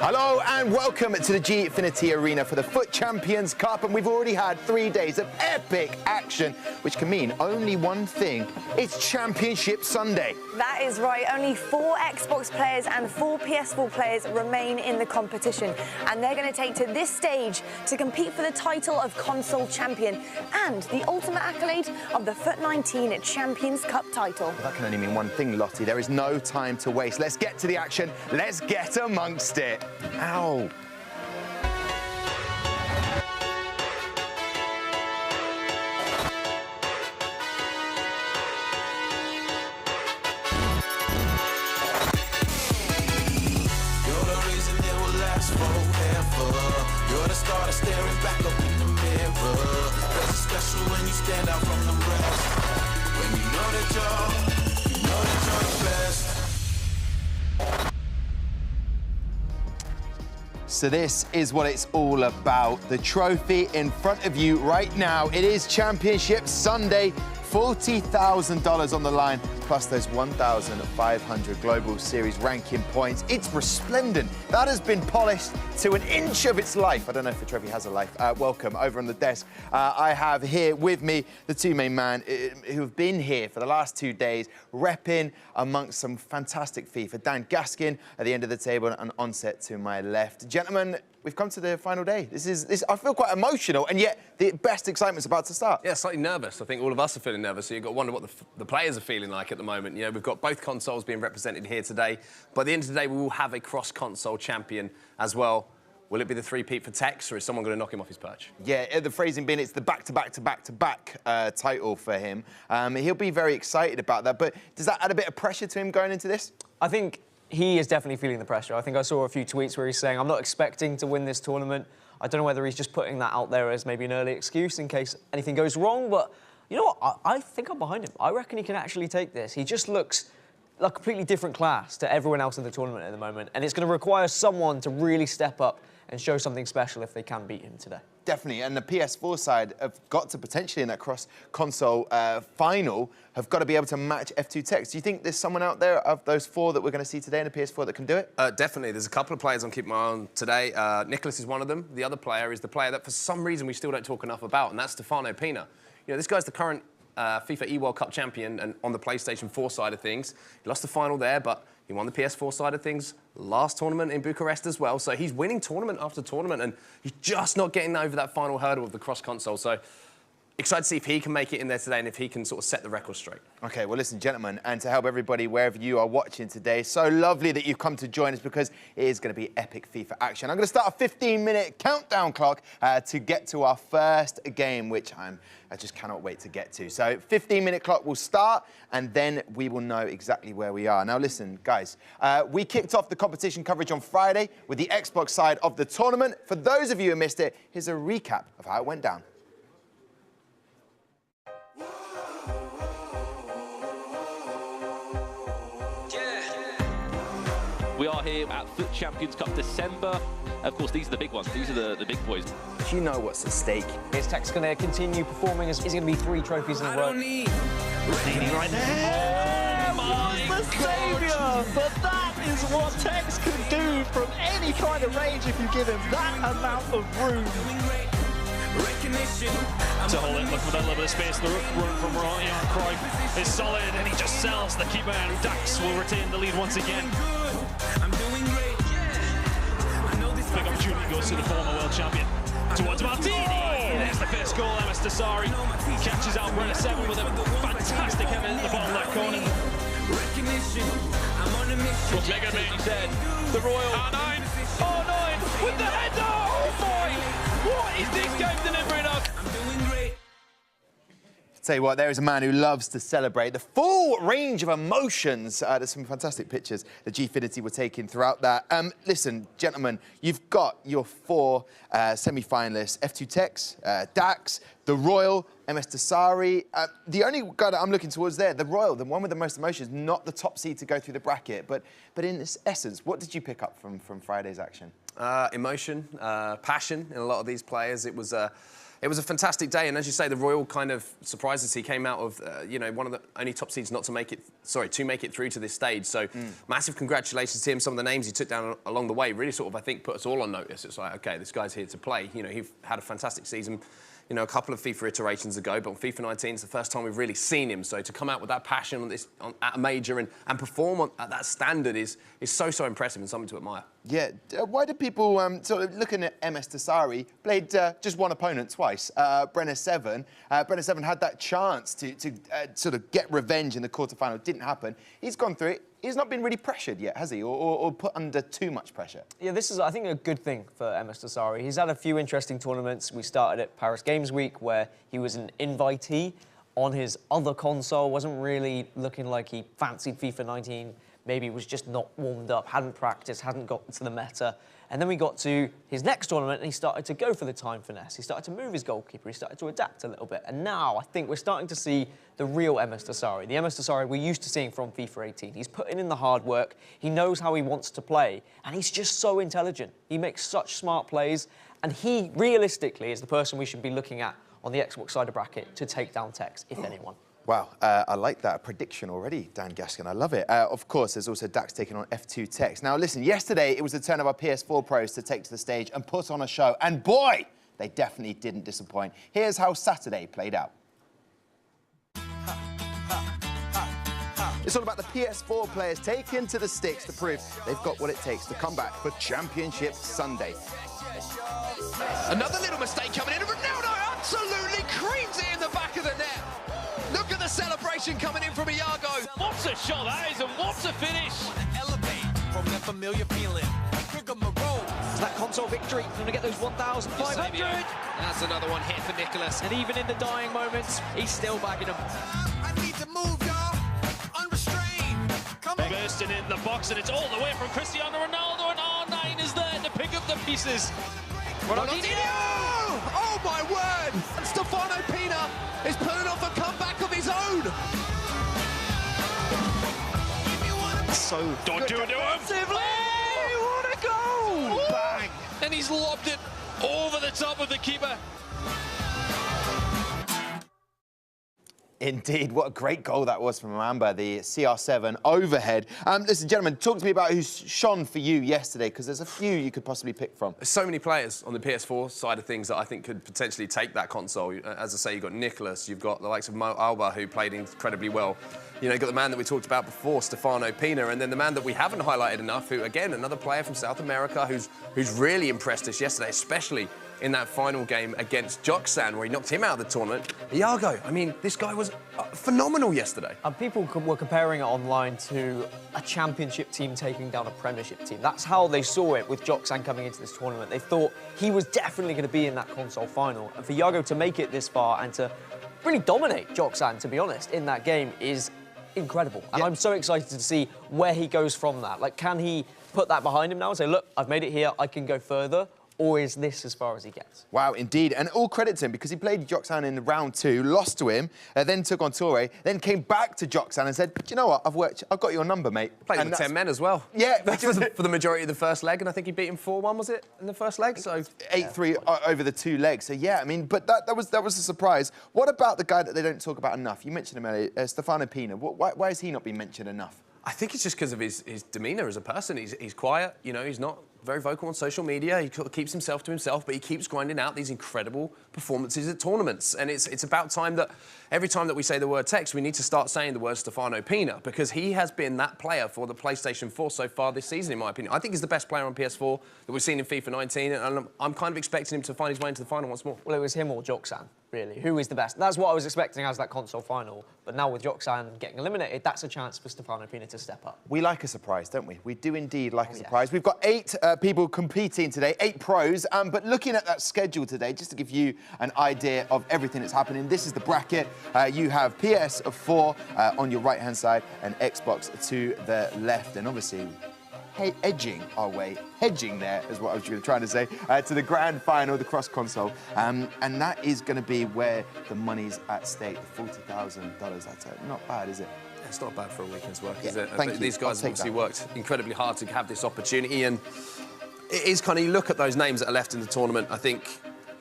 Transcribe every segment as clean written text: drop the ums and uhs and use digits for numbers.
Hello and welcome to the Gfinity Arena for the FUT Champions Cup, and we've already had 3 days of epic action, which can mean only one thing: it's Championship Sunday. That is right. Only 4 Xbox players and 4 PS4 players remain in the competition, and they're going to take to this stage to compete for the title of console champion and the ultimate accolade of the FUT 19 Champions Cup title. Well, that can only mean one thing, Lottie. There is no time to waste. Let's get to the action. Let's get amongst it. Ow. You're the starter staring back up in the mirror. Cause it's special when you stand out from the rest. When you know that you're the best. So this is what it's all about. The trophy in front of you right now. It is Championship Sunday. $40,000 on the line, plus those 1,500 Global Series ranking points. It's resplendent. That has been polished to an inch of its life. I don't know if the trophy has a life. Welcome. Over on the desk, I have here with me the two main men who have been here for the last 2 days, repping amongst some fantastic FIFA. Dan Gaskin at the end of the table and Onset to my left. Gentlemen, we've come to the final day. I feel quite emotional, and yet the best excitement's about to start. Yeah, slightly nervous. I think all of us are feeling nervous, so you've got to wonder what the players are feeling like at the moment. You know, we've got both consoles being represented here today. By the end of the day, we will have a cross-console champion as well. Will it be the three-peat for Tex, or is someone going to knock him off his perch? Yeah, the phrasing being it's the back-to-back-to-back-to-back title for him. He'll be very excited about that, but does that add a bit of pressure to him going into this? I think he is definitely feeling the pressure. I think I saw a few tweets where he's saying, I'm not expecting to win this tournament. I don't know whether he's just putting that out there as maybe an early excuse in case anything goes wrong, but you know what? I think I'm behind him. I reckon he can actually take this. He just looks like a completely different class to everyone else in the tournament at the moment, and it's going to require someone to really step up and show something special if they can beat him today. Definitely, and the PS4 side have got to potentially in that cross-console final have got to be able to match F2 Tex. Do you think there's someone out there of those 4 that we're going to see today in the PS4 that can do it? Definitely. There's a couple of players I'm keeping my eye on today. Nicholas is one of them. The other player is the player that for some reason we still don't talk enough about, and that's Stefano Pina. You know, this guy's the current FIFA World Cup champion and on the PlayStation 4 side of things. He lost the final there, but he won the PS4 side of things last tournament in Bucharest as well. So he's winning tournament after tournament, and he's just not getting over that final hurdle of the cross-console. So excited to see if he can make it in there today and if he can sort of set the record straight. OK, well, listen, gentlemen, and to help everybody wherever you are watching today, so lovely that you've come to join us because it is going to be epic FIFA action. I'm going to start a 15-minute countdown clock to get to our first game, which I just cannot wait to get to. So 15-minute clock will start, and then we will know exactly where we are. Now, listen, guys, we kicked off the competition coverage on Friday with the Xbox side of the tournament. For those of you who missed it, here's a recap of how it went down. We are here at FUT Champions Cup December. Of course, these are the big ones. These are the big boys. Do you know what's at stake? Is Tex going to continue performing? Is going to be 3 trophies in a row? Right there. The saviour! But that is what Tex can do from any kind of range if you give him that amount of room. To hold it, look for that little bit of space. The run from Ryan Cruyff is solid, and he just sells the keeper, and Dax will retain the lead once again. Big opportunity goes to the former world champion. Towards Martini! There's the first goal, MS Desari. Catches out Brenner 7 with a fantastic header in the bottom left corner. Mega Man said, The Royal. R9! R9 with the header! Oh boy! What is this game delivering us? Tell you what, there is a man who loves to celebrate the full range of emotions. There's some fantastic pictures that Gfinity were taking throughout that. Listen, gentlemen, you've got your 4 semi-finalists: F2 Tex, Dax, the Royal, MS Desari. The only guy that I'm looking towards there, the Royal, the one with the most emotions, not the top seed to go through the bracket. But in its essence, what did you pick up from Friday's action? Emotion, passion in a lot of these players. It was it was a fantastic day, and as you say, the royal kind of surprises. He came out of, you know, one of the only top seeds not to make it, to make it through to this stage. So massive congratulations to him. Some of the names he took down along the way really sort of, I think, put us all on notice. It's like, okay, this guy's here to play. You know, he had a fantastic season, you know, a couple of FIFA iterations ago, but on FIFA 19, it's the first time we've really seen him. So to come out with that passion on this, at a major and perform at that standard is so impressive and something to admire. Yeah, why do people, sort of looking at MS Tasari, played just one opponent twice, Brenner 7. Brenner 7 had that chance to sort of get revenge in the quarterfinal. Didn't happen. He's gone through it. He's not been really pressured yet, has he? Or put under too much pressure? Yeah, this is, I think, a good thing for MS Tasari. He's had a few interesting tournaments. We started at Paris Games Week, where he was an invitee on his other console, wasn't really looking like he fancied FIFA 19. Maybe was just not warmed up, hadn't practiced, hadn't got to the meta. And then we got to his next tournament and he started to go for the time finesse. He started to move his goalkeeper, he started to adapt a little bit. And now I think we're starting to see the real MS Tasari, the MS Tasari we're used to seeing from FIFA 18. He's putting in the hard work, he knows how he wants to play, and he's just so intelligent. He makes such smart plays, and he realistically is the person we should be looking at on the Xbox side of bracket to take down Tex, if anyone. Wow, I like that prediction already, Dan Gaskin. I love it. Of course, there's also Dax taking on F2 Tex. Now, listen, yesterday it was the turn of our PS4 pros to take to the stage and put on a show. And boy, they definitely didn't disappoint. Here's how Saturday played out. It's all about the PS4 players taking to the sticks to prove they've got what it takes to come back for Championship Sunday. Another little mistake coming in, and Ronaldo absolutely creams it in the back of the net. Look at the celebration coming in from Iago. What's a shot that is, and what's a finish? Elevate from that familiar feeling. That console victory, going to get those 1,500. That's another one hit for Nicholas. And even in the dying moments, he's still bagging them. I need to move, y'all. Unrestrained. Come on. Bursting in the box, and it's all the way from Cristiano Ronaldo, and R9 is there to pick up the pieces. Ronaldinho! Oh my word! And Stefano Pina is pulling off a comeback of his own. So Don't do it to him! what a goal! Bang! And he's lobbed it over the top of the keeper. Indeed, what a great goal that was from Mamba, the CR7 overhead. Listen, gentlemen, talk to me about who's shone for you yesterday, because there's a few you could possibly pick from. There's so many players on the PS4 side of things that I think could potentially take that console. As I say, you've got Nicholas, you've got the likes of Mo Alba, who played incredibly well. You know, you've got the man that we talked about before, Stefano Pina, and then the man that we haven't highlighted enough, who, again, another player from South America who's really impressed us yesterday, especially in that final game against Joxan, where he knocked him out of the tournament. Iago, I mean, this guy was phenomenal yesterday. And people were comparing it online to a championship team taking down a premiership team. That's how they saw it with Joxan coming into this tournament. They thought he was definitely going to be in that console final. And for Iago to make it this far and to really dominate Joxan, to be honest, in that game is incredible. And I'm so excited to see where he goes from that. Like, can he put that behind him now and say, look, I've made it here, I can go further? Or is this as far as he gets? Wow, indeed. And all credit to him, because he played Joxan in round 2, lost to him, then took on Torre, then came back to Joxan and said, do you know what, I've got your number, mate. Played with 10 men as well. Yeah. for the majority of the first leg, and I think he beat him 4-1, was it, in the first leg? So 8-3 over the 2 legs. So, yeah, I mean, but that was a surprise. What about the guy that they don't talk about enough? You mentioned him earlier, Stefano Pina. Why has he not been mentioned enough? I think it's just because of his demeanour as a person. He's quiet, you know, he's not very vocal on social media. He keeps himself to himself, but he keeps grinding out these incredible performances at tournaments. And it's about time that every time that we say the word Tex, we need to start saying the word Stefano Pina, because he has been that player for the PlayStation 4 so far this season, in my opinion. I think he's the best player on PS4 that we've seen in FIFA 19, and I'm kind of expecting him to find his way into the final once more. Well, it was him or Joxan, really. Who is the best? That's what I was expecting as that console final. But now with Joxan getting eliminated, that's a chance for Stefano Pina to step up. We like a surprise, don't we? We do indeed like a surprise. We've got 8 people competing today, 8 pros. But looking at that schedule today, just to give you an idea of everything that's happening, this is the bracket. You have PS4 on your right-hand side and Xbox to the left. And obviously, edging our way, hedging there is what I was trying to say, to the grand final, the cross console. And that is going to be where the money's at stake, the $40,000. That's not bad, is it? It's not bad for a weekend's work, is it? Thank you. These guys have obviously worked incredibly hard to have this opportunity, and it is kind of, you look at those names that are left in the tournament, I think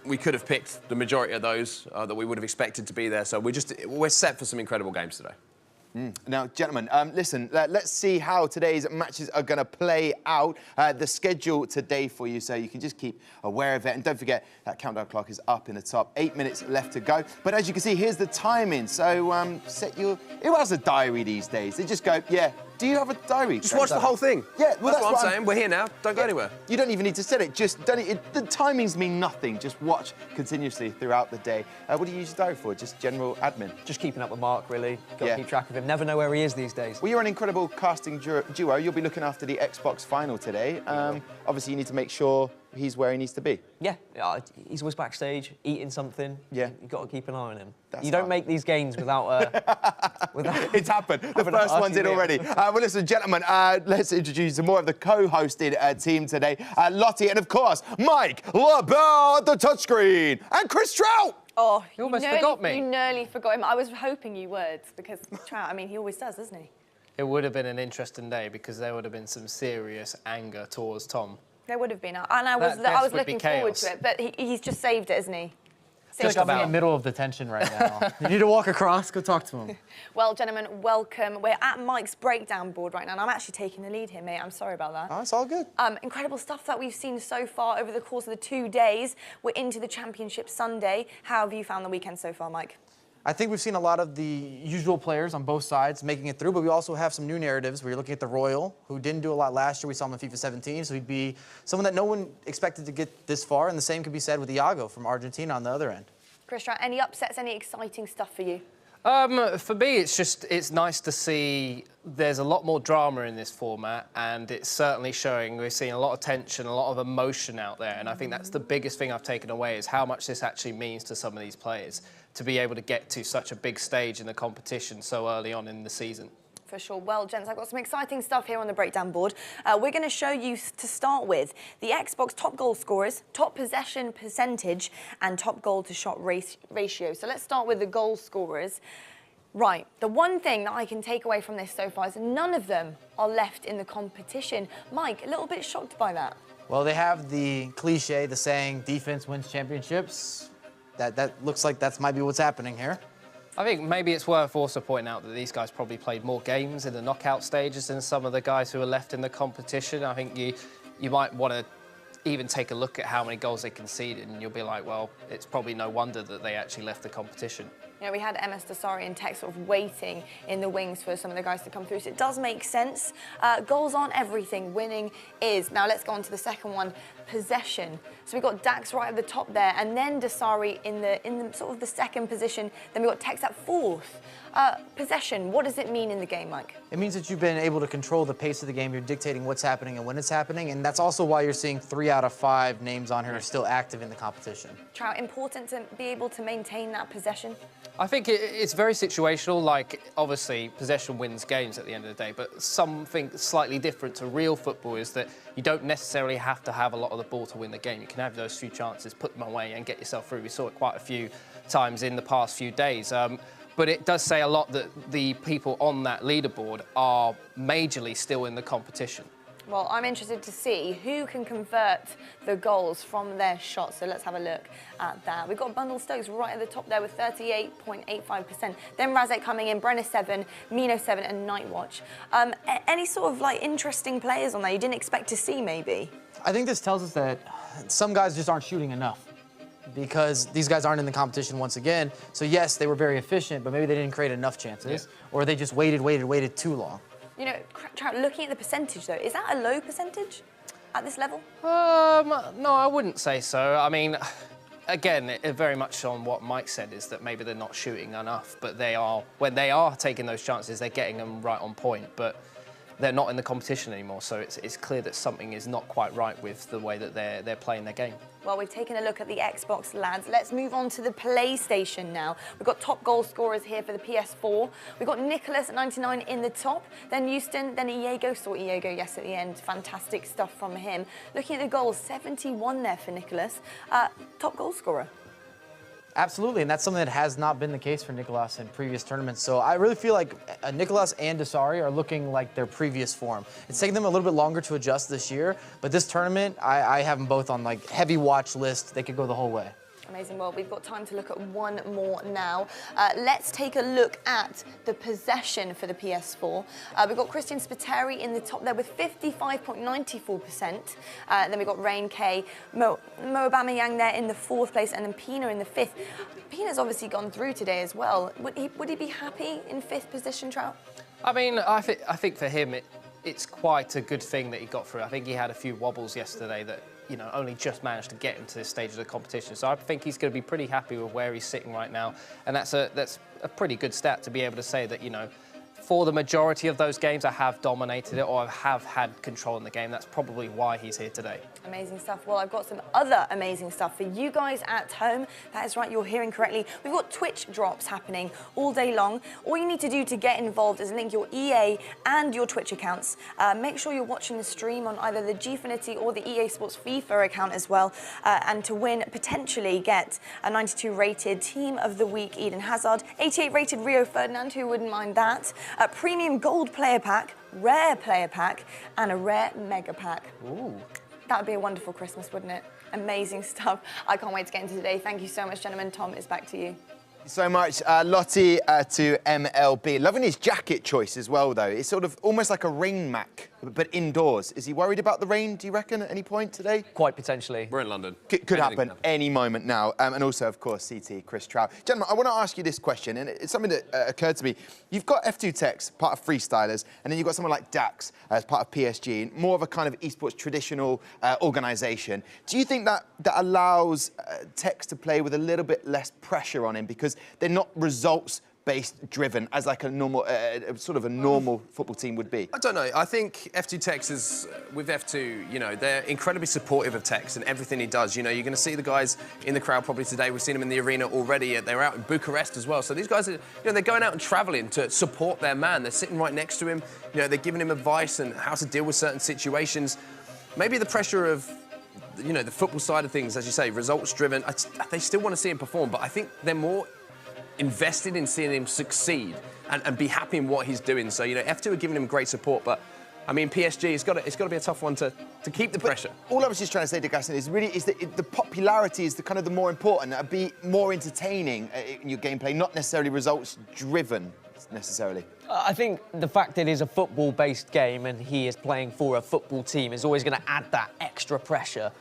we could have picked the majority of those that we would have expected to be there. So we're set for some incredible games today. Now, gentlemen, listen, let's see how today's matches are going to play out. The schedule today for you, so you can just keep aware of it. And don't forget, that countdown clock is up in the top. 8 minutes left to go. But as you can see, here's the timing. So who has a diary these days? They just go, yeah. Do you have a diary? Just watch the whole thing. Yeah, well, that's what I'm saying. We're here now. Don't go anywhere. You don't even need to set it. Just don't. The timings mean nothing. Just watch continuously throughout the day. What do you use your diary for? Just general admin? Just keeping up with Mark, really. Got to keep track of him. Never know where he is these days. Well, you're an incredible casting duo. You'll be looking after the Xbox final today. Obviously, you need to make sure he's where he needs to be. Yeah, he's always backstage, eating something. Yeah. You've got to keep an eye on him. That's you don't make these gains without... It's happened. The first one's in already. Well, listen, gentlemen, let's introduce more of the co-hosted team today. Lottie and, of course, Mike LaBelle at the touchscreen. And Chris Trout. Oh, you almost forgot me. You nearly forgot him. I was hoping you would, because Trout, I mean, he always does, doesn't he? It would have been an interesting day because there would have been some serious anger towards Tom. There would have been, and I was looking forward to it, but he's just saved it, isn't he? Just I'm in the middle of the tension right now. You need to walk across, go talk to him. Well, gentlemen, welcome. We're at Mike's breakdown board right now, and I'm actually taking the lead here, mate. I'm sorry about that. Oh, it's all good. Incredible stuff that we've seen so far over the course of the 2 days. We're into the Championship Sunday. How have you found the weekend so far, Mike? I think we've seen a lot of the usual players on both sides making it through, but we also have some new narratives where you're looking at the Royal, who didn't do a lot last year. We saw him in FIFA 17, so he'd be someone that no one expected to get this far, and the same could be said with Iago from Argentina on the other end. Chris, any upsets, any exciting stuff for you? For me, it's nice to see there's a lot more drama in this format, and it's certainly showing. We're seeing a lot of tension, a lot of emotion out there, and I think that's the biggest thing I've taken away is how much this actually means to some of these players to be able to get to such a big stage in the competition so early on in the season. For sure. Well, gents, I've got some exciting stuff here on the breakdown board. We're going to show you, to start with, the Xbox top goal scorers, top possession percentage, and top goal to shot ratio. So let's start with the goal scorers. Right, the one thing that I can take away from this so far is none of them are left in the competition. Mike, a little bit shocked by that. Well, they have the cliche, the saying, defense wins championships. That looks like that might be what's happening here. I think maybe it's worth also pointing out that these guys probably played more games in the knockout stages than some of the guys who are left in the competition. I think you might want to even take a look at how many goals they conceded, and you'll be like, well, it's probably no wonder that they actually left the competition. You know, we had MS Dasari and Tech sort of waiting in the wings for some of the guys to come through, so it does make sense. Goals aren't everything, winning is. Now let's go on to the second one, possession. So we've got Dax right at the top there, and then Dasari in the sort of the second position. Then we've got Tex at fourth. Possession, what does it mean in the game, Mike? It means that you've been able to control the pace of the game. You're dictating what's happening and when it's happening, and that's also why you're seeing 3 out of 5 names on here are still active in the competition. Trout, important to be able to maintain that possession? I think it's very situational. Like, obviously, possession wins games at the end of the day, but something slightly different to real football is that you don't necessarily have to have a lot of the ball to win the game. You can have those few chances, put them away, and get yourself through. We saw it quite a few times in the past few days. But it does say a lot that the people on that leaderboard are majorly still in the competition. Well, I'm interested to see who can convert the goals from their shots. So let's have a look at that. We've got Bundle Stokes right at the top there with 38.85%. Then Razek coming in, Brenner 7, Mino 7, and Nightwatch. Any sort of like interesting players on there you didn't expect to see, maybe? I think this tells us that some guys just aren't shooting enough, because these guys aren't in the competition once again. So yes, they were very efficient, but maybe they didn't create enough chances, or they just waited too long. You know, Trout, looking at the percentage though, is that a low percentage at this level? No, I wouldn't say so. I mean, again, it very much on what Mike said is that maybe they're not shooting enough, but they are, when they are taking those chances, they're getting them right on point. But they're not in the competition anymore, so it's clear that something is not quite right with the way that they're playing their game. Well, we've taken a look at the Xbox lads. Let's move on to the PlayStation now. We've got top goal scorers here for the PS4. We've got Nicholas at 99 in the top, then Houston, then Iago. Saw Iago, yes, at the end. Fantastic stuff from him. Looking at the goals, 71 there for Nicholas. Top goal scorer. Absolutely, and that's something that has not been the case for Nicolas in previous tournaments. So I really feel like Nicolas and Dasari are looking like their previous form. It's taken them a little bit longer to adjust this year, but this tournament, I have them both on like heavy watch list. They could go the whole way. Amazing. Well, we've got time to look at one more now. Let's take a look at the possession for the PS4. We've got Christian Spiteri in the top there with 55.94%. Then we've got Rain K, Mo Aubameyang there in the 4th place, and then Pina in the 5th. Pina's obviously gone through today as well. Would he be happy in 5th position, Trout? I mean, I think for him, it's quite a good thing that he got through. I think he had a few wobbles yesterday that, you know, only just managed to get him to this stage of the competition. So I think he's going to be pretty happy with where he's sitting right now. And that's a pretty good stat to be able to say that, you know, for the majority of those games, I have dominated it or I have had control in the game. That's probably why he's here today. Amazing stuff. Well, I've got some other amazing stuff for you guys at home. That is right, you're hearing correctly. We've got Twitch drops happening all day long. All you need to do to get involved is link your EA and your Twitch accounts. Make sure you're watching the stream on either the Gfinity or the EA Sports FIFA account as well. And to win, potentially get a 92 rated Team of the Week Eden Hazard, 88 rated Rio Ferdinand, who wouldn't mind that, a premium gold player pack, rare player pack, and a rare mega pack. Ooh. That would be a wonderful Christmas, wouldn't it? Amazing stuff. I can't wait to get into today. Thank you so much, gentlemen. Tom, it's back to you. So much, Lottie to MLB. Loving his jacket choice as well, though. It's sort of almost like a rain mac, but indoors. Is he worried about the rain, do you reckon, at any point today? Quite potentially. We're in London. Could happen any moment now. And also, of course, CT, Chris Trout. Gentlemen, I want to ask you this question, and it's something that occurred to me. You've got F2 Techs, part of Freestylers, and then you've got someone like Dax as part of PSG, more of a kind of esports traditional organisation. Do you think that allows Techs to play with a little bit less pressure on him because they're not results-based driven as like a normal, sort of a normal football team would be? I don't know. I think F2 Techs is, with F2, you know, they're incredibly supportive of Techs and everything he does. You know, you're going to see the guys in the crowd probably today. We've seen them in the arena already. They're out in Bucharest as well. So these guys are, you know, they're going out and travelling to support their man. They're sitting right next to him. You know, they're giving him advice and how to deal with certain situations. Maybe the pressure of, you know, the football side of things, as you say, results-driven. They still want to see him perform, but I think they're more invested in seeing him succeed and be happy in what he's doing. So, you know, F2 are giving him great support, but I mean, PSG, it's got to be a tough one to keep the pressure. All I was just trying to say to Gaston is that the popularity is the more important. It'd be more entertaining in your gameplay, not necessarily results-driven necessarily. I think the fact that it is a football-based game and he is playing for a football team is always going to add that extra pressure.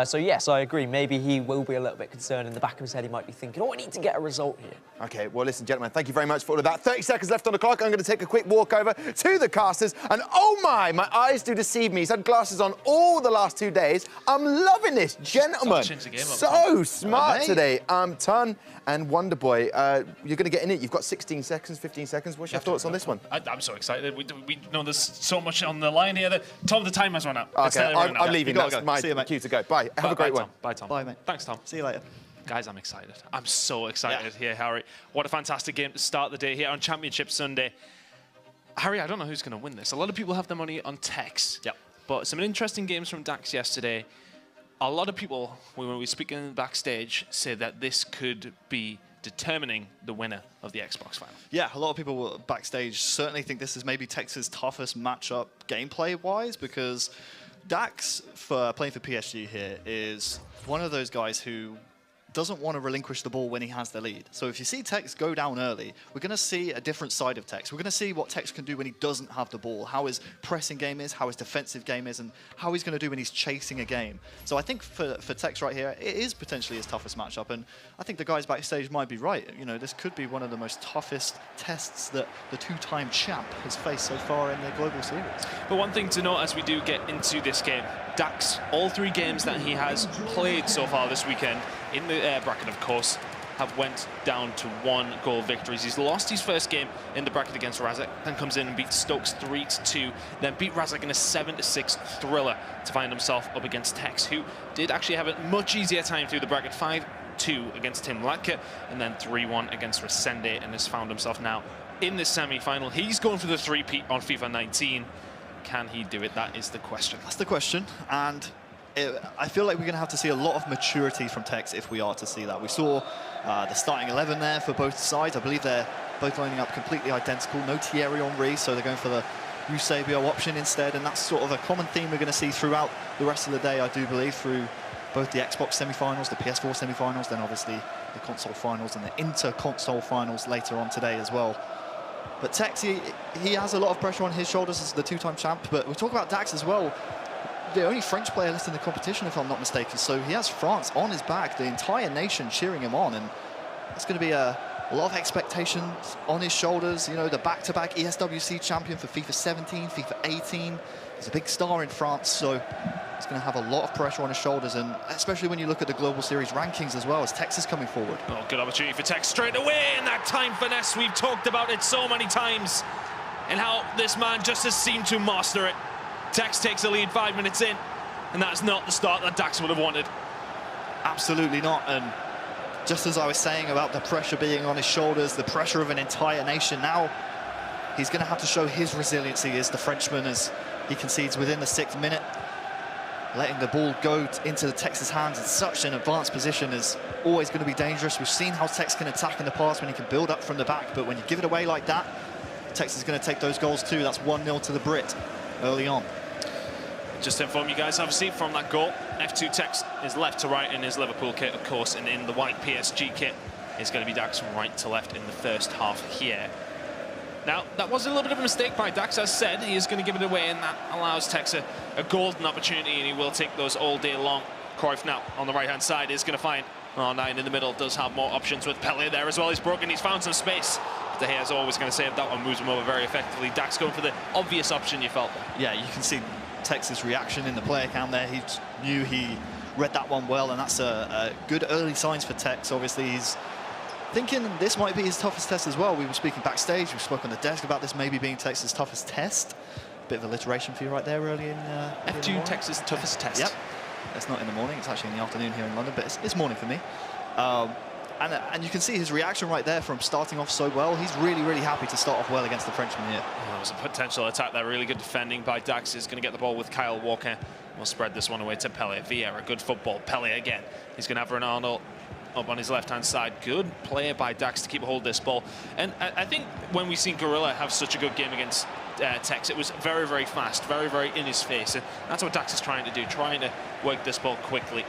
So, yes, I agree. Maybe he will be a little bit concerned. In the back of his head, he might be thinking, oh, I need to get a result here. OK, well, listen, gentlemen, thank you very much for all of that. 30 seconds left on the clock. I'm going to take a quick walk over to the casters. And, oh, my eyes do deceive me. He's had glasses on all the last 2 days. I'm loving this, gentlemen. So smart today. Ton and Wonder Boy, you're going to get in it. You've got 16 seconds, 15 seconds. What's your thoughts on this one? I'm so excited. We know there's so much on the line here. Tom, the time has run out. OK, I'm leaving. That's my cue to go. Bye. Have a great one. Bye, Tom. Bye, mate. Thanks, Tom. See you later. Guys, I'm excited. I'm so excited here, Harry. What a fantastic game to start the day here on Championship Sunday. Harry, I don't know who's going to win this. A lot of people have their money on Techs. Yep. But some interesting games from Dax yesterday. A lot of people, when we speak in the backstage, say that this could be determining the winner of the Xbox final. Yeah, a lot of people backstage certainly think this is maybe Tex's toughest matchup gameplay-wise, because Dax, for playing for PSG here, is one of those guys who doesn't want to relinquish the ball when he has the lead. So if you see Tex go down early, we're going to see a different side of Tex. We're going to see what Tex can do when he doesn't have the ball, how his pressing game is, how his defensive game is, and how he's going to do when he's chasing a game. So I think for Tex right here, it is potentially his toughest matchup, and I think the guys backstage might be right. You know, this could be one of the most toughest tests that the two-time champ has faced so far in the Global Series. But one thing to note as we do get into this game, Dax, all 3 games that he has played so far this weekend, in the bracket, of course, have went down to 1-goal victories. He's lost his first game in the bracket against Razak, then comes in and beats Stokes 3-2, then beat Razak in a 7-6 thriller to find himself up against Tex, who did actually have a much easier time through the bracket, 5-2 against Tim Latka, and then 3-1 against Resende, and has found himself now in the semi-final. He's going for the 3-peat on FIFA 19. Can he do it? That is the question. That's the question, and I feel like we're going to have to see a lot of maturity from Tex if we are to see that. We saw the starting 11 there for both sides. I believe they're both lining up completely identical. No Thierry Henry, so they're going for the Eusebio option instead, and that's sort of a common theme we're going to see throughout the rest of the day, I do believe, through both the Xbox semi-finals, the PS4 semi-finals, then obviously the console finals and the inter-console finals later on today as well. But Tex, he has a lot of pressure on his shoulders as the two-time champ, but we'll talk about Dax as well. The only French player left in the competition, if I'm not mistaken, so he has France on his back, the entire nation cheering him on, and it's going to be a lot of expectations on his shoulders. You know, the back-to-back ESWC champion for FIFA 17, FIFA 18. He's a big star in France, so he's going to have a lot of pressure on his shoulders, and especially when you look at the Global Series rankings as well, as Tex is coming forward. Oh, good opportunity for Tex straight away, and that time finesse, we've talked about it so many times, and how this man just has seemed to master it. Tex takes the lead 5 minutes in, and that's not the start that Dax would have wanted. Absolutely not, and just as I was saying about the pressure being on his shoulders, the pressure of an entire nation, now he's going to have to show his resiliency as the Frenchman, as he concedes within the 6th minute. Letting the ball go into the Tex's hands in such an advanced position is always going to be dangerous. We've seen how Tex can attack in the past when he can build up from the back, but when you give it away like that, Tex is going to take those goals too. That's 1-0 to the Brit early on. Just to inform you guys, obviously, from that goal, F2 Tex is left to right in his Liverpool kit, of course, and in the white PSG kit is going to be Dax from right to left in the first half here. Now, that was a little bit of a mistake by Dax. As said, he is going to give it away, and that allows Tex a golden opportunity, and he will take those all day long. Cruyff now on the right-hand side is going to find R9 in the middle, does have more options with Pele there as well. He's broken, he's found some space. De Gea is always going to save that one, moves him over very effectively. Dax going for the obvious option, you felt. Yeah, you can see Tex's reaction in the player cam there. He knew, he read that one well, and that's a good early signs for Tex. Obviously, he's thinking this might be his toughest test as well. We were speaking backstage, we spoke on the desk about this maybe being Tex's toughest test. Bit of alliteration for you right there early in F2 Tex's toughest test. Yep. It's not in the morning, it's actually in the afternoon here in London, but it's morning for me. And you can see his reaction right there from starting off so well. He's really, really happy to start off well against the Frenchman here. Oh, there was a potential attack there. Really good defending by Dax. Is going to get the ball with Kyle Walker. We'll spread this one away to Pele. Vieira, good football. Pele again. He's going to have Ronaldo up on his left-hand side. Good play by Dax to keep a hold of this ball. And I think when we've seen Gorilla have such a good game against Tex, it was very, very fast, very, very in his face. And that's what Dax is trying to do, trying to work this ball quickly.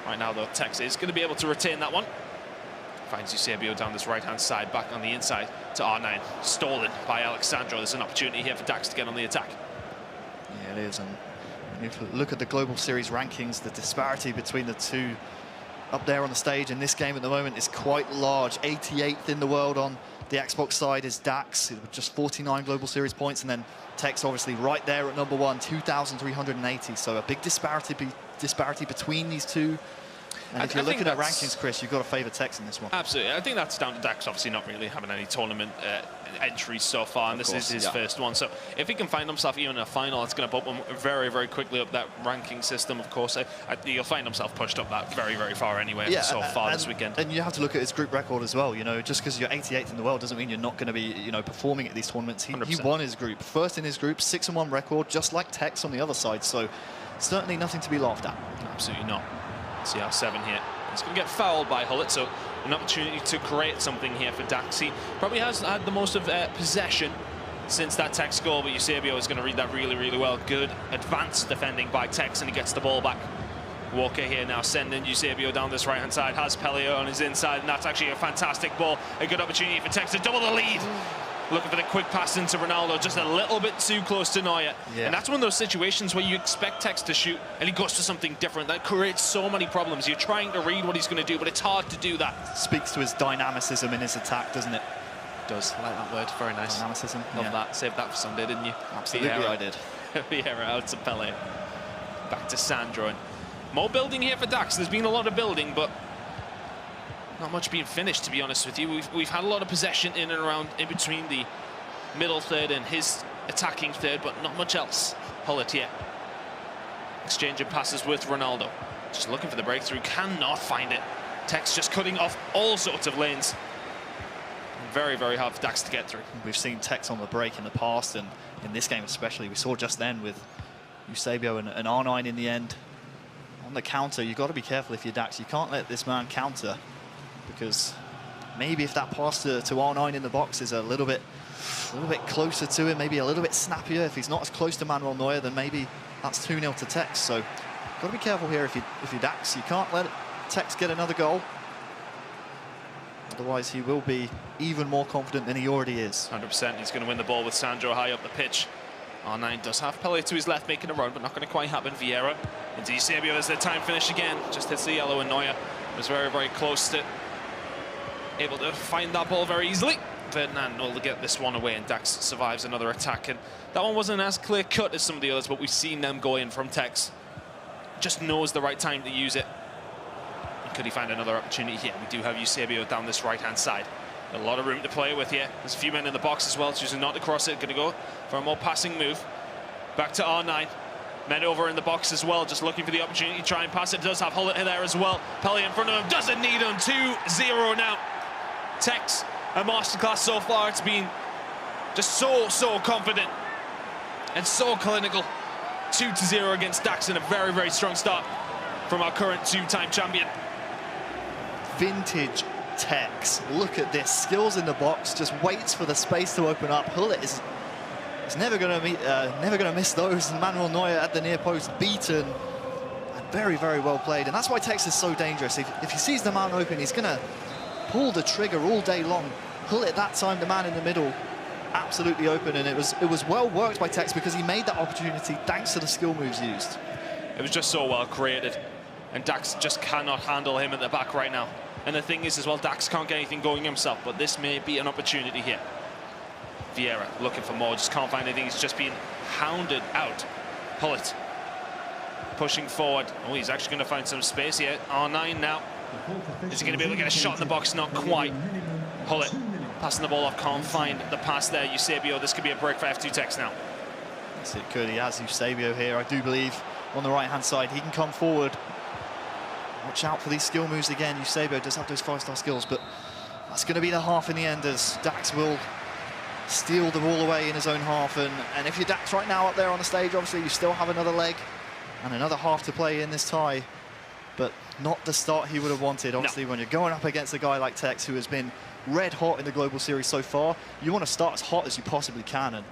Right now, though, Tex is going to be able to retain that one. Finds Eusebio down this right-hand side, back on the inside to R9. Stolen by Alexandro. There's an opportunity here for Dax to get on the attack. Yeah, it is. And if you look at the Global Series rankings, the disparity between the two up there on the stage in this game at the moment is quite large. 88th in the world on the Xbox side is Dax, with just 49 Global Series points, and then Tex obviously right there at number 1, 2,380. So a big disparity between these two. And if you're looking at rankings, Chris, you've got to favour Tex in this one. Absolutely. I think that's down to Dax obviously not really having any tournament entries so far, and this is his first one. So if he can find himself even in a final, it's going to bump him very, very quickly up that ranking system, of course. He'll find himself pushed up that very, very far anyway, so far this weekend. And you have to look at his group record as well. You know, just because you're 88th in the world doesn't mean you're not going to be, you know, performing at these tournaments. He won his group, first in his group, 6-1 record, just like Tex on the other side. So certainly nothing to be laughed at. Absolutely not. CR7 here. He's going to get fouled by Hullet, so an opportunity to create something here for Dax. He probably has had the most of possession since that Tex goal, but Eusebio is going to read that really, really well. Good advanced defending by Tex, and he gets the ball back. Walker here now sending Eusebio down this right-hand side, has Pele on his inside, and that's actually a fantastic ball. A good opportunity for Tex to double the lead. Looking for the quick pass into Ronaldo, just a little bit too close to Neuer. Yeah. And that's one of those situations where you expect Tex to shoot, and he goes to something different. That creates so many problems. You're trying to read what he's going to do, but it's hard to do that. Speaks to his dynamicism in his attack, doesn't it? Does. I like that word. Very nice. Dynamicism. Love that. Saved that for Sunday, didn't you? Absolutely, I did. Vieira out to Pele. Back to Sandro. And more building here for Dax. There's been a lot of building, but not much being finished, to be honest with you. We've had a lot of possession in and around, in between the middle third and his attacking third, but not much else. Hullet here. Exchanging passes with Ronaldo. Just looking for the breakthrough, cannot find it. Tex just cutting off all sorts of lanes. Very, very hard for Dax to get through. We've seen Tex on the break in the past, and in this game especially. We saw just then with Eusebio and R9 in the end. On the counter, you've got to be careful if you're Dax. You can't let this man counter, because maybe if that pass to R9 in the box is a little bit closer to him, maybe a little bit snappier. If he's not as close to Manuel Neuer, then maybe that's 2-0 to Tex. So Got to be careful here if you're Dax. You can't let Tex get another goal. Otherwise, he will be even more confident than he already is. 100%. He's going to win the ball with Sandro high up the pitch. R9 does have Pele to his left, making a run, but not going to quite happen. Vieira into Eusebio as their time finish again. Just hits the yellow, and Neuer was very, very close to able to find that ball very easily. Ferdinand will get this one away, and Dax survives another attack. And that one wasn't as clear-cut as some of the others, but we've seen them go in from Tex. Just knows the right time to use it. And could he find another opportunity here? We do have Eusebio down this right-hand side. A lot of room to play with here. There's a few men in the box as well, choosing not to cross it. Going to go for a more passing move. Back to R9. Men over in the box as well, just looking for the opportunity to try and pass it. Does have Hullet there as well. Pele in front of him, doesn't need him. 2-0 now. Tex, a masterclass so far. It's been just so confident and so clinical. 2-0 against Dax, and a very, very strong start from our current two-time champion. Vintage Tex. Look at this. Skills in the box, just waits for the space to open up. Hullet is never going to miss those. Manuel Neuer at the near post, beaten. And very, very well played. And that's why Tex is so dangerous. If he sees the man open, he's going to pull the trigger all day long. Hullet that time, the man in the middle, absolutely open. And it was well worked by Tex because he made that opportunity thanks to the skill moves used. It was just so well created. And Dax just cannot handle him at the back right now. And the thing is as well, Dax can't get anything going himself, but this may be an opportunity here. Vieira looking for more, just can't find anything. He's just being hounded out. Hullet pushing forward. Oh, he's actually going to find some space here. R9 now. Is he going to be able to get a shot in the box? Not quite. Hullet passing the ball off, can't find the pass there. Eusebio, this could be a break for F2 Tex now. Yes, it could. He has Eusebio here, I do believe, on the right-hand side. He can come forward. Watch out for these skill moves again. Eusebio does have those 5-star skills, but that's going to be the half in the end as Dax will steal the ball away in his own half. And if you're Dax right now up there on the stage, obviously you still have another leg and another half to play in this tie, but not the start he would have wanted. Obviously, when you're going up against a guy like Tex, who has been red hot in the Global Series so far, you want to start as hot as you possibly can. And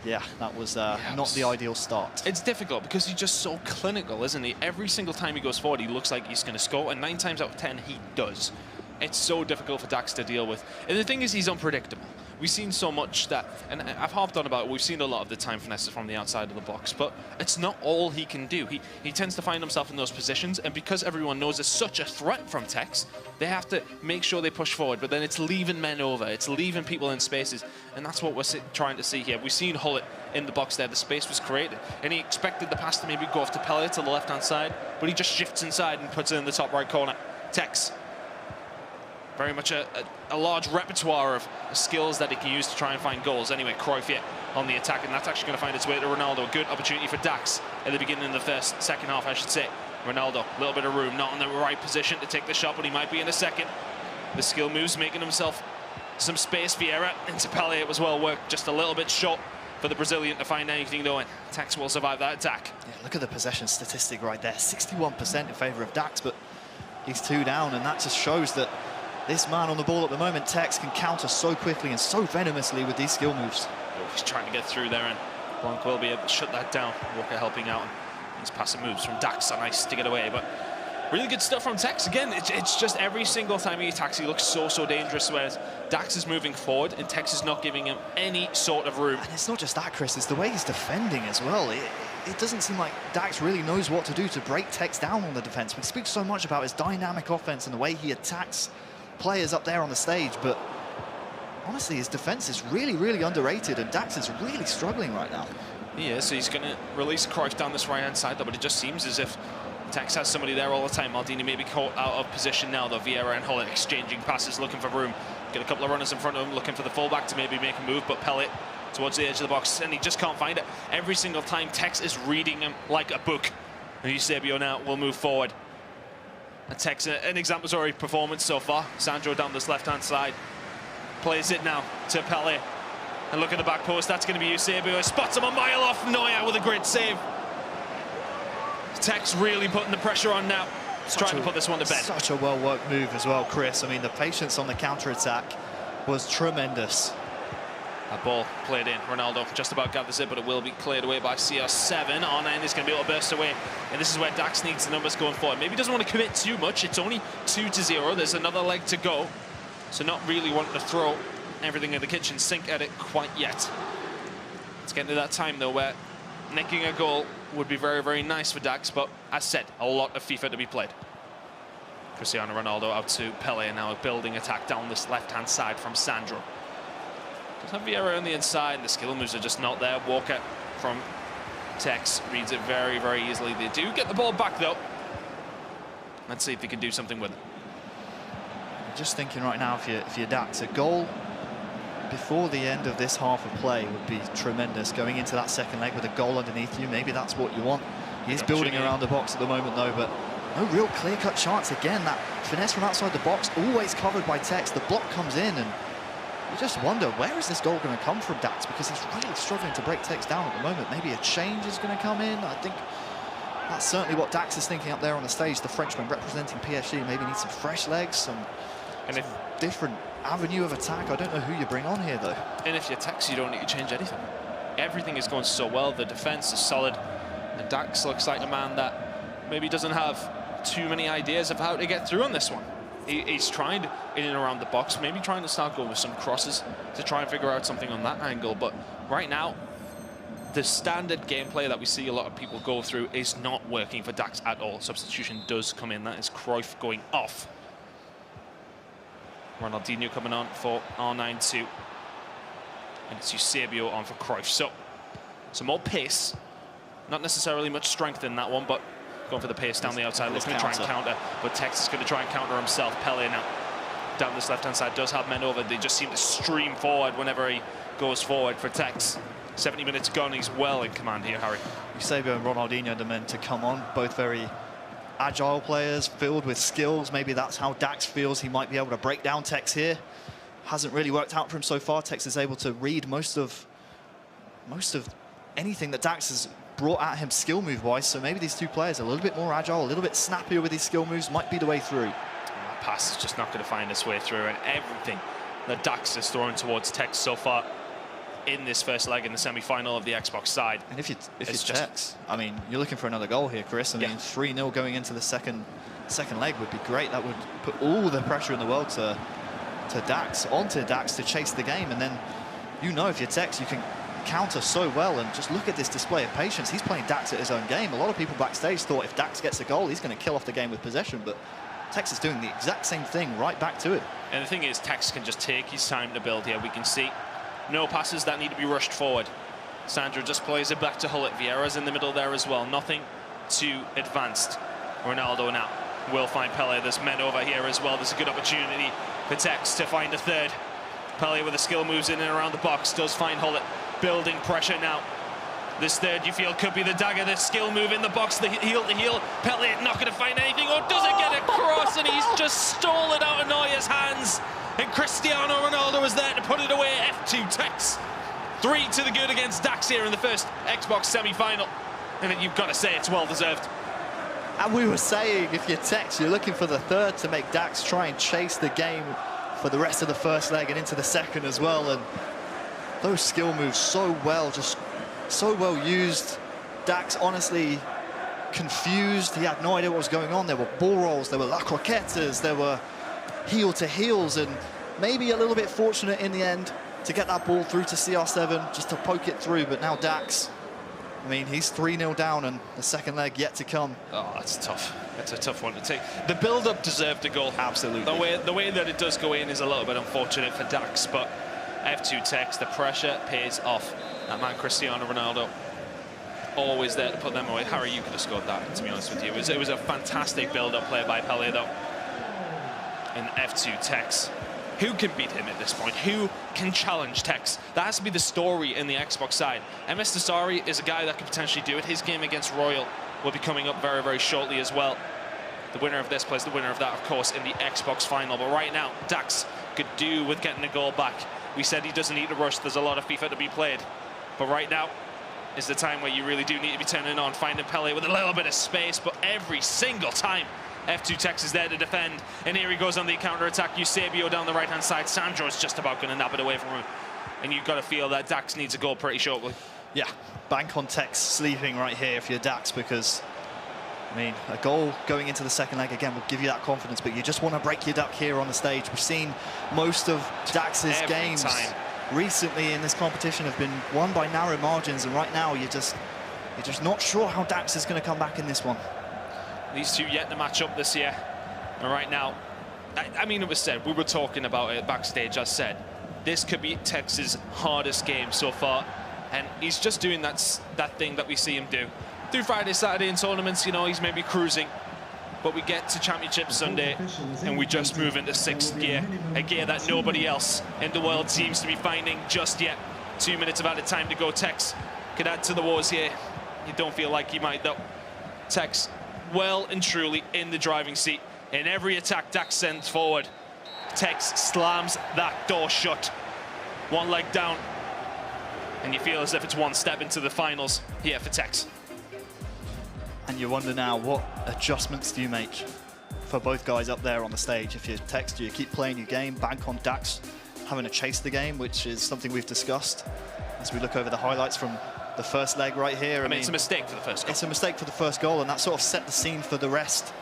yeah, that was not the ideal start. It's difficult because he's just so clinical, isn't he? Every single time he goes forward, he looks like he's going to score, and 9 times out of 10, he does. It's so difficult for Dax to deal with. And the thing is, he's unpredictable. We've seen so much that, and I've harped on about it, we've seen a lot of the time finesses from the outside of the box, but it's not all he can do. He tends to find himself in those positions, and because everyone knows there's such a threat from Tex, they have to make sure they push forward, but then it's leaving men over, it's leaving people in spaces, and that's what we're trying to see here. We've seen Hullet in the box there, the space was created, and he expected the pass to maybe go off to Pele to the left-hand side, but he just shifts inside and puts it in the top right corner. Tex. Very much a large repertoire of skills that he can use to try and find goals. Anyway, Cruyff yet on the attack, and that's actually going to find its way to Ronaldo. Good opportunity for Dax at the beginning of the second half, I should say. Ronaldo, a little bit of room, not in the right position to take the shot, but he might be in a second. The skill moves, making himself some space. Vieira into Pele, it was well worked, just a little bit short for the Brazilian to find anything going. Tex will survive that attack. Yeah, look at the possession statistic right there. 61% in favour of Dax, but he's 2 down, and that just shows that this man on the ball at the moment, Tex, can counter so quickly and so venomously with these skill moves. Oh, he's trying to get through there, and Blanc will be able to shut that down. Walker helping out. These passing moves from Dax are nice to get away, but really good stuff from Tex. Again, it's just every single time he attacks, he looks so dangerous, whereas Dax is moving forward, and Tex is not giving him any sort of room. And it's not just that, Chris, it's the way he's defending as well. It doesn't seem like Dax really knows what to do to break Tex down on the defense. We speak so much about his dynamic offense and the way he attacks players up there on the stage, but honestly, his defense is really underrated, and Dax is really struggling right now. Yeah, so he's going to release Cruyff down this right-hand side, though, but it just seems as if Tex has somebody there all the time. Maldini may be caught out of position now, though. Vieira and Hullet exchanging passes, looking for room. Get a couple of runners in front of him, looking for the fullback to maybe make a move, but Pele towards the edge of the box, and he just can't find it. Every single time, Tex is reading him like a book. And Eusebio now will move forward. And Tex, an exemplary performance so far. Sandro down this left-hand side. Plays it now to Pele. And look at the back post, that's going to be Eusebio. Spots him a mile off. Neuer with a great save. Tex really putting the pressure on now. Trying to put this one to bed. Such a well-worked move as well, Chris. I mean, the patience on the counter-attack was tremendous. A ball played in. Ronaldo just about gathers it, but it will be cleared away by CR7. R9 is going to be able to burst away, and this is where Dax needs the numbers going forward. Maybe doesn't want to commit too much. It's only 2-0. There's another leg to go, so not really wanting to throw everything in the kitchen sink at it quite yet. It's getting to that time, though, where nicking a goal would be very, very nice for Dax, but as said, a lot of FIFA to be played. Cristiano Ronaldo out to Pele, now a building attack down this left-hand side from Sandro. Does have Vieira on the inside. The skill moves are just not there. Walker from Tex reads it very, very easily. They do get the ball back, though. Let's see if he can do something with it. Just thinking right now, if you're Dax, a goal before the end of this half of play would be tremendous. Going into that second leg with a goal underneath you, maybe that's what you want. He is building around the box at the moment, though, but no real clear-cut chance. Again, that finesse from outside the box, always covered by Tex. The block comes in, and you just wonder, where is this goal going to come from, Dax? Because he's really struggling to break Tex down at the moment. Maybe a change is going to come in. I think that's certainly what Dax is thinking up there on the stage. The Frenchman representing PSG maybe needs some fresh legs, some different avenue of attack. I don't know who you bring on here, though. And if you're Tex, you don't need to change anything. Everything is going so well. The defense is solid. And Dax looks like a man that maybe doesn't have too many ideas of how to get through on this one. He's tried in and around the box, maybe trying to start going with some crosses to try and figure out something on that angle. But right now, the standard gameplay that we see a lot of people go through is not working for Dax at all. Substitution does come in. That is Cruyff going off. Ronaldinho coming on for R9-2. And it's Eusebio on for Cruyff. So, some more pace. Not necessarily much strength in that one, but going for the pace down the outside. Looking to try and counter. But Tex is going to try and counter himself. Pele now down this left-hand side does have men over. They just seem to stream forward whenever he goes forward for Tex. 70 minutes gone. He's well in command here, Harry. Eusebio and Ronaldinho are the men to come on. Both very agile players, filled with skills. Maybe that's how Dax feels he might be able to break down Tex here. Hasn't really worked out for him so far. Tex is able to read most of anything that Dax has brought at him skill move wise. So maybe these two players are a little bit more agile, a little bit snappier with these skill moves, might be the way through. That pass is just not going to find its way through, and everything that Dax has thrown towards Tex so far in this first leg in the semi-final of the Xbox side. And if it's Tex, I mean, you're looking for another goal here, Chris. I mean, 3-0 going into the second leg would be great. That would put all the pressure in the world to Dax, onto Dax to chase the game. And then, you know, if you're Tex, you can counter so well. And just look at this display of patience. He's playing Dax at his own game. A lot of people backstage thought if Dax gets a goal, he's going to kill off the game with possession. But Tex is doing the exact same thing right back to it. And the thing is, Tex can just take his time to build here. We can see no passes that need to be rushed forward. Sandro just plays it back to Hullet. Vieira's in the middle there as well. Nothing too advanced. Ronaldo now will find Pele. There's men over here as well. There's a good opportunity for Tex to find a third. Pele with the skill moves in and around the box. Does find Hullet. Building pressure now. This third, you feel, could be the dagger. The skill move in the box, the heel to heel. Pele not going to find anything, or does it get across? And he's just stole it out of Neuer's hands. And Cristiano Ronaldo is there to put it away. F2 Tex. 3 to the good against Dax here in the first Xbox semi-final. And you've got to say it's well-deserved. And we were saying, if you're Tex, you're looking for the third to make Dax try and chase the game for the rest of the first leg and into the second as well. And those skill moves so well, just so well used. Dax honestly confused. He had no idea what was going on. There were ball rolls, there were la croquetas, there were heel to heels, and maybe a little bit fortunate in the end to get that ball through to CR7 just to poke it through. But now Dax, I mean, he's 3-0 down and the second leg yet to come. Oh, that's tough. That's a tough one to take. The build-up deserved a goal. Absolutely. The way that it does go in is a little bit unfortunate for Dax, but F2 Tex, the pressure pays off. That man Cristiano Ronaldo, always there to put them away. Harry, you could have scored that, to be honest with you. It was a fantastic build-up play by Pele, though. And F2 Tex. Who can beat him at this point? Who can challenge Tex? That has to be the story in the Xbox side. MS Dasari is a guy that could potentially do it. His game against Royal will be coming up very, very shortly as well. The winner of this plays the winner of that, of course, in the Xbox final. But right now, Dax could do with getting a goal back. We said he doesn't need to rush. There's a lot of FIFA to be played. But right now is the time where you really do need to be turning on, finding Pele with a little bit of space. But every single time, F2 Tex is there to defend. And here he goes on the counter-attack. Eusebio down the right-hand side. Sandro is just about going to nab it away from him. and you've got to feel that Dax needs a goal pretty shortly. Yeah, bank on Tex sleeping right here if you're Dax, because, I mean, a goal going into the second leg, again, will give you that confidence, but you just want to break your duck here on the stage. We've seen most of Dax's games recently in this competition have been won by narrow margins, and right now you're just not sure how Dax is going to come back in this one. These two yet to match up this year, and right now, I mean, it was said, we were talking about it backstage, I said, this could be Tex's hardest game so far, and he's just doing that thing that we see him do. Through Friday, Saturday in tournaments, you know, he's maybe cruising, but we get to Championship Sunday and we just move into 6th gear, a gear that nobody else in the world seems to be finding just yet. 2 minutes of added time to go. Tex could add to the wars here. You don't feel like he might, though. Tex well and truly in the driving seat. In every attack Dax sends forward, Tex slams that door shut. One leg down, and you feel as if it's one step into the finals here for Tex. And you wonder now, what adjustments do you make for both guys up there on the stage? If you're Tex, do you keep playing your game, bank on Dax having to chase the game, which is something we've discussed as we look over the highlights from the first leg right here. I mean, it's a mistake for the first goal. It's a mistake for the first goal, and that sort of set the scene for the rest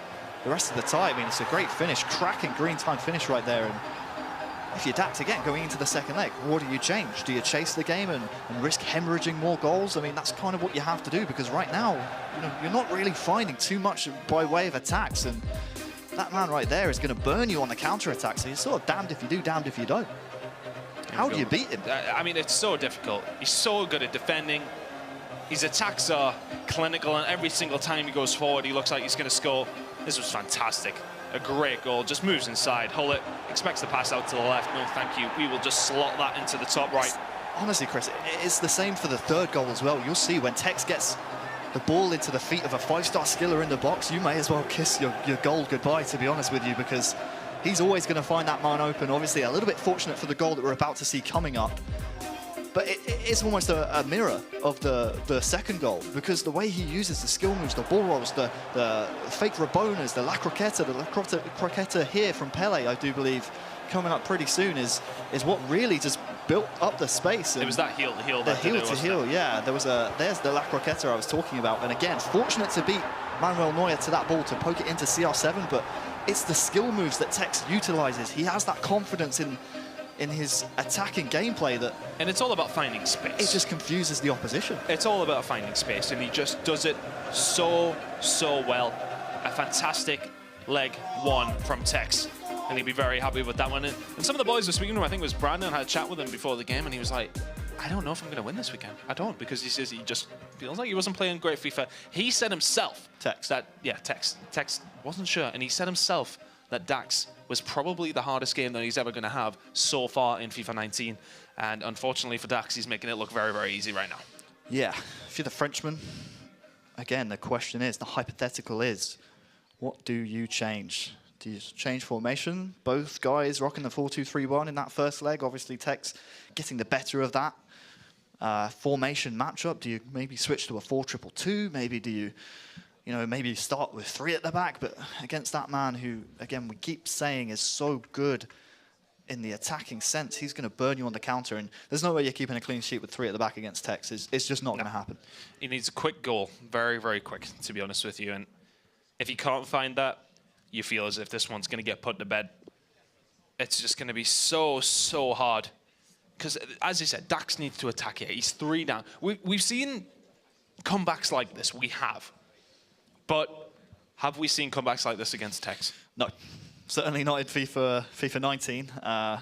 of the tie. I mean, it's a great finish, cracking green time finish right there. And if you're Dax, again, going into the second leg, what do you change? Do you chase the game and risk hemorrhaging more goals? I mean, that's kind of what you have to do, because right now, you know, you're not really finding too much by way of attacks, and that man right there is going to burn you on the counter-attack, so you're sort of damned if you do, damned if you don't. How do you beat him? I mean, it's so difficult. He's so good at defending. His attacks are clinical, and every single time he goes forward, he looks like he's going to score. This was fantastic. A great goal, just moves inside. Hullet expects the pass out to the left. No, thank you. We will just slot that into the top right. Honestly, Chris, it's the same for the third goal as well. You'll see when Tex gets the ball into the feet of a 5-star skiller in the box, you may as well kiss your goal goodbye, to be honest with you, because he's always going to find that man open. Obviously, a little bit fortunate for the goal that we're about to see coming up. But it's almost a mirror of the second goal, because the way he uses the skill moves, the ball rolls, the fake Rabonas, the La Croqueta here from Pele, I do believe, coming up pretty soon, is what really just built up the space. And it was that heel to heel. The heel to heel, yeah. There's the La Croqueta I was talking about. And again, fortunate to beat Manuel Neuer to that ball, to poke it into CR7, but it's the skill moves that Tex utilizes. He has that confidence in his attacking gameplay that... And it's all about finding space. It just confuses the opposition. It's all about finding space, and he just does it so well. A fantastic leg one from Tex, and he'd be very happy with that one. And some of the boys were speaking to him. I think it was Brandon, had a chat with him before the game, and he was like, I don't know if I'm going to win this weekend. I don't, because he says he just feels like he wasn't playing great FIFA. He said himself... Tex. Tex wasn't sure, and he said himself that Dax was probably the hardest game that he's ever going to have so far in FIFA 19. And unfortunately for Dax, he's making it look very easy right now. Yeah, if you're the Frenchman, again, the question is, the hypothetical is, what do you change? Do you change formation? Both guys rocking the 4-2-3-1 in that first leg. Obviously, Tex getting the better of that formation matchup. Do you maybe switch to a 4-2-2? Maybe do you... You know, maybe start with 3 at the back, but against that man who, again, we keep saying is so good in the attacking sense, he's going to burn you on the counter, and there's no way you're keeping a clean sheet with 3 at the back against Tex. It's just not going to happen. He needs a quick goal, very quick, to be honest with you, and if he can't find that, you feel as if this one's going to get put to bed. It's just going to be so hard, because, as you said, Dax needs to attack here. He's 3 down. We've seen comebacks like this. We have. But have we seen comebacks like this against Tex? No, certainly not in FIFA 19. I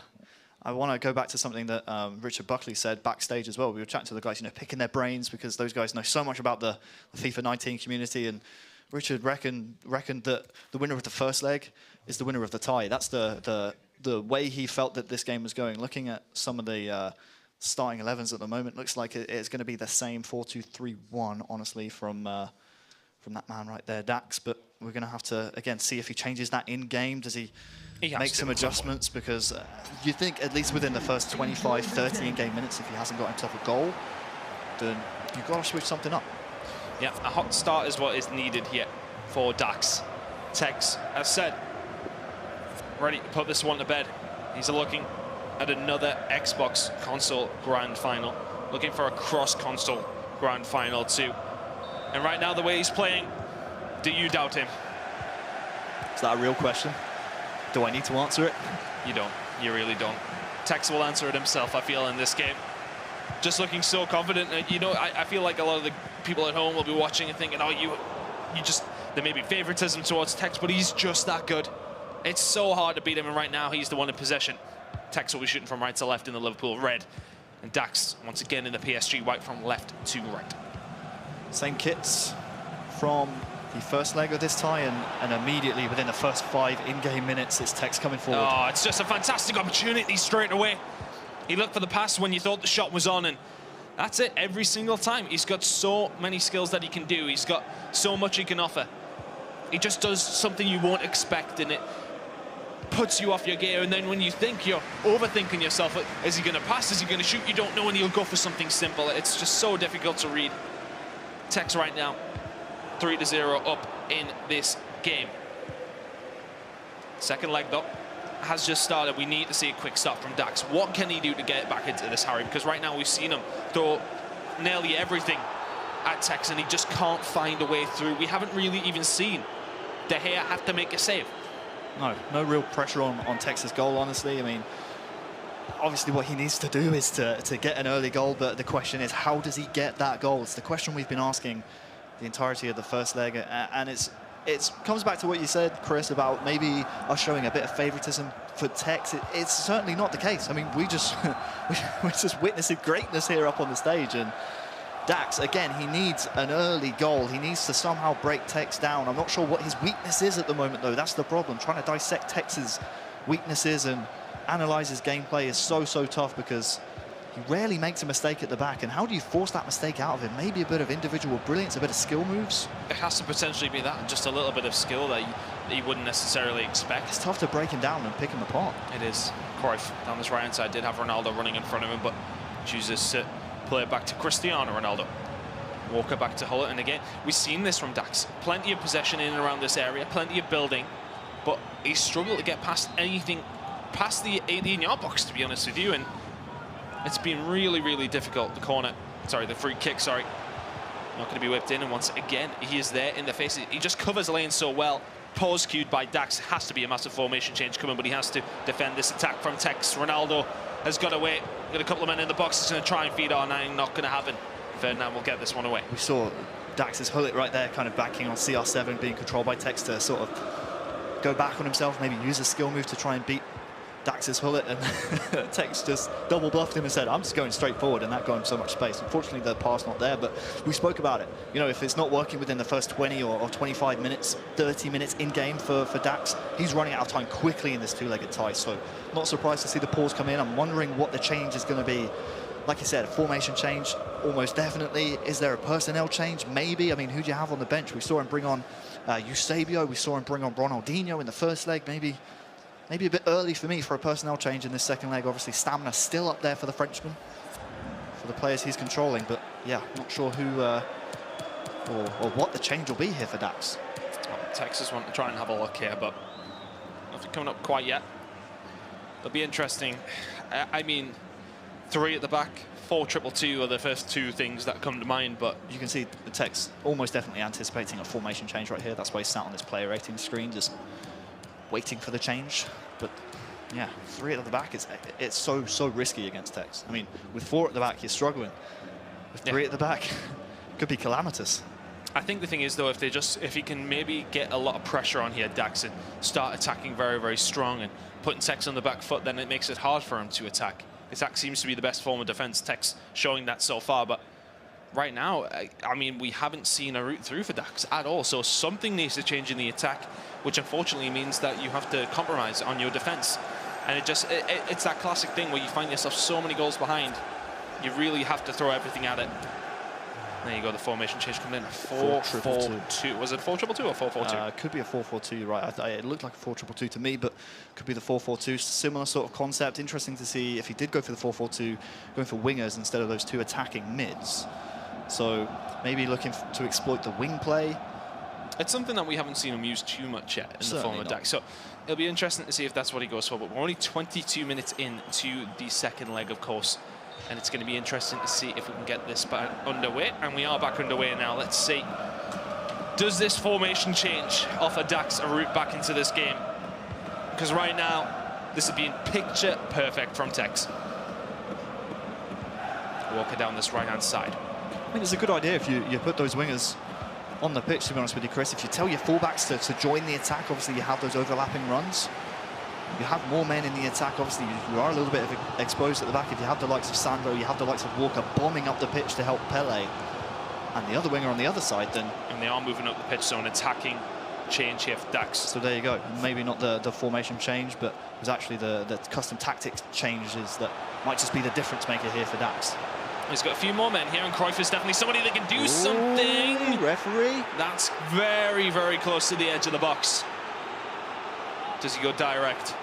want to go back to something that Richard Buckley said backstage as well. We were chatting to the guys, you know, picking their brains, because those guys know so much about the FIFA 19 community. And Richard reckoned that the winner of the first leg is the winner of the tie. That's the way he felt that this game was going. Looking at some of the starting 11s at the moment, looks like it's going to be the same 4-2-3-1, honestly, from that man right there, Dax. But we're going to have to, again, see if he changes that in-game. Does he make some adjustments? Because you think at least within the first 25, 30 in-game minutes, if he hasn't got himself a goal, then you've got to switch something up. Yeah, a hot start is what is needed here for Dax. Tex, as said, ready to put this one to bed. He's looking at another Xbox console grand final, looking for a cross-console grand final too. And right now, the way he's playing, do you doubt him? Is that a real question? Do I need to answer it? You don't. You really don't. Tex will answer it himself, I feel, in this game. Just looking so confident. You know, I feel like a lot of the people at home will be watching and thinking, oh, you just, there may be favoritism towards Tex, but he's just that good. It's so hard to beat him, and right now he's the one in possession. Tex will be shooting from right to left in the Liverpool red, and Dax once again in the PSG white from left to right. Same kits from the first leg of this tie, and immediately within the first 5 in-game minutes, it's Tex coming forward. Oh, it's just a fantastic opportunity straight away. He looked for the pass when you thought the shot was on, and that's it every single time. He's got so many skills that he can do. He's got so much he can offer. He just does something you won't expect, and it puts you off your gear. And then when you think you're overthinking yourself, is he going to pass? Is he going to shoot? You don't know, and he'll go for something simple. It's just so difficult to read. Tex right now, 3-0 up in this game. Second leg, though, has just started. We need to see a quick stop from Dax. What can he do to get back into this, Harry? Because right now we've seen him throw nearly everything at Tex, and he just can't find a way through. We haven't really even seen De Gea have to make a save. No real pressure on Tex's goal, honestly. I mean, obviously what he needs to do is to get an early goal, but the question is, how does he get that goal? It's the question we've been asking the entirety of the first leg, and it comes back to what you said, Chris, about maybe us showing a bit of favoritism for Tex. It's certainly not the case. I mean, we're just witnessing greatness here up on the stage, and Dax, again, he needs an early goal. He needs to somehow break Tex down. I'm not sure what his weakness is at the moment, though. That's the problem. Trying to dissect Tex's weaknesses and analyze his gameplay is so tough, because he rarely makes a mistake at the back. And how do you force that mistake out of him? Maybe a bit of individual brilliance, a bit of skill moves. It has to potentially be that, just a little bit of skill that you wouldn't necessarily expect. It's tough to break him down and pick him apart. It is. Cruyff down this right-hand side did have Ronaldo running in front of him, but chooses to play it back to Cristiano Ronaldo. Walker back to Hull, and again, we've seen this from Dax. Plenty of possession in and around this area, plenty of building, but he struggled to get past anything, past the 18-yard box, to be honest with you, and it's been really difficult. The free kick, sorry. Not going to be whipped in, and once again, he is there in the face. He just covers the lane so well. Pause cued by Dax. Has to be a massive formation change coming, but he has to defend this attack from Tex. Ronaldo has got away. Got a couple of men in the box. He's going to try and feed R9. Not going to happen. Ferdinand will get this one away. We saw Dax's Hullet right there, kind of backing on CR7, being controlled by Tex to sort of go back on himself, maybe use a skill move to try and beat Dax's Hullet, and Tex just double bluffed him and said, I'm just going straight forward, and that got him so much space. Unfortunately, the pass not there, but we spoke about it. You know, if it's not working within the first 20 or 25 minutes, 30 minutes in-game for Dax, he's running out of time quickly in this two-legged tie, so not surprised to see the pause come in. I'm wondering what the change is going to be. Like you said, a formation change, almost definitely. Is there a personnel change? Maybe. I mean, who do you have on the bench? We saw him bring on Eusebio. We saw him bring on Ronaldinho in the first leg. Maybe a bit early for me for a personnel change in this second leg. Obviously, stamina still up there for the Frenchman, for the players he's controlling. But yeah, not sure who or what the change will be here for Dax. Well, Texas want to try and have a look here, but nothing coming up quite yet. It'll be interesting. I mean, 3 at the back, 4-2-2 are the first 2 things that come to mind, but you can see the Tex almost definitely anticipating a formation change right here. That's why he's sat on this player rating screen, just waiting for the change. But yeah, 3 at the back, it's so risky against Tex. I mean, with 4 at the back, you're struggling. With 3 at the back, could be calamitous. I think the thing is, though, if he can maybe get a lot of pressure on here, Dax, and start attacking very strong and putting Tex on the back foot, then it makes it hard for him to attack. Attack seems to be the best form of defense. Tex showing that so far, but right now, I mean, we haven't seen a route through for Dax at all. So something needs to change in the attack, which unfortunately means that you have to compromise on your defense. And it's that classic thing where you find yourself so many goals behind, you really have to throw everything at it. There you go, the formation change coming in. 4-4-2. Was it 4-2-2 or 4-4-2? Could be a 4-4-2, right. It looked like a 4-2-2 to me, but could be the 4-4-2. Similar sort of concept. Interesting to see if he did go for the 4-4-2, going for wingers instead of those 2 attacking mids. So maybe looking to exploit the wing play. It's something that we haven't seen him use too much yet in the form of Dax. So it'll be interesting to see if that's what he goes for. But we're only 22 minutes into the second leg, of course. And it's going to be interesting to see if we can get this back underway. And we are back underway now. Let's see. Does this formation change offer Dax a route back into this game? Because right now, this has been picture perfect from Tex. Walker down this right-hand side. I mean, it's a good idea if you put those wingers on the pitch, to be honest with you, Chris. If you tell your fullbacks to join the attack, obviously you have those overlapping runs. You have more men in the attack, obviously you are a little bit exposed at the back. If you have the likes of Sandro, you have the likes of Walker bombing up the pitch to help Pele. And the other winger on the other side then. And they are moving up the pitch, so an attacking change here for Dax. So there you go. Maybe not the formation change, but it was actually the custom tactics changes that might just be the difference maker here for Dax. He's got a few more men here, and Cruyff is definitely somebody that can do something. Referee. That's very, very close to the edge of the box. Does he go direct?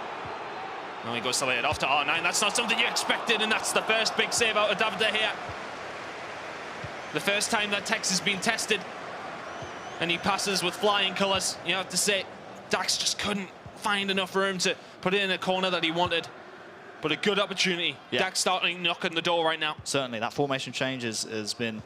No, he goes to lay it off to R9. That's not something you expected, and that's the first big save out of Davide here. The first time that Tex has been tested, and he passes with flying colours. You have to say, Dax just couldn't find enough room to put it in a corner that he wanted. But a good opportunity. Yeah. Dax starting knocking the door right now. Certainly, that formation change has been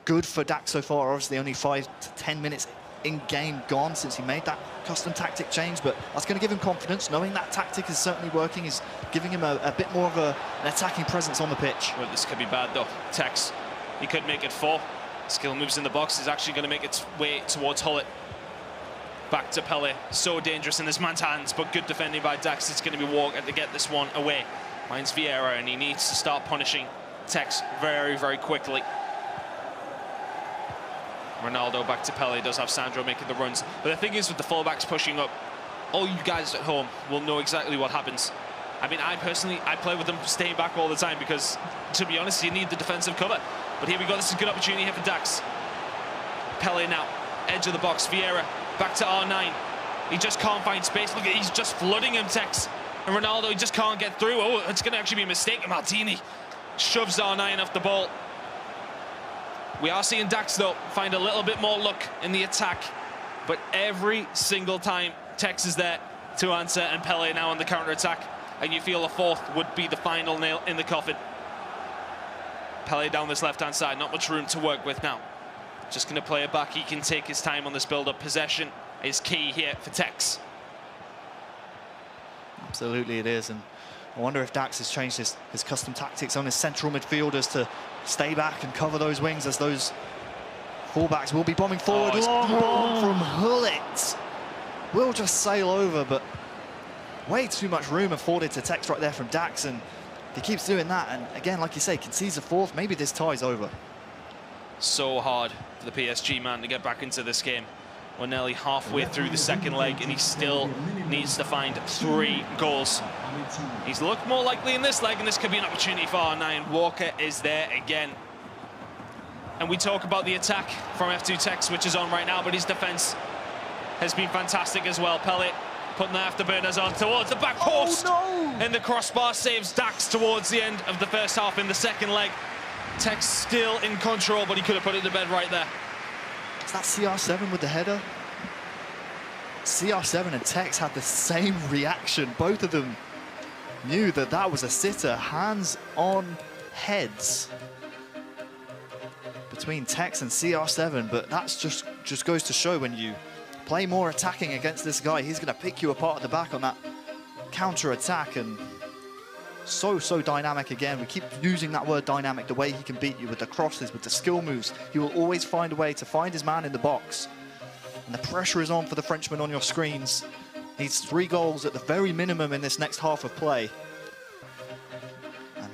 good for Dax so far. Obviously, only 5 to 10 minutes in-game gone since he made that custom tactic change, but that's going to give him confidence. Knowing that tactic is certainly working is giving him a bit more of an attacking presence on the pitch. Well, this could be bad, though. Tex, he could make it 4. Skill moves in the box is actually going to make its way towards Hullet. Back to Pele. So dangerous in this man's hands, but good defending by Dax. It's going to be Walker to get this one away. Finds Vieira, and he needs to start punishing Tex very, very quickly. Ronaldo back to Pele. Does have Sandro making the runs. But the thing is, with the fullbacks pushing up, all you guys at home will know exactly what happens. I mean, I play with them staying back all the time because, to be honest, you need the defensive cover. But here we go. This is a good opportunity here for Dax. Pele now. Edge of the box. Vieira. Back to R9. He just can't find space. Look, he's just flooding him, Tex. And Ronaldo, he just can't get through. Oh, it's going to actually be a mistake. Martini shoves R9 off the ball. We are seeing Dax, though, find a little bit more luck in the attack. But every single time, Tex is there to answer, and Pele now on the counter-attack. And you feel a fourth would be the final nail in the coffin. Pele down this left-hand side. Not much room to work with now. Just going to play it back. He can take his time on this build-up. Possession is key here for Tex. Absolutely it is. And I wonder if Dax has changed his custom tactics on his central midfielders to stay back and cover those wings, as those fullbacks will be bombing forward. Long bomb from Hullet. Will just sail over, but way too much room afforded to Tex right there from Dax. And if he keeps doing that, and again, like you say, concedes a fourth, maybe this tie's over. So hard for the PSG man to get back into this game. We're nearly halfway through the second leg, and he still needs to find 3 goals. He's looked more likely in this leg, and this could be an opportunity for R9. Walker is there again. And we talk about the attack from F2 Tex, which is on right now, but his defense has been fantastic as well. Pele putting the afterburners on towards the back post. Oh, no. And the crossbar saves Dax towards the end of the first half in the second leg. Tex still in control, but he could have put it to bed right there. Is that CR7 with the header? CR7 and Tex had the same reaction. Both of them knew that that was a sitter. Hands on heads between Tex and CR7, but that's just goes to show when you play more attacking against this guy, he's going to pick you apart at the back on that counter attack. And so dynamic again. We keep using that word dynamic, the way he can beat you with the crosses, with the skill moves. He will always find a way to find his man in the box. And the pressure is on for the Frenchman on your screens. Needs 3 goals at the very minimum in this next half of play. And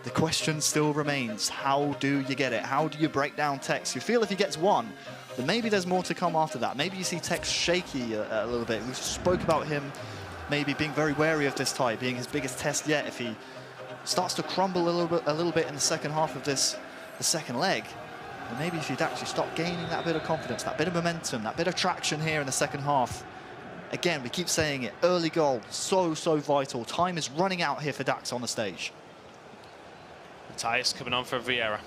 the question still remains, how do you get it? How do you break down Tex? You feel if he gets 1, then maybe there's more to come after that. Maybe you see Tex shaky a little bit. We spoke about him maybe being very wary of this tie, being his biggest test yet. If he starts to crumble a little bit in the second half of the second leg, and maybe if he'd actually stop gaining that bit of confidence, that bit of momentum, that bit of traction here in the second half. Again, we keep saying it, early goal, so vital. Time is running out here for Dax on the stage. Matthias coming on for Vieira.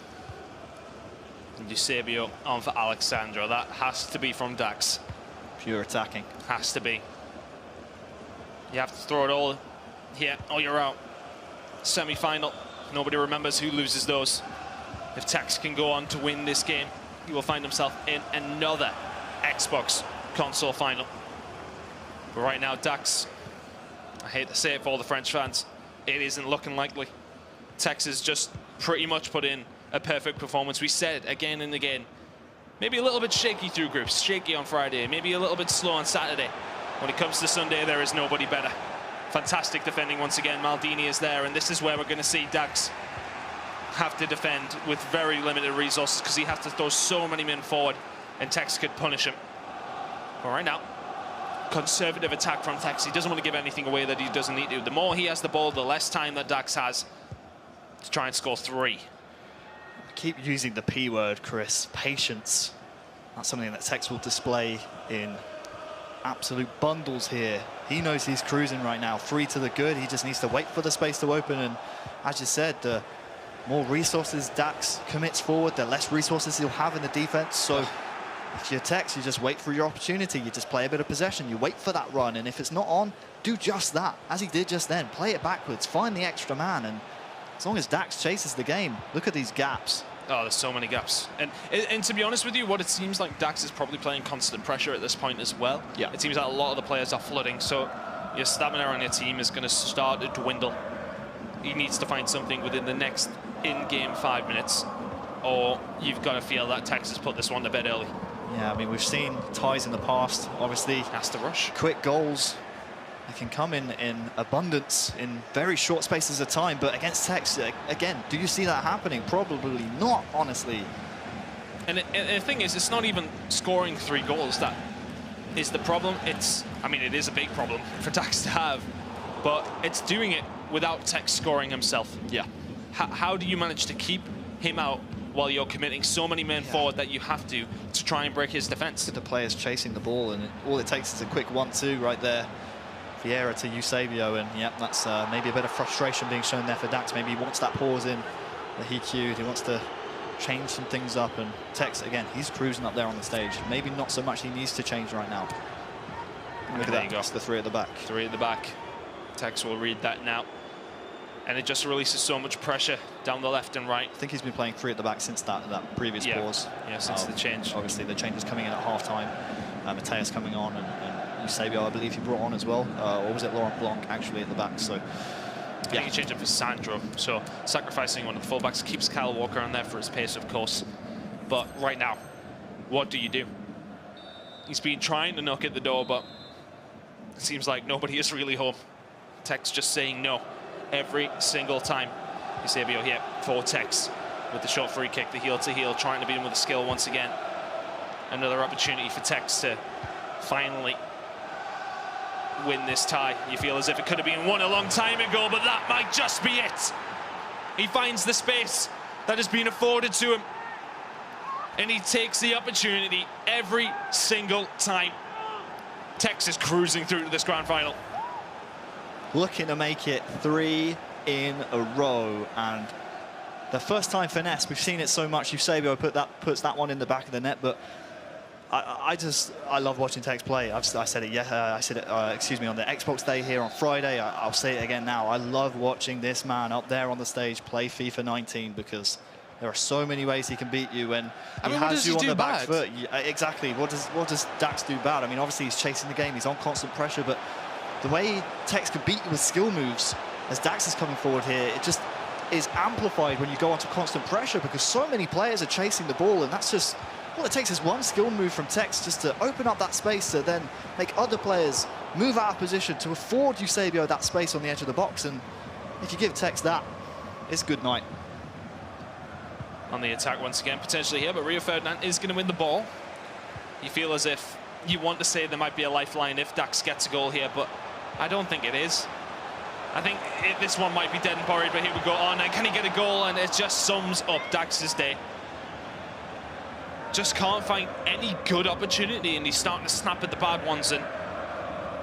Eusebio on for Alexandro. That has to be from Dax. Pure attacking. Has to be. You have to throw it all here, or you're out. Semi-final. Nobody remembers who loses those. If Tex can go on to win this game, he will find himself in another Xbox console final. But right now, Dax, I hate to say it for all the French fans, it isn't looking likely. Tex has just pretty much put in a perfect performance. We said again and again, maybe a little bit shaky through groups, shaky on Friday, maybe a little bit slow on Saturday. When it comes to Sunday, there is nobody better. Fantastic defending once again. Maldini is there, and this is where we're going to see Dax have to defend with very limited resources because he has to throw so many men forward, and Tex could punish him. But right now, conservative attack from Tex. He doesn't want to give anything away that he doesn't need to. The more he has the ball, the less time that Dax has to try and score 3. I keep using the P word, Chris. Patience. That's something that Tex will display in absolute bundles here. He knows he's cruising right now. 3 to the good. He just needs to wait for the space to open. And as you said, the more resources Dax commits forward, the less resources he'll have in the defense. So if you're Tex, you just wait for your opportunity. You just play a bit of possession. You wait for that run. And if it's not on, do just that, as he did just then. Play it backwards. Find the extra man. And as long as Dax chases the game, look at these gaps. Oh, there's so many gaps. And to be honest with you, what it seems like Dax is probably playing constant pressure at this point as well. Yeah. It seems like a lot of the players are flooding. So your stamina on your team is going to start to dwindle. He needs to find something within the next in-game 5 minutes, or you've got to feel that Tex has put this one to bed early. Yeah, I mean, we've seen ties in the past. Obviously, has to rush. Quick goals, they can come in abundance in very short spaces of time. But against Tex, again, do you see that happening? Probably not, honestly. And the thing is, it's not even scoring 3 goals that is the problem. I mean, it is a big problem for Dax to have, but it's doing it without Tex scoring himself. Yeah. How do you manage to keep him out while you're committing so many men forward that you have to try and break his defense? The players chasing the ball, and all it takes is a quick 1-2 right there. Vieira to Eusebio, and yeah, that's maybe a bit of frustration being shown there for Dax. Maybe he wants that pause in that he cued. He wants to change some things up, and Tex, again, he's cruising up there on the stage. Maybe not so much he needs to change right now. Look at that, that's the 3 at the back. 3 at the back. Tex will read that now. And it just releases so much pressure down the left and right. I think he's been playing 3 at the back since that previous pause. Yeah, since the change. Obviously, the change is coming in at half-time. Mateus coming on, and Eusebio, I believe he brought on as well. Or was it Laurent Blanc, actually, at the back? So, I think he changed it for Sandro. So, sacrificing one of the fullbacks keeps Kyle Walker on there for his pace, of course. But right now, what do you do? He's been trying to knock at the door, but it seems like nobody is really home. Tex just saying no every single time. Eusebio here for Tex with the short free kick, the heel-to-heel, trying to beat him with the skill once again. Another opportunity for Tex to finally win this tie. You feel as if it could have been won a long time ago, but that might just be it. He finds the space that has been afforded to him, and he takes the opportunity every single time. Tex is cruising through to this grand final. Looking to make it 3 in a row, and the first time finesse, we've seen it so much. Eusebio puts that one in the back of the net, but I love watching Tex play. I said it, excuse me, on the Xbox Day here on Friday. I'll say it again now. I love watching this man up there on the stage play FIFA 19, because there are so many ways he can beat you, and he has you on the back foot. Exactly. What does Dax do bad? I mean, obviously he's chasing the game. He's on constant pressure, but the way Tex can beat you with skill moves, as Dax is coming forward here, it just is amplified when you go onto constant pressure, because so many players are chasing the ball, and that's just, all it takes is one skill move from Tex just to open up that space to then make other players move out of position to afford Eusebio that space on the edge of the box. And if you give Tex that, it's good night. On the attack once again, potentially here, but Rio Ferdinand is going to win the ball. You feel as if you want to say there might be a lifeline if Dax gets a goal here, but I don't think it is. I think this one might be dead and buried, but here we go on. And can he get a goal? And it just sums up Dax's day. Just can't find any good opportunity, and he's starting to snap at the bad ones, and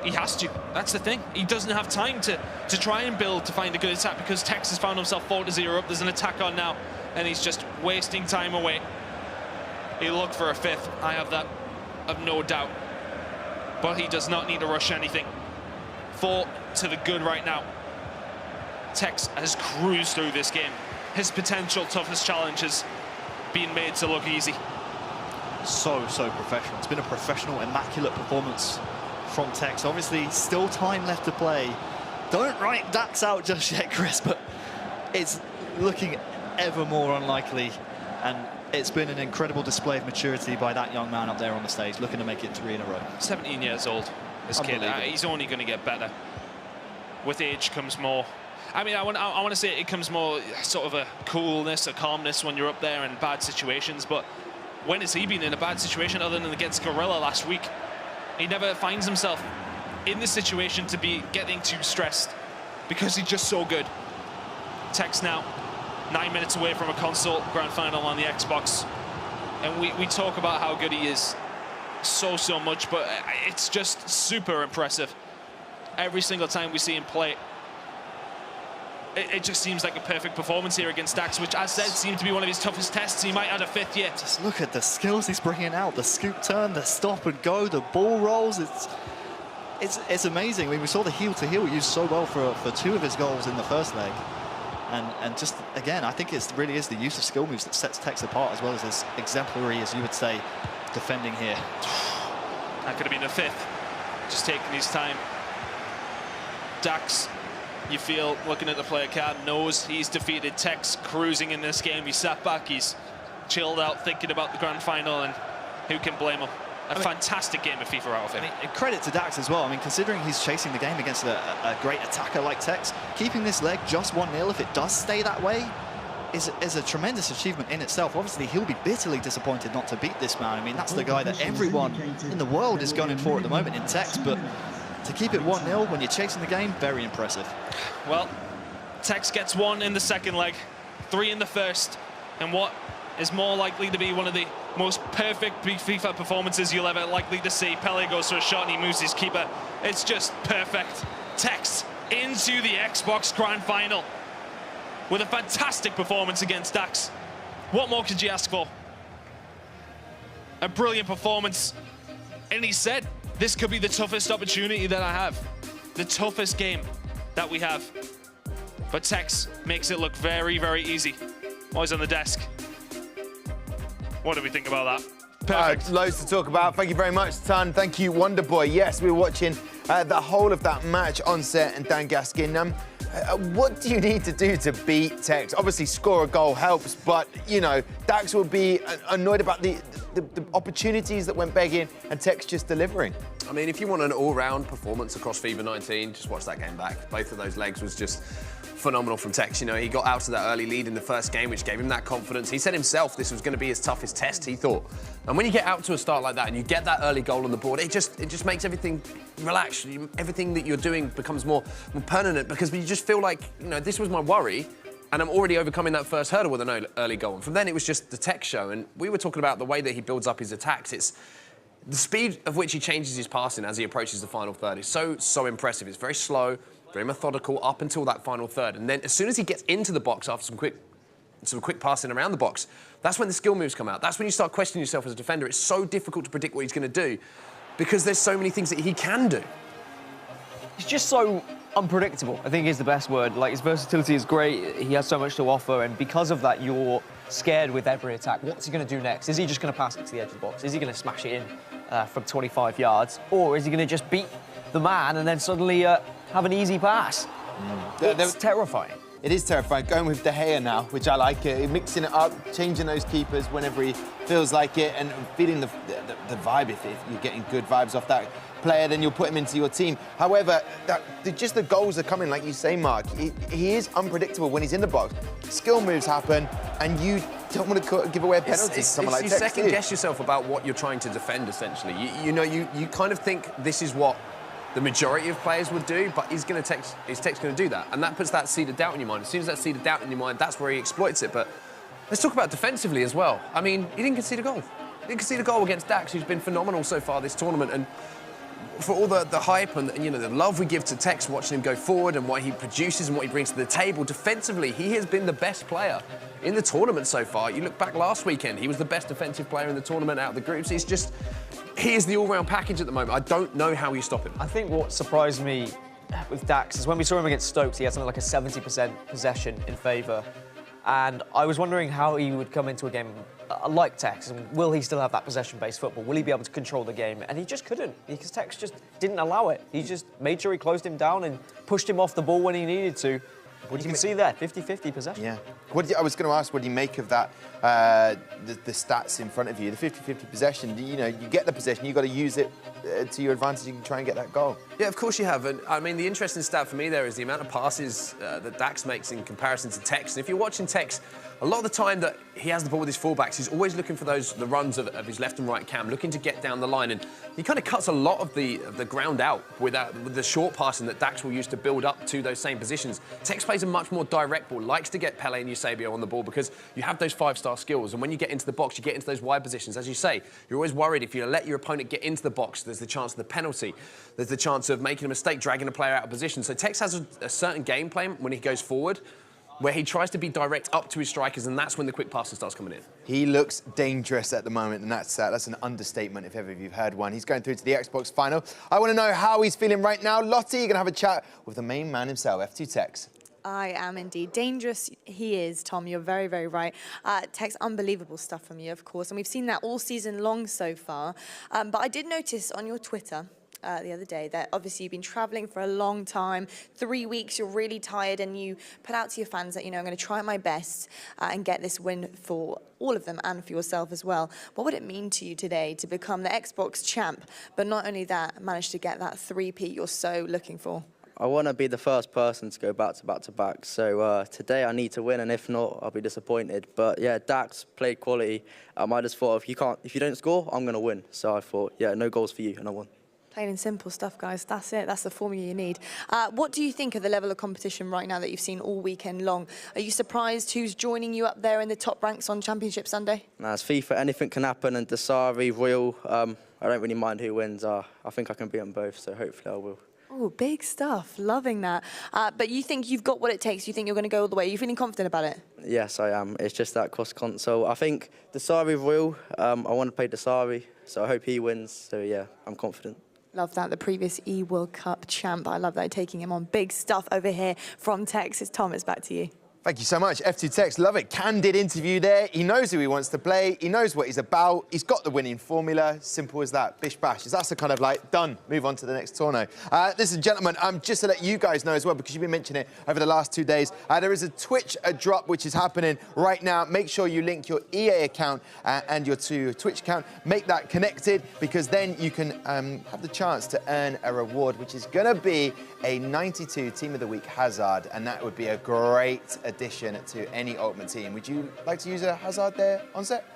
he has to. That's the thing. He doesn't have time to try and build to find a good attack, because Tex has found himself 4-0 up. There's an attack on now, and he's just wasting time away. He'll look for a fifth. I have that of no doubt. But he does not need to rush anything. 4 to the good right now. Tex has cruised through this game. His potential toughest challenge has been made to look easy. So professional. It's been a professional, immaculate performance from Tex. Obviously, still time left to play. Don't write Dax out just yet, Chris, but it's looking ever more unlikely. And it's been an incredible display of maturity by that young man up there on the stage, looking to make it 3 in a row. 17 years old, this kid. He's only going to get better. With age comes more. I mean, I want to say it comes more sort of a coolness, a calmness when you're up there in bad situations. But when has he been in a bad situation other than against Gorilla last week? He never finds himself in the situation to be getting too stressed because he's just so good. Tex now 9 minutes away from a console grand final on the Xbox, and we talk about how good he is so much, but it's just super impressive. Every single time we see him play, it just seems like a perfect performance here against Dax, which, as said, seemed to be one of his toughest tests. He might add a 5th yet. Just look at the skills he's bringing out. The scoop turn, the stop and go, the ball rolls. It's amazing. I mean, we saw the heel-to-heel used so well for 2 of his goals in the first leg. And just, again, I think it really is the use of skill moves that sets Tex apart, as well as his exemplary, as you would say, defending here. That could have been a 5th. Just taking his time. Dax, you feel, looking at the player card, knows he's defeated Tex, cruising in this game. He's sat back, he's chilled out, thinking about the grand final, and who can blame him? Fantastic game of FIFA out of him. And credit to Dax as well. I mean, considering he's chasing the game against a great attacker like Tex, keeping this leg just 1-0, if it does stay that way, is a tremendous achievement in itself. Obviously, he'll be bitterly disappointed not to beat this man. I mean, that's the guy that everyone in the world is gunning for at the moment in Tex, but to keep it 1-0 when you're chasing the game, very impressive. Well, Tex gets 1 in the second leg, 3 in the first, and what is more likely to be one of the most perfect FIFA performances you'll ever likely to see. Pele goes for a shot and he moves his keeper. It's just perfect. Tex into the Xbox Grand Final with a fantastic performance against Dax. What more could you ask for? A brilliant performance. And he said, this could be the toughest opportunity that I have. The toughest game that we have. But Tex makes it look very easy. Always on the desk. What do we think about that? Perfect. Loads to talk about. Thank you very much, Ton. Thank you, Wonderboy. Yes, we were watching the whole of that match on set, and Dan Gaskin. What do you need to do to beat Tex? Obviously, score a goal helps, but, you know, Dax will be annoyed about the opportunities that went begging and Tex just delivering. I mean, if you want an all-round performance across FIFA 19, just watch that game back. Both of those legs was just phenomenal from Tex. You know, he got out to that early lead in the first game, which gave him that confidence. He said himself this was going to be his toughest test, he thought. And when you get out to a start like that and you get that early goal on the board, it just makes everything relaxed. Everything that you're doing becomes more permanent, because you just feel like, you know, this was my worry, and I'm already overcoming that first hurdle with an early goal. And from then, it was just the Tex show. And we were talking about the way that he builds up his attacks. It's the speed of which he changes his passing as he approaches the final third is so impressive. It's very slow, very methodical up until that final third. And then as soon as he gets into the box after some quick passing around the box, that's when the skill moves come out. That's when you start questioning yourself as a defender. It's so difficult to predict what he's going to do because there's so many things that he can do. He's just so unpredictable, I think is the best word. Like, his versatility is great. He has so much to offer, and because of that, you're scared with every attack. What's he going to do next? Is he just going to pass it to the edge of the box? Is he going to smash it in from 25 yards? Or is he going to just beat the man and then suddenly have an easy pass? It's terrifying. It is terrifying. Going with De Gea now, which I like, mixing it up, changing those keepers whenever he feels like it, and feeling the vibe. If you're getting good vibes off that player, then you'll put him into your team. However, just the goals are coming, like you say, Mark. He is unpredictable when he's in the box. Skill moves happen, and you don't want to give away a penalty to someone like Tex. You second guess yourself about what you're trying to defend, essentially. You kind of think this is what the majority of players would do, but is Tex going to do that? And that puts that seed of doubt in your mind. As soon as that seed of doubt in your mind, that's where he exploits it. But let's talk about defensively as well. I mean, he didn't concede a goal. He didn't concede a goal against Dax, who's been phenomenal so far this tournament. And for all the hype and you know the love we give to Tex, watching him go forward and what he produces and what he brings to the table, defensively, he has been the best player in the tournament so far. You look back last weekend, he was the best defensive player in the tournament out of the groups. He is the all-round package at the moment. I don't know how you stop him. I think what surprised me with Dax is when we saw him against Stokes, he had something like a 70% possession in favour. And I was wondering how he would come into a game like Tex, and will he still have that possession-based football? Will he be able to control the game? And he just couldn't, because Tex just didn't allow it. He just made sure he closed him down and pushed him off the ball when he needed to. What you can see there, 50-50 possession. Yeah. I was going to ask, what do you make of that, the stats in front of you, the 50-50 possession? You know, you get the possession, you've got to use it to your advantage. You can try and get that goal. Yeah, of course you have. And I mean, the interesting stat for me there is the amount of passes that Dax makes in comparison to Tex. And if you're watching Tex, a lot of the time that he has the ball with his fullbacks, he's always looking for the runs of his left and right cam, looking to get down the line. And he kind of cuts a lot of the ground out with the short passing that Dax will use to build up to those same positions. Tex plays a much more direct ball, likes to get Pele and Eusebio on the ball because you have those five-star skills. And when you get into the box, you get into those wide positions. As you say, you're always worried if you let your opponent get into the box, there's the chance of the penalty. There's the chance of making a mistake, dragging a player out of position. So Tex has a certain game plan when he goes forward, where he tries to be direct up to his strikers, and that's when the quick passing starts coming in. He looks dangerous at the moment, and that's an understatement if ever you've heard one. He's going through to the Xbox final. I want to know how he's feeling right now. Lottie, you're going to have a chat with the main man himself, F2 Tex. I am indeed. Dangerous he is, Tom. You're very, very right. Tex, unbelievable stuff from you, of course, and we've seen that all season long so far. But I did notice on your Twitter the other day that obviously you've been traveling for a long time, 3 weeks, you're really tired, and you put out to your fans that, you know, I'm going to try my best and get this win for all of them and for yourself as well. What would it mean to you today to become the Xbox champ, but not only that, manage to get that three-peat you're so looking for? I want to be the first person to go back-to-back-to-back. So today I need to win, and if not, I'll be disappointed. But yeah, Dax played quality. I just thought if you don't score, I'm going to win. So I thought, yeah, no goals for you, and I won. Plain and simple stuff, guys. That's it. That's the formula you need. What do you think of the level of competition right now that you've seen all weekend long? Are you surprised who's joining you up there in the top ranks on Championship Sunday? Nah, it's FIFA. Anything can happen. And Desari, Royal, I don't really mind who wins. I think I can beat them both, so hopefully I will. Oh, big stuff. Loving that. But you think you've got what it takes? You think you're going to go all the way? Are you feeling confident about it? Yes, I am. It's just that cross console. I think Desari, Royal, I want to play Desari, so I hope he wins. So yeah, I'm confident. Love that, the previous E-World Cup champ. I love that, taking him on. Big stuff over here from Tex. It's Tom, it's back to you. Thank you so much, F2 Tex. Love it. Candid interview there. He knows who he wants to play. He knows what he's about. He's got the winning formula. Simple as that. Bish bash. That's the kind of like, done. Move on to the next tourno. Listen, gentlemen, just to let you guys know as well, because you've been mentioning it over the last 2 days, there is a Twitch drop which is happening right now. Make sure you link your EA account and your Twitch account. Make that connected, because then you can have the chance to earn a reward, which is going to be a 92 Team of the Week Hazard, and that would be a great addition to any Ultimate Team. Would you like to use a Hazard there on set?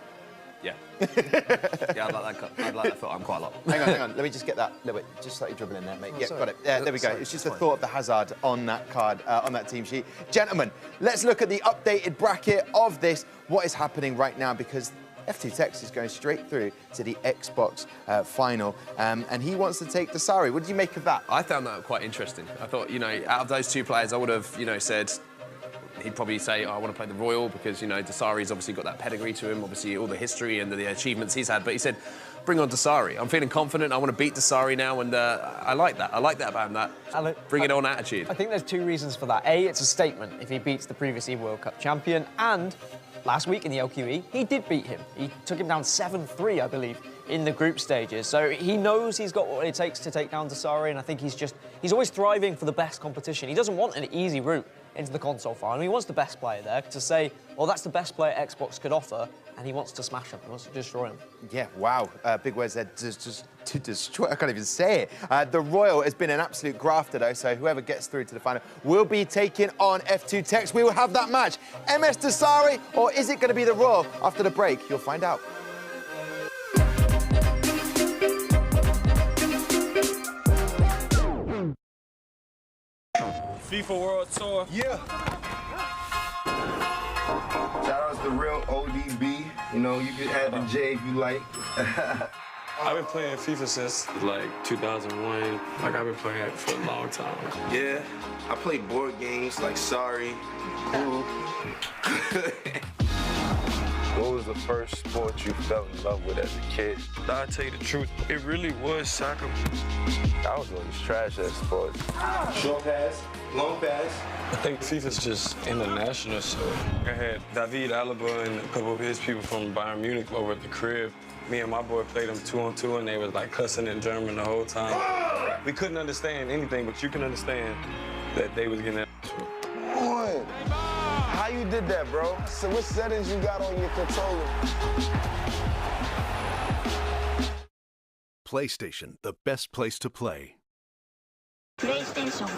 Yeah. Yeah, I'd like that foot on quite a lot. Hang on. Let me just get that little bit, just slightly dribbling there, mate. Oh, yeah, sorry. got it. There we go. It's just the thought of the Hazard on that card, on that team sheet. Gentlemen, let's look at the updated bracket of this. What is happening right now? Because F2 Tex is going straight through to the Xbox final, and he wants to take Desari. What did you make of that? I found that quite interesting. I thought, you know, out of those two players, I would have, you know, said, he'd probably say, oh, I want to play the Royal, because, you know, Desari's obviously got that pedigree to him, obviously all the history and the achievements he's had. But he said, bring on Desari. I'm feeling confident. I want to beat Desari now, and I like that. I like that about him, that bring it on attitude. I think there's two reasons for that. A, it's a statement if he beats the previous E-World Cup champion, and last week in the LQE, he did beat him. He took him down 7-3, I believe, in the group stages. So he knows he's got what it takes to take down Desari, and I think he's always thriving for the best competition. He doesn't want an easy route into the console final. He wants the best player there to say, well, that's the best player Xbox could offer, and he wants to smash him. He wants to destroy him. Yeah, wow. Big words there, just to destroy. I can't even say it. The Royal has been an absolute grafter, though, so whoever gets through to the final will be taking on F2 Tex. We will have that match. MS Desari, or is it going to be the Royal? After the break, you'll find out. FIFA World Tour. Yeah. Shout out to the real ODB. You know, you can add the J if you like. I've been playing FIFA since like 2001. Like I've been playing it for a long time. Yeah, I play board games like Sorry. What was the first sport you fell in love with as a kid? I'll tell you the truth, it really was soccer. I was always trash at sports. Short pass, long pass. I think FIFA's just international, so I had David Alaba and a couple of his people from Bayern Munich over at the crib. Me and my boy played them 2-on-2, and they was like cussing in German the whole time. We couldn't understand anything, but you can understand that they was getting that. Boy, how you did that, bro? So what settings you got on your controller? PlayStation, the best place to play. PlayStation.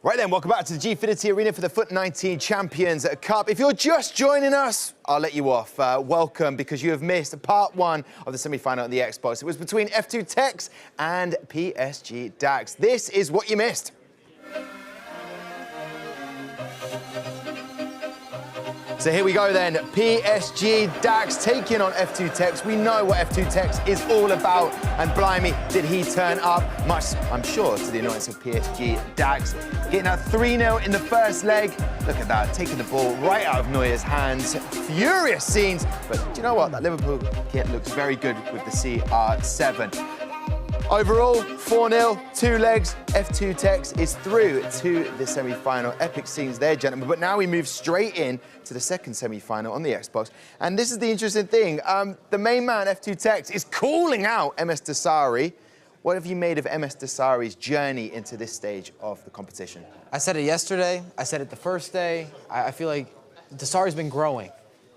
Right then, welcome back to the Gfinity Arena for the FUT 19 Champions Cup. If you're just joining us, I'll let you off. Welcome, because you have missed part one of the semi-final on the Xbox. It was between F2 Tex and PSG Dax. This is what you missed. So here we go then, PSG Dax taking on F2 Tex. We know what F2 Tex is all about, and blimey, did he turn up, much, I'm sure, to the annoyance of PSG Dax. Getting a 3-0 in the first leg. Look at that, taking the ball right out of Neuer's hands. Furious scenes, but do you know what? That Liverpool kit looks very good with the CR7. Overall, 4-0, 2 legs. F2 Tex is through to the semi-final. Epic scenes there, gentlemen. But now we move straight in to the second semi-final on the Xbox. And this is the interesting thing. The main man, F2 Tex, is calling out MS Dasari. What have you made of MS Dasari's journey into this stage of the competition? I said it yesterday. I said it the first day. I feel like Dasari's been growing.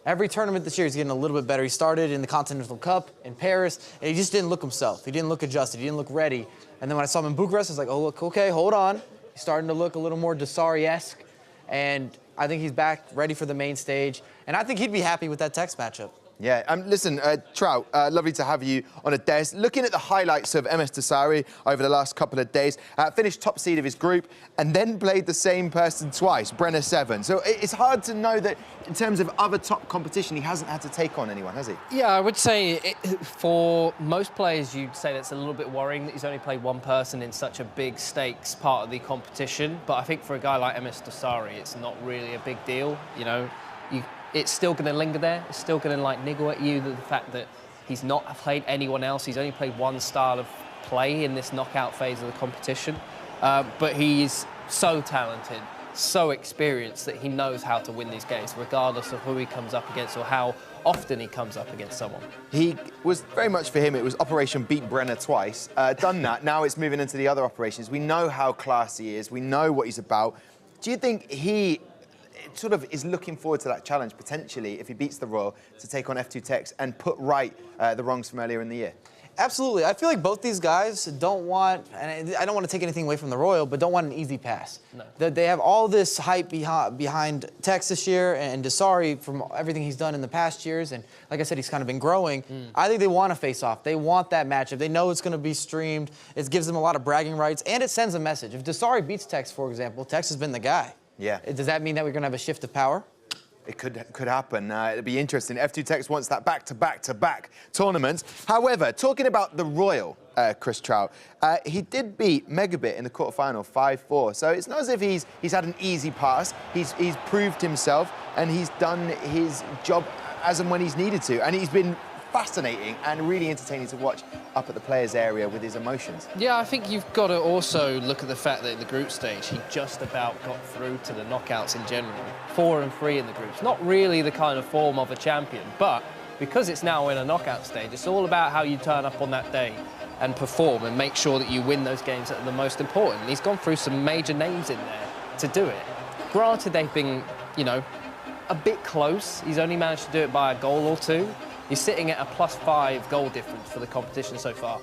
Every tournament this year, he's getting a little bit better. He started in the Continental Cup in Paris, and he just didn't look himself. He didn't look adjusted. He didn't look ready. And then when I saw him in Bucharest, I was like, oh, look, okay, hold on. He's starting to look a little more Dasari-esque, and I think he's back, ready for the main stage. And I think he'd be happy with that Tex matchup. Yeah, listen, Trout, lovely to have you on a desk. Looking at the highlights of MS Dasari over the last couple of days, finished top seed of his group and then played the same person twice, Brenner 7. So it's hard to know that in terms of other top competition, he hasn't had to take on anyone, has he? Yeah, I would say for most players, you'd say that's a little bit worrying that he's only played one person in such a big stakes part of the competition. But I think for a guy like MS Dasari, it's not really a big deal, you know. It's still going to linger there. It's still going to like niggle at you, the fact that he's not played anyone else. He's only played one style of play in this knockout phase of the competition. But he's so talented, so experienced that he knows how to win these games, regardless of who he comes up against or how often he comes up against someone. He was very much for him, it was Operation Beat Brenner twice. Done that, now it's moving into the other operations. We know how classy he is, we know what he's about. Do you think he sort of is looking forward to that challenge, potentially, if he beats the Royal, to take on F2 Tex and put right the wrongs from earlier in the year? Absolutely. I feel like both these guys don't want, and I don't want to take anything away from the Royal, but don't want an easy pass. No. They have all this hype behind Tex this year and Dasari from everything he's done in the past years, and like I said, he's kind of been growing. I think they want to face off. They want that matchup. They know it's going to be streamed. It gives them a lot of bragging rights, and it sends a message. If Dasari beats Tex, for example, Tex has been the guy. Yeah. Does that mean that we're going to have a shift of power? It could happen. It'd be interesting. F2 Tex wants that back-to-back-to-back tournament. However, talking about the Royal, Chris Trout, he did beat Megabit in the quarterfinal 5-4. So it's not as if he's had an easy pass. He's proved himself and he's done his job as and when he's needed to. And he's been fascinating and really entertaining to watch up at the players' area with his emotions. Yeah, I think you've got to also look at the fact that in the group stage, he just about got through to the knockouts in general. 4 and 3 in the groups. Not really the kind of form of a champion, but because it's now in a knockout stage, it's all about how you turn up on that day and perform and make sure that you win those games that are the most important. And he's gone through some major names in there to do it. Granted, they've been, you know, a bit close. He's only managed to do it by a goal or two. He's sitting at a +5 goal difference for the competition so far.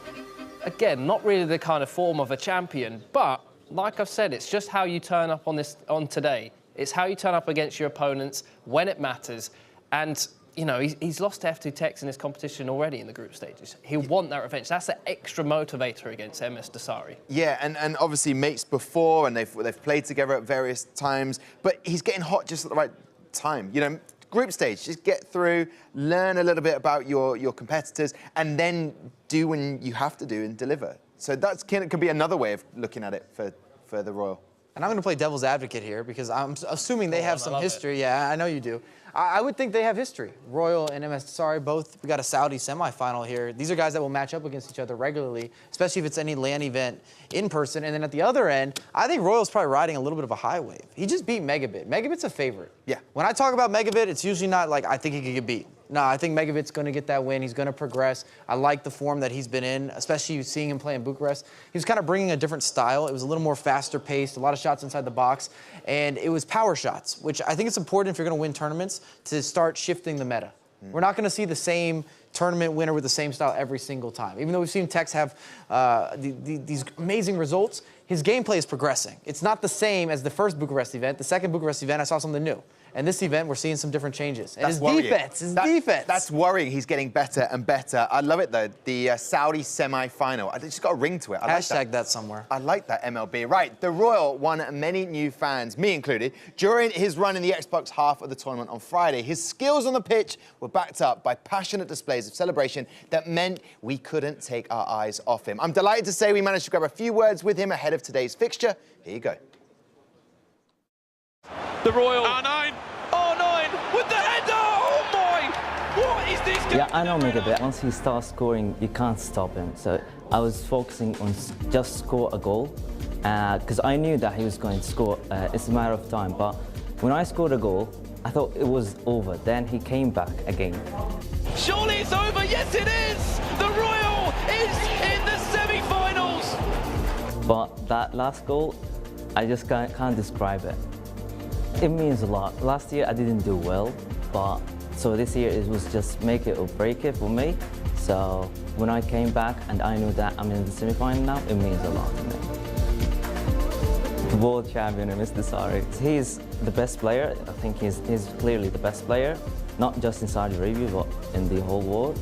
Again, not really the kind of form of a champion, but like I've said, it's just how you turn up on today. It's how you turn up against your opponents when it matters. And, you know, he's lost to F2 Tex in this competition already in the group stages. He'll want that revenge. That's an extra motivator against MS Dasari. Yeah, and obviously mates before, and they've played together at various times, but he's getting hot just at the right time. You know, group stage, just get through, learn a little bit about your competitors, and then do when you have to do and deliver. So that could be another way of looking at it for the Royal. And I'm going to play devil's advocate here because I'm assuming they have some history. Yeah, I know you do. I would think they have history. Royal and MS Dasari both. We got a Saudi semifinal here. These are guys that will match up against each other regularly, especially if it's any LAN event in person. And then at the other end, I think Royal's probably riding a little bit of a high wave. He just beat Megabit. Megabit's a favorite. Yeah. When I talk about Megabit, it's usually not like I think he could get beat. No, I think Megabit's going to get that win. He's going to progress. I like the form that he's been in, especially seeing him play in Bucharest. He was kind of bringing a different style. It was a little more faster paced, a lot of shots inside the box, and it was power shots, which I think it's important if you're going to win tournaments to start shifting the meta. We're not going to see the same tournament winner with the same style every single time. Even though we've seen Tex have these amazing results, his gameplay is progressing. It's not the same as the first Bucharest event. The second Bucharest event, I saw something new. And this event, we're seeing some different changes. And his defense. That's worrying. He's getting better and better. I love it, though. The Saudi semi-final. I just got a ring to it. I Hashtag that somewhere. I like that MLB. Right, the Royal won many new fans, me included, during his run in the Xbox half of the tournament on Friday. His skills on the pitch were backed up by passionate displays of celebration that meant we couldn't take our eyes off him. I'm delighted to say we managed to grab a few words with him ahead of today's fixture. Here you go. The Royal. R9. R9 with the header. Oh my! What is this? Yeah, I know Megabit. Once he starts scoring, you can't stop him. So I was focusing on just score a goal because I knew that he was going to score. It's a matter of time. But when I scored a goal, I thought it was over. Then he came back again. Surely it's over. Yes, it is. The Royal is in the semi-finals. But that last goal, I just can't describe it. It means a lot. Last year I didn't do well, but so this year it was just make it or break it for me. So when I came back and I knew that I'm in the semi-final now, it means a lot to me. The world champion, Mr. Dasari. He's the best player. I think he's clearly the best player, not just in Saudi Arabia, but in the whole world.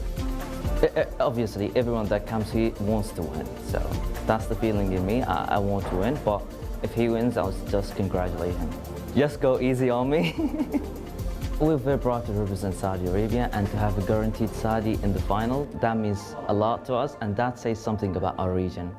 Obviously, everyone that comes here wants to win. So that's the feeling in me. I want to win, but if he wins, I'll just congratulate him. Just go easy on me. We're very proud to represent Saudi Arabia and to have a guaranteed Saudi in the final. That means a lot to us, and that says something about our region.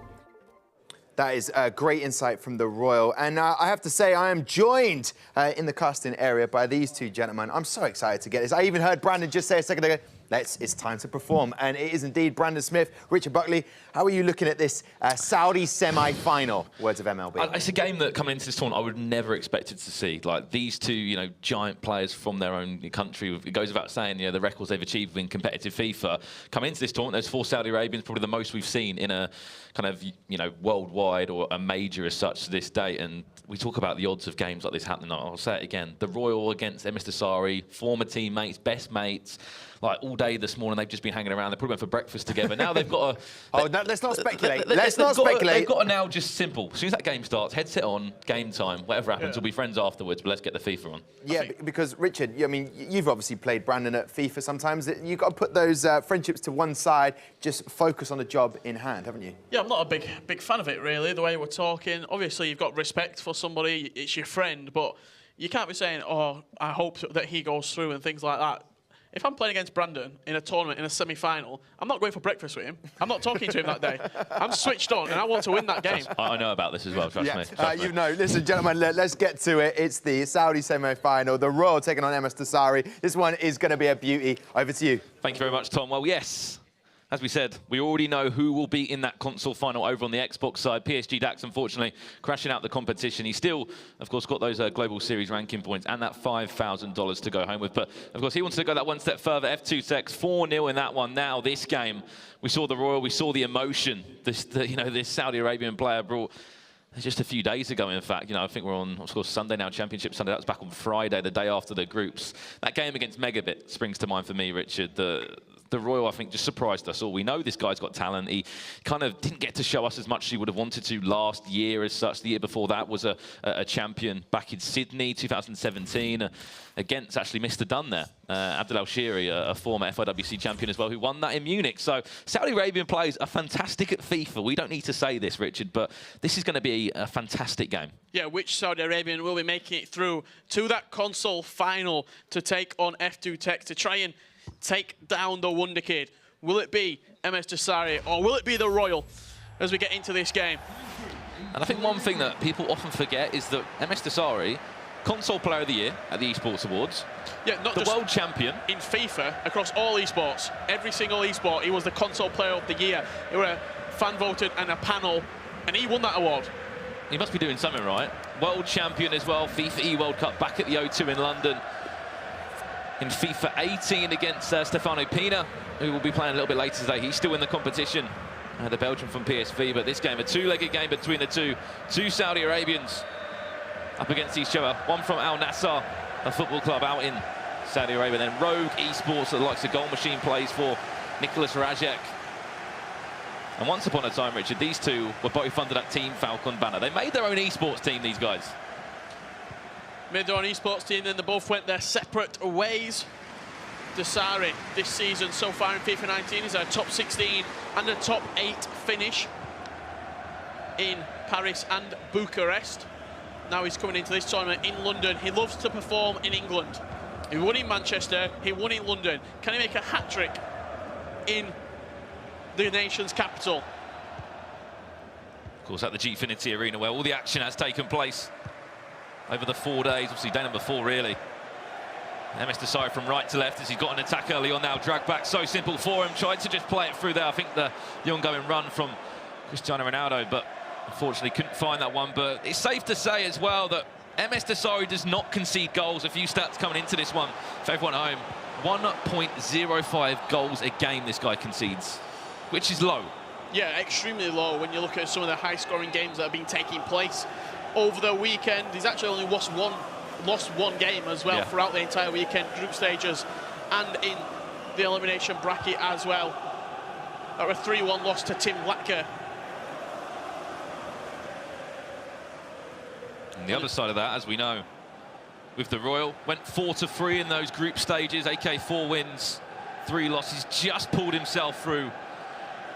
That is a great insight from the Royal. And I have to say, I am joined in the casting area by these two gentlemen. I'm so excited to get this. I even heard Brandon just say a second ago, it's time to perform. And it is indeed Brandon Smith, Richard Buckley. How are you looking at this Saudi semi-final, words of MLB? It's a game that coming into this tournament I would never expected to see. Like these two, you know, giant players from their own country. It goes without saying, you know, the records they've achieved in competitive FIFA. Coming into this tournament, there's 4 Saudi Arabians, probably the most we've seen in a kind of, you know, worldwide or a major as such to this date. And we talk about the odds of games like this happening. I'll say it again. The Royal against MS Dasari, former teammates, best mates. Like all day this morning, they've just been hanging around. They probably went for breakfast together. Now they've got a... let's not speculate. Let's not speculate. They've got to now just simple. As soon as that game starts, headset on, game time, whatever happens, we'll be friends afterwards, but let's get the FIFA on. Yeah, because Richard, I mean, you've obviously played Brandon at FIFA sometimes. You've got to put those friendships to one side, just focus on the job in hand, haven't you? Yeah, I'm not a big fan of it, really, the way we're talking. Obviously, you've got respect for somebody, it's your friend, but you can't be saying, oh, I hope that he goes through and things like that. If I'm playing against Brandon in a tournament, in a semi-final, I'm not going for breakfast with him. I'm not talking to him that day. I'm switched on, and I want to win that game. I know about this as well, trust me. You know. Listen, gentlemen, let's get to it. It's the Saudi semi-final, the Royal taking on MS Dasari. This one is going to be a beauty. Over to you. Thank you very much, Tom. Well, yes. As we said, we already know who will be in that console final over on the Xbox side. PSG Dax, unfortunately, crashing out the competition. He still, of course, got those Global Series ranking points and that $5,000 to go home with. But, of course, he wants to go that one step further. F2 Tex, 4-0 in that one. Now, this game, we saw the Royal, we saw the emotion. This Saudi Arabian player brought just a few days ago, in fact. I think we're on, of course, Sunday now, Championship Sunday. That was back on Friday, the day after the groups. That game against Megabit springs to mind for me, Richard. The Royal, I think, just surprised us all. We know this guy's got talent. He kind of didn't get to show us as much as he would have wanted to last year as such. The year before that was a champion back in Sydney, 2017, against actually Mr. Dunn there. Abdel Al-Shiri, a former FIWC champion as well, who won that in Munich. So Saudi Arabian players are fantastic at FIFA. We don't need to say this, Richard, but this is going to be a fantastic game. Yeah, which Saudi Arabian will be making it through to that console final to take on F2 Tech to try and take down the Wonder Kid? Will it be MS Desari or will it be the Royal as we get into this game? And I think one thing that people often forget is that MS Desari, Console Player of the Year at the Esports Awards, not the world champion in FIFA across all esports, every single esport, he was the Console Player of the Year. They were fan voted and a panel, and he won that award. He must be doing something right. World champion as well, FIFA E-World Cup back at the O2 in London. In FIFA 18 against Stefano Pina, who will be playing a little bit later today. He's still in the competition, the Belgian from PSV. But this game, a two-legged game between the two Saudi Arabians up against each other. One from Al Nassr, a football club out in Saudi Arabia. Then Rogue Esports, that the likes of Goal Machine plays for, Nicholas Rajek. And once upon a time, Richard, these two were both under that Team Falcon banner. They made their own esports team, these guys. Made their own esports team, then they both went their separate ways. Desari this season so far in FIFA 19 is a top 16 and a top 8 finish in Paris and Bucharest. Now he's coming into this tournament in London. He loves to perform in England. He won in Manchester, he won in London. Can he make a hat-trick in the nation's capital? Of course, at the Gfinity Arena, where all the action has taken place over the 4 days. Obviously, day number 4, really. MS Desari from right to left as he's got an attack early on now. Drag back, so simple for him. Tried to just play it through there. I think the ongoing run from Cristiano Ronaldo, but unfortunately couldn't find that one. But it's safe to say as well that MS Desari does not concede goals. A few stats coming into this one for everyone at home. 1.05 goals a game this guy concedes, which is low. Yeah, extremely low when you look at some of the high-scoring games that have been taking place over the weekend. He's actually only lost one game as well throughout the entire weekend, group stages and in the elimination bracket as well. That were 3-1 loss to Tim Latka. And the other side of that, as we know, with the Royal, went 4-3 in those group stages. AK 4 wins, 3 losses, just pulled himself through.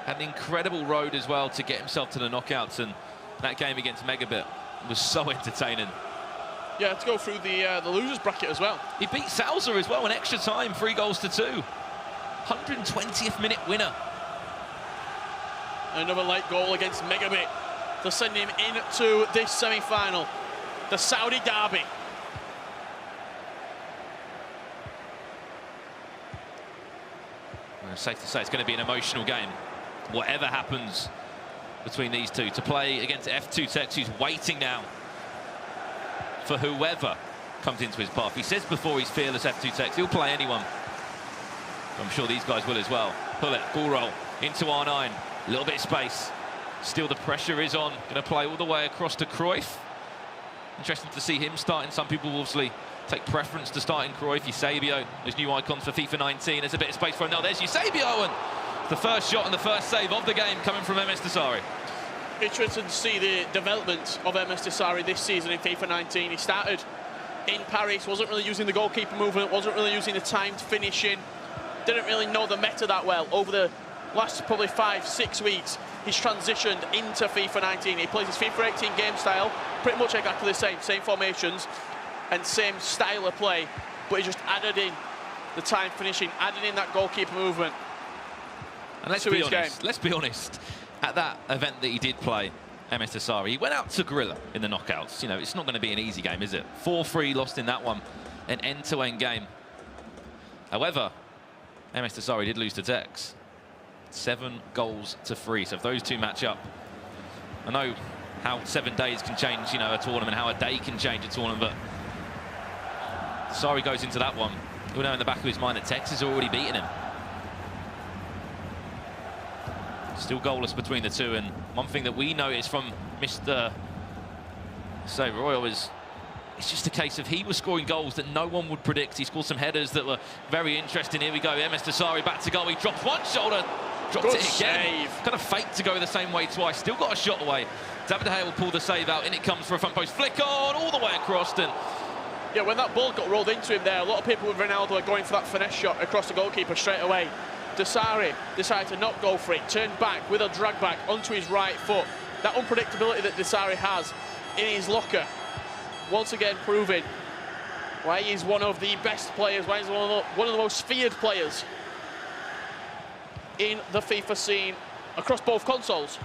Had an incredible road as well to get himself to the knockouts, and that game against Megabit was so entertaining. Yeah, to go through the losers bracket as well. He beat Salza as well in extra time, 3-2. 120th minute winner. Another late goal against Megabit to send him into this semi-final, the Saudi derby. Safe to say it's going to be an emotional game, whatever happens between these two. To play against F2 Tech, who's waiting now for whoever comes into his path. He says before he's fearless, F2 Tech, he'll play anyone. I'm sure these guys will as well. Pull it, ball roll into R9, a little bit of space. Still the pressure is on, going to play all the way across to Cruyff. Interesting to see him starting. Some people will obviously take preference to starting Cruyff. Eusebio, those new icons for FIFA 19. There's a bit of space for him now. There's Eusebio, and the first shot and the first save of the game coming from MS Desari. Interesting to see the development of MS Desari this season in FIFA 19. He started in Paris, wasn't really using the goalkeeper movement, wasn't really using the timed finishing, didn't really know the meta that well. Over the last probably 5-6 weeks, he's transitioned into FIFA 19. He plays his FIFA 18 game style, pretty much exactly the same formations and same style of play, but he just added in the time finishing, added in that goalkeeper movement. And let's be honest, at that event that he did play, MS Desari, he went out to Gorilla in the knockouts. You know, it's not going to be an easy game, is it? 4-3 lost in that one, an end-to-end game. However, MS Desari did lose to Tex. 7-3. So if those two match up, I know how 7 days can change, you know, a tournament, how a day can change a tournament, but Desari goes into that one. He'll know in the back of his mind that Tex has already beaten him. Still goalless between the two, and one thing that we noticed from Mr. So Royal is... It's just a case of he was scoring goals that no one would predict. He scored some headers that were very interesting. Here we go, MS Dasari back to goal. He drops one shoulder, dropped Good it again. save. Kind of faked to go the same way twice. Still got a shot away. David De Gea will pull the save out. In it comes for a front post flick on all the way across. And yeah, when that ball got rolled into him there, a lot of people with Ronaldo are going for that finesse shot across the goalkeeper straight away. Dasari decided to not go for it, turned back with a drag back onto his right foot. That unpredictability that Dasari has in his locker, once again proving why he's one of the best players, why he's one of the most feared players in the FIFA scene across both consoles.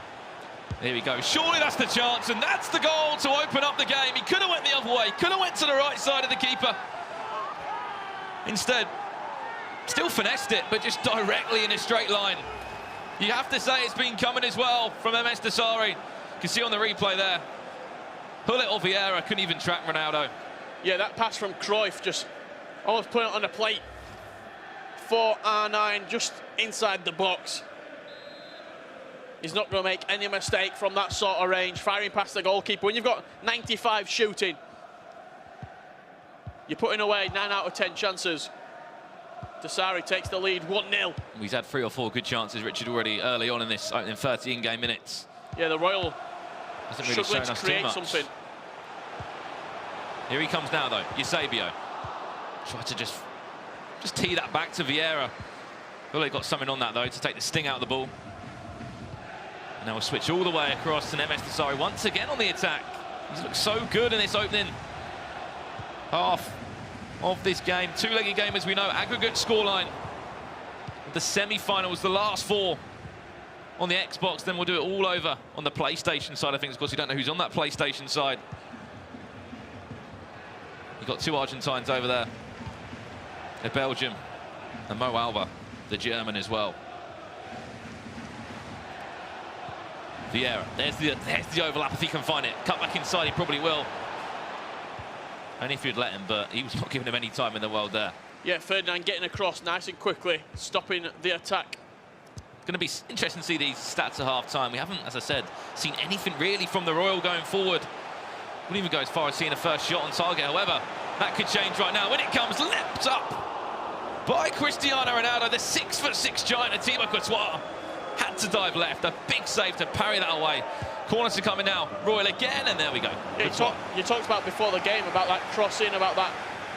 here we go. Surely that's the chance, and that's the goal to open up the game. He could have went the other way, could have went to the right side of the keeper. Instead, still finessed it, but just directly in a straight line. You have to say it's been coming as well from MS Dasari. You can see on the replay there. Hullet or Vieira couldn't even track Ronaldo. Yeah, that pass from Cruyff just almost put it on the plate for R9 just inside the box. He's not going to make any mistake from that sort of range, firing past the goalkeeper. When you've got 95 shooting, you're putting away 9 out of 10 chances. Dasari takes the lead, 1-0. He's had 3 or 4 good chances, Richard, already early on in this opening 30 in-game minutes. Yeah, the Royal hasn't really struggling shown to us create too much. something. Here he comes now, though. Eusebio. Tried to just tee that back to Vieira. Hullet got something on that, though, to take the sting out of the ball. And now we'll switch all the way across, and MS Dasari once again on the attack. He's looked so good in this opening half of this game. Two-legged game, as we know, aggregate scoreline. The semi-finals, the last 4 on the Xbox, then we'll do it all over on the PlayStation side of things. Of course, you don't know who's on that PlayStation side. You've got 2 Argentines over there. A Belgium, and Mo Alba, the German as well. Vieira, there's the overlap if he can find it. Cut back inside, he probably will. Only if you'd let him, but he was not giving him any time in the world there. Yeah, Ferdinand getting across nice and quickly, stopping the attack. It's going to be interesting to see these stats at half-time. We haven't, as I said, seen anything really from the Royal going forward. Wouldn't even go as far as seeing a first shot on target. However, that could change right now. When it comes, leapt up by Cristiano Ronaldo, the 6'6" giant of Thibaut Courtois. Had to dive left, a big save to parry that away. Corners are coming now, Royal again, and there we go. Yeah, you talked about before the game about that crossing, about that,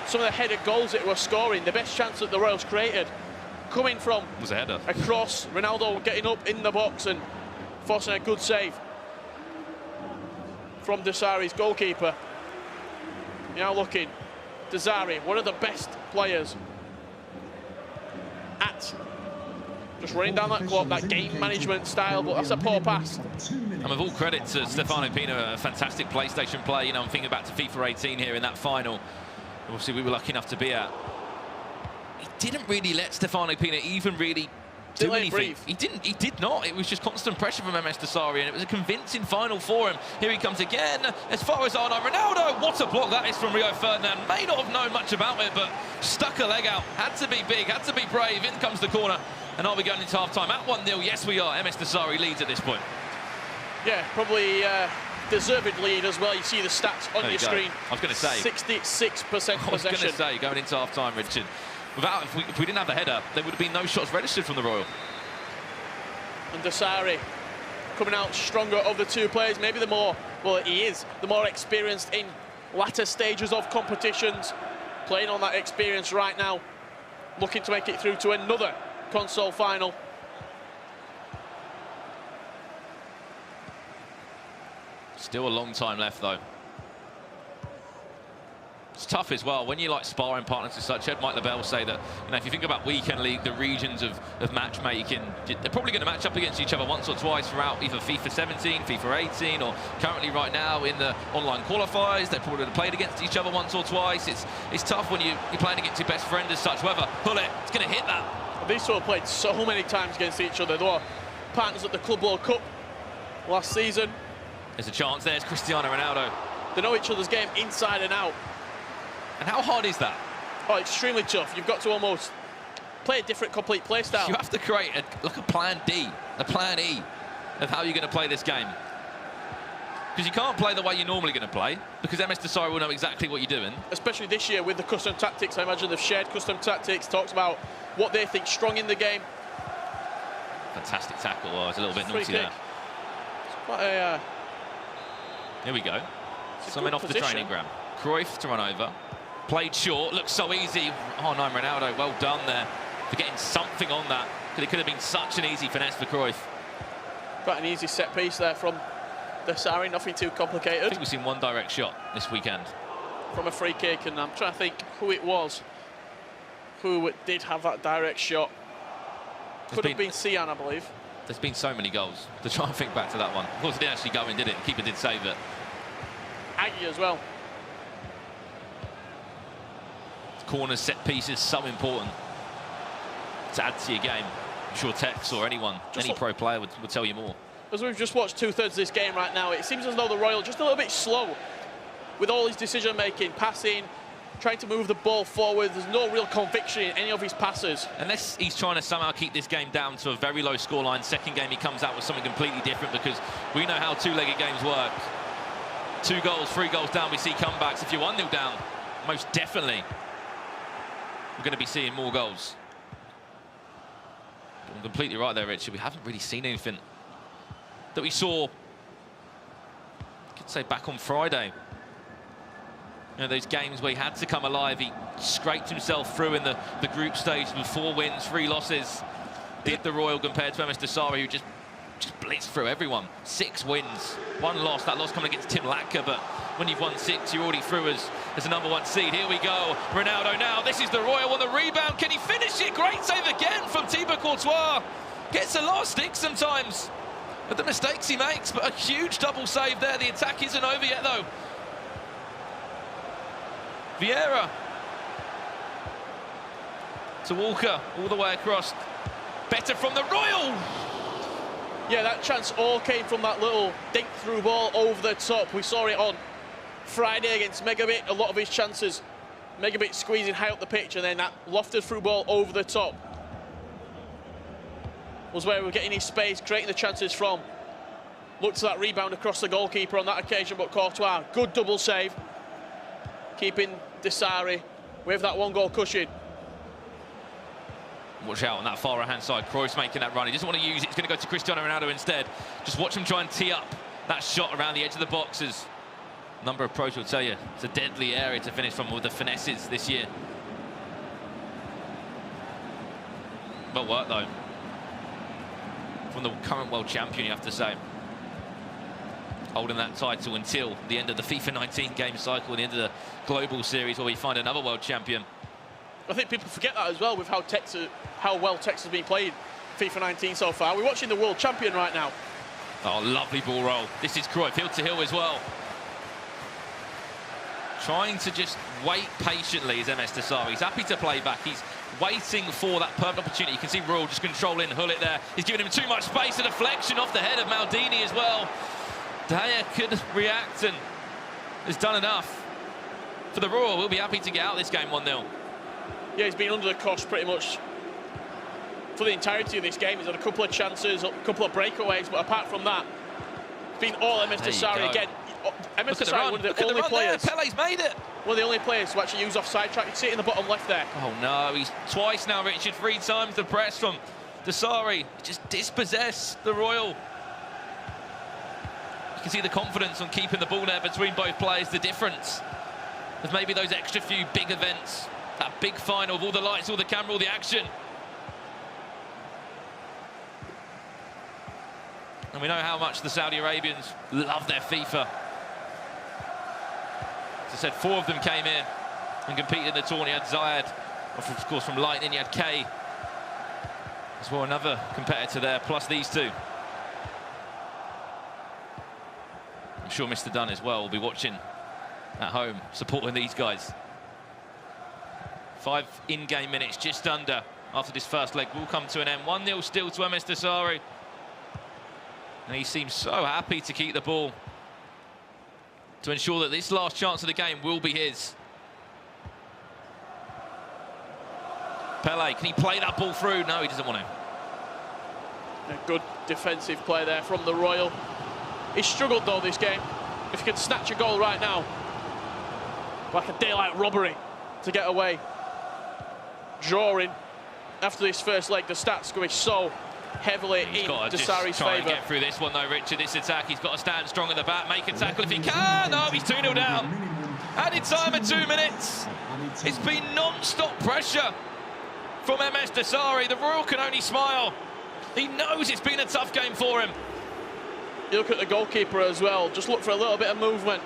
some of the headed goals that were scoring. The best chance that the Royals created coming from was a header. Across, Ronaldo getting up in the box and forcing a good save from Dasari's goalkeeper. Now looking, Dasari, one of the best players at just running down that clock, that game management style, but that's a poor pass. And with all credit to Stefano Pina, a fantastic PlayStation play. You know, I'm thinking back to FIFA 18 here in that final. Obviously, we were lucky enough to be at. He didn't really let Stefano Pina even really do anything. He did not. It was just constant pressure from MS Dasari, and it was a convincing final for him. Here he comes again. As far as R9, Ronaldo, what a block that is from Rio Ferdinand. May not have known much about it, but stuck a leg out. Had to be big, had to be brave. In comes the corner. And are we going into half-time? At 1-0, yes we are. MS Dasari leads at this point. Yeah, probably deserved lead as well. You see the stats on your screen. I was going to say 66% possession. I was going to say, going into half-time, Richard, if we didn't have the header, there would have been no shots registered from the Royal. And Dasari coming out stronger of the 2 players. Maybe the more, well, he is the more experienced in latter stages of competitions. Playing on that experience right now, looking to make it through to another console final. Still a long time left, though. It's tough as well when you like sparring partners as such. Ed Mike LaBelle say that, you know, if you think about weekend league, the regions of matchmaking, they're probably going to match up against each other once or twice throughout either FIFA 17, FIFA 18, or currently right now in the online qualifiers. They're probably played against each other once or twice. It's tough when you're playing against your best friend as such. However, Hullet, it's going to hit that. These two have played so many times against each other. They were partners at the Club World Cup last season. There's a chance. There's Cristiano Ronaldo. They know each other's game inside and out. And how hard is that? Oh, extremely tough. You've got to almost play a different complete play style. You have to create a plan D, a plan E of how you're going to play this game. Because you can't play the way you're normally going to play, because MS Desire will know exactly what you're doing. Especially this year with the custom tactics. I imagine they've shared custom tactics, talked about what they think strong in the game. Fantastic tackle. Oh, it's a little bit naughty there. It's quite a... Here we go. Something off position. the training ground. Cruyff to run over. Played short. Looks so easy. Oh, no, Ronaldo. Well done there for getting something on that. Because it could have been such an easy finesse for Cruyff. Quite an easy set piece there from Desari. Nothing too complicated. I think we've seen one direct shot this weekend. From a free kick, and I'm trying to think who it was who did have that direct shot. Could have been Sian, I believe. There's been so many goals. To try and think back to that one. Of course, it didn't actually go in, did it? The keeper did save it. Aggie as well. Corners, set pieces, so important to add to your game. I'm sure Tex or anyone, any pro player would tell you more. As we've just watched 2/3 of this game right now, it seems as though the Royal just a little bit slow with all his decision-making, passing, trying to move the ball forward. There's no real conviction in any of his passes. Unless he's trying to somehow keep this game down to a very low scoreline. Second game, he comes out with something completely different, because we know how two-legged games work. 2 goals, 3 goals down, we see comebacks. If you're 1-0 down, most definitely we're going to be seeing more goals. I'm completely right there, Richard. We haven't really seen anything that we saw, I could say, back on Friday. You know, those games where he had to come alive. He scraped himself through in the group stage with 4 wins, 3 losses. Did the Royal compared to MS Desari, who just blitzed through everyone. 6 wins, 1 loss. That loss coming against Tim Latka, but when you've won 6, you're already through as a #1 seed. Here we go. Ronaldo now. This is the Royal on the rebound. Can he finish it? Great save again from Thibaut Courtois. Gets a lot of stick sometimes at the mistakes he makes, but a huge double save there. The attack isn't over yet, though. Vieira to Walker, all the way across. Better from the Royal. Yeah, that chance all came from that little dink through ball over the top. We saw it on Friday against Megabit. A lot of his chances, Megabit squeezing high up the pitch, and then that lofted through ball over the top was where we were getting his space, creating the chances from. Looked to that rebound across the goalkeeper on that occasion, but Courtois, good double save, keeping Desari with that 1-goal cushion. Watch out on that far right-hand side. Cruyff's making that run. He doesn't want to use it. He's going to go to Cristiano Ronaldo instead. Just watch him try and tee up that shot around the edge of the boxes. Number of pros will tell you it's a deadly area to finish from with the finesses this year. Well worked, though. From the current world champion, you have to say. Holding that title until the end of the FIFA 19 game cycle, the end of the global series, where we find another world champion. I think people forget that as well, with how well Tex has been played FIFA 19 so far. We're watching the world champion right now. Oh, lovely ball roll. This is Cruyff, hill to hill as well. Trying to just wait patiently is MS Desari. He's happy to play back. He's waiting for that perfect opportunity. You can see Royal just controlling Hullet there. He's giving him too much space. A deflection off the head of Maldini as well. De Gea could react and has done enough. For the Royal, we'll be happy to get out this game 1-0. Yeah, he's been under the cosh pretty much for the entirety of this game. He's had a couple of chances, a couple of breakaways, but apart from that, it's been all MS Desari again. MS Desari, one of the only players. Pele's made it. One of the only players to actually use offside track. You can see it in the bottom left there. Oh no, he's twice now, Richard. 3 times the press from Desari. Just dispossess the Royal. You can see the confidence on keeping the ball there between both players. The difference of maybe those extra few big events. That big final of all the lights, all the camera, all the action. And we know how much the Saudi Arabians love their FIFA. As I said, 4 of them came in and competed in the tournament. You had Zayed, of course, from Lightning. You had Kay as well, another competitor there, plus these 2. I'm sure Mr. Dunn as well will be watching at home, supporting these guys. 5 in-game minutes, just under, after this first leg will come to an end. 1-0 still to MS Desari. And he seems so happy to keep the ball to ensure that this last chance of the game will be his. Pele, can he play that ball through? No, he doesn't want to. A good defensive play there from the Royal. He struggled though this game. if he can snatch a goal right now, like a daylight robbery to get away. Drawing after this first leg, the stats going so heavily in Desari's try and favour. get through this one though, Richard. This attack, he's got to stand strong at the back, make a tackle if he can. No, he's 2-0 down. Added time at 2 minutes. It's been non-stop pressure from MS Desari. The Royal can only smile. He knows it's been a tough game for him. You look at the goalkeeper as well. Just look for a little bit of movement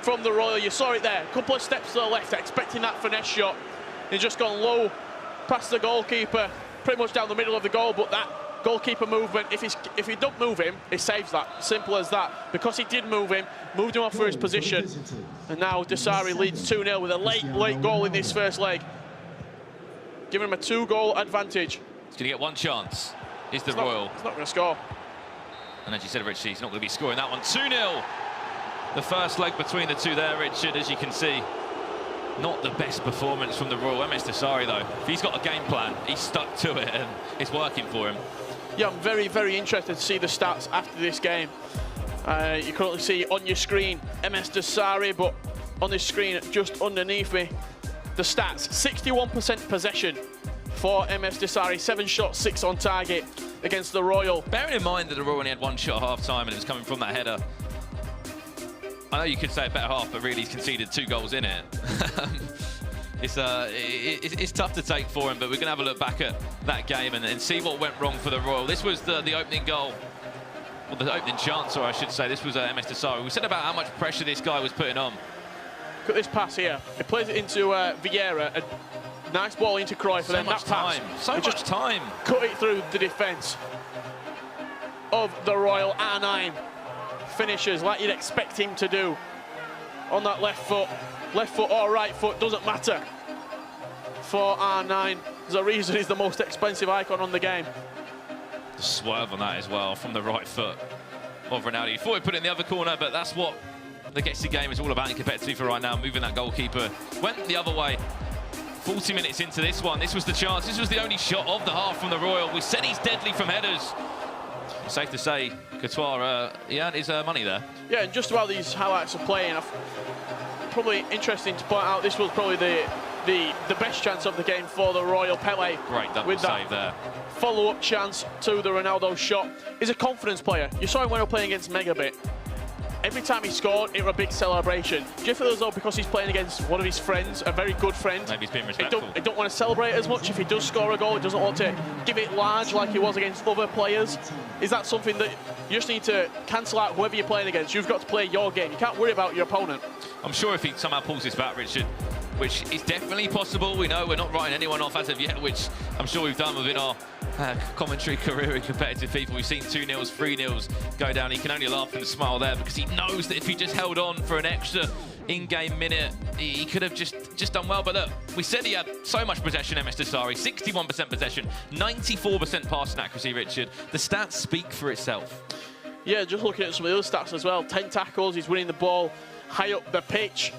from the Royal. You saw it there. A couple of steps to the left, expecting that finesse shot. He's just gone low past the goalkeeper, pretty much down the middle of the goal, but that goalkeeper movement, if he don't move him, he saves that. Simple as that. Because he did move him, moved him off for his position, and now Desari leads 2-0 with a late goal in this first leg. Giving him a 2-goal advantage. He's going to get one chance. Is the Royal. He's not going to score. And as you said, Richard, he's not going to be scoring that one. 2-0. The first leg between the two there, Richard, as you can see. Not the best performance from the Royal. MS Desari, though, if he's got a game plan, he's stuck to it, and it's working for him. Yeah, I'm very, very interested to see the stats after this game. You currently see on your screen MS Desari, but on this screen just underneath me, the stats. 61% possession for MS Desari, 7 shots, 6 on target against the Royal. Bearing in mind that the Royal only had 1 shot at half-time and it was coming from that header. I know you could say a better half, but really he's conceded 2 goals in it. It's tough to take for him, but we're going to have a look back at that game and see what went wrong for the Royal. This was the opening goal, or the opening chance, or I should say. This was MS Desari. We said about how much pressure this guy was putting on. Look at this pass here. He plays it into Vieira. A nice ball into Cruyff. So much time. So much time. Cut it through the defence of the Royal. R9 finishes like you'd expect him to do on that left foot. Left foot or right foot, doesn't matter for R9. There's a reason he's the most expensive icon on the game. The swerve on that as well from the right foot of Ronaldo. He thought he put it in the other corner, but that's what the Getsy game is all about in competitive FIFA right now, moving that goalkeeper. Went the other way. 40 minutes into this one, this was the chance. This was the only shot of the half from the Royal. We said he's deadly from headers. Safe to say, Couture, he earned his money there. Yeah, and just while these highlights are playing, probably interesting to point out, this was probably the best chance of the game for the Royal. Pele, great double save there. Follow-up chance to the Ronaldo shot. He's a confidence player. You saw him when we were playing against Megabit. Every time he scored, it was a big celebration. Do you feel as though because he's playing against one of his friends, a very good friend, maybe he's being respectful. He don't want to celebrate as much if he does score a goal? He doesn't want to give it large like he was against other players. Is that something that you just need to cancel out whoever you're playing against? You've got to play your game. You can't worry about your opponent. I'm sure if he somehow pulls this back, Richard, which is definitely possible. We know we're not writing anyone off as of yet, which I'm sure we've done within our commentary career in competitive FIFA. We've seen 2-0s, 3-0s go down. He can only laugh and smile there because he knows that if he just held on for an extra in-game minute, he could have just done well. But look, we said he had so much possession, MS Desari, 61% possession, 94% passing accuracy, Richard. The stats speak for itself. Yeah, just looking at some of the other stats as well. 10 tackles, he's winning the ball high up the pitch.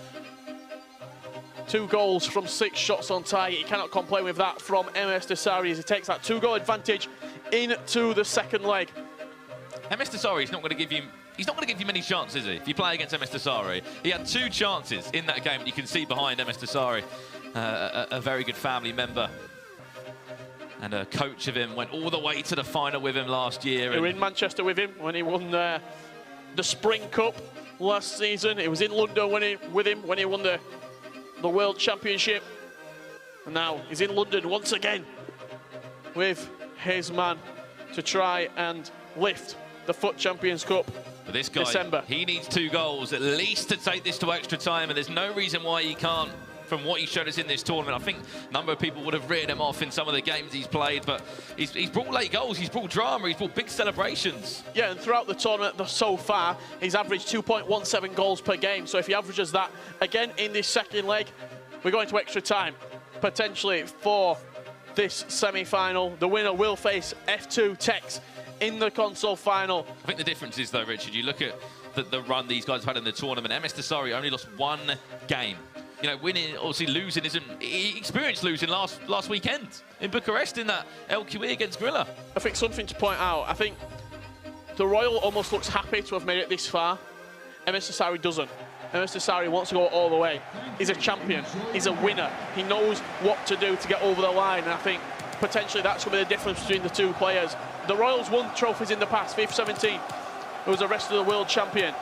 2 goals from 6 shots on target. You cannot complain with that from MS Desari as he takes that 2-goal advantage into the second leg. MS Desari is not going to give you. He's not going to give you many chances, is he? If you play against MS Desari, he had 2 chances in that game. You can see behind MS Desari, a very good family member and a coach of him. Went all the way to the final with him last year. We were in Manchester with him when he won the Spring Cup last season. It was in London with him when he won the World Championship, and now he's in London once again with his man to try and lift the FUT Champions Cup. But this guy, December. He needs 2 goals at least to take this to extra time, and there's no reason why he can't. From what he showed us in this tournament, I think a number of people would have written him off in some of the games he's played, but he's brought late goals, he's brought drama, he's brought big celebrations. Yeah, and throughout the tournament so far, he's averaged 2.17 goals per game. So if he averages that again in this second leg, we're going to extra time, potentially for this semi-final. The winner will face F2 Tex in the console final. I think the difference is, though, Richard, you look at the run these guys have had in the tournament. MS Desari only lost 1 game. You know, winning, obviously losing isn't... He experienced losing last weekend in Bucharest in that LQE against Grilla. I think something to point out, I think the Royal almost looks happy to have made it this far. MS Desari doesn't. MS Desari wants to go all the way. He's a champion. He's a winner. He knows what to do to get over the line. And I think potentially that's going to be the difference between the two players. The Royals won trophies in the past. FIFA 17 was the rest of the world champion.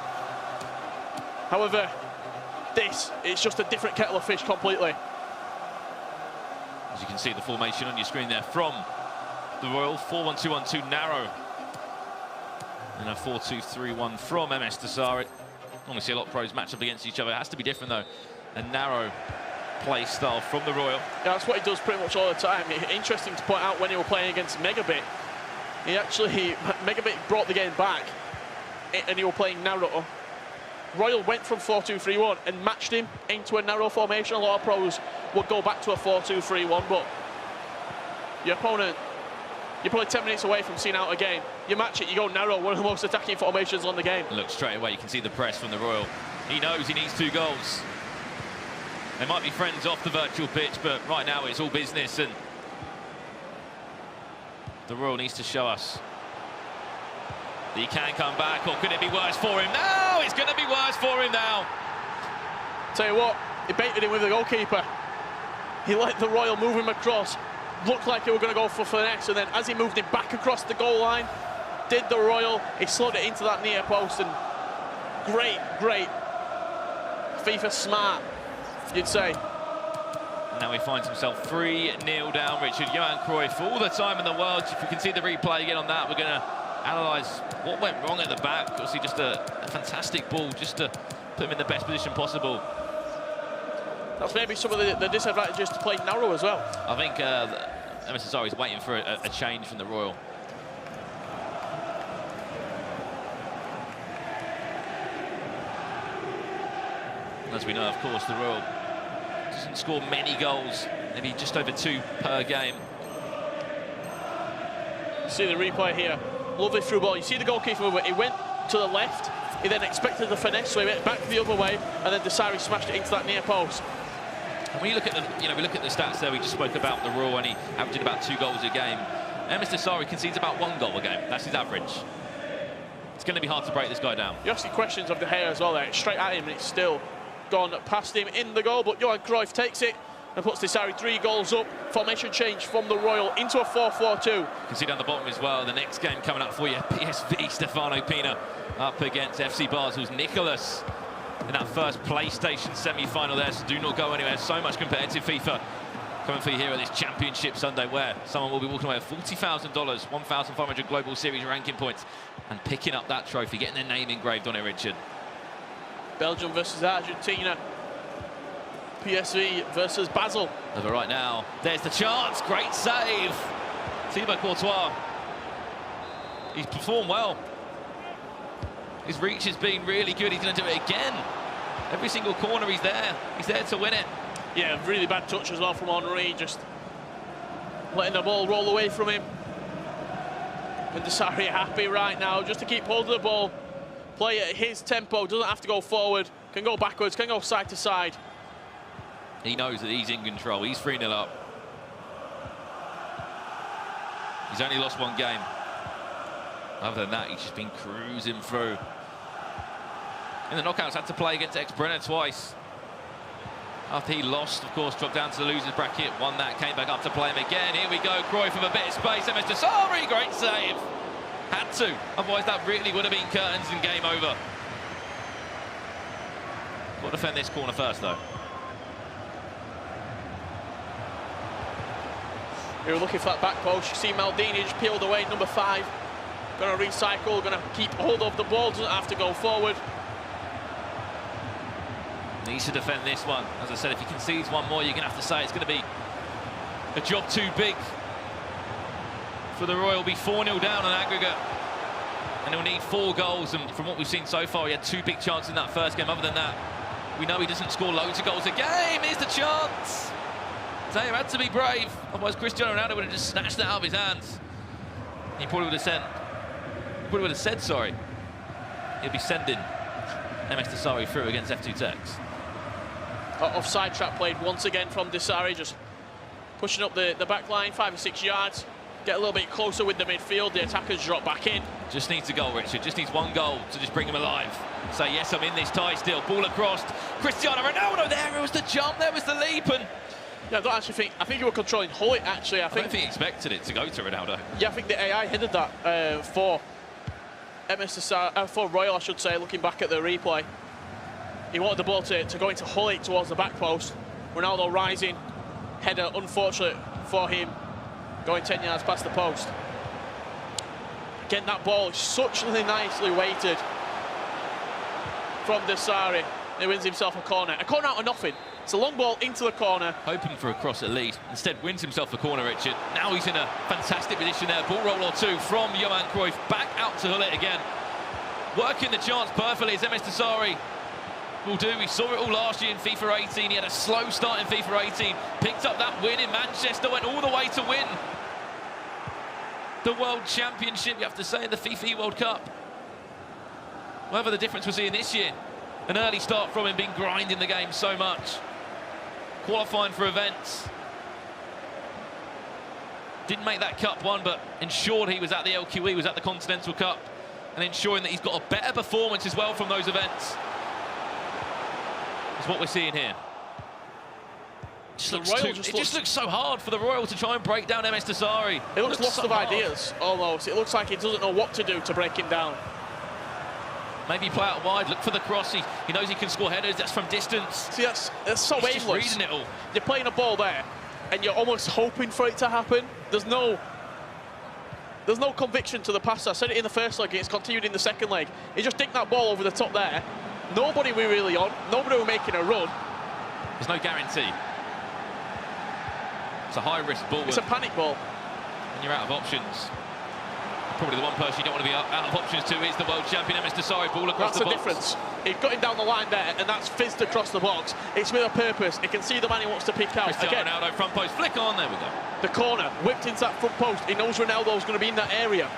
However, this is just a different kettle of fish completely. As you can see the formation on your screen there from the Royal, 4-1-2-1-2 narrow. And a 4-2-3-1 from MS Desari. Normally see a lot of pros match up against each other. It has to be different though. A narrow play style from the Royal. Yeah, that's what he does pretty much all the time. Interesting to point out when he was playing against Megabit. Megabit brought the game back and he was playing narrow. Royal went from 4-2-3-1 and matched him into a narrow formation. A lot of pros would go back to a 4-2-3-1, but your opponent, you're probably 10 minutes away from seeing out a game. You match it, you go narrow, one of the most attacking formations on the game. Look, straight away, you can see the press from the Royal. He knows he needs 2 goals. They might be friends off the virtual pitch, but right now it's all business, and the Royal needs to show us that he can come back, or could it be worse for him? No, it's going to be worse for him now. Tell you what, he baited him with the goalkeeper. He let the Royal move him across. Looked like they were going to go for finesse, and then as he moved him back across the goal line, did the Royal. He slid it into that near post, and great FIFA smart, you'd say. Now he finds himself 3-0 down, Richard. Johan Cruyff, all the time in the world. If we can see the replay again on that, we're going to analyse what went wrong at the back. Obviously just a fantastic ball, just to put him in the best position possible. That's maybe some of the disadvantages to play narrow as well. I think MS Desari is waiting for a change from the Royal. As we know, of course, the Royal doesn't score many goals, maybe just over 2 per game. See the replay here. Lovely through ball. You see the goalkeeper movement. He went to the left. He then expected the finesse, so he went back the other way, and then Desari smashed it into that near post. And when you look at the, we look at the stats there. We just spoke about the Royal, and he averaging about 2 goals a game. MS Desari concedes about 1 goal a game. That's his average. It's going to be hard to break this guy down. You ask the questions of De Gea as well there. It's straight at him, and it's still gone past him in the goal. But Johan Cruyff takes it and puts Desari 3 goals up. Formation change from the Royal into a 4-4-2. You can see down the bottom as well, the next game coming up for you, PSV Stefano Pina up against FC Basel's Nicholas in that first PlayStation semi-final there, so do not go anywhere. So much competitive FIFA coming for you here at this Championship Sunday, where someone will be walking away with $40,000, 1,500 Global Series ranking points, and picking up that trophy, getting their name engraved on it, Richard. Belgium versus Argentina. PSV versus Basel. Over right now, there's the chance, great save. Thibaut Courtois. He's performed well. His reach has been really good. He's going to do it again. Every single corner he's there to win it. Yeah, really bad touch as well from Henry, just letting the ball roll away from him. And Desari happy right now just to keep hold of the ball, play at his tempo, doesn't have to go forward, can go backwards, can go side to side. He knows that he's in control. He's 3-0 up. He's only lost 1 game. Other than that, he's just been cruising through. In the knockouts, had to play against ex-Brenner twice. After he lost, of course, dropped down to the losers bracket, won that, came back up to play him again. Here we go, Cruyff with a bit of space. MS Desari, great save. Had to, otherwise that really would have been curtains and game over. Got to defend this corner first, though. You're looking for that back post. You see Maldini just peeled away, number 5. Going to recycle, going to keep hold of the ball, doesn't have to go forward. Needs to defend this one. As I said, if he concedes 1 more, you're going to have to say it's going to be a job too big for the Royal. Be 4-0 down on aggregate. And he'll need 4 goals. And from what we've seen so far, he had 2 big chances in that first game. Other than that, we know he doesn't score loads of goals a game. Here's the chance. Zaire had to be brave. Otherwise, Cristiano Ronaldo would have just snatched that out of his hands. He probably would have said, sorry. He'll be sending MS Desari through against F2 Tex. Offside trap played once again from Desari, just pushing up the back line, 5 or 6 yards. get a little bit closer with the midfield. The attackers drop back in. Just needs a goal, Richard. Just needs one goal to just bring him alive. Say, yes, I'm in this tie still. Ball across. Cristiano Ronaldo there. It was the jump. There was the leap. And yeah, I don't actually think. I think you were controlling Hullet, actually. I don't think he expected it to go to Ronaldo. Yeah, I think the AI headed that for for Royal, I should say, looking back at the replay. He wanted the ball to go into Hullet towards the back post. Ronaldo rising. Header, unfortunate for him, going 10 yards past the post. Again, that ball is such nicely weighted from Desari. He wins himself a corner. A corner out of nothing. It's a long ball into the corner. Hoping for a cross at least. Instead wins himself a corner, Richard. Now he's in a fantastic position there. Ball roll or two from Johan Cruyff. Back out to Hullet again. Working the chance perfectly as MS Desari will do. We saw it all last year in FIFA 18. He had a slow start in FIFA 18. Picked up that win in Manchester. Went all the way to win the World Championship, you have to say, in the FIFA World Cup. Whatever the difference was in this year. An early start from him, being grinding the game so much. Qualifying for events. Didn't make that Cup one, but ensured he was at the LQE, was at the Continental Cup, and ensuring that he's got a better performance as well from those events. That's what we're seeing here. It just looks so hard for the Royal to try and break down MS Desari. It looks lost of ideas, almost. It looks like he doesn't know what to do to break him down. Maybe play out wide, look for the cross. He knows he can score headers, that's from distance. See, that's so aimless. He's just reading it all. You're playing a ball there, and you're almost hoping for it to happen. There's no conviction to the pass. I said it in the first leg, it's continued in the second leg. He just dinked that ball over the top there. Nobody were really on, nobody were making a run. There's no guarantee. It's a high-risk ball. It's a panic ball. And you're out of options. Probably the one person you don't want to be out of options to is the world champion, MS Desari. Ball across the box. That's the difference. He got him down the line there, and that's fizzed across the box. It's with a purpose. He can see the man he wants to pick out. Cristiano Ronaldo, front post, flick on, there we go. The corner, whipped into that front post. He knows Ronaldo's going to be in that area.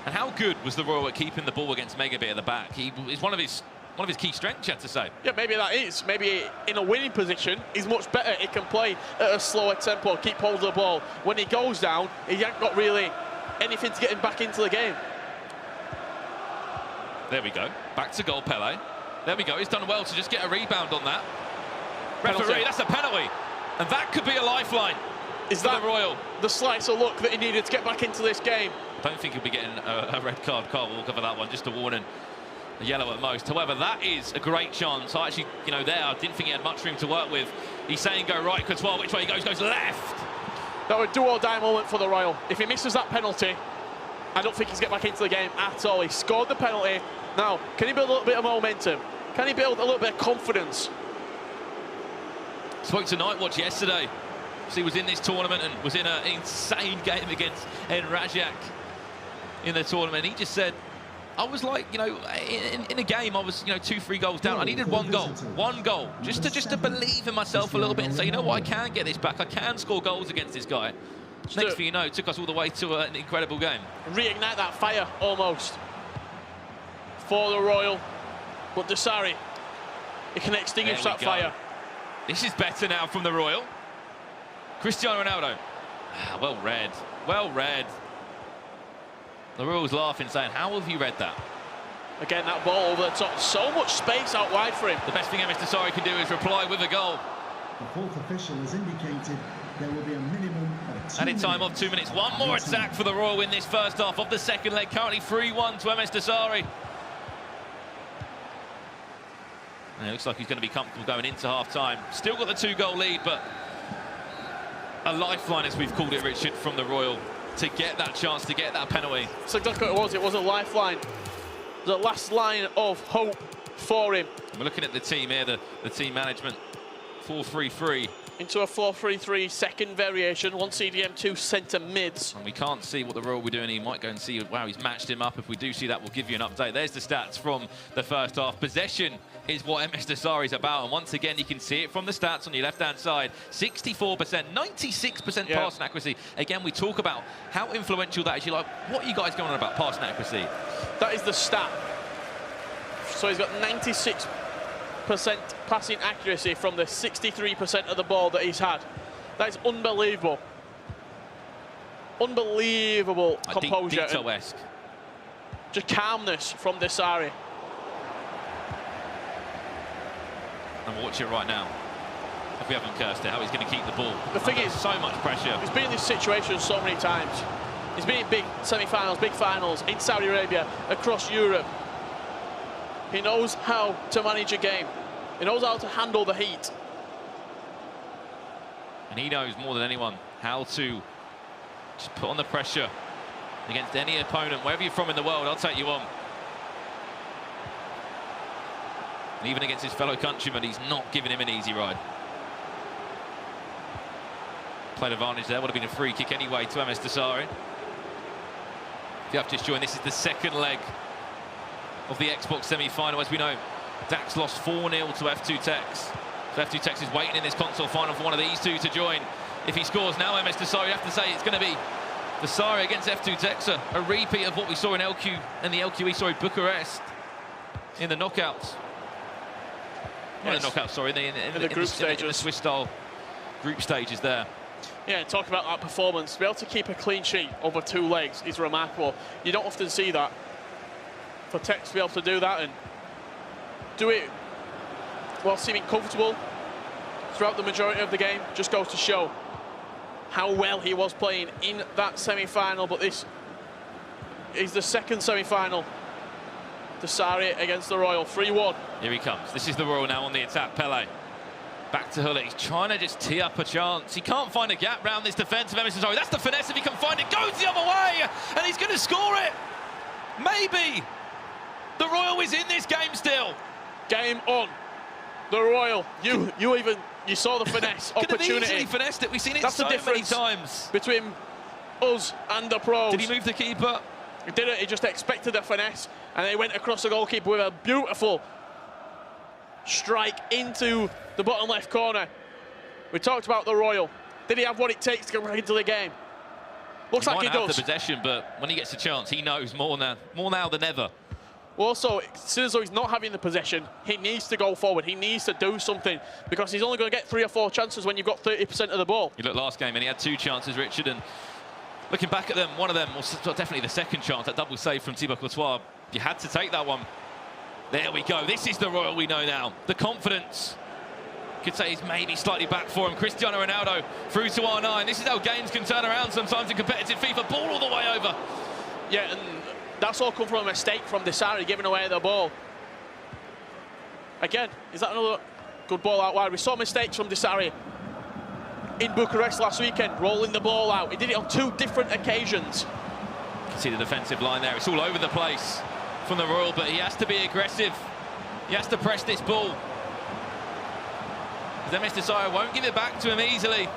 And how good was the Royal at keeping the ball against Megaby at the back? It's one of his key strengths, you have to say. Yeah, maybe that is. Maybe in a winning position, he's much better. He can play at a slower tempo, keep hold of the ball. When he goes down, he hasn't got really anything to get him back into the game. There we go. Back to goal, Pele. There we go. He's done well to just get a rebound on that. Referee, that's a penalty. And that could be a lifeline. Is that the Royal? The slice of luck that he needed to get back into this game? I don't think he'll be getting a red card. Carl will cover that one, just a warning. A yellow at most. However, that is a great chance. I actually, there, I didn't think he had much room to work with. He's saying go right, Courtois, which way he goes left. That would do or die moment for the Royal. If he misses that penalty, I don't think he's get back into the game at all. He scored the penalty. Now, can he build a little bit of momentum? Can he build a little bit of confidence? Spoke to Night Watch yesterday. So he was in this tournament and was in an insane game against Ed Rajak in the tournament. He just said, I was like, in a game, I was, 2-3 goals down. I needed one goal, just to believe in myself a little bit and say, you know what, I can get this back. I can score goals against this guy. Next thing you know, it took us all the way to an incredible game. Reignite that fire, almost, for the Royal. But Desari, he can extinguish that fire. This is better now from the Royal. Cristiano Ronaldo. Well read. Well read. The Royal's laughing, saying, how have you read that? Again, that ball over the top. So much space out wide for him. The best thing MS Desari can do is reply with a goal. The fourth official has indicated there will be a minimum of 2 Added time of 2 minutes. One more attack for the Royal in this first half of the second leg. Currently 3-1 to MS Desari. And it looks like he's going to be comfortable going into half-time. Still got the 2-goal lead, but a lifeline, as we've called it, Richard, from the Royal, to get that chance, to get that penalty. That's exactly what it was. It was a lifeline. The last line of hope for him. We're looking at the team here, the team management. 4-3-3. Into a 4-3-3 second variation. 1 CDM, 2 centre mids. And we can't see what the Royal will be doing. He might go and see, wow, he's matched him up. If we do see that, we'll give you an update. There's the stats from the first half. Possession is what MS Desari is about. And once again, you can see it from the stats on your left-hand side. 64%, 96% passing accuracy. Again, we talk about how influential that is. You're like, what are you guys going on about passing accuracy? That is the stat. So he's got 96% passing accuracy from the 63% of the ball that he's had. That is unbelievable. Unbelievable composure. Dito-esque. Just calmness from Desari. And watch it right now. If we haven't cursed it, how he's going to keep the ball. The thing is, so much pressure. He's been in this situation so many times. He's been in big semi-finals, big finals, in Saudi Arabia, across Europe. He knows how to manage a game. He knows how to handle the heat. And he knows more than anyone how to just put on the pressure against any opponent, wherever you're from in the world. I'll take you on. And even against his fellow countrymen, he's not giving him an easy ride. Played advantage there, would have been a free kick anyway to MS Desari. If you have just joined, this is the second leg of the Xbox semi-final. As we know, Dax lost 4-0 to F2 Tex. So F2 Tex is waiting in this console final for one of these two to join. If he scores now, MS Desari, you have to say it's going to be Desari against F2 Tex, a repeat of what we saw in Bucharest in the knockouts. Not in the knockouts, sorry, in the group stages. In the Swiss-style group stages there. Yeah, talk about that performance. To be able to keep a clean sheet over 2 legs is remarkable. You don't often see that. For Tex to be able to do that and do it while seeming comfortable throughout the majority of the game just goes to show how well he was playing in that semi-final. But this is the second semi-final. Desari against the Royal, 3-1. Here he comes. This is the Royal now on the attack. Pele back to Hullet. He's trying to just tee up a chance. He can't find a gap round this defence of MS Desari. That's the finesse. If he can find it, goes the other way, and he's going to score it. Maybe. The Royal is in this game still. Game on. The Royal. You saw the finesse opportunity. Could have easily finessed it. We've seen it so many times between us and the pros. Did he move the keeper? He didn't. He just expected a finesse, and he went across the goalkeeper with a beautiful strike into the bottom left corner. We talked about the Royal. Did he have what it takes to get back into the game? Looks like he does. He might have the possession, but when he gets a chance, he knows more now than ever. Also, as soon as he's not having the possession, he needs to go forward. He needs to do something because he's only going to get 3 or 4 chances when you've got 30% of the ball. You look last game and he had 2 chances, Richard, and looking back at them, one of them was definitely the second chance, that double save from Thibaut Courtois. You had to take that one. There we go. This is the Royal we know now. The confidence, could say, is maybe slightly back for him. Cristiano Ronaldo through to R9. This is how games can turn around sometimes in competitive FIFA. Ball all the way over. Yeah, and that's all come from a mistake from Desari giving away the ball. Again, is that another good ball out wide? We saw mistakes from Desari in Bucharest last weekend, rolling the ball out. He did it on 2 different occasions. You can see the defensive line there. It's all over the place from the Royal, but he has to be aggressive. He has to press this ball. MS Desari won't give it back to him easily.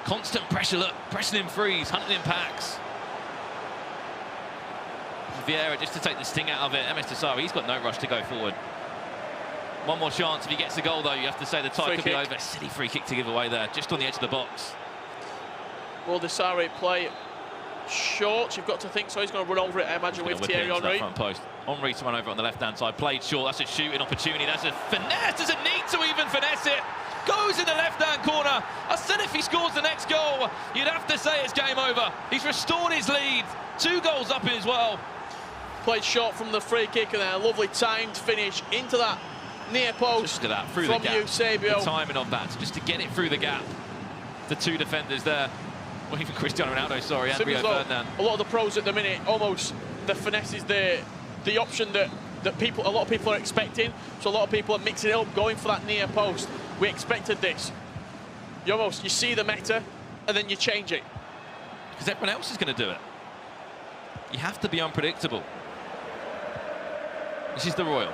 Constant pressure, look, pressing him frees, hunting in packs. Vieira just to take the sting out of it. MS Desari, he's got no rush to go forward. One more chance. If he gets the goal, though, you have to say the tie could be over. Silly free kick to give away there, just on the edge of the box. Will Desari play short? You've got to think so. He's going to run over it, I imagine, with Thierry Henry. Front post. Henry to run over on the left-hand side. Played short. That's a shooting opportunity. That's a finesse. Doesn't need to even finesse it. Goes in the left-hand corner. I said if he scores the next goal, you'd have to say it's game over. He's restored his lead. 2 goals up as well. Played short from the free kick, and then a lovely timed finish into that near post. Just that, through from the gap. Eusebio. The timing of that, just to get it through the gap. The 2 defenders there. Well, even Cristiano Ronaldo, sorry, and Rio Ferdinand. A lot of the pros at the minute, almost the finesse is the option that a lot of people are expecting. So a lot of people are mixing it up, going for that near post. We expected this. You see the meta, and then you change it. Because everyone else is going to do it. You have to be unpredictable. This is the Royal.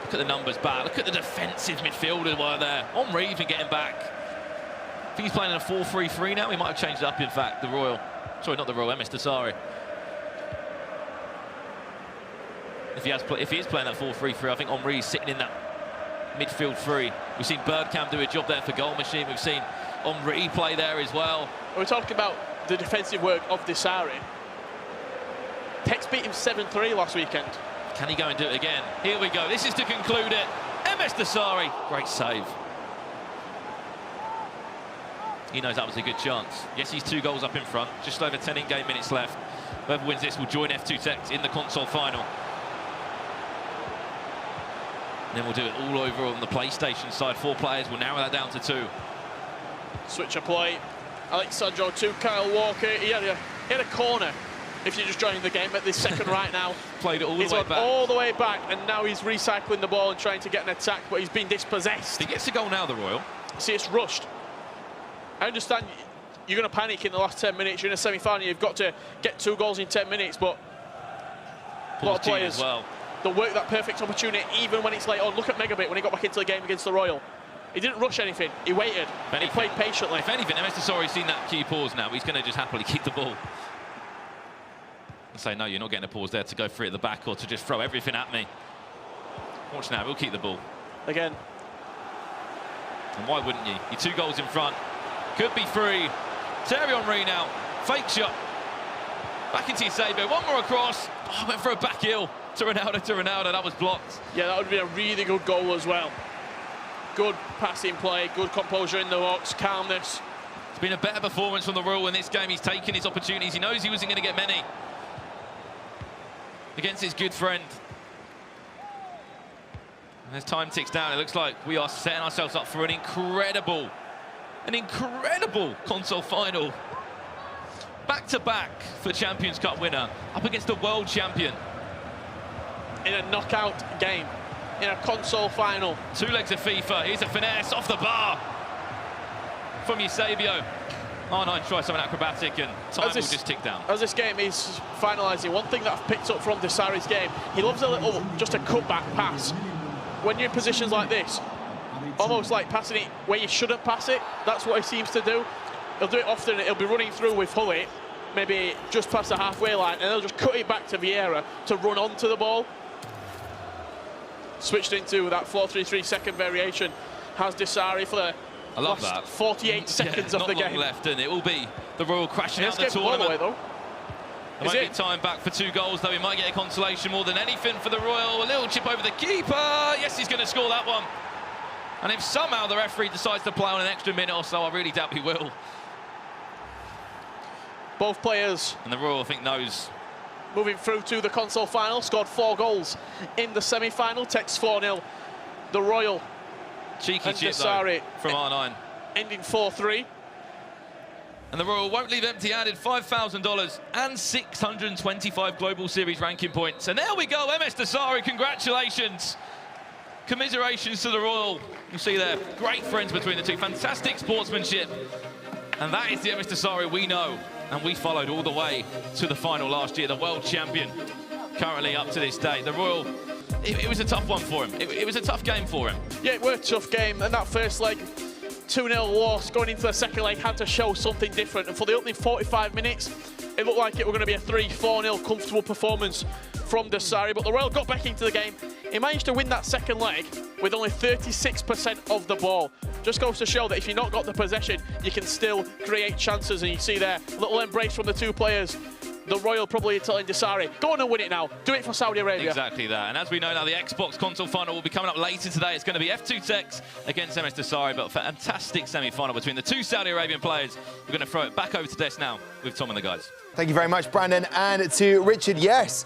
Look at the numbers back. Look at the defensive midfielders were there. Henry even getting back. I think he's playing in a 4-3-3 now. He might have changed it up, in fact, the Royal. Sorry, not the Royal, MS Desari. If he is playing that 4-3-3, I think Henry's sitting in that midfield 3. We've seen Bergkamp do a job there for Goal Machine. We've seen Henry play there as well. We're talking about the defensive work of Desari. Tex beat him 7-3 last weekend. Can he go and do it again? Here we go. This is to conclude it. MS Desari, great save. He knows that was a good chance. Yes, he's 2 goals up in front. Just over 10 in-game minutes left. Whoever wins this will join F2 Tech in the console final. And then we'll do it all over on the PlayStation side. 4 players. We'll narrow that down to 2. Switch of play. Alexandro to Kyle Walker. He had a corner. If you're just joining the game at this second right now. Played it all the way back. All the way back, and now he's recycling the ball and trying to get an attack, but he's been dispossessed. He gets a goal now, the Royal. See, it's rushed. I understand you're going to panic in the last 10 minutes. You're in a semi-final. You've got to get 2 goals in 10 minutes, but a lot of players, they'll work that perfect opportunity even when it's late on. Look at Megabit when he got back into the game against the Royal. He didn't rush anything. He waited. He played patiently. If anything, MS Tesori's seen that key pause now. He's going to just happily keep the ball. And say, no, you're not getting a pause there to go free at the back or to just throw everything at me. Watch now, we'll keep the ball. Again. And why wouldn't you? You're 2 goals in front. Could be free. Thierry Henry now. Fake shot. Back into Eusebio. One more across. Oh, went for a back heel. To Ronaldo. That was blocked. Yeah, that would have been a really good goal as well. Good passing play, good composure in the box, calmness. It's been a better performance from the Royal in this game. He's taken his opportunities. He knows he wasn't going to get many. Against his good friend. And as time ticks down, it looks like we are setting ourselves up for an incredible console final. Back-to-back for Champions Cup winner, up against the world champion. In a knockout game, in a console final. 2 legs of FIFA, here's a finesse off the bar from Eusebio. R9 tries something acrobatic and time will just tick down. As this game is finalising, one thing that I've picked up from Desari's game, he loves just a cutback pass. When you're in positions like this, almost like passing it where you shouldn't pass it, that's what he seems to do. He'll do it often, he'll be running through with Hullet, maybe just past the halfway line, and he'll just cut it back to Vieira to run onto the ball. Switched into that 4-3-3 second variation, has Desari for the last 48 seconds of the game. Not long left, and it will be the Royal crashing out the tournament. There won't be time back for 2 goals, though. He might get a consolation more than anything for the Royal. A little chip over the keeper. Yes, he's going to score that one. And if somehow the referee decides to play on an extra minute or so, I really doubt he will. Both players. And the Royal, I think, knows. Moving through to the console final, scored 4 goals in the semi-final. Tex 4-0. The Royal. Cheeky chip, though, from R9. Ending 4-3. And the Royal won't leave empty-handed. $5,000 and 625 Global Series ranking points. And there we go, MS Desari, congratulations. Commiserations to the Royal. You see there, great friends between the two. Fantastic sportsmanship. And that is the MS Desari we know. And we followed all the way to the final last year. The world champion, currently up to this day. The Royal, it was a tough one for him. It was a tough game for him. Yeah, it was a tough game. And that first leg, 2-0 loss, going into the second leg, had to show something different. And for the opening 45 minutes, it looked like it were going to be a 3-4-0 comfortable performance from Desari. But the Royal got back into the game. He managed to win that second leg with only 36% of the ball. Just goes to show that if you've not got the possession, you can still create chances. And you see there, a little embrace from the 2 players. The Royal probably telling Desari, go on and win it now. Do it for Saudi Arabia. Exactly that. And as we know now, the Xbox console final will be coming up later today. It's going to be F2 Tech against MS Desari, but a fantastic semi-final between the 2 Saudi Arabian players. We're going to throw it back over to Des now with Tom and the guys. Thank you very much, Brandon. And to Richard, yes,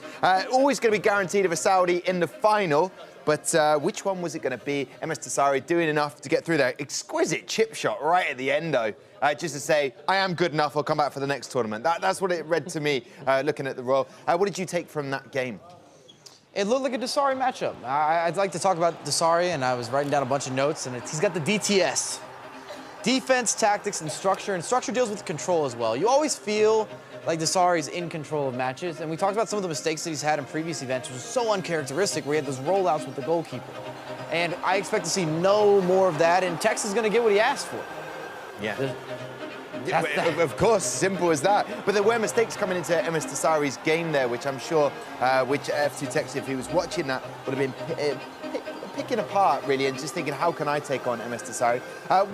always going to be guaranteed of a Saudi in the final. But which one was it going to be? MS Desari doing enough to get through that exquisite chip shot right at the end, though. Just to say, I am good enough, I'll come back for the next tournament. That's what it read to me, looking at the Royal. What did you take from that game? It looked like a Desari matchup. I'd like to talk about Desari, and I was writing down a bunch of notes, and he's got the DTS. Defense, tactics, and structure deals with control as well. You always feel like Desari's in control of matches, and we talked about some of the mistakes that he's had in previous events, which was so uncharacteristic, where he had those rollouts with the goalkeeper. And I expect to see no more of that, and Tex is going to get what he asked for. Yeah. Of course, simple as that. But there were mistakes coming into MS Desari's game there, which I'm sure, which F2 Tech, if he was watching that, would have been picking apart, really, and just thinking, how can I take on MS Desari?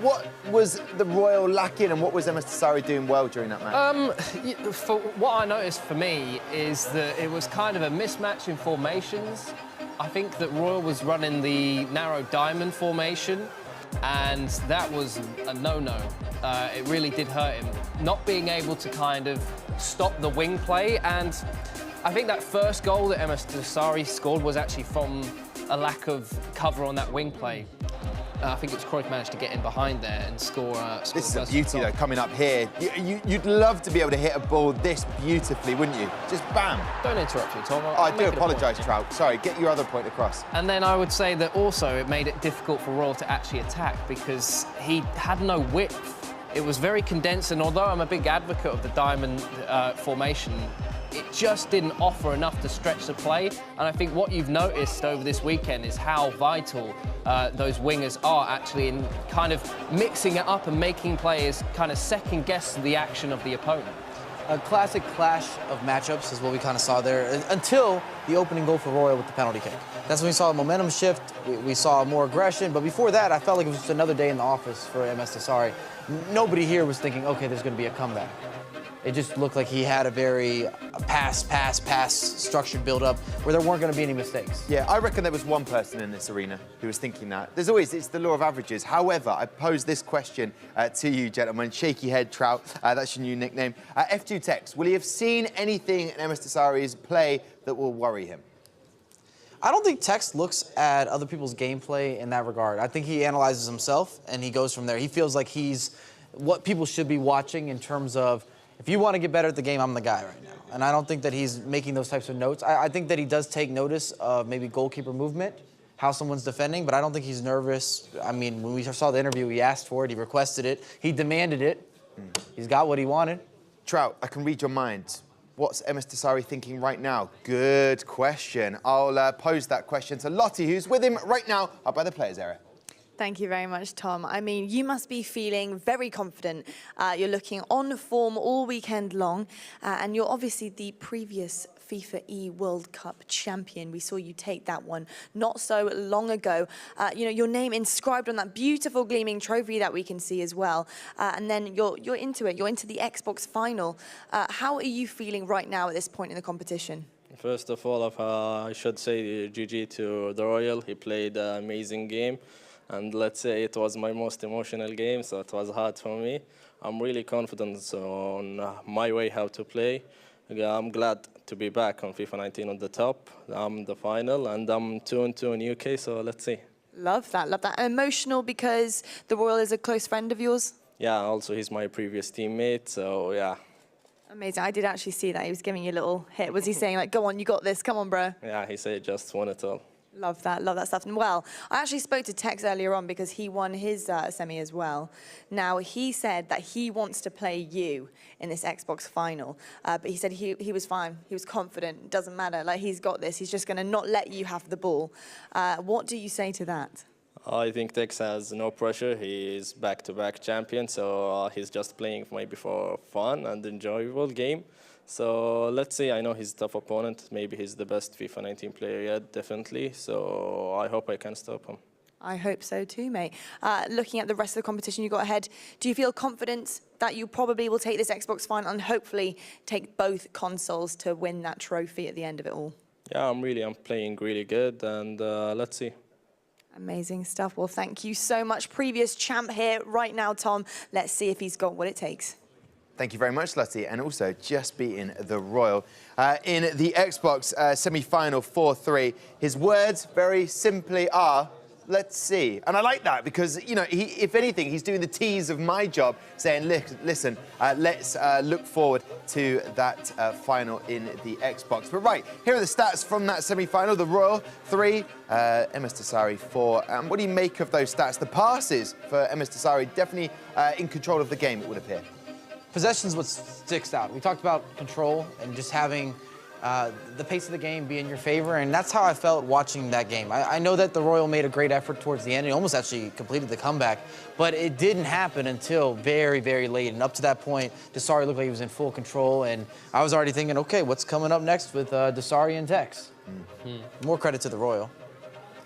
What was the Royal lacking, and what was MS Desari doing well during that match? For what I noticed for me is that it was kind of a mismatch in formations. I think that Royal was running the narrow diamond formation, and that was a no-no. It really did hurt him. Not being able to kind of stop the wing play, and I think that first goal that MS Dasari scored was actually from a lack of cover on that wing play. I think it's Cruyff managed to get in behind there and score. This is a beauty, though, coming up here. You'd love to be able to hit a ball this beautifully, wouldn't you? Just bam. Don't interrupt me, Tom. I do apologise, Trout. Sorry, get your other point across. And then I would say that also it made it difficult for Royal to actually attack because he had no width. It was very condensed, and although I'm a big advocate of the diamond formation, it just didn't offer enough to stretch the play. And I think what you've noticed over this weekend is how vital those wingers are actually in kind of mixing it up and making players kind of second guess the action of the opponent. A classic clash of matchups is what we kind of saw there until the opening goal for Royal with the penalty kick. That's when we saw a momentum shift, we saw more aggression, but before that, I felt like it was just another day in the office for MS Dasari. Nobody here was thinking, okay, there's going to be a comeback. It just looked like he had a very pass structured build-up where there weren't going to be any mistakes. Yeah, I reckon there was one person in this arena who was thinking that. There's always, it's the law of averages. However, I pose this question to you, gentlemen. Shaky Head Trout, that's your new nickname. F2 Tex, will he have seen anything in MS Dasari's play that will worry him? I don't think Tex looks at other people's gameplay in that regard. I think he analyzes himself, and he goes from there. He feels like he's what people should be watching in terms of, if you want to get better at the game, I'm the guy right now. And I don't think that he's making those types of notes. I think that he does take notice of maybe goalkeeper movement, how someone's defending, but I don't think he's nervous. I mean, when we saw the interview, he asked for it, he requested it, he demanded it. He's got what he wanted. Trout, I can read your mind. What's MS Dasari thinking right now? Good question. I'll pose that question to Lottie, who's with him right now up by the players area. Thank you very much, Tom. I mean, you must be feeling very confident. You're looking on form all weekend long, and you're obviously the previous FIFA E World Cup champion. We saw you take that one not so long ago. You know, your name inscribed on that beautiful gleaming trophy that we can see as well. And then you're into it. You're into the Xbox final. How are you feeling right now at this point in the competition? First of all, I should say GG to the Royal. He played an amazing game. And let's say it was my most emotional game, so it was hard for me. I'm really confident on my way how to play. I'm glad to be back on FIFA 19 on the top. I'm the final, and I'm 2-2 in UK, so let's see. Love that, love that. And emotional because the Royal is a close friend of yours? Yeah, also he's my previous teammate, so yeah. Amazing. I did actually see that. He was giving you a little hit. Was he saying, like, go on, you got this, come on, bro? Yeah, he said just won it all. Love that stuff. And well, I actually spoke to Tex earlier on because he won his semi as well. Now, he said that he wants to play you in this Xbox final, but he said he was fine. He was confident. It doesn't matter. Like, he's got this. He's just going to not let you have the ball. What do you say to that? I think Tex has no pressure. He is back-to-back champion, so he's just playing maybe for fun and enjoyable game. So let's see, I know he's a tough opponent. Maybe he's the best FIFA 19 player yet, definitely. So I hope I can stop him. I hope so too, mate. Looking at the rest of the competition you got ahead, do you feel confident that you probably will take this Xbox final and hopefully take both consoles to win that trophy at the end of it all? Yeah, I'm playing really good, and let's see. Amazing stuff. Well, thank you so much. Previous champ here right now, Tom. Let's see if he's got what it takes. Thank you very much, Lottie, and also just beating the Royal in the Xbox semi-final 4-3. His words very simply are, let's see. And I like that because, you know, if anything, he's doing the tease of my job, saying, listen, let's look forward to that final in the Xbox. But right, here are the stats from that semi-final. The Royal 3, MS Dasari 4. What do you make of those stats? The passes for MS Dasari definitely in control of the game, it would appear. Possession's what sticks out. We talked about control and just having the pace of the game be in your favor, and that's how I felt watching that game. I know that the Royal made a great effort towards the end. It almost actually completed the comeback, but it didn't happen until very, very late. And up to that point, Dasari looked like he was in full control, and I was already thinking, okay, what's coming up next with Dasari and Tex? More credit to the Royal.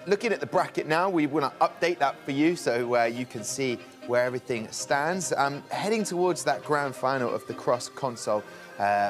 Looking at the bracket now, we want to update that for you so you can see where everything stands. Heading towards that grand final of the cross-console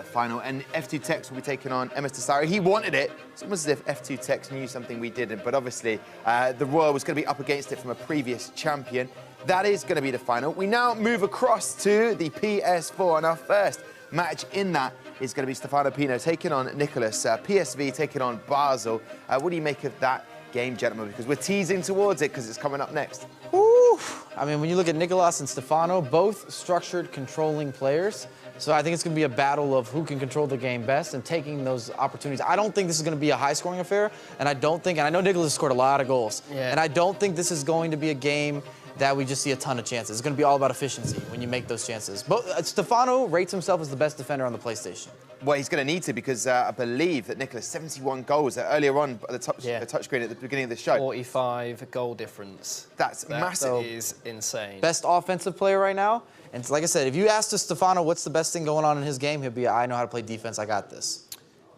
final, and F2 Tex will be taking on MS Tasari. He wanted it. It's almost as if F2 Tex knew something we didn't, but obviously the Royal was going to be up against it from a previous champion. That is going to be the final. We now move across to the PS4, and our first match in that is going to be Stefano Pino taking on Nicholas. PSV taking on Basel. What do you make of that game, gentlemen? Because we're teasing towards it because it's coming up next. Woo! I mean, when you look at Nicolas and Stefano, both structured, controlling players. So I think it's going to be a battle of who can control the game best and taking those opportunities. I don't think this is going to be a high-scoring affair, and I know Nicolas has scored a lot of goals, and I don't think this is going to be a game that we just see a ton of chances. It's going to be all about efficiency when you make those chances. But Stefano rates himself as the best defender on the PlayStation. Well, he's going to need to, because I believe that Nicholas, 71 goals earlier on at the touchscreen at the beginning of the show. 45 goal difference. That's massive. That is insane. Best offensive player right now. And like I said, if you ask Stefano what's the best thing going on in his game, he'll be, I know how to play defense, I got this.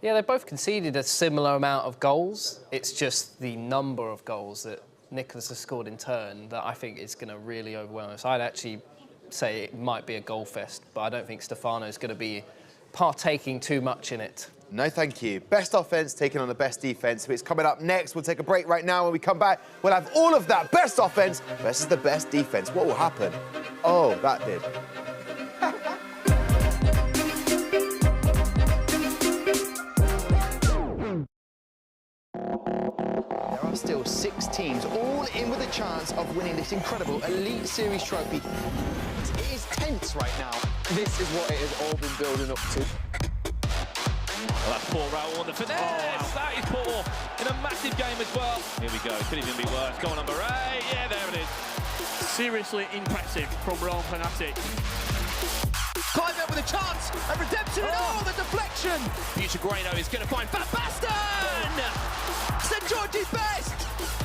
Yeah, they both conceded a similar amount of goals. It's just the number of goals that Nicholas has scored in turn that I think is going to really overwhelm us. I'd actually say it might be a goal fest, but I don't think Stefano's going to be partaking too much in it. No, thank you. Best offense taking on the best defense. It's coming up next. We'll take a break right now. When we come back, we'll have all of that best offense versus the best defense. What will happen? Oh, that did. There are still 6 teams, all in with a chance of winning this incredible Elite Series trophy. It is tense right now. This is what it has all been building up to. Well, that's poor Raul on the finesse. Oh, wow. That is poor in a massive game as well. Here we go. Could even be worse. Go on, number 8. Yeah, there it is. Seriously impressive from Rome Fanatic. Clive up with a chance of redemption. Oh, the deflection. Future Grano is going to find Van Basten. St George's best.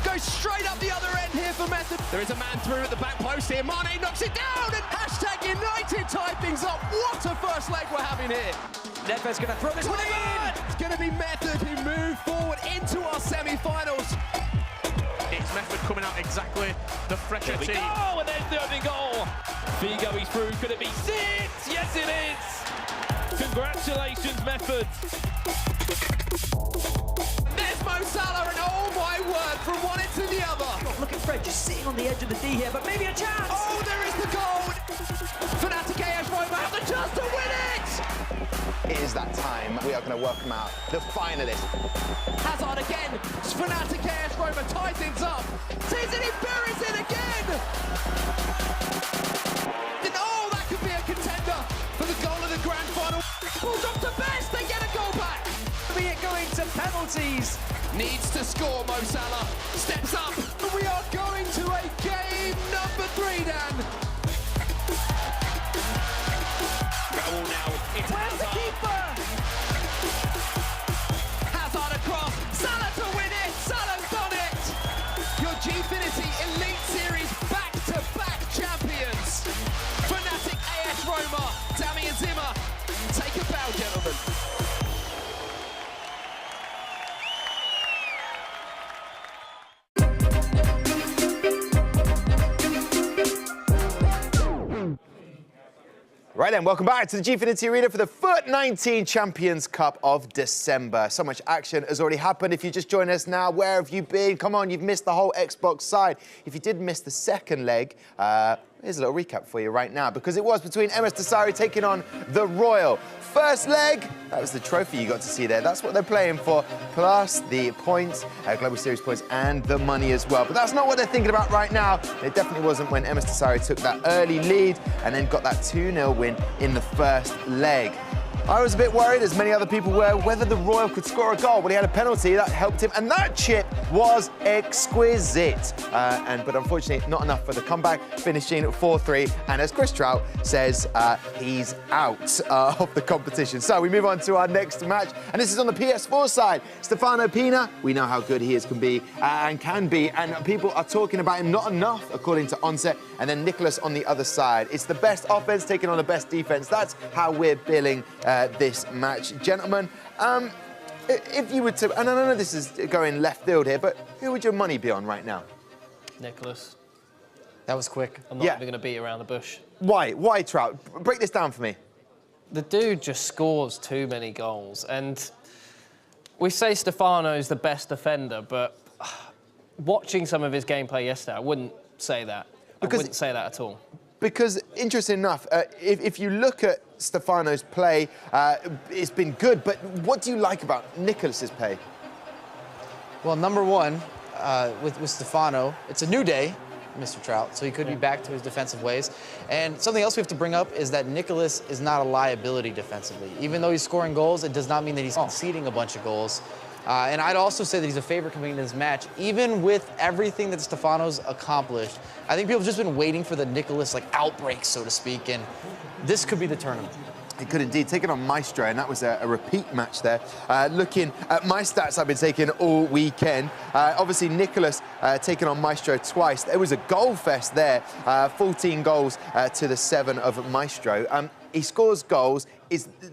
Goes straight up the other end here for Method. There is a man through at the back post here. Mane knocks it down, and hashtag United tie things up. What a first leg we're having here. Nedved's going to throw this one in. It's going to be Method who move forward into our semi-finals. It's Method coming out exactly the fresher team. Oh, and there's the opening goal. Figo, he's through. Could it be 6? Yes, it is. Congratulations, Method. There's Mo Salah, and oh my word, from one end to the other. Oh, look at Fred just sitting on the edge of the D here, but maybe a chance. Oh, there is the goal. Fnatic AS Roma have the chance to win it. It is that time. We are going to welcome out the finalists. Hazard again. Fnatic AS Roma tie things up. Season, he buries it again. Oh, that could be a contender for the goal of the grand final. Pulls up to best. They get a goal back. Be it going to penalties. Needs to score, Mo Salah. Steps up. And we are going to a game number 3, Dan. Raul now. It's Where's the keeper? Hazard across. Salah to win it. Salah's done it. Your Gfinity Elite Series back-to-back champions. Fnatic AS Roma. Damian Zimmer. Take a bow, gentlemen. Right then, welcome back to the Gfinity Arena for the FUT 19 Champions Cup of December. So much action has already happened. If you just joined us now, where have you been? Come on, you've missed the whole Xbox side. If you did miss the second leg, here's a little recap for you right now, because it was between MS Tasari taking on the Royal. First leg, that was the trophy you got to see there. That's what they're playing for, plus the points, Global Series points, and the money as well. But that's not what they're thinking about right now. It definitely wasn't when MS Tasari took that early lead and then got that 2-0 win in the first leg. I was a bit worried, as many other people were, whether the Royal could score a goal. Well, he had a penalty, that helped him, and that chip was exquisite. But unfortunately, not enough for the comeback, finishing 4-3. And as Chris Trout says, he's out of the competition. So we move on to our next match, and this is on the PS4 side. Stefano Pino, we know how good he is, can be, and people are talking about him not enough, according to Onset, and then Nicholas on the other side. It's the best offense taking on the best defense. That's how we're billing this match. Gentlemen, if you were to, and I know this is going left field here, but who would your money be on right now? Nicholas. That was quick. I'm not even going to beat around the bush. Why? Why, Trout? Break this down for me. The dude just scores too many goals. And we say Stefano's the best defender, but watching some of his gameplay yesterday, I wouldn't say that. I wouldn't say that at all. Because, interesting enough, if you look at Stefano's play, it's been good, but what do you like about Nicholas's play? Well, number one, with Stefano, it's a new day, Mr. Trout, so he could be back to his defensive ways. And something else we have to bring up is that Nicholas is not a liability defensively. Even though he's scoring goals, it does not mean that he's conceding a bunch of goals. And I'd also say that he's a favorite coming into this match. Even with everything that Stefano's accomplished, I think people have just been waiting for the Nicholas outbreak, so to speak, and this could be the tournament. He could indeed. Taking on Maestro, and that was a repeat match there. Looking at my stats I've been taking all weekend, obviously Nicholas taking on Maestro twice. There was a goal fest there, 14 goals to the 7 of Maestro. He scores goals.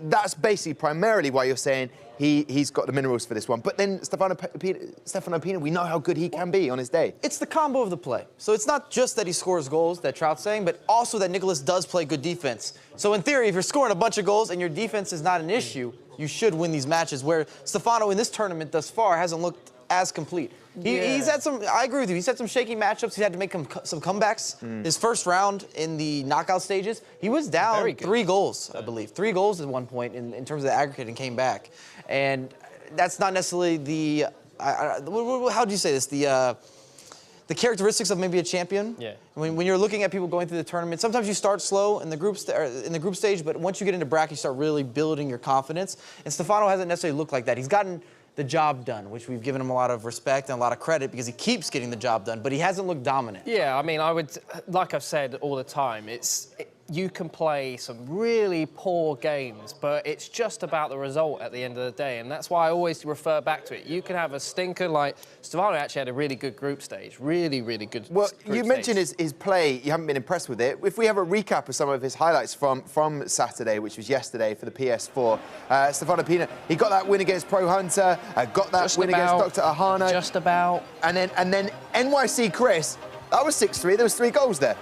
That's basically primarily why you're saying he's got the minerals for this one. But then Stefano Pina, we know how good he can be on his day. It's the combo of the play. So it's not just that he scores goals, that Trout's saying, but also that Nicholas does play good defense. So in theory, if you're scoring a bunch of goals and your defense is not an issue, you should win these matches, where Stefano in this tournament thus far hasn't looked as complete. He's had some, I agree with you, he's had some shaky matchups. He's had to make some comebacks. His first round in the knockout stages, he was down 3 goals, I believe. 3 goals at one point in terms of the aggregate and came back. And that's not necessarily the, how do you say this, the characteristics of maybe a champion. Yeah. When you're looking at people going through the tournament, sometimes you start slow in the group stage, but once you get into bracket, you start really building your confidence. And Stefano hasn't necessarily looked like that. He's gotten the job done, which we've given him a lot of respect and a lot of credit because he keeps getting the job done, but he hasn't looked dominant. Yeah, I mean, I would, like I've said all the time, you can play some really poor games, but it's just about the result at the end of the day, and that's why I always refer back to it. You can have a stinker like Stefano actually had a really good group stage, really, really good. Well, group you mentioned his play. You haven't been impressed with it. If we have a recap of some of his highlights from Saturday, which was yesterday for the PS4, Stefano Pina, he got that win against Pro Hunter, got that win against Dr. Ahana. Just about. And then NYC Chris, that was 6-3. There was 3 goals there.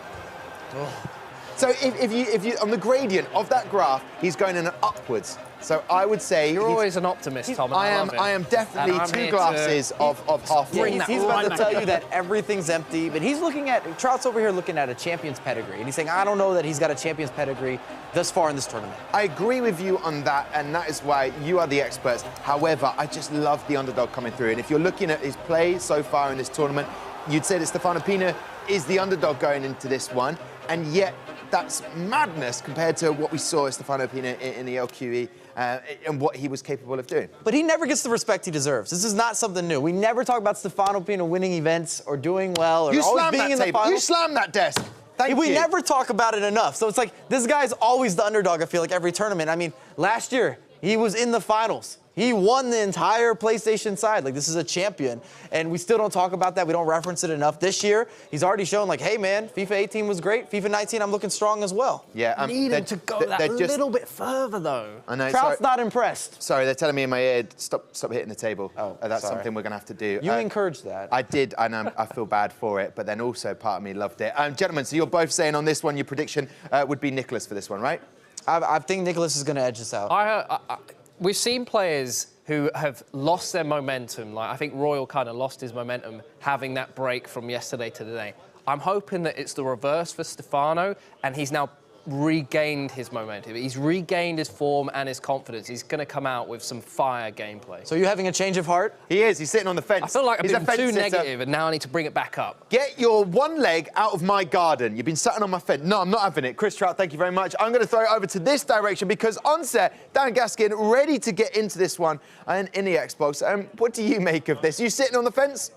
Oh. So if you on the gradient of that graph, he's going in upwards. So I would say you're always an optimist, Tom. I am definitely 2 glasses of half full. He's about to tell you that everything's empty, but he's looking at Trout's over here looking at a champion's pedigree, and he's saying, I don't know that he's got a champion's pedigree thus far in this tournament. I agree with you on that, and that is why you are the experts. However, I just love the underdog coming through, and if you're looking at his play so far in this tournament, you'd say that Stefano Pina is the underdog going into this one, and yet that's madness compared to what we saw Stefano Pina in the LQE and what he was capable of doing. But he never gets the respect he deserves. This is not something new. We never talk about Stefano Pina winning events or doing well or always being in the finals. You slammed that desk. We never talk about it enough. So it's like, this guy's always the underdog, I feel like, every tournament. I mean, last year, he was in the finals. He won the entire PlayStation side. Like, this is a champion. And we still don't talk about that. We don't reference it enough. This year, he's already shown, like, hey, man, FIFA 18 was great. FIFA 19, I'm looking strong as well. Yeah, need him to go that little bit further, though. I know. Trout's not impressed. Sorry, they're telling me in my ear, stop hitting the table. Oh, that's sorry. something we're going to have to do. You encouraged that. I did, and I feel bad for it, but then also part of me loved it. Gentlemen, so you're both saying on this one, your prediction would be Nicholas for this one, right? I think Nicholas is going to edge this out. We've seen players who have lost their momentum. Like, I think Royal kind of lost his momentum having that break from yesterday to today. I'm hoping that it's the reverse for Stefano, and he's now regained his momentum. He's regained his form and his confidence. He's going to come out with some fire gameplay. So you're having a change of heart? He is. He's sitting on the fence. I feel like I've been too negative, and now I need to bring it back up. Get your one leg out of my garden. You've been sitting on my fence. No, I'm not having it. Chris Trout, thank you very much. I'm going to throw it over to this direction because on set, Dan Gaskin ready to get into this one in the Xbox. What do you make of this? You sitting on the fence?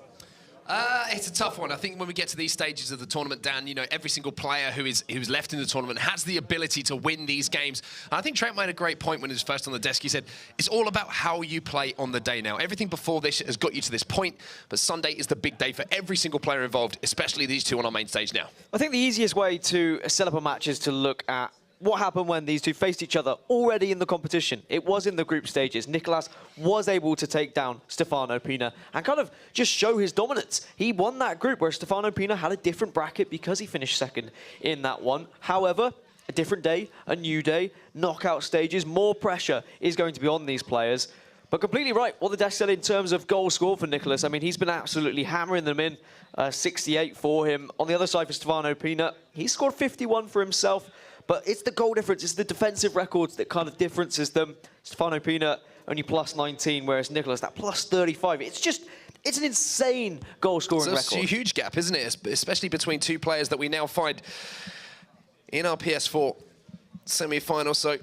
It's a tough one. I think when we get to these stages of the tournament, Dan, you know, every single player who's left in the tournament has the ability to win these games. And I think Trent made a great point when he was first on the desk. He said, it's all about how you play on the day now. Everything before this has got you to this point, but Sunday is the big day for every single player involved, especially these two on our main stage now. I think the easiest way to set up a match is to look at what happened when these two faced each other already in the competition. It was in the group stages. Nicolas was able to take down Stefano Pina and kind of just show his dominance. He won that group where Stefano Pina had a different bracket because he finished second in that one. However, a different day, a new day, knockout stages, more pressure is going to be on these players. But completely right, what the desk said in terms of goals scored for Nicolas. I mean, he's been absolutely hammering them in, 68 for him. On the other side for Stefano Pina, he scored 51 for himself. But it's the goal difference, it's the defensive records that kind of differences them. Stefano Pina only plus 19, whereas Nicolas, that plus 35. It's an insane goal-scoring record. It's a huge gap, isn't it? Especially between two players that we now find in our PS4 semi-final. So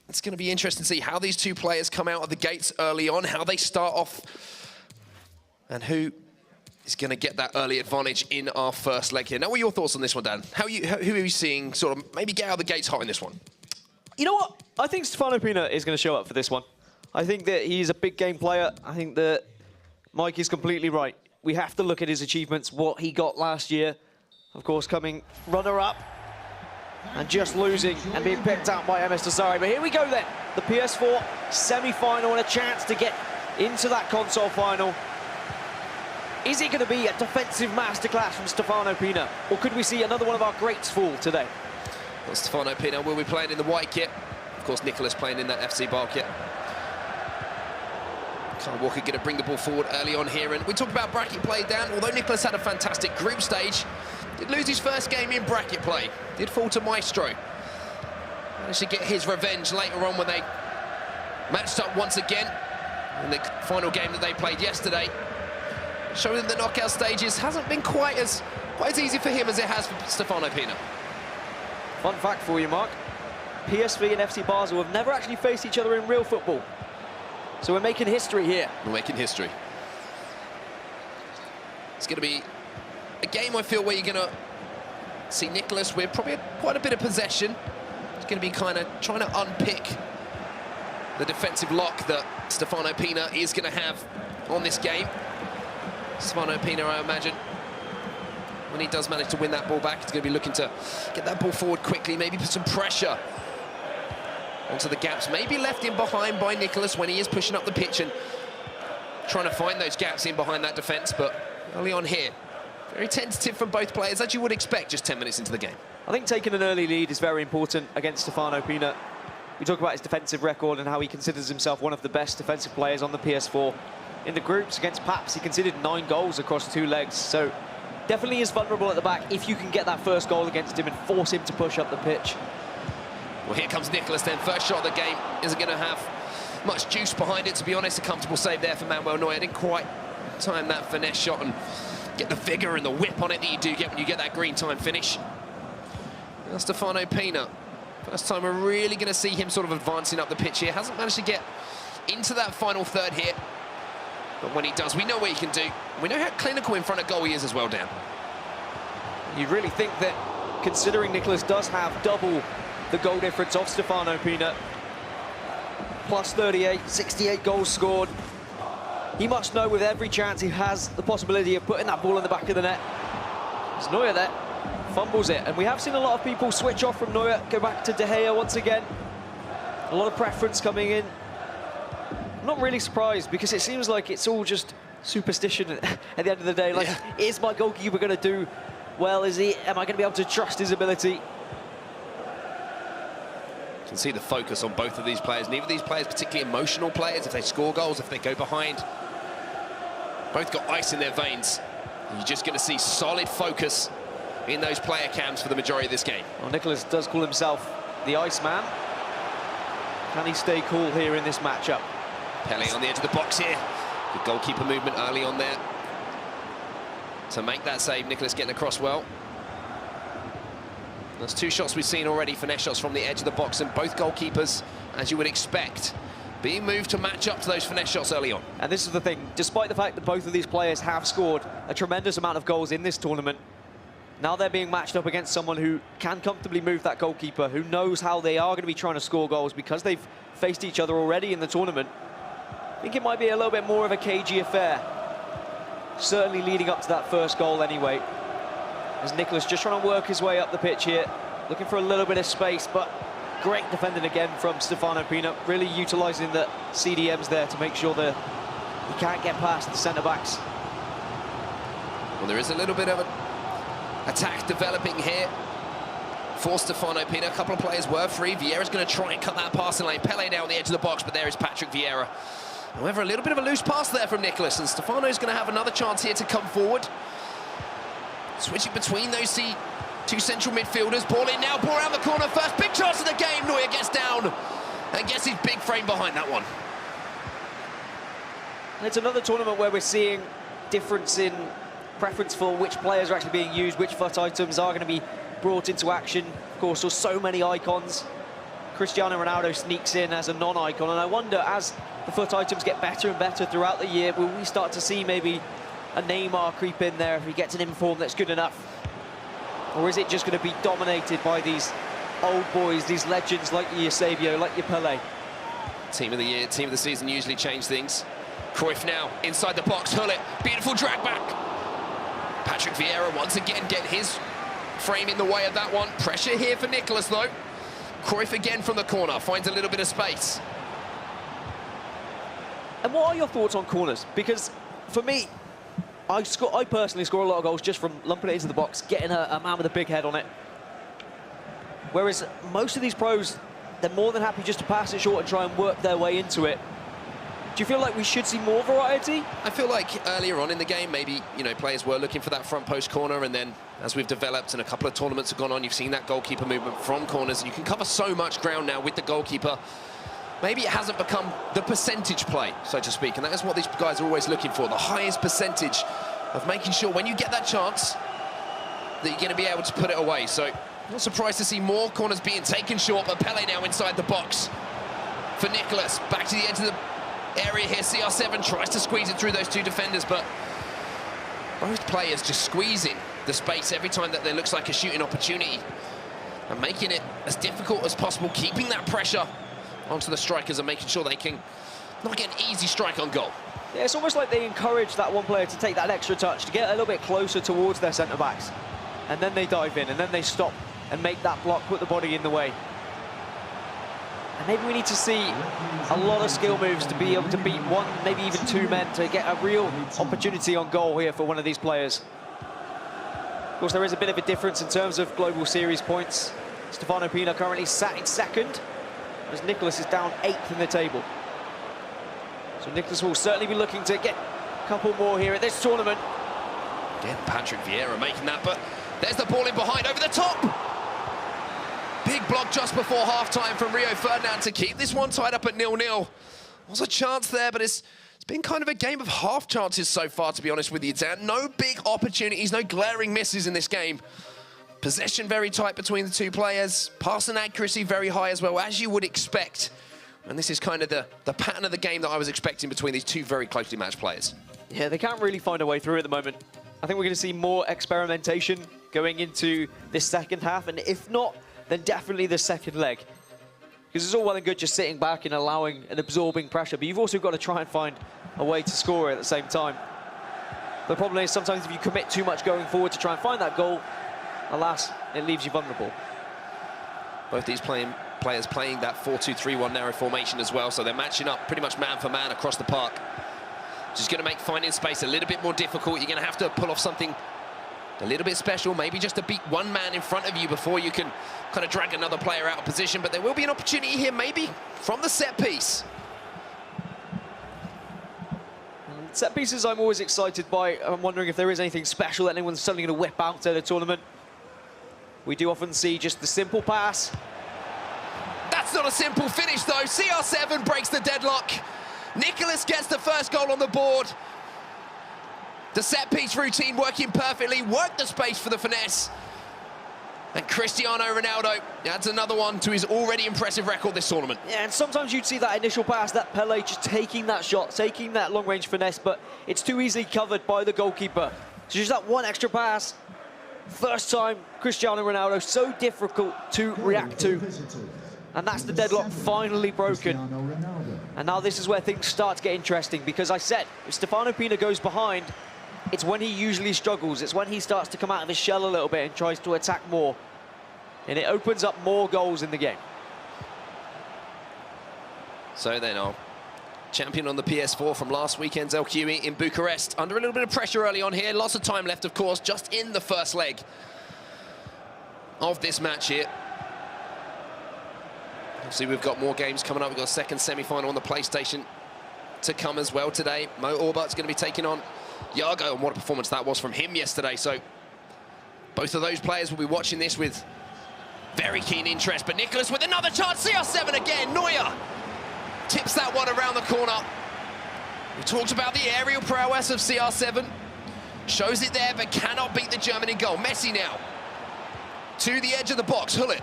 it's going to be interesting to see how these two players come out of the gates early on, how they start off, and who is going to get that early advantage in our first leg here. Now, what are your thoughts on this one, Dan? Who are you seeing sort of maybe get out of the gates hot in this one? You know what? I think Stefano Pina is going to show up for this one. I think that he's a big game player. I think that Mike is completely right. We have to look at his achievements, what he got last year. Of course, coming runner-up and just losing and being picked out by MS Desari. But here we go then. The PS4 semi-final and a chance to get into that console final. Is it going to be a defensive masterclass from Stefano Pina? Or could we see another one of our greats fall today? Well, Stefano Pina will be playing in the white kit. Of course, Nicolas playing in that FC Bar kit. Kyle Walker going to bring the ball forward early on here. And we talk about bracket play, Dan. Although Nicolas had a fantastic group stage, did lose his first game in bracket play. Did fall to Maestro. Managed to get his revenge later on when they matched up once again in the final game that they played yesterday. Showing in the knockout stages hasn't been quite as easy for him as it has for Stefano Pina. Fun fact for you, Mark. PSV and FC Basel have never actually faced each other in real football. So we're making history here. We're making history. It's going to be a game, I feel, where you're going to see Nicolas with probably quite a bit of possession. He's going to be kind of trying to unpick the defensive lock that Stefano Pina is going to have on this game. Stefano Pina, I imagine, when he does manage to win that ball back, he's going to be looking to get that ball forward quickly, maybe put some pressure onto the gaps, maybe left in behind by Nicolas when he is pushing up the pitch and trying to find those gaps in behind that defence. But early on here, very tentative from both players, as you would expect just 10 minutes into the game. I think taking an early lead is very important against Stefano Pina. We talk about his defensive record and how he considers himself one of the best defensive players on the PS4. In the groups against Paps, he conceded 9 goals across 2 legs, so definitely is vulnerable at the back if you can get that first goal against him and force him to push up the pitch. Well, here comes Nicolas then. First shot of the game isn't going to have much juice behind it, to be honest. A comfortable save there for Manuel Neuer. Didn't quite time that finesse shot and get the vigor and the whip on it that you do get when you get that green time finish. Now Stefano Pina. First time we're really going to see him sort of advancing up the pitch here. Hasn't managed to get into that final third here. But when he does, we know what he can do. We know how clinical in front of goal he is as well, Dan. You really think that, considering Nicolas does have double the goal difference of Stefano Pina, plus 38, 68 goals scored, he must know with every chance he has the possibility of putting that ball in the back of the net. It's Neuer there, fumbles it. And we have seen a lot of people switch off from Neuer, go back to De Gea once again. A lot of preference coming in. I'm not really surprised, because it seems like it's all just superstition at the end of the day. Like, is my goalkeeper going to do well? Am I going to be able to trust his ability? You can see the focus on both of these players. Neither of these players particularly emotional players. If they score goals, if they go behind, both got ice in their veins. And you're just going to see solid focus in those player cams for the majority of this game. Well, Nicolas does call himself the Iceman. Can he stay cool here in this matchup? Pele on the edge of the box here. Good goalkeeper movement early on there to make that save. Nicolas getting across well. There's 2 shots we've seen already, finesse shots from the edge of the box, and both goalkeepers, as you would expect, being moved to match up to those finesse shots early on. And this is the thing, despite the fact that both of these players have scored a tremendous amount of goals in this tournament, now they're being matched up against someone who can comfortably move that goalkeeper, who knows how they are going to be trying to score goals because they've faced each other already in the tournament. I think it might be a little bit more of a cagey affair. Certainly leading up to that first goal anyway. As Nicolas just trying to work his way up the pitch here. looking for a little bit of space, but great defending again from Stefano Pina, really utilising the CDMs there to make sure that he can't get past the centre-backs. Well, there is a little bit of an attack developing here for Stefano Pina. A couple of players were free. Vieira's going to try and cut that passing lane. Pele down the edge of the box, but there is Patrick Vieira. However, a little bit of a loose pass there from Nicholas, and Stefano's going to have another chance here to come forward. Switching between those two central midfielders. Ball in now, ball around the corner. First big chance of the game. Neuer gets down and gets his big frame behind that one. And it's another tournament where we're seeing difference in preference for which players are actually being used, which FUT items are going to be brought into action. Of course, there's so many icons. Cristiano Ronaldo sneaks in as a non-icon, and I wonder, as the FUT items get better and better throughout the year, will we start to see maybe a Neymar creep in there if he gets an inform that's good enough? Or is it just going to be dominated by these old boys, these legends like your Eusebio, like your Pele? Team of the year, team of the season usually change things. Cruyff now inside the box, Hullet, beautiful drag back. Patrick Vieira once again getting his frame in the way of that one. Pressure here for Nicholas though. Cruyff again from the corner, finds a little bit of space. And what are your thoughts on corners? Because for me, I personally score a lot of goals just from lumping it into the box, getting a man with a big head on it. Whereas most of these pros, they're more than happy just to pass it short and try and work their way into it. Do you feel like we should see more variety? I feel like earlier on in the game, maybe, you know, players were looking for that front post corner, and then as we've developed and a couple of tournaments have gone on, you've seen that goalkeeper movement from corners. You can cover so much ground now with the goalkeeper. Maybe it hasn't become the percentage play, so to speak, and that is what these guys are always looking for, the highest percentage of making sure when you get that chance that you're going to be able to put it away. So, not surprised to see more corners being taken short, but Pele now inside the box for Nicholas. Back to the edge of the area here. CR7 tries to squeeze it through those two defenders, but both players just squeezing the space every time that there looks like a shooting opportunity and making it as difficult as possible, keeping that pressure onto the strikers and making sure they can not get an easy strike on goal. Yeah, it's almost like they encourage that one player to take that extra touch, to get a little bit closer towards their centre-backs, and then they dive in, and then they stop and make that block, put the body in the way. And maybe we need to see a lot of skill moves to be able to beat one, maybe even two men, to get a real opportunity on goal here for one of these players. Of course, there is a bit of a difference in terms of global series points. Stefano Pina currently sat in second, as Nicholas is down 8th in the table. So Nicholas will certainly be looking to get a couple more here at this tournament. Again, Patrick Vieira making that, but there's the ball in behind, over the top! Big block just before half-time from Rio Ferdinand to keep this one tied up at 0-0. Was a chance there, but it's been kind of a game of half chances so far, to be honest with you, Dan. No big opportunities, no glaring misses in this game. Possession very tight between the two players. Passing accuracy very high as well, as you would expect. And this is kind of the pattern of the game that I was expecting between these two very closely matched players. Yeah, they can't really find a way through at the moment. I think we're going to see more experimentation going into this second half, and if not, then definitely the second leg. Because it's all well and good just sitting back and allowing and absorbing pressure, but you've also got to try and find a way to score at the same time. The problem is sometimes if you commit too much going forward to try and find that goal, alas, it leaves you vulnerable. Both these players playing that 4-2-3-1 narrow formation as well, so they're matching up pretty much man for man across the park. Just going to make finding space a little bit more difficult. You're going to have to pull off something a little bit special, maybe just to beat one man in front of you before you can kind of drag another player out of position. But there will be an opportunity here, maybe, from the set piece. Set pieces I'm always excited by. I'm wondering if there is anything special that anyone's suddenly going to whip out at a tournament. We do often see just the simple pass. That's not a simple finish, though. CR7 breaks the deadlock. Nicholas gets the first goal on the board. The set-piece routine working perfectly, worked the space for the finesse. And Cristiano Ronaldo adds another one to his already impressive record this tournament. Yeah, and sometimes you'd see that initial pass, that Pele just taking that shot, taking that long-range finesse, but it's too easily covered by the goalkeeper. So just that one extra pass. First time, Cristiano Ronaldo, so difficult to react to. And that's the deadlock finally broken. And now this is where things start to get interesting, because I said, if Stefano Pina goes behind, it's when he usually struggles. It's when he starts to come out of his shell a little bit and tries to attack more. And it opens up more goals in the game. So then our champion on the PS4 from last weekend's LQE in Bucharest. Under a little bit of pressure early on here. Lots of time left, of course, just in the first leg of this match here. See, we've got more games coming up. We've got a second semi-final on the PlayStation to come as well today. Mo Orbat's going to be taking on Yago, and what a performance that was from him yesterday. So both of those players will be watching this with very keen interest. But Nicholas with another chance. CR7 again. Neuer tips that one around the corner. We talked about the aerial prowess of CR7. Shows it there, but cannot beat the German in goal. Messi now to the edge of the box. Hullet.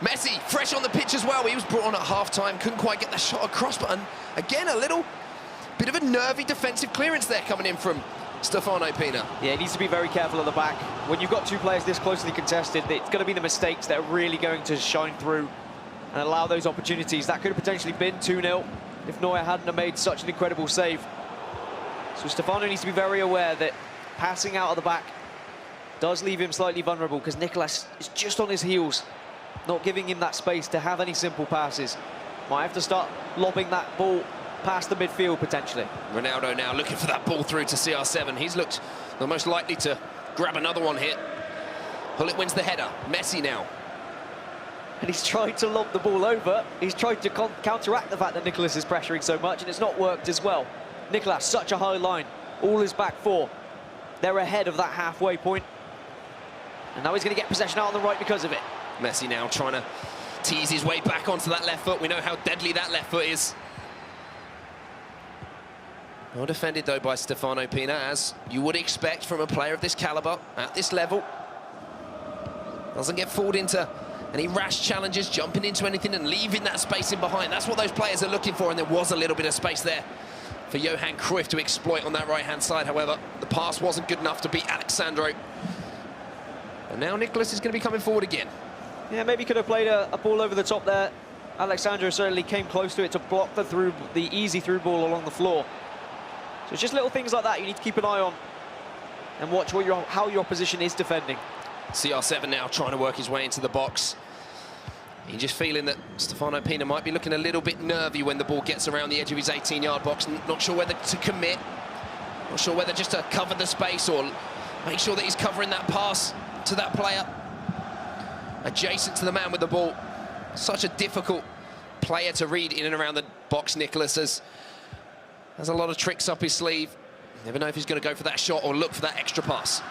Messi, fresh on the pitch as well. He was brought on at half-time, couldn't quite get that shot across, but again, a little bit of a nervy defensive clearance there coming in from Stefano Pina. Yeah, he needs to be very careful at the back. When you've got two players this closely contested, it's going to be the mistakes that are really going to shine through and allow those opportunities. That could have potentially been 2-0 if Neuer hadn't have made such an incredible save. So Stefano needs to be very aware that passing out of the back does leave him slightly vulnerable, because Nicholas is just on his heels, not giving him that space to have any simple passes. Might have to start lobbing that ball past the midfield, potentially. Ronaldo now looking for that ball through to CR7. He's looked the most likely to grab another one here. Hullet wins the header. Messi now. And he's tried to lob the ball over. He's tried to counteract the fact that Nicholas is pressuring so much, and it's not worked as well. Nicholas, such a high line. All his back four. They're ahead of that halfway point. And now he's going to get possession out on the right because of it. Messi now trying to tease his way back onto that left foot. We know how deadly that left foot is. Well defended, though, by Stefano Pina, as you would expect from a player of this caliber, at this level. Doesn't get fooled into any rash challenges, jumping into anything and leaving that space in behind. That's what those players are looking for, and there was a little bit of space there for Johan Cruyff to exploit on that right-hand side. However, the pass wasn't good enough to beat Alexandro. And now Nicholas is going to be coming forward again. Yeah, maybe could have played a ball over the top there. Alexandro certainly came close to it to block the easy through ball along the floor. So it's just little things like that you need to keep an eye on and watch how your opposition is defending. CR7 now trying to work his way into the box. You're just feeling that Stefano Pina might be looking a little bit nervy when the ball gets around the edge of his 18-yard box. Not sure whether to commit, not sure whether just to cover the space or make sure that he's covering that pass to that player adjacent to the man with the ball. Such a difficult player to read in and around the box, Nicholas, has a lot of tricks up his sleeve. Never know if he's going to go for that shot or look for that extra pass.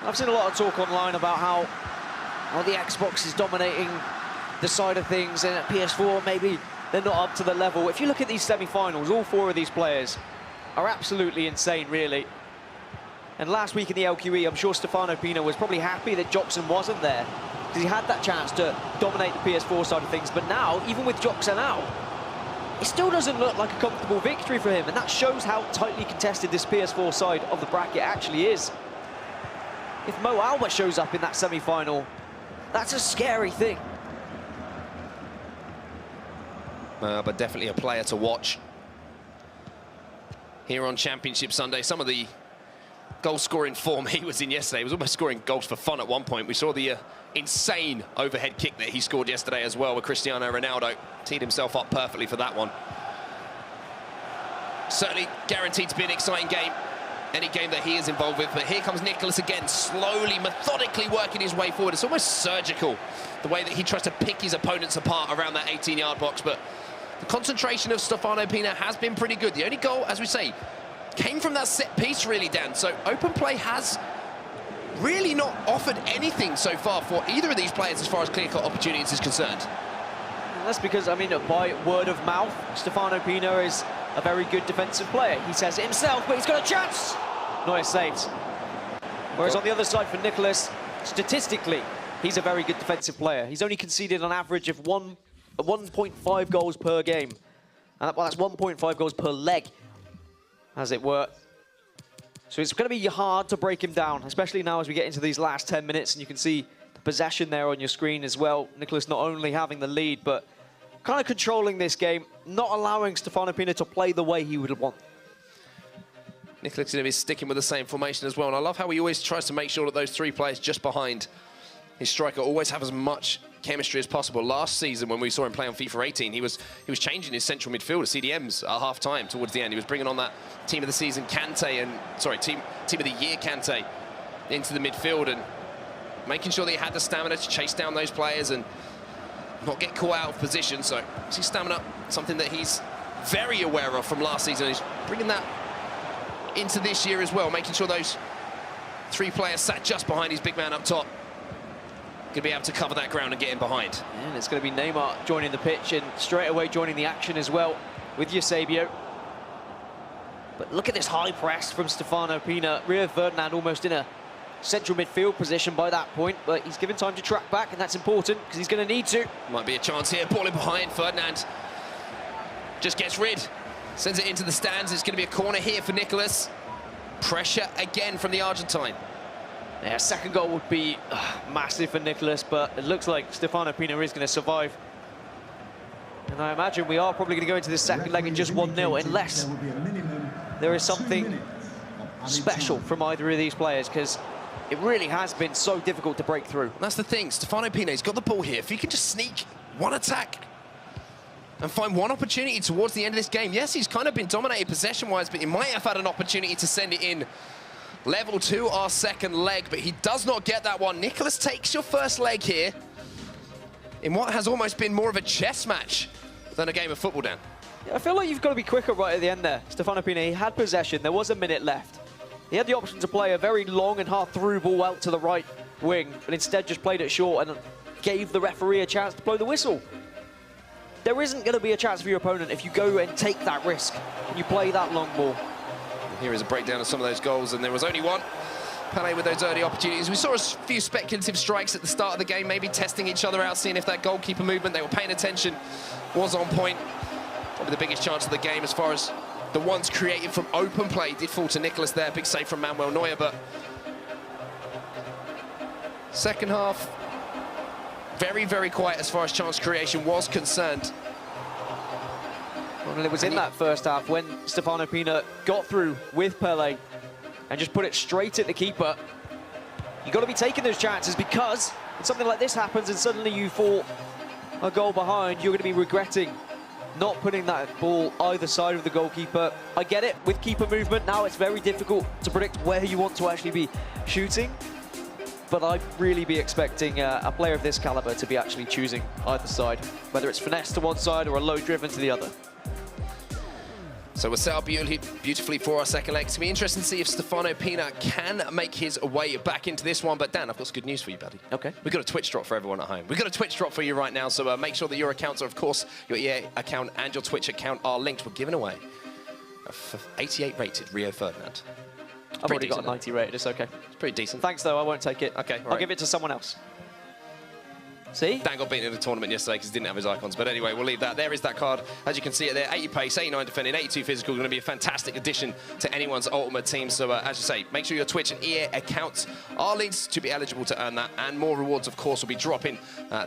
I've seen a lot of talk online about how the Xbox is dominating the side of things, and at PS4 maybe they're not up to the level. If you look at these semi-finals, all four of these players are absolutely insane, really. And last week in the LQE, I'm sure Stefano Pina was probably happy that Joksen wasn't there, because he had that chance to dominate the PS4 side of things. But now, even with Joksen out, it still doesn't look like a comfortable victory for him, and that shows how tightly contested this PS4 side of the bracket actually is. If Mo Albert shows up in that semi-final, that's a scary thing. But definitely a player to watch here on Championship Sunday. Some of the goal-scoring form he was in yesterday. He was almost scoring goals for fun at one point. We saw the insane overhead kick that he scored yesterday as well, with Cristiano Ronaldo. Teed himself up perfectly for that one. Certainly guaranteed to be an exciting game, any game that he is involved with. But here comes Nicholas again, slowly, methodically working his way forward. It's almost surgical, the way that he tries to pick his opponents apart around that 18-yard box. But the concentration of Stefano Pina has been pretty good. The only goal, as we say, came from that set piece, really, Dan. So open play has really not offered anything so far for either of these players as far as clear-cut opportunities is concerned. And that's because, I mean, by word of mouth, Stefano Pina is a very good defensive player. He says it himself, but he's got a chance. Neuer saves. Whereas on the other side for Nicholas, statistically, he's a very good defensive player. He's only conceded an average of 1.5 goals per game. And that's 1.5 goals per leg, as it were. So it's going to be hard to break him down, especially now as we get into these last 10 minutes, and you can see the possession there on your screen as well. Nicholas not only having the lead, but kind of controlling this game, not allowing Stefano Pina to play the way he would want. Nicholas is going to be sticking with the same formation as well, and I love how he always tries to make sure that those three players just behind his striker always have as much chemistry as possible. Last season, when we saw him play on FIFA 18, he was changing his central midfielder, CDMs, at half-time towards the end. He was bringing on that team of the season Kante and, sorry, team of the year Kante into the midfield and making sure that he had the stamina to chase down those players and not get caught out of position. So, see stamina, something that he's very aware of from last season. He's bringing that into this year as well, making sure those 3 players sat just behind his big man up top going to be able to cover that ground and get in behind. And it's going to be Neymar joining the pitch and straight away joining the action as well with Eusebio. But look at this high press from Stefano Pina. Rio Ferdinand almost in a central midfield position by that point, but he's given time to track back, and that's important because he's going to need to. Might be a chance here. Ball in behind. Ferdinand just gets rid. Sends it into the stands. It's going to be a corner here for Nicholas. Pressure again from the Argentine. Yeah, second goal would be massive for Nicholas, but it looks like Stefano Pina is going to survive. And I imagine we are probably going to go into this second leg in just 1-0, unless there is something special from either of these players, because it really has been so difficult to break through. That's the thing. Stefano Pina, he's got the ball here. If he can just sneak one attack and find one opportunity towards the end of this game. Yes, he's kind of been dominated possession-wise, but he might have had an opportunity to send it in. Level 2, our second leg, but he does not get that one. Nicholas takes your first leg here in what has almost been more of a chess match than a game of football, Dan. Yeah, I feel like you've got to be quicker right at the end there. Stefano Pina, he had possession. There was a minute left. He had the option to play a very long and hard-through ball out to the right wing, but instead just played it short and gave the referee a chance to blow the whistle. There isn't going to be a chance for your opponent if you go and take that risk and you play that long ball. Here is a breakdown of some of those goals, and there was only one. Pele with those early opportunities. We saw a few speculative strikes at the start of the game, maybe testing each other out, seeing if that goalkeeper movement, they were paying attention, was on point. Probably the biggest chance of the game as far as the ones created from open play did fall to Nicholas there. Big save from Manuel Neuer, but second half, very, very quiet as far as chance creation was concerned. Well, it was in that first half when Stefano Pina got through with Pele and just put it straight at the keeper. You've got to be taking those chances, because when something like this happens and suddenly you fall a goal behind, you're going to be regretting not putting that ball either side of the goalkeeper. I get it, with keeper movement now it's very difficult to predict where you want to actually be shooting, but I'd really be expecting a player of this caliber to be actually choosing either side, whether it's finesse to one side or a low driven to the other. So we're set up beautifully for our second leg. It's going to be interesting to see if Stefano Pina can make his way back into this one. But Dan, I've got some good news for you, buddy. Okay. We've got a Twitch drop for everyone at home. We've got a Twitch drop for you right now, so make sure that your accounts are, of course, your EA account and your Twitch account are linked. We're giving away a 88 rated Rio Ferdinand. I've already got a 90 rated, it's okay. It's pretty decent. Thanks, though, I won't take it. Okay, I'll give it to someone else. See? Dan got beaten in the tournament yesterday because he didn't have his icons. But anyway, we'll leave that. There is that card. As you can see it there, 80 pace, 89 defending, 82 physical. Going to be a fantastic addition to anyone's ultimate team. So as you say, make sure your Twitch and EA accounts are linked to be eligible to earn that. And more rewards, of course, will be dropping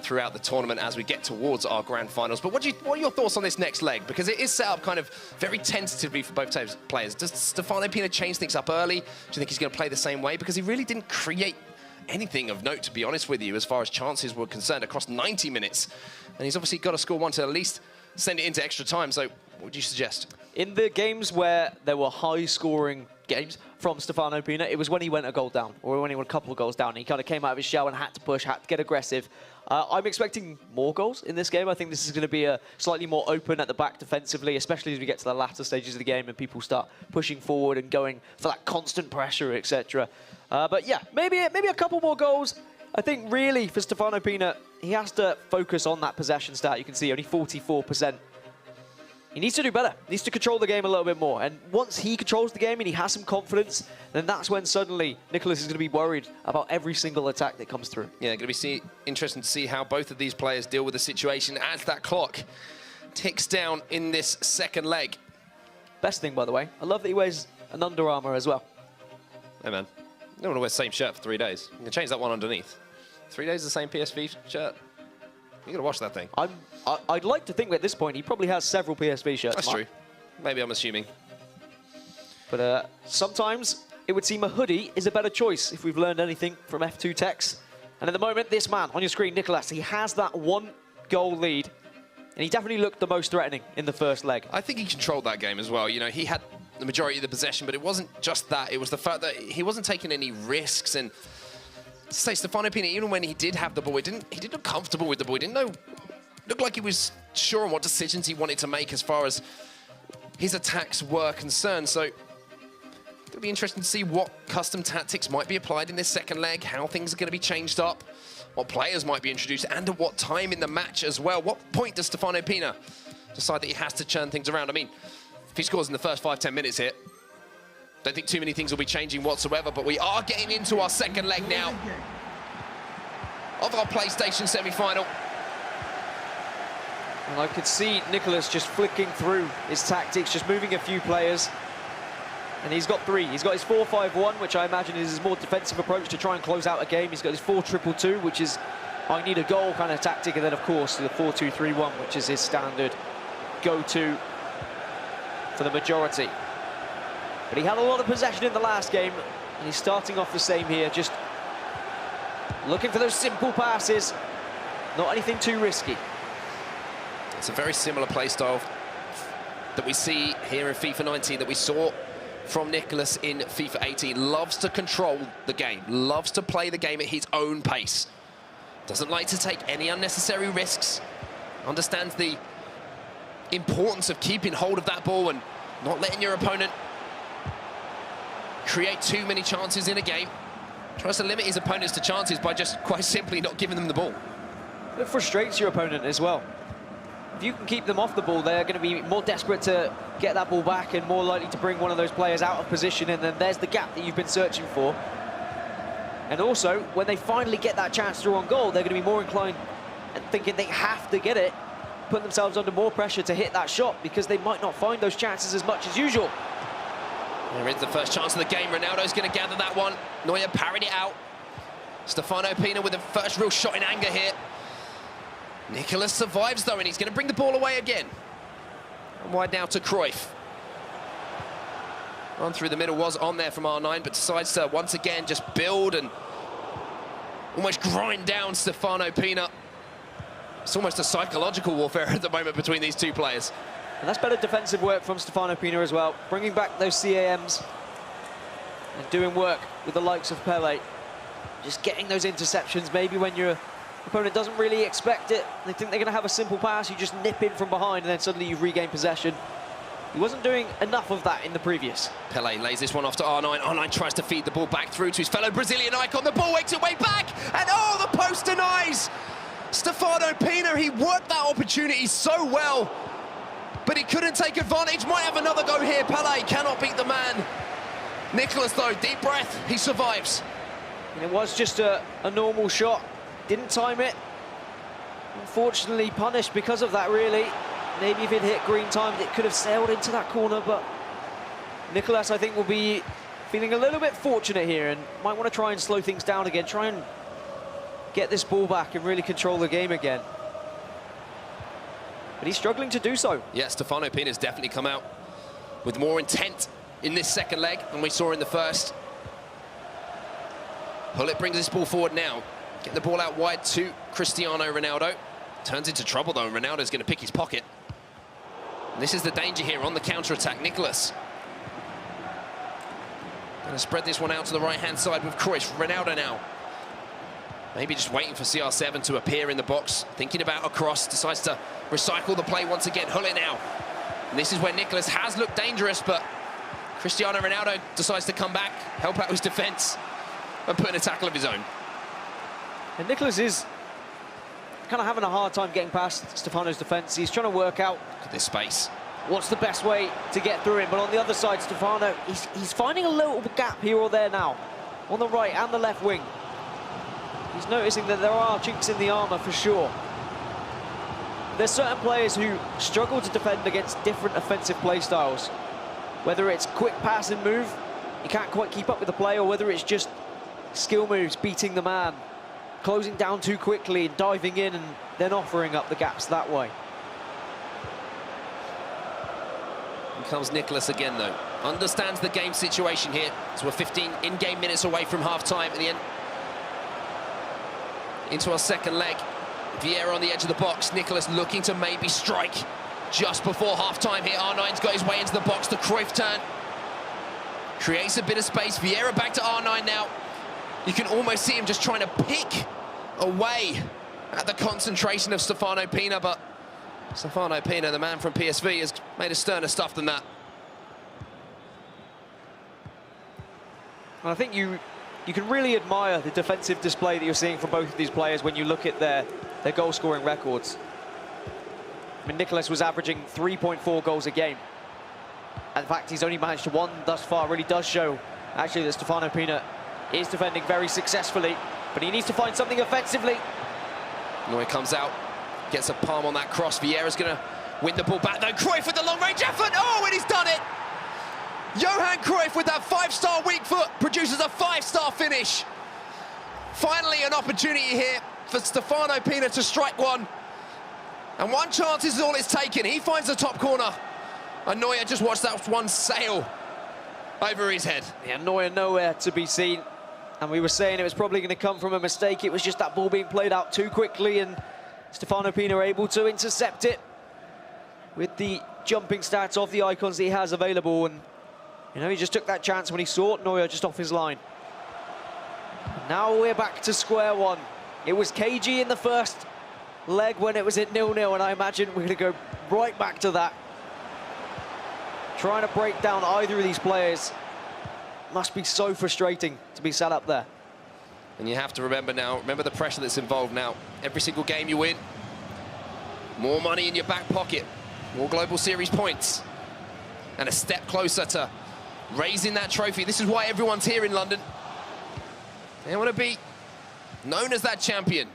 throughout the tournament as we get towards our grand finals. But what are your thoughts on this next leg? Because it is set up kind of very tentatively for both players. Does Stefano Pina change things up early? Do you think he's going to play the same way? Because he really didn't create anything of note, to be honest with you, as far as chances were concerned across 90 minutes. And he's obviously got to score one to at least send it into extra time. So what would you suggest? In the games where there were high-scoring games from Stefano Pina, it was when he went a goal down, or when he went a couple of goals down. He kind of came out of his shell and had to push, had to get aggressive. I'm expecting more goals in this game. I think this is going to be a slightly more open at the back defensively, especially as we get to the latter stages of the game and people start pushing forward and going for that constant pressure, etc. But yeah, maybe a couple more goals. I think really for Stefano Pina, he has to focus on that possession stat. You can see only 44%. He needs to do better. He needs to control the game a little bit more. And once he controls the game and he has some confidence, then that's when suddenly Nicholas is going to be worried about every single attack that comes through. Yeah, going to be interesting to see how both of these players deal with the situation as that clock ticks down in this second leg. Best thing, by the way, I love that he wears an Under Armour as well. Hey, man. You don't want to wear the same shirt for 3 days. You can change that one underneath. 3 days the same PSV shirt. You got to wash that thing. I'd like to think at this point he probably has several PSV shirts. That's true. Maybe I'm assuming. But sometimes it would seem a hoodie is a better choice if we've learned anything from F2 Techs. And at the moment, this man on your screen, Nicolas, he has that 1-goal lead. And he definitely looked the most threatening in the first leg. I think he controlled that game as well. You know, he had the majority of the possession, but it wasn't just that. It was the fact that he wasn't taking any risks. And to say Stefano Pina, even when he did have the ball, he didn't look comfortable with the ball. He didn't know, looked like he was sure on what decisions he wanted to make as far as his attacks were concerned. So it'll be interesting to see what custom tactics might be applied in this second leg, how things are going to be changed up, what players might be introduced, and at what time in the match as well. What point does Stefano Pina decide that he has to churn things around? I mean, if he scores in the first 5-10 minutes here, don't think too many things will be changing whatsoever, but we are getting into our second leg now of our PlayStation semi-final. And I could see Nicolas just flicking through his tactics, just moving a few players. And he's got 3. He's got his 4-5-1, which I imagine is his more defensive approach to try and close out a game. He's got his 4-2-2-2, which is I need a goal kind of tactic. And then, of course, the 4-2-3-1, which is his standard go-to for the majority. But he had a lot of possession in the last game, and he's starting off the same here, just looking for those simple passes, not anything too risky. It's a very similar play style that we see here in FIFA 19 that we saw from Nicolas in FIFA 18. Loves to control the game, loves to play the game at his own pace. Doesn't like to take any unnecessary risks. Understands the importance of keeping hold of that ball and not letting your opponent create too many chances in a game. Tries to limit his opponents to chances by just quite simply not giving them the ball. It frustrates your opponent as well. If you can keep them off the ball, they're going to be more desperate to get that ball back and more likely to bring one of those players out of position, and then there's the gap that you've been searching for. And also, when they finally get that chance through on goal, they're going to be more inclined and thinking they have to get it, put themselves under more pressure to hit that shot because they might not find those chances as much as usual. There is the first chance of the game. Ronaldo's going to gather that one. Neuer parried it out. Stefano Pina with the first real shot in anger here. Nicolas survives, though, and he's going to bring the ball away again. And wide now to Cruyff. Run through the middle was on there from R9, but decides to once again just build and almost grind down Stefano Pina. It's almost a psychological warfare at the moment between these two players. And that's better defensive work from Stefano Pina as well, bringing back those CAMs and doing work with the likes of Pele. Just getting those interceptions, maybe when your opponent doesn't really expect it. They think they're going to have a simple pass, you just nip in from behind, and then suddenly you've regained possession. He wasn't doing enough of that in the previous. Pele lays this one off to R9. R9 tries to feed the ball back through to his fellow Brazilian icon. The ball wakes it way back, and oh, the post denies! Stefano Pina, he worked that opportunity so well, but he couldn't take advantage. Might have another go here. Pele cannot beat the man. Nicolas, though, deep breath, he survives. And it was just a normal shot. Didn't time it. Unfortunately punished because of that, really. Maybe if it hit green time, it could have sailed into that corner, but Nicolas, I think, will be feeling a little bit fortunate here and might want to try and slow things down again, try and get this ball back and really control the game again. But he's struggling to do so. Yeah, Stefano Pina's definitely come out with more intent in this second leg than we saw in the first. Hullet brings this ball forward now. Getting the ball out wide to Cristiano Ronaldo. Turns into trouble, though. Ronaldo's going to pick his pocket. And this is the danger here on the counter-attack. Nicolas going to spread this one out to the right-hand side with Cruyff. Ronaldo now. Maybe just waiting for CR7 to appear in the box. Thinking about a cross. Decides to recycle the play once again. Hullet now. And this is where Nicolas has looked dangerous, but Cristiano Ronaldo decides to come back, help out his defence, and put in a tackle of his own. And Nicolas is kind of having a hard time getting past Stefano's defence. He's trying to work out... Look at this space. What's the best way to get through it? But on the other side, Stefano, he's finding a little gap here or there now, on the right and the left wing. He's noticing that there are chinks in the armour for sure. There's certain players who struggle to defend against different offensive play styles. Whether it's quick pass and move, you can't quite keep up with the play, or whether it's just skill moves, beating the man, closing down too quickly and diving in and then offering up the gaps that way. Here comes Nicolas again, though. Understands the game situation here. So we're 15 in-game minutes away from half-time at the end. into our second leg. Vieira on the edge of the box. Nicholas looking to maybe strike just before half-time here. R9's got his way into the box. The Cruyff turn. Creates a bit of space. Vieira back to R9 now. You can almost see him just trying to pick away at the concentration of Stefano Pina, but Stefano Pina, the man from PSV, has made a sterner stuff than that. And I think you can really admire the defensive display that you're seeing from both of these players when you look at their goal-scoring records. I mean, Nicholas was averaging 3.4 goals a game. In fact, he's only managed to one thus far. Really does show, actually, that Stefano Pina is defending very successfully, but he needs to find something offensively. Neuer comes out, gets a palm on that cross. Vieira's going to win the ball back, though. Cruyff with the long-range effort. Oh, and he's done it! Johan Cruyff with that 5-star weak foot produces a 5-star finish. Finally, an opportunity here for Stefano Pina to strike one. And one chance is all it's taken. He finds the top corner. And Neuer just watched that one sail over his head. Yeah, Neuer nowhere to be seen. And we were saying it was probably going to come from a mistake. It was just that ball being played out too quickly, and Stefano Pina able to intercept it with the jumping stats of the icons that he has available. And, you know, he just took that chance when he saw Neuer just off his line. Now we're back to square one. It was cagey in the first leg when it was at 0-0, and I imagine we're going to go right back to that. Trying to break down either of these players must be so frustrating to be sat up there. And you have to remember now, remember the pressure that's involved now. Every single game you win, more money in your back pocket, more Global Series points, and a step closer to raising that trophy. This is why everyone's here in London. They want to be known as that champion.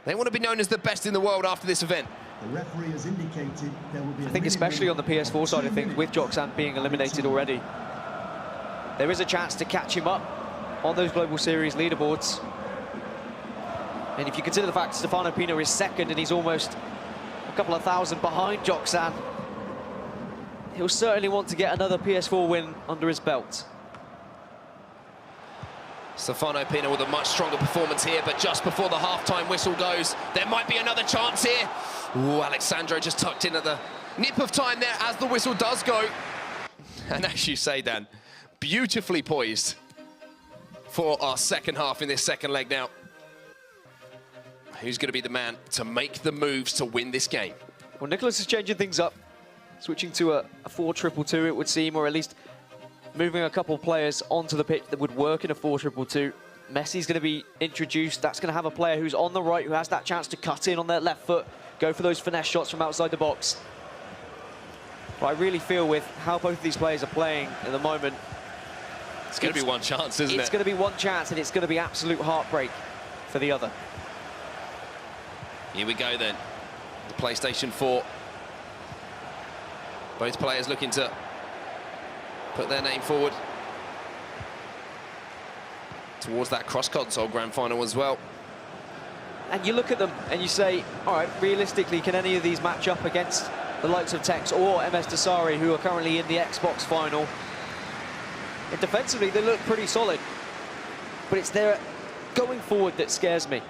They want to be known as the best in the world after this event. The referee has indicated there will be I think especially on the PS4 side of things, with Joxan being eliminated already, there is a chance to catch him up on those Global Series leaderboards. And if you consider the fact Stefano Pina is second and he's almost a couple of thousand behind Joxan, he'll certainly want to get another PS4 win under his belt. Stefano Pina with a much stronger performance here, but just before the half-time whistle goes, there might be another chance here. Ooh, Alexandro just tucked in at the nip of time there as the whistle does go. And as you say, Dan, beautifully poised for our second half in this second leg now. Who's going to be the man to make the moves to win this game? Well, Nicholas is changing things up, switching to a 4-2-2, it would seem, or at least moving a couple of players onto the pitch that would work in a 4-2-2. Messi's going to be introduced. That's going to have a player who's on the right, who has that chance to cut in on their left foot, go for those finesse shots from outside the box. But I really feel with how both of these players are playing at the moment, it's going to be one chance, isn't it? It's going to be one chance, and it's going to be absolute heartbreak for the other. Here we go then, the PlayStation 4. Both players looking to put their name forward towards that cross-console grand final as well. And you look at them and you say, all right, realistically, can any of these match up against the likes of Tex or MS Dasari, who are currently in the Xbox final? And defensively, they look pretty solid. But it's their going forward that scares me.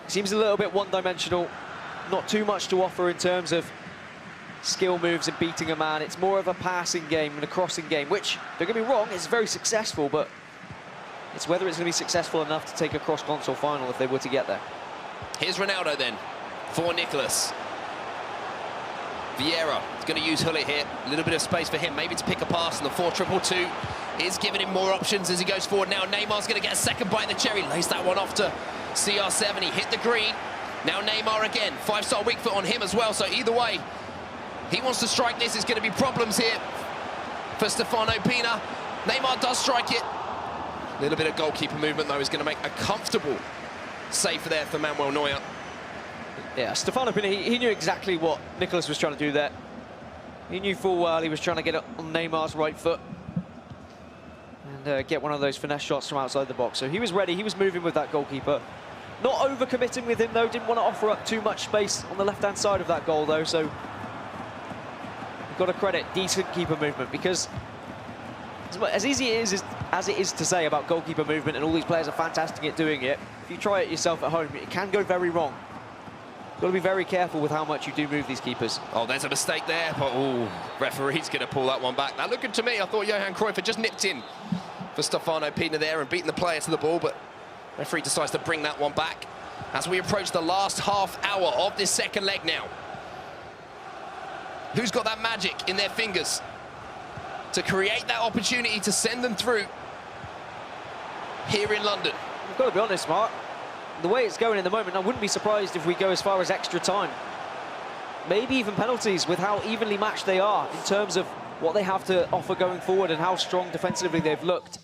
Seems a little bit one-dimensional, not too much to offer in terms of skill moves and beating a man. It's more of a passing game and a crossing game, which, don't get me wrong, is very successful, but it's whether it's going to be successful enough to take a cross-console final if they were to get there. Here's Ronaldo then, for Nicholas. Vieira is going to use Hullet here. A little bit of space for him, maybe to pick a pass, and the 4-2-2 is giving him more options as he goes forward. Now Neymar's going to get a second bite of the cherry, lays that one off to CR7. He hit the green. Now Neymar again, 5-star weak foot on him as well, so either way, he wants to strike this. It's going to be problems here for Stefano Pina. Neymar does strike it. A little bit of goalkeeper movement, though, is going to make a comfortable save there for Manuel Neuer. Yeah, Stefano Pina, he knew exactly what Nicholas was trying to do there. He knew full well he was trying to get it on Neymar's right foot and get one of those finesse shots from outside the box. So he was ready, he was moving with that goalkeeper. Not overcommitting with him, though, didn't want to offer up too much space on the left-hand side of that goal, though, so you've got to credit decent keeper movement, because as easy as it is to say about goalkeeper movement, and all these players are fantastic at doing it, if you try it yourself at home, it can go very wrong. Got to be very careful with how much you do move these keepers. Oh, there's a mistake there, but oh, referee's going to pull that one back. That looked good to me. I thought Johan Cruyff had just nipped in for Stefano Pina there and beaten the player to the ball, but referee decides to bring that one back as we approach the last half hour of this second leg now. Who's got that magic in their fingers to create that opportunity to send them through here in London? I've got to be honest, Mark. The way it's going in the moment, I wouldn't be surprised if we go as far as extra time. Maybe even penalties with how evenly matched they are in terms of what they have to offer going forward and how strong defensively they've looked.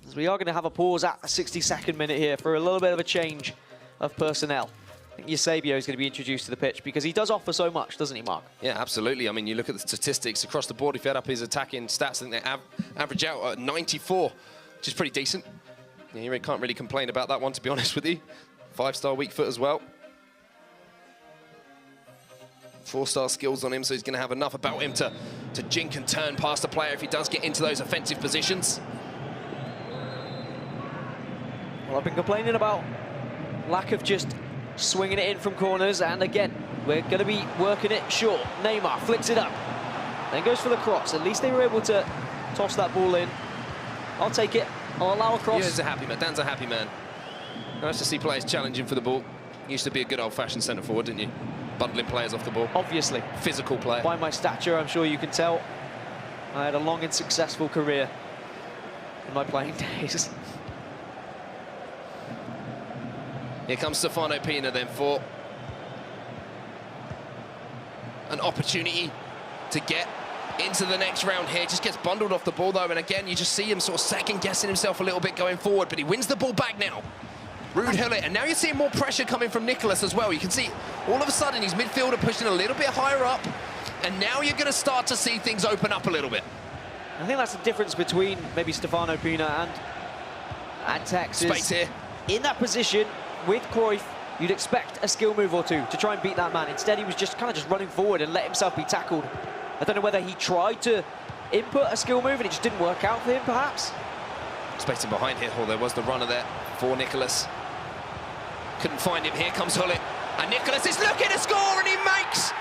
As we are going to have a pause at the 62nd minute here for a little bit of a change of personnel. I think Eusebio is going to be introduced to the pitch because he does offer so much, doesn't he, Mark? Yeah, absolutely. I mean, you look at the statistics across the board. If you add up his attacking stats, I think they average out at 94, which is pretty decent. Yeah, you can't really complain about that one, to be honest with you. 5-star weak foot as well. 4-star skills on him, so he's going to have enough about him to jink and turn past the player if he does get into those offensive positions. Well, I've been complaining about lack of just swinging it in from corners, and again, we're going to be working it short. Neymar flicks it up, then goes for the cross. At least they were able to toss that ball in. I'll take it. I'll allow a cross. He's a happy man. Dan's a happy man. Nice to see players challenging for the ball. Used to be a good old-fashioned centre forward, didn't you? Bundling players off the ball. Obviously. Physical player. By my stature, I'm sure you can tell. I had a long and successful career in my playing days. Here comes Stefano Pina then for an opportunity to get into the next round here. Just gets bundled off the ball though, and again you just see him sort of second-guessing himself a little bit going forward, but he wins the ball back now. Ruud Gullit, and now you're seeing more pressure coming from Nicolas as well. You can see all of a sudden his midfielder pushing a little bit higher up, and now you're going to start to see things open up a little bit. I think that's the difference between maybe Stefano Pina and Texas. Space here. In that position with Cruyff, you'd expect a skill move or two to try and beat that man. Instead, he was just kind of just running forward and let himself be tackled. I don't know whether he tried to input a skill move and it just didn't work out for him, perhaps. Spacing behind here, there was the runner there for Nicolas. Couldn't find him. Here comes Gullit, and Nicolas is looking to score, and he makes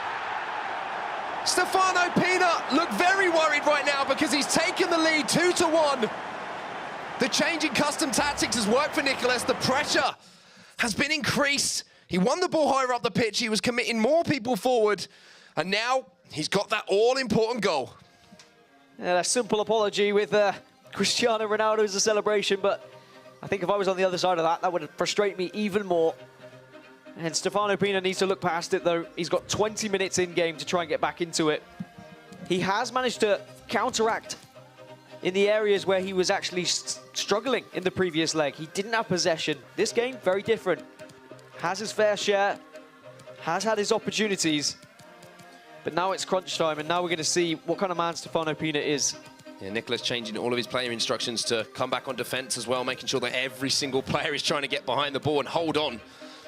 Stefano Pina look very worried right now because he's taken the lead 2-1. The change in custom tactics has worked for Nicolas. The pressure has been increased. He won the ball higher up the pitch. He was committing more people forward, and now he's got that all-important goal. Yeah, a simple apology with Cristiano Ronaldo as a celebration, but I think if I was on the other side of that, that would frustrate me even more. And Stefano Pina needs to look past it, though. He's got 20 minutes in-game to try and get back into it. He has managed to counteract in the areas where he was actually struggling in the previous leg. He didn't have possession. This game, very different. Has his fair share, has had his opportunities, but now it's crunch time, and now we're going to see what kind of man Stefano Pina is. Yeah, Nicolas changing all of his player instructions to come back on defence as well, making sure that every single player is trying to get behind the ball and hold on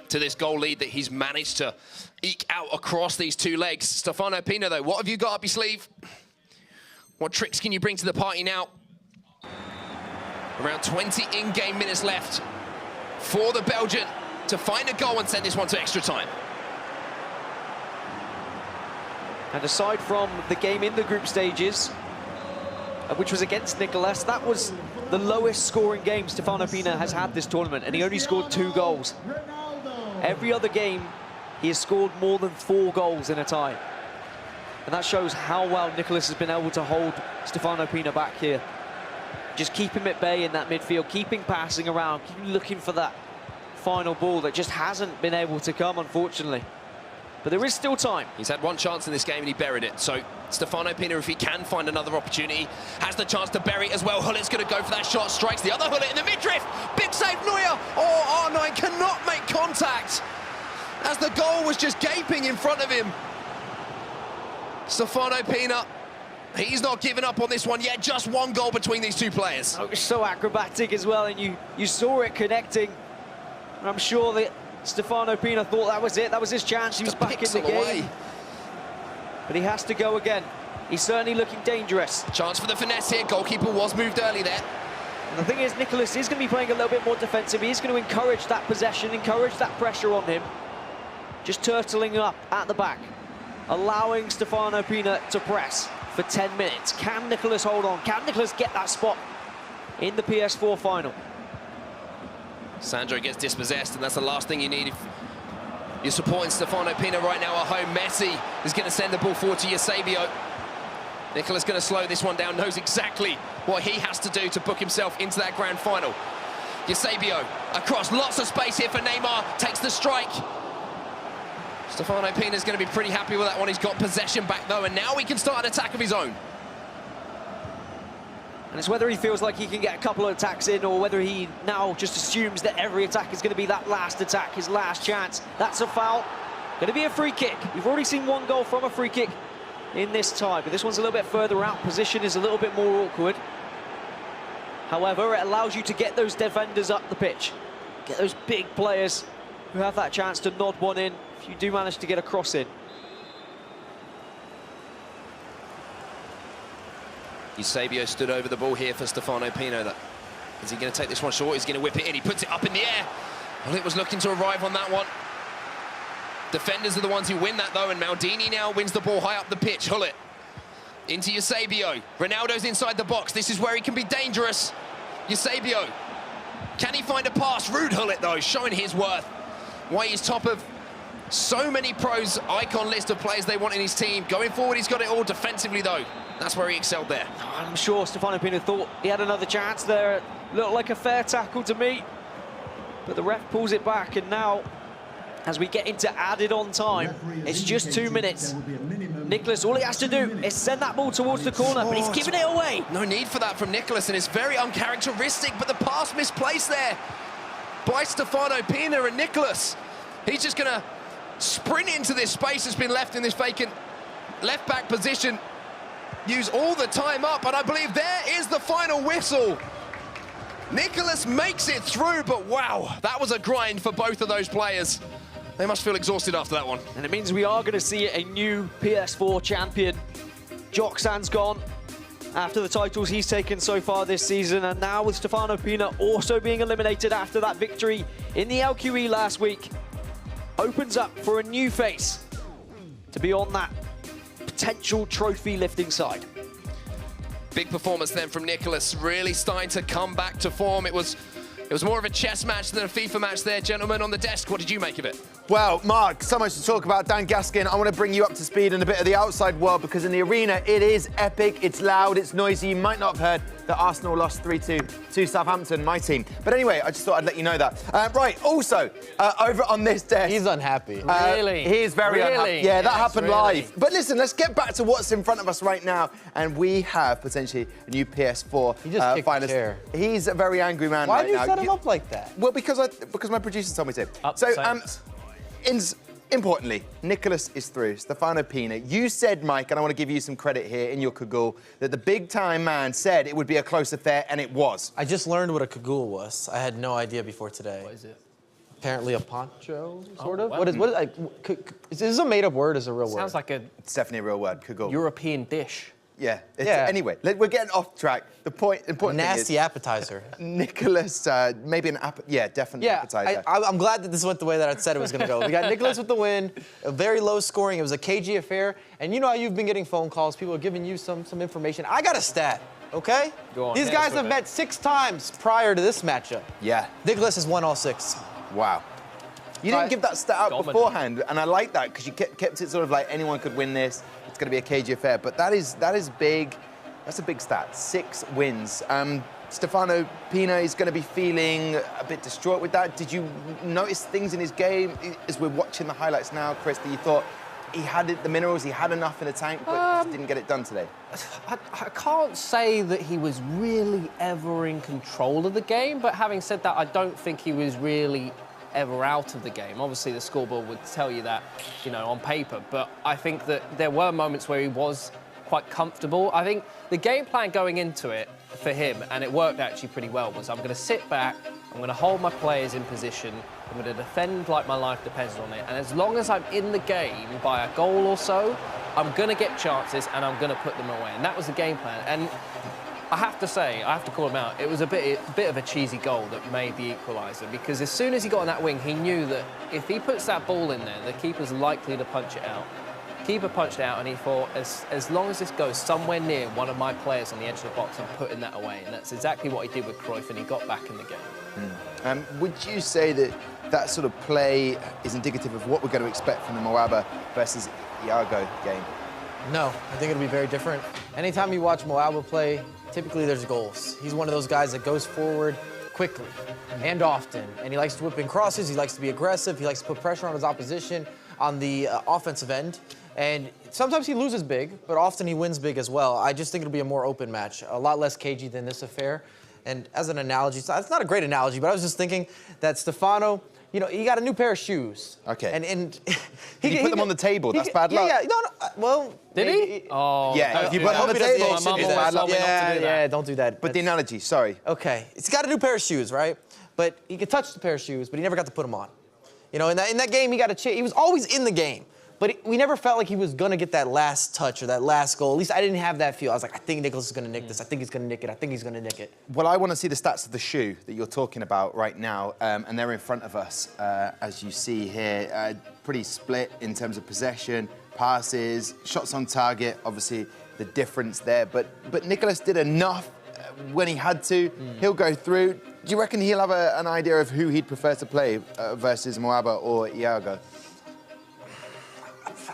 to this goal lead that he's managed to eke out across these two legs. Stefano Pina, though, what have you got up your sleeve? What tricks can you bring to the party now? Around 20 in-game minutes left for the Belgian to find a goal and send this one to extra time. And aside from the game in the group stages, which was against Nicolas, that was the lowest scoring game Stefano Pina has had this tournament, and he only scored 2 goals. Every other game, he has scored more than 4 goals in a tie. And that shows how well Nicolas has been able to hold Stefano Pina back here. Just keep him at bay in that midfield, keeping passing around, keep looking for that final ball that just hasn't been able to come, unfortunately. But there is still time. He's had one chance in this game and he buried it. So Stefano Pina, if he can find another opportunity, has the chance to bury it as well. Gullit's going to go for that shot, strikes the other Gullit in the midriff. Big save, Neuer. Oh, R9 cannot make contact as the goal was just gaping in front of him. Stefano Pina, he's not giving up on this one yet. Just 1 goal between these two players. Oh, it's so acrobatic as well, and you saw it connecting. And I'm sure that Stefano Pina thought that was it. That was his chance. He was back in the game. But he has to go again. He's certainly looking dangerous. Chance for the finesse here. Goalkeeper was moved early there. And the thing is, Nicholas is going to be playing a little bit more defensive. He is going to encourage that possession, encourage that pressure on him. Just turtling up at the back, allowing Stefano Pina to press for 10 minutes. Can Nicholas hold on? Can Nicholas get that spot in the PS4 final? Sandro gets dispossessed, and that's the last thing you need if you're supporting Stefano Pina right now at home. Messi is going to send the ball forward to Eusebio. Nicholas going to slow this one down, knows exactly what he has to do to book himself into that grand final. Eusebio across, lots of space here for Neymar, takes the strike. Stefano Pina is going to be pretty happy with that one. He's got possession back though, and now he can start an attack of his own. And it's whether he feels like he can get a couple of attacks in, or whether he now just assumes that every attack is going to be that last attack, his last chance. That's a foul. Going to be a free kick. We've already seen one goal from a free kick in this tie, but this one's a little bit further out. Position is a little bit more awkward. However, it allows you to get those defenders up the pitch. Get those big players who have that chance to nod one in if you do manage to get a cross in. Eusebio stood over the ball here for Stefano Pina. Is he going to take this one short? He's going to whip it in. He puts it up in the air. Well, it was looking to arrive on that one. Defenders are the ones who win that, though, and Maldini now wins the ball high up the pitch. Hullet into Eusebio. Ronaldo's inside the box. This is where he can be dangerous. Eusebio. Can he find a pass? Rude Hullet, though, showing his worth. Why he's top of so many pros' icon list of players they want in his team. Going forward, he's got it all. Defensively, though, that's where he excelled there. I'm sure Stefano Pina thought he had another chance there. It looked like a fair tackle to me, but the ref pulls it back, and now, as we get into added on time, it's just 2 minutes. Nicholas, all he has to do is send that ball towards the corner, but he's giving it away. No need for that from Nicholas, and it's very uncharacteristic, but the pass misplaced there by Stefano Pina, and Nicholas, he's just going to sprint into this space that's been left in this vacant left-back position, use all the time up, and I believe there is the final whistle. Nicholas makes it through, but wow, that was a grind for both of those players. They must feel exhausted after that one. And it means we are going to see a new PS4 champion. Joxan's gone after the titles he's taken so far this season, and now with Stefano Pina also being eliminated after that victory in the LQE last week, opens up for a new face to be on that potential trophy lifting side. Big performance then from Nicholas, really starting to come back to form. It was more of a chess match than a FIFA match there, gentlemen. On the desk, what did you make of it? Well, Mark, so much to talk about. Dan Gaskin, I want to bring you up to speed in a bit of the outside world, because in the arena, it is epic, it's loud, it's noisy. You might not have heard that Arsenal lost 3-2 to Southampton, my team. But anyway, I just thought I'd let you know that. Right, also, over on this desk... He's unhappy. Really? He is very unhappy. Yeah, that happened live. But listen, let's get back to what's in front of us right now. And we have potentially a new PS4 He just kicked the finalist. chair. He's a very angry man Why right now. did you set him up like that? Well, because my producer told me to. Importantly, Nicholas is through. Stefano Pina. You said, Mike, and I want to give you some credit here in your cagoule, that the big-time man said it would be a close affair, and it was. I just learned what a cagoule was. I had no idea before today. What is it? Apparently a poncho, sort of. Wow. What is this a made-up word or is it a real word? Sounds like a... It's definitely a real word, cagoule. European dish. Yeah. Anyway, we're getting off track. The important thing is... Nasty appetizer. Nicholas, maybe an definitely appetizer. I'm glad that this went the way that I said it was going to go. We got Nicholas with the win, a very low scoring. It was a cagey affair. And you know how you've been getting phone calls. People are giving you some information. I got a stat, okay? Go on. These guys have met 6 times prior to this matchup. Yeah. Nicholas has won all 6. Wow. You didn't give that stat out beforehand, and I like that, because you kept it sort of like anyone could win this. It's going to be a cagey affair, but that is big. That's a big stat. 6 wins. Stefano Pina is going to be feeling a bit distraught with that. Did you notice things in his game as we're watching the highlights now, Chris, that you thought he had the minerals, he had enough in the tank, but just didn't get it done today? I can't say that he was really ever in control of the game, but having said that, I don't think he was really ever out of the game. Obviously, the scoreboard would tell you that, you know, on paper, but I think that there were moments where he was quite comfortable. I think the game plan going into it for him, and it worked actually pretty well, was I'm going to sit back, I'm going to hold my players in position, I'm going to defend like my life depends on it, and as long as I'm in the game by a goal or so, I'm going to get chances and I'm going to put them away. And that was the game plan. And I have to say, I have to call him out. It was a bit of a cheesy goal that made the equaliser, because as soon as he got on that wing, he knew that if he puts that ball in there, the keeper's likely to punch it out. Keeper punched it out, and he thought, as long as this goes somewhere near one of my players on the edge of the box, I'm putting that away. And that's exactly what he did with Cruyff, and he got back in the game. Would you say that that sort of play is indicative of what we're going to expect from the Moaba versus Iago game? No, I think it'll be very different. Anytime you watch Moaba play, typically there's goals. He's one of those guys that goes forward quickly and often, and he likes to whip in crosses, he likes to be aggressive, he likes to put pressure on his opposition on the offensive end. And sometimes he loses big, but often he wins big as well. I just think it'll be a more open match, a lot less cagey than this affair. And as an analogy, it's not a great analogy, but I was just thinking that Stefano, you know, he got a new pair of shoes. Okay. And he put them on the table. That's bad luck. Yeah, well, did he? Oh, yeah. If you put them on the table, it's bad luck. Yeah, don't do that. But the analogy, sorry. Okay, he's got a new pair of shoes, right? But he could touch the pair of shoes, but he never got to put them on. You know, in that game, he got a chance. He was always in the game. But we never felt like he was going to get that last touch or that last goal. At least I didn't have that feel. I was like, I think Nicholas is going to nick this. I think he's going to nick it. I think he's going to nick it. Well, I want to see the stats of the shoe that you're talking about right now, and they're in front of us, as you see here. Pretty split in terms of possession, passes, shots on target, obviously the difference there. But Nicholas did enough when he had to. He'll go through. Do you reckon he'll have an idea of who he'd prefer to play versus Moaba or Iago?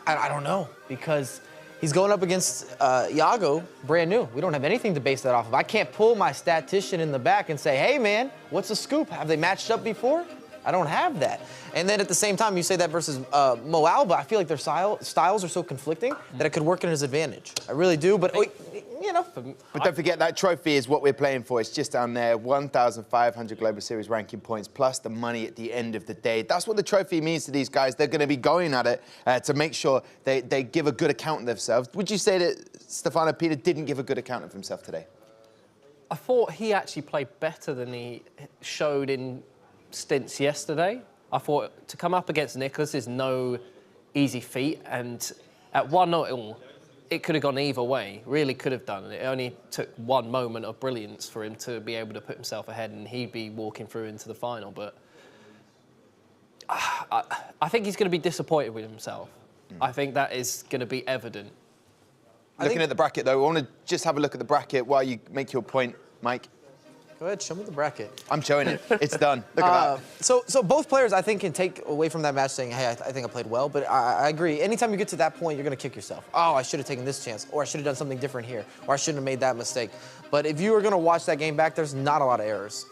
I don't know, because he's going up against Iago, brand new. We don't have anything to base that off of. I can't pull my statistician in the back and say, hey, man, what's the scoop? Have they matched up before? I don't have that. And then at the same time, you say that versus Moalba, I feel like their styles are so conflicting that it could work in his advantage. I really do, but, you know. But don't forget, that trophy is what we're playing for. It's just down there, 1,500 Global Series ranking points, plus the money at the end of the day. That's what the trophy means to these guys. They're going to be going at it to make sure they give a good account of themselves. Would you say that Stefano Pina didn't give a good account of himself today? I thought he actually played better than he showed in stints yesterday. I thought to come up against Nicholas is no easy feat, and at 1-0, it could have gone either way, really could have done. It only took one moment of brilliance for him to be able to put himself ahead, and he'd be walking through into the final. But I think he's going to be disappointed with himself. I think that is going to be evident. Looking at the bracket, though, I want to just have a look at the bracket while you make your point, Mike. Go ahead, show me the bracket. I'm showing it. It's done. Look at that. So both players, I think, can take away from that match saying, hey, I think I played well, but I agree. Anytime you get to that point, you're going to kick yourself. Oh, I should have taken this chance, or I should have done something different here, or I shouldn't have made that mistake. But if you were going to watch that game back, there's not a lot of errors.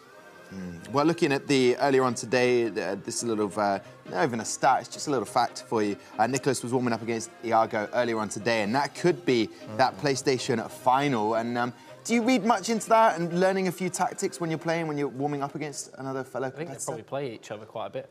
Well, looking at the earlier on today, this is a little, not even a stat, it's just a little fact for you. Nicholas was warming up against Iago earlier on today, and that could be that PlayStation final. And do you read much into that and learning a few tactics when you're playing, when you're warming up against another fellow competitor? I think they probably play each other quite a bit.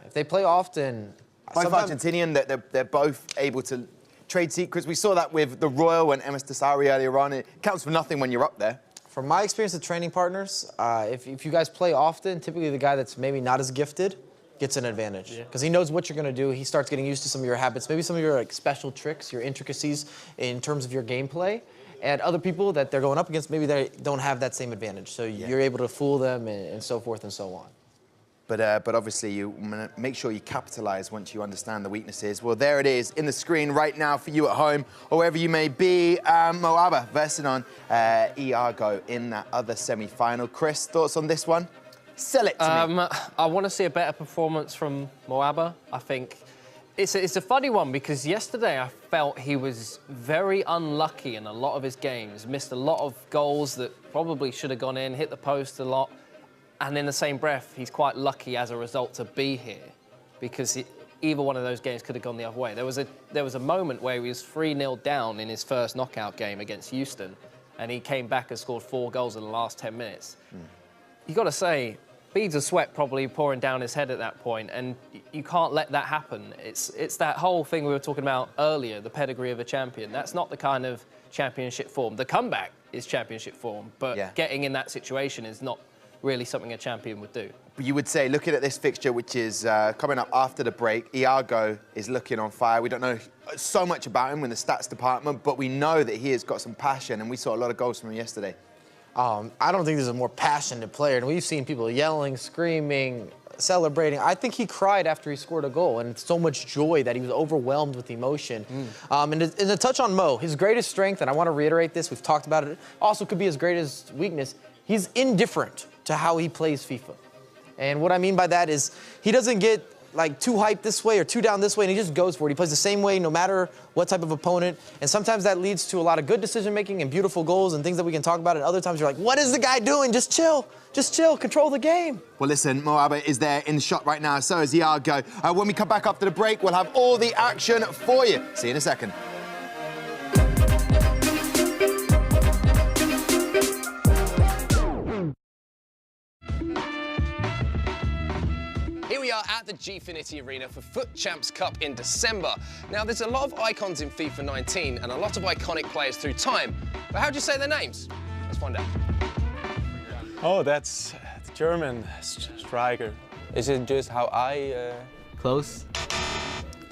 If they play often... Both Argentinian, they're both able to trade secrets. We saw that with the Royal and MS Tassari earlier on. It counts for nothing when you're up there. From my experience with training partners, if you guys play often, typically the guy that's maybe not as gifted gets an advantage. Because he knows what you're going to do. He starts getting used to some of your habits, maybe some of your special tricks, your intricacies in terms of your gameplay. And other people that they're going up against, maybe they don't have that same advantage. So you're able to fool them and so forth and so on. But obviously, you make sure you capitalize once you understand the weaknesses. Well, there it is in the screen right now for you at home, or wherever you may be. Moaba versing on Iago in that other semi-final. Chris, thoughts on this one? Sell it to me. I want to see a better performance from Moaba. I think it's a funny one, because yesterday I felt he was very unlucky in a lot of his games. Missed a lot of goals that probably should have gone in, hit the post a lot. And in the same breath, he's quite lucky as a result to be here, because either one of those games could have gone the other way. There was a moment where he was 3-0 down in his first knockout game against Houston, and he came back and scored 4 goals in the last 10 minutes. You've got to say, beads of sweat probably pouring down his head at that point, and you can't let that happen. It's that whole thing we were talking about earlier, the pedigree of a champion. That's not the kind of championship form. The comeback is championship form, but getting in that situation is not really something a champion would do. But you would say, looking at this fixture, which is coming up after the break, Iago is looking on fire. We don't know so much about him in the stats department, but we know that he has got some passion, and we saw a lot of goals from him yesterday. I don't think there's a more passionate player, and we've seen people yelling, screaming, celebrating. I think he cried after he scored a goal, and so much joy that he was overwhelmed with emotion. And to touch on Mo, his greatest strength, and I want to reiterate this, we've talked about it, also could be his greatest weakness, he's indifferent to how he plays FIFA. And what I mean by that is he doesn't get like too hyped this way or too down this way, and he just goes for it. He plays the same way no matter what type of opponent, and sometimes that leads to a lot of good decision-making and beautiful goals and things that we can talk about, and other times you're like, what is the guy doing? Just chill, control the game. Well, listen, Mo Albert is there in the shot right now, so is Iago. When we come back after the break, we'll have all the action for you. See you in a second. Here we are at the Gfinity Arena for FUT Champs Cup in December. Now, there's a lot of icons in FIFA 19 and a lot of iconic players through time. But how do you say their names? Let's find out. Oh, that's the German striker. Is it just how I... Close?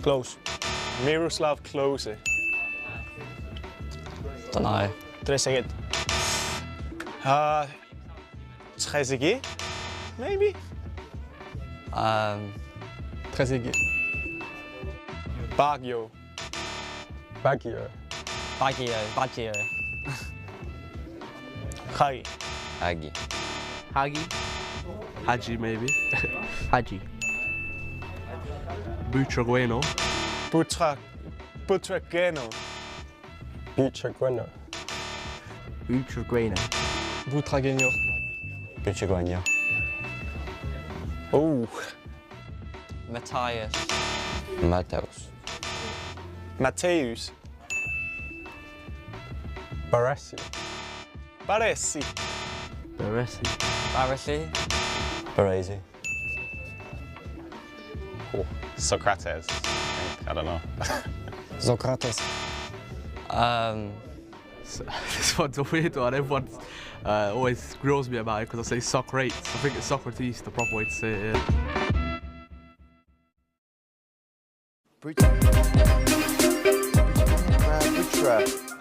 Close. Miroslav Klose. Don't know. Trezeguet. Trezeguet? Maybe? Trezeguet. Baggio. Baggio. Hagi. Hagi. Haji, maybe. Haji. Butragueno. Butragueno. Butragueno. Butragueno. Butragueno. Oh. Mateus. Mateus. Baresi. Oh. Socrates. I don't know. Socrates. This one's a weird one. Everyone always grills me about it because I say Socrates. I think it's Socrates, the proper way to say it.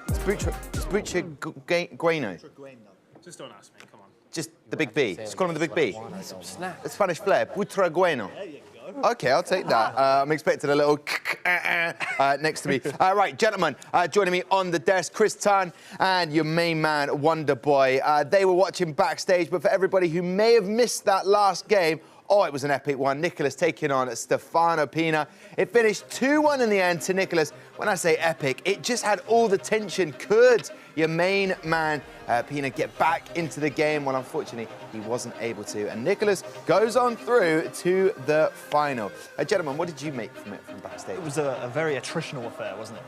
It's Butragueno. Just don't ask me, come on. Just the big B. Just call him the big B. The Spanish flair. Butragueno. Okay, I'll take that. I'm expecting a little next to me. Right, gentlemen, joining me on the desk, Chris Tan and your main man, Wonder Boy. They were watching backstage, but for everybody who may have missed that last game, oh, it was an epic one. Nicholas taking on Stefano Pina. It finished 2-1 in the end to Nicholas. When I say epic, it just had all the tension. Could your main man, Pina, get back into the game? Well, unfortunately, he wasn't able to. And Nicholas goes on through to the final. Gentlemen, what did you make from it from backstage? It was a very attritional affair, wasn't it?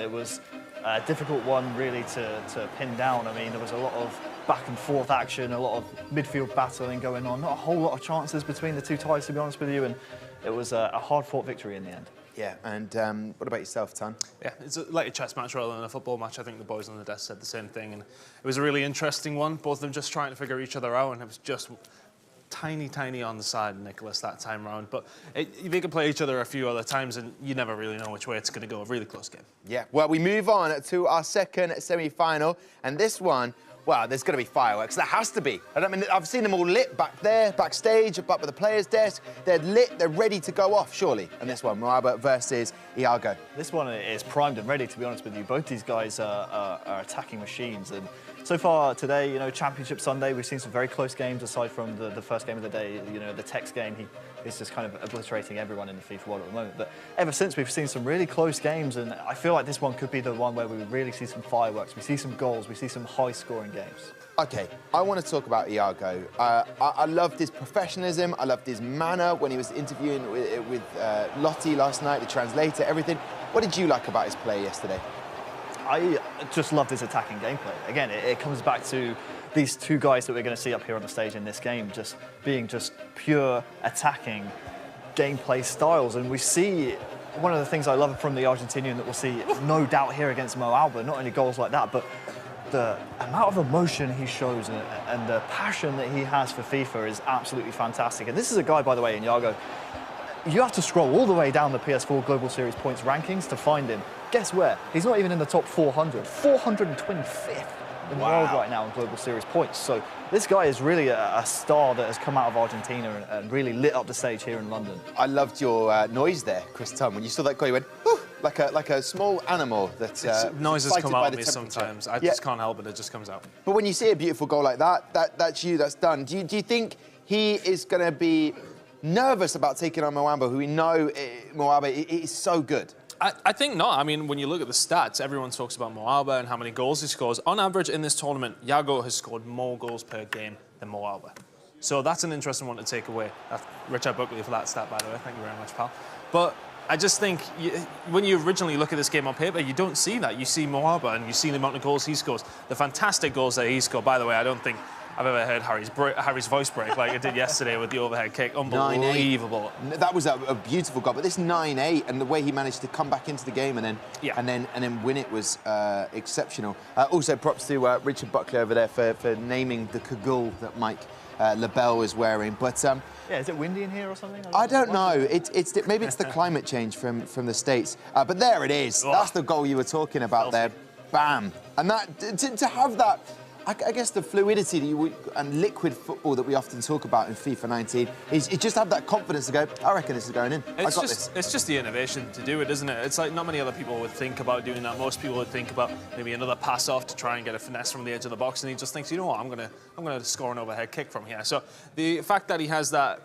It was a difficult one, really, to pin down. I mean, there was a lot of back and forth action, a lot of midfield battling going on, not a whole lot of chances between the two ties, to be honest with you, and it was a hard-fought victory in the end. Yeah, and what about yourself, Tan? Yeah, it's like a chess match rather than a football match. I think the boys on the desk said the same thing, and it was a really interesting one. Both of them just trying to figure each other out, and it was just tiny on the side of Nicholas that time round. But they can play each other a few other times, and you never really know which way it's going to go. A really close game. Yeah, well, we move on to our second semi-final, and this one, well, there's going to be fireworks. There has to be. I mean, I've seen them all lit back there, backstage, up at the players' desk. They're lit, they're ready to go off, surely. And this one, Moabit versus Iago. This one is primed and ready, to be honest with you. Both these guys are attacking machines. And so far today, you know, Championship Sunday, we've seen some very close games aside from the first game of the day. You know, the Tex game, he is just kind of obliterating everyone in the FIFA world at the moment. But ever since, we've seen some really close games, and I feel like this one could be the one where we really see some fireworks, we see some goals, we see some high-scoring games. OK, I want to talk about Iago. I loved his professionalism, I loved his manner when he was interviewing with Lottie last night, the translator, everything. What did you like about his play yesterday? I just loved his attacking gameplay. Again, it comes back to these two guys that we're going to see up here on the stage in this game just being just pure attacking gameplay styles. And we see one of the things I love from the Argentinian that we'll see no doubt here against Mo Albert, not only goals like that, but the amount of emotion he shows and the passion that he has for FIFA is absolutely fantastic. And this is a guy, by the way, in Iago, you have to scroll all the way down the PS4 Global Series points rankings to find him. Guess where? He's not even in the top 400, 425th. in the world right now in Global Series points. So this guy is really a star that has come out of Argentina and really lit up the stage here in London. I loved your noise there, Chris Tunn. When you saw that guy, you went, "Whew," like a small animal that noises excited come by out of the me temperature. sometimes. I just can't help it. It just comes out. But when you see a beautiful goal like that, that's you, that's done. Do you think he is going to be nervous about taking on Moamba, who we know Moamba is so good? I think not. I mean, when you look at the stats, everyone talks about Moamba and how many goals he scores. On average, in this tournament, Iago has scored more goals per game than Moamba. So that's an interesting one to take away. Richard Buckley for that stat, by the way. Thank you very much, pal. But I just think when you originally look at this game on paper, you don't see that. You see Moamba and you see the amount of goals he scores. The fantastic goals that he scored. By the way, I don't think I've ever heard Harry's voice break like I did yesterday with the overhead kick. Unbelievable. 9-8. That was a beautiful goal. But this 9-8 and the way he managed to come back into the game and then win it was exceptional. Also, props to Richard Buckley over there for naming the cagoule that Mike LaBelle is wearing. But yeah, is it windy in here or something? I don't know. Maybe it's the climate change from the States. But there it is. That's the goal you were talking about there. Bam. And that to have that. I guess the fluidity and liquid football that we often talk about in FIFA 19 is you just have that confidence to go, I reckon this is going in. It's just the innovation to do it, isn't it? It's like not many other people would think about doing that. Most people would think about maybe another pass off to try and get a finesse from the edge of the box, and he just thinks, you know what, I'm gonna score an overhead kick from here. So the fact that he has that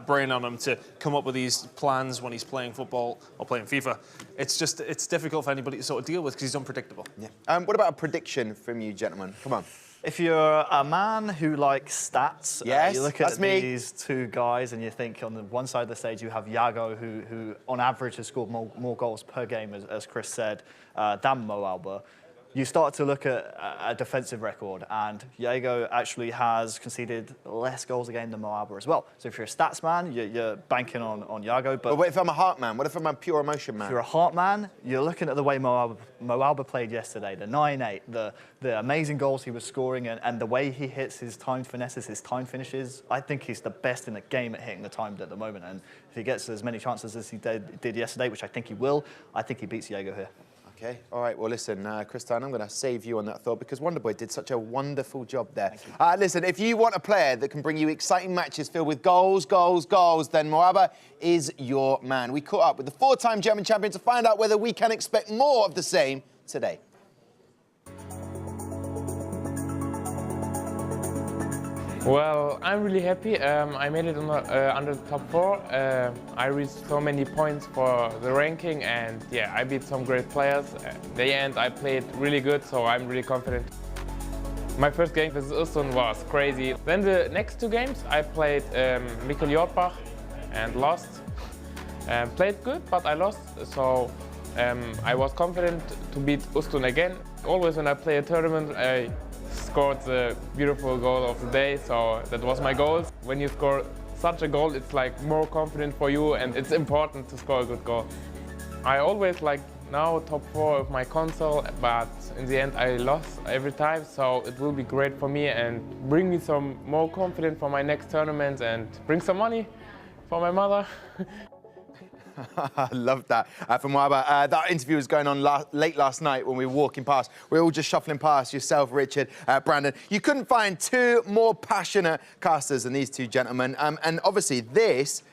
brain on him to come up with these plans when he's playing football or playing FIFA, it's difficult for anybody to sort of deal with because he's unpredictable. Yeah. What about a prediction from you, gentlemen? Come on. If you're a man who likes stats, you look at these two guys and you think on the one side of the stage you have Iago, who on average has scored more goals per game, as Chris said, than Moamba. You start to look at a defensive record, and Iago actually has conceded less goals a game than Moamba as well. So if you're a stats man, you're banking on Iago. But what if I'm a heart man? What if I'm a pure emotion man? If you're a heart man, you're looking at the way Moamba played yesterday, the 9-8, the amazing goals he was scoring, and the way he hits his timed finesses, his timed finishes. I think he's the best in the game at hitting the timed at the moment. And if he gets as many chances as he did yesterday, which I think he will, I think he beats Iago here. Okay, all right, well, listen, Christian, I'm going to save you on that thought because Wonderboy did such a wonderful job there. Listen, if you want a player that can bring you exciting matches filled with goals, then Moamba is your man. We caught up with the 4-time German champion to find out whether we can expect more of the same today. Well, I'm really happy. I made it under the top 4. I reached so many points for the ranking, and yeah, I beat some great players. At the end, I played really good, so I'm really confident. My first game with Uston was crazy. Then the next 2 games, I played Mikkel Jortbach and lost. Played good, but I lost, so I was confident to beat Uston again. Always when I play a tournament, I scored the beautiful goal of the day, so that was my goal. When you score such a goal, it's like more confident for you, and it's important to score a good goal. I always like now top 4 of my console, but in the end I lost every time, so it will be great for me and bring me some more confidence for my next tournament and bring some money for my mother. I love that. From Moamba, that interview was going on late last night when we were walking past. We were all just shuffling past, yourself, Richard, Brandon. You couldn't find 2 more passionate casters than these 2 gentlemen. And obviously there's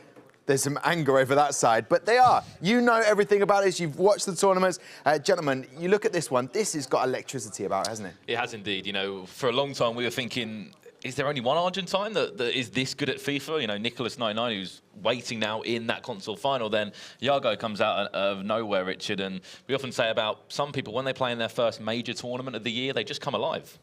some anger over that side, but they are. You know everything about this. You've watched the tournaments. Gentlemen, you look at this one. This has got electricity about it, hasn't it? It has indeed. You know, for a long time we were thinking, is there only one Argentine that is this good at FIFA? You know, Nicholas 99, who's waiting now in that console final. Then Iago comes out of nowhere, Richard. And we often say about some people, when they play in their first major tournament of the year, they just come alive.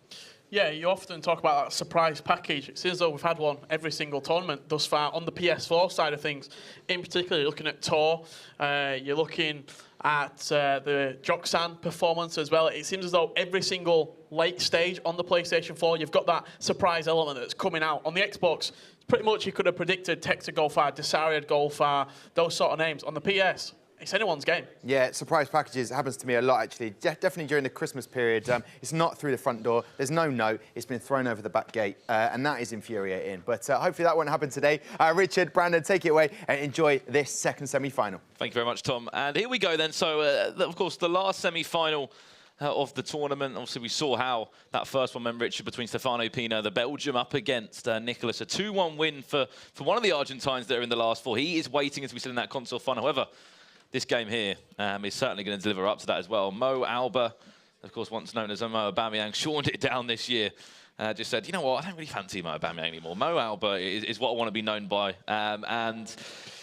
Yeah, you often talk about that surprise package. It seems as though we've had one every single tournament thus far on the PS4 side of things. In particular, you're looking at Tor, you're looking at the Joksan performance as well. It seems as though every single late stage on the PlayStation 4, you've got that surprise element that's coming out. On the Xbox, pretty much you could have predicted Tech to go far, Desari to go far, those sort of names. On the PS, it's anyone's game. Yeah, surprise packages happens to me a lot, actually. Definitely during the Christmas period. It's not through the front door. There's no note. It's been thrown over the back gate, and that is infuriating. But hopefully that won't happen today. Richard, Brandon, take it away and enjoy this second semi-final. Thank you very much, Tom. And here we go then. So, of course, the last semi-final of the tournament. Obviously, we saw how that first one went, Richard, between Stefano Pina, the Belgium, up against Nicholas. A 2-1 win for one of the Argentines that are in the last four. He is waiting, as we said, in that console final. However, this game here is certainly going to deliver up to that as well. Mo Alba, of course, once known as Mo Aubameyang, shortened it down this year. Just said, you know what, I don't really fancy Mo Aubameyang anymore. Mo Alba is what I want to be known by. And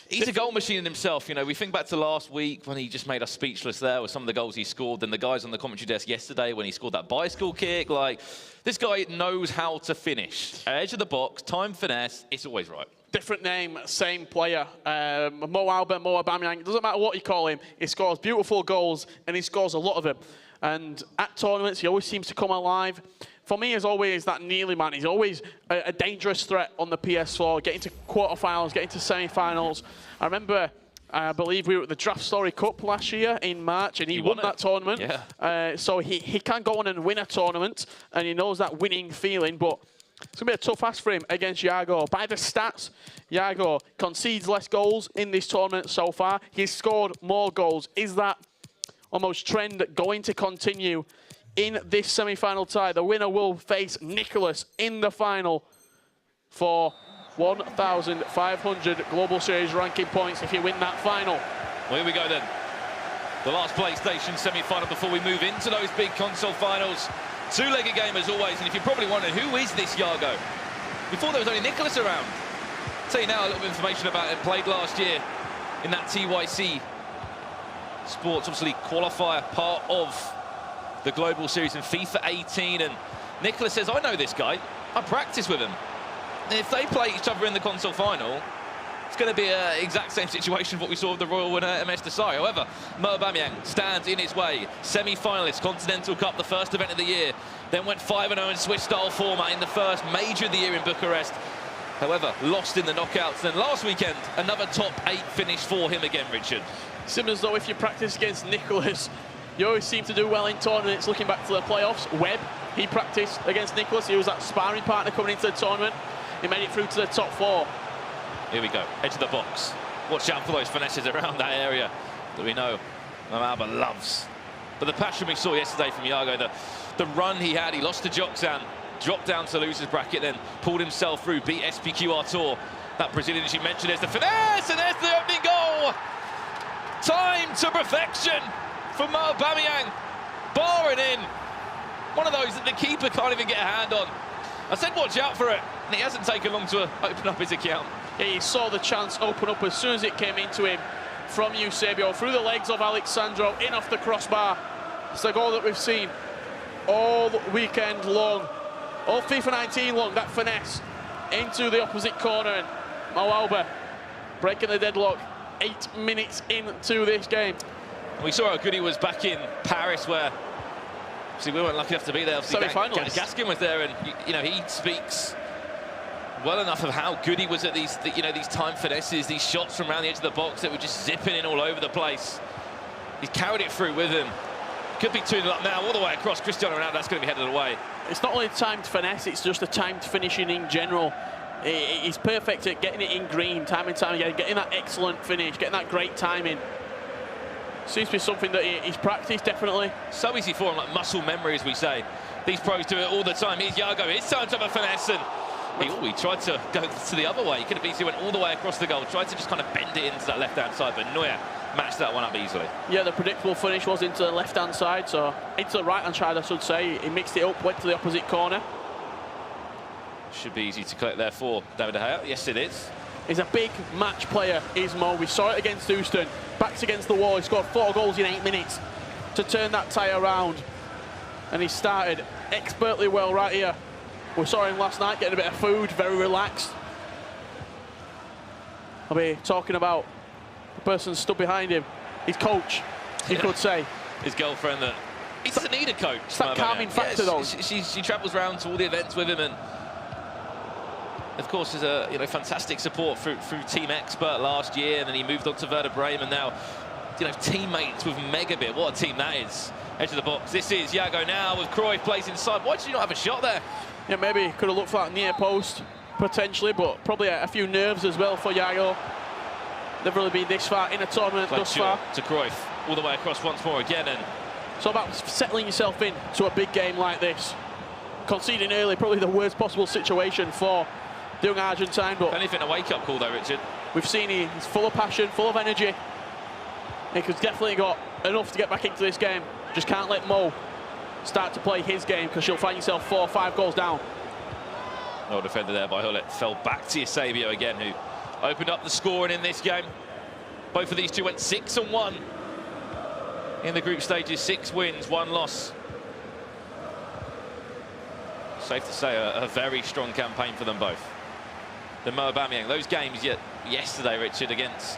he's a goal machine in himself. You know, we think back to last week when he just made us speechless there with some of the goals he scored. Then the guys on the commentary desk yesterday when he scored that bicycle kick. Like, this guy knows how to finish. Edge of the box, time, finesse, it's always right. Different name, same player. Mo Alba, Mo Aubameyang, it doesn't matter what you call him. He scores beautiful goals, and he scores a lot of them. And at tournaments, he always seems to come alive. For me, as always, that Neely man, he's always a dangerous threat on the PS4, getting to quarterfinals, getting to semi-finals. I remember, I believe we were at the Draft Story Cup last year in March, and he won that tournament. Yeah. So he can go on and win a tournament, and he knows that winning feeling, but it's going to be a tough ask for him against Yago. By the stats, Yago concedes less goals in this tournament so far. He's scored more goals. Is that almost trend going to continue in this semi-final tie? The winner will face Nicholas in the final for 1,500 Global Series ranking points if you win that final. Well, here we go then. The last PlayStation semi-final before we move into those big console finals. Two-legged game as always, and if you're probably wondering, who is this Yago? Before there was only Nicholas around. I'll tell you now a little bit of information about it. Played last year in that TYC Sports, obviously qualifier, part of the Global Series in FIFA 18, and Nicholas says, I know this guy, I practice with him. And if they play each other in the console final, it's going to be an exact same situation of what we saw with the Royal winner MS Desai. However, Mo Aubameyang stands in his way. Semi-finalist, Continental Cup, the first event of the year. Then went 5-0 in Swiss-style format in the first major of the year in Bucharest. However, lost in the knockouts. Then last weekend, another top 8 finish for him again, Richard. Similar as though if you practice against Nicholas, you always seem to do well in tournaments. Looking back to the playoffs, Webb, he practiced against Nicholas. He was that sparring partner coming into the tournament. He made it through to the top 4. Here we go, edge of the box. Watch out for those finesses around that area that we know Alba loves. But the passion we saw yesterday from Yago, the run he had, he lost to Joxan, dropped down to losers bracket, then pulled himself through, beat SPQ Artur. That Brazilian, as you mentioned, there's the finesse, and there's the opening goal. Time to perfection for Mo Aubameyang, barring in. One of those that the keeper can't even get a hand on. I said watch out for it, and it hasn't taken long to open up his account. Yeah, he saw the chance open up as soon as it came into him from Eusebio, through the legs of Alexandro, in off the crossbar. It's the goal that we've seen all weekend long, all FIFA 19 long, that finesse into the opposite corner, and Mo Alba breaking the deadlock 8 minutes into this game. We saw how good he was back in Paris, where obviously we weren't lucky enough to be there. Semi-finals. Gaskin was there, and you know, he speaks well enough of how good he was at these, these time finesses, these shots from around the edge of the box that were just zipping in all over the place. He's carried it through with him. Could be 2-0 up now, all the way across. Cristiano Ronaldo, that's going to be headed away. It's not only timed finesse, it's just a timed finishing in general. He's perfect at getting it in green time and time again, getting that excellent finish, getting that great timing. Seems to be something that he's practiced, definitely. So easy for him, like muscle memory, as we say. These pros do it all the time. Here's Yago, it's time to have a finesse, and he tried to go to the other way. He could have easily went all the way across the goal, tried to just kind of bend it into that left-hand side, but Neuer matched that one up easily. Yeah, the predictable finish was into the left-hand side, so into the right-hand side, I should say. He mixed it up, went to the opposite corner. Should be easy to collect there for David De Gea. Yes, it is. He's a big match player, is Mo. We saw it against Houston. Backs against the wall. He scored 4 goals in 8 minutes to turn that tie around. And he started expertly well right here. We saw him last night getting a bit of food, very relaxed. I'll be talking about the person stood behind him, his coach, you could say. His girlfriend. That he doesn't need a coach. It's that calming factor, though. She travels around to all the events with him, and of course, is a fantastic support through Team Expert last year, and then he moved on to Werder Bremen, and now teammates with Megabit. What a team that is. Edge of the box. This is Yago now with Cruyff plays inside. Why did you not have a shot there? Yeah, maybe could have looked for that near post potentially, but probably a few nerves as well for Yago. Never really been this far in a tournament thus far. To Cruyff, all the way across once more again, and So about settling yourself in to a big game like this. Conceding early, probably the worst possible situation for the young Argentine. But anything a wake-up call though, Richard. We've seen he's full of passion, full of energy. He's definitely got enough to get back into this game. Just can't let Mo start to play his game, because you'll find yourself 4 or 5 goals down. Well defended there by Hullet. Fell back to Eusebio again, who opened up the scoring in this game. Both of these two went 6-1 in the group stages. 6 wins, 1 loss. Safe to say a very strong campaign for them both. The Mo Aubameyang, those games yesterday, Richard, against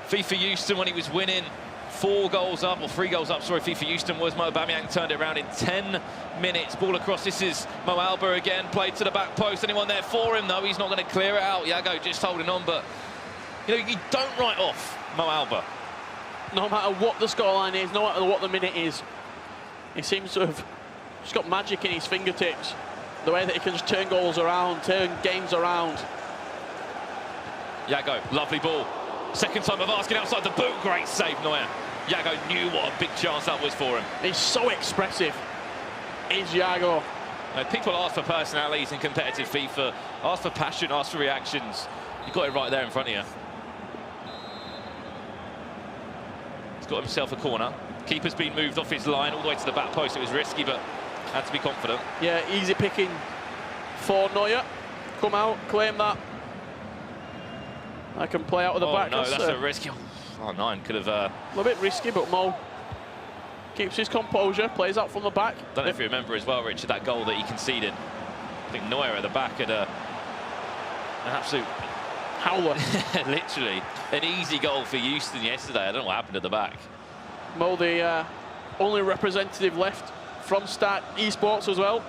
FIFA Houston when he was winning 4 goals up, or 3 goals up, sorry, FIFA Houston was. Mo Aubameyang turned it around in 10 minutes. Ball across, this is Mo Alba again, played to the back post. Anyone there for him? No, he's not going to clear it out. Iago just holding on, but you know, you don't write off Mo Alba. No matter what the scoreline is, no matter what the minute is, he seems to have just got magic in his fingertips. The way that he can just turn goals around, turn games around. Iago, lovely ball. Second time of asking outside the boot. Great save, Neuer. Iago knew what a big chance that was for him. He's so expressive, is Iago. People ask for personalities in competitive FIFA, ask for passion, ask for reactions. You got it right there in front of you. He's got himself a corner. Keeper's been moved off his line all the way to the back post. It was risky, but had to be confident. Yeah, easy picking for Neuer. Come out, claim that. I can play out of the back. No, that's a risky. Oh, 9 could have. A little bit risky, but Mo keeps his composure, plays out from the back. Don't know if you remember as well, Richard, that goal that he conceded. I think Neuer at the back had an absolute howler. Literally, an easy goal for Houston yesterday. I don't know what happened at the back. Mo, the only representative left from Start Esports as well.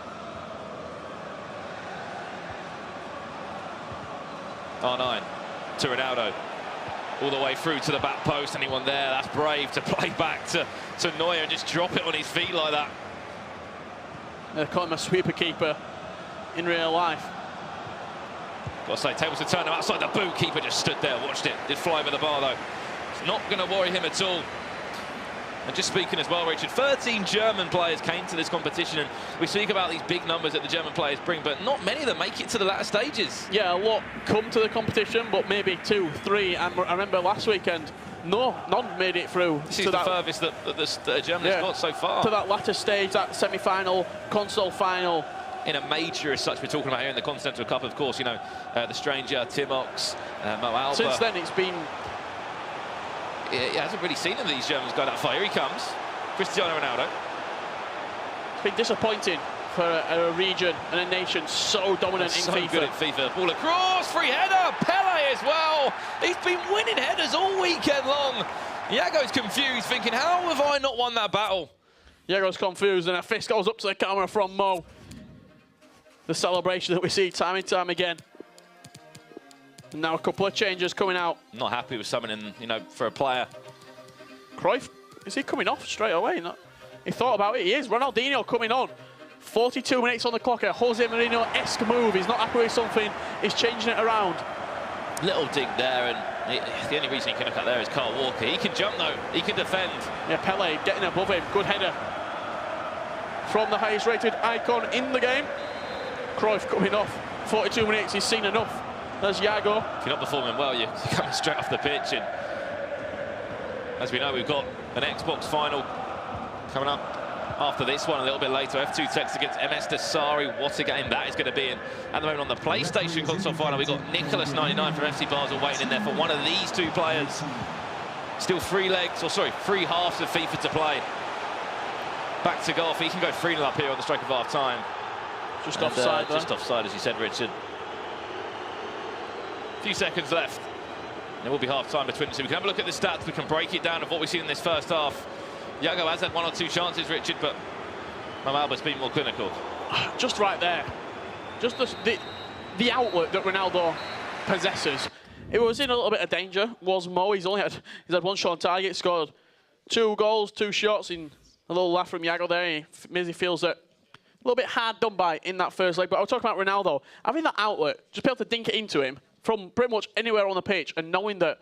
R9 to Ronaldo. All the way through to the back post. Anyone there? That's brave to play back to Neuer and just drop it on his feet like that. They call him a sweeper keeper in real life. Got to say, tables to turn him outside the boot. Keeper just stood there, watched it. Did fly over the bar though. It's not going to worry him at all. And just speaking as well, Richard, 13 German players came to this competition, and we speak about these big numbers that the German players bring, but not many of them make it to the latter stages. Yeah, a lot come to the competition, but maybe 2, 3. And I remember last weekend, none made it through. This is the furthest that Germany has got so far. To that latter stage, that semi-final, console final. In a major as such, we're talking about here in the Continental Cup, of course, you know, the Stranger, Timox, Mo Alba. Since then, it's been... He hasn't really seen any of these Germans go that far. Here he comes, Cristiano Ronaldo. It's been disappointing for a region and a nation so dominant in FIFA. Good at FIFA. Ball across, free header, Pele as well. He's been winning headers all weekend long. Iago's confused, thinking, how have I not won that battle? Iago's confused, and a fist goes up to the camera from Mo. The celebration that we see time and time again. And now a couple of changes coming out. Not happy with something, you know, for a player. Cruyff, is he coming off straight away? He thought about it, he is. Ronaldinho coming on. 42 minutes on the clock, a Jose Mourinho-esque move. He's not happy with something, he's changing it around. Little dig there, and the only reason he can look at there is Carl Walker. He can jump though, he can defend. Yeah, Pele getting above him, good header. From the highest rated icon in the game. Cruyff coming off, 42 minutes, he's seen enough. There's Iago. If you're not performing well, you're coming straight off the pitch. And as we know, we've got an Xbox final coming up after this one a little bit later. F2 Tex against MS Desari. What a game that is going to be. And at the moment on the PlayStation console final, we've got Nicholas 99 from FC Basel waiting in there for one of these 2 players. Still 3 legs, or sorry, 3 halves of FIFA to play. Back to golf. He can go 3-0 up here on the stroke of half time. Just offside, just offside, as you said, Richard. Few seconds left. There will be half time between the two. We can have a look at the stats. We can break it down of what we've seen in this first half. Iago has had 1 or 2 chances, Richard, but Mo Alba's been more clinical. Just right there. Just the outlet that Ronaldo possesses. It was in a little bit of danger, was Mo. He's had 1 shot on target, scored 2 goals, 2 shots. In a little laugh from Iago there. He feels that a little bit hard done by in that first leg. But I was talking about Ronaldo. Having that outlet, just be able to dink it into him from pretty much anywhere on the pitch, and knowing that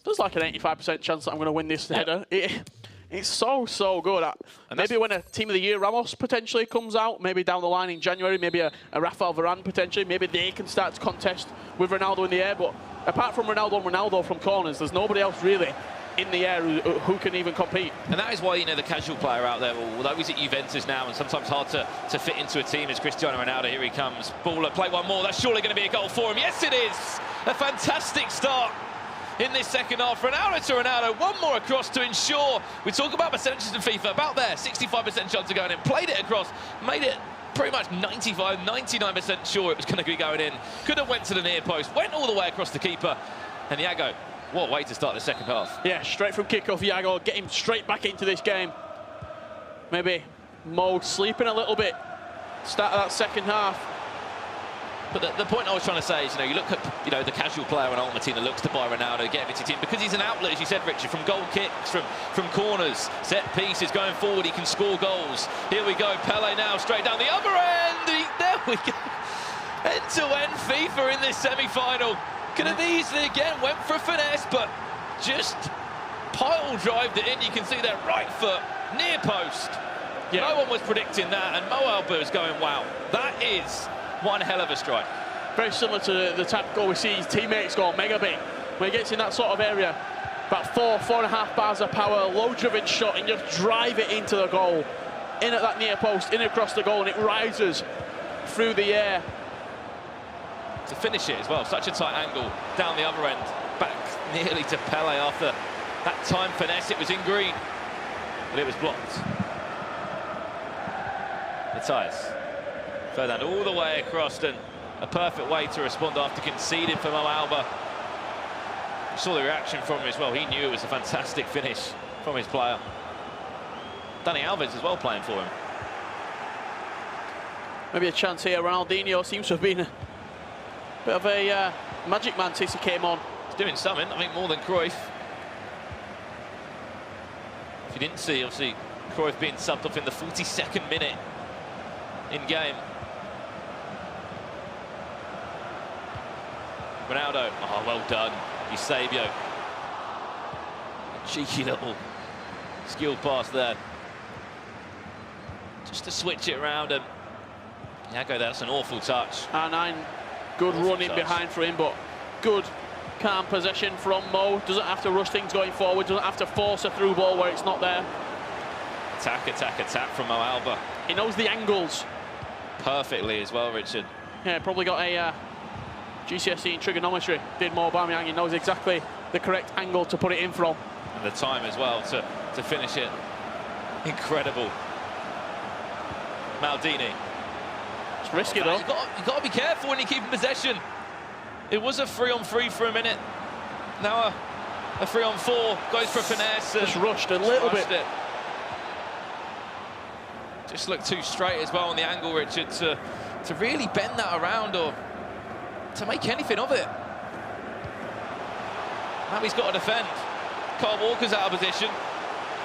there's like an 85% chance that I'm going to win this header. It's so, so good. Maybe when a Team of the Year Ramos potentially comes out, maybe down the line in January, maybe a Rafael Varane potentially, maybe they can start to contest with Ronaldo in the air. But apart from Ronaldo from corners, there's nobody else really in the air who can even compete. And that is why, you know, the casual player out there, although he's at Juventus now and sometimes hard to fit into a team, as Cristiano Ronaldo. Here he comes. Baller, play one more. That's surely going to be a goal for him. Yes, it is. A fantastic start in this second half. Ronaldo to Ronaldo, one more across to ensure. We talk about percentages in FIFA, about there, 65% chance of going in. Played it across, made it pretty much 95, 99% sure it was going to be going in. Could have went to the near post, went all the way across the keeper. And Iago, what a way to start the second half. Yeah, straight from kickoff, Iago, get him straight back into this game. Maybe Mo sleeping a little bit. Start of that second half. But the point I was trying to say is, you know, you look at, you know, the casual player in Ultimate that looks to buy Ronaldo, get him into team, because he's an outlet, as you said, Richard, from goal kicks, from corners, set pieces, going forward, he can score goals. Here we go, Pele now, straight down the other end. There we go. End-to-end FIFA in this semi-final. Could have easily, again, went for a finesse, but just pile-drived it in. You can see that right foot, near post. Yeah. No one was predicting that, and Mo Alba is going, wow, that is one hell of a strike. Very similar to the type of goal we see his teammates score, mega big. When he gets in that sort of area, about 4.5 bars of power, low-driven shot, and just drive it into the goal. In at that near post, in across the goal, and it rises through the air. To finish it as well, such a tight angle, down the other end, back nearly to Pele after that time finesse. It was in green, but it was blocked. Matthias. Ferdinand all the way across, and a perfect way to respond after conceding for Mo Alba. You saw the reaction from him as well. He knew it was a fantastic finish from his player. Dani Alves as well playing for him. Maybe a chance here. Ronaldinho seems to have been a bit of a magic man since he came on. He's doing something, I think, more than Cruyff. If you didn't see, obviously, Cruyff being subbed off in the 42nd minute in game. Ronaldo, oh, well done, Eusebio. Cheeky little skilled pass there. Just to switch it around, and Iago, that's an awful touch. R9, good awful running touch behind for him, but good, calm possession from Mo. Doesn't have to rush things going forward, doesn't have to force a through ball where it's not there. Attack, attack, attack from Mo Alba. He knows the angles Perfectly as well, Richard. Yeah, probably got a GCSE in trigonometry, did Mo Aubameyang. He knows exactly the correct angle to put it in from. And the time as well to finish it. Incredible. Maldini. It's risky though. You've got to be careful when you keep in possession. It was a 3-on-3 for a minute. Now a 3-on-4, goes for a finesse. Just rushed a little bit. Just looked too straight as well on the angle, Richard, to really bend that around or to make anything of it. Now he's got to defend. Kyle Walker's out of position.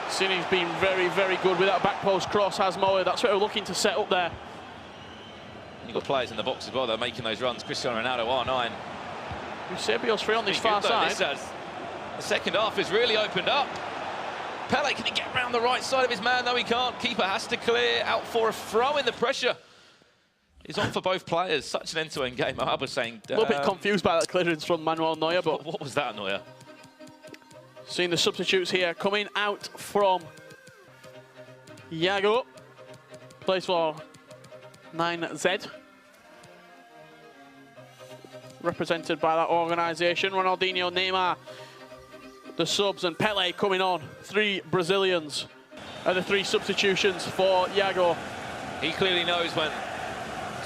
Cini's been very, very good with that back post cross, has Moa. That's what we're looking to set up there. You've got players in the box as well, they're making those runs. Cristiano Ronaldo, R9. Eusebio's free on this far side. The second half has really opened up. Pele, can he get around the right side of his man? No, he can't. Keeper has to clear, out for a throw in. The pressure is on for both players. Such an end-to-end game. I was saying... A little bit confused by that clearance from Manuel Neuer, but... What was that, Neuer? Seeing the substitutes here coming out from Iago. Plays for 9Z. Represented by that organisation. Ronaldinho, Neymar, the subs, and Pele coming on. 3 Brazilians are the 3 substitutions for Iago. He clearly knows when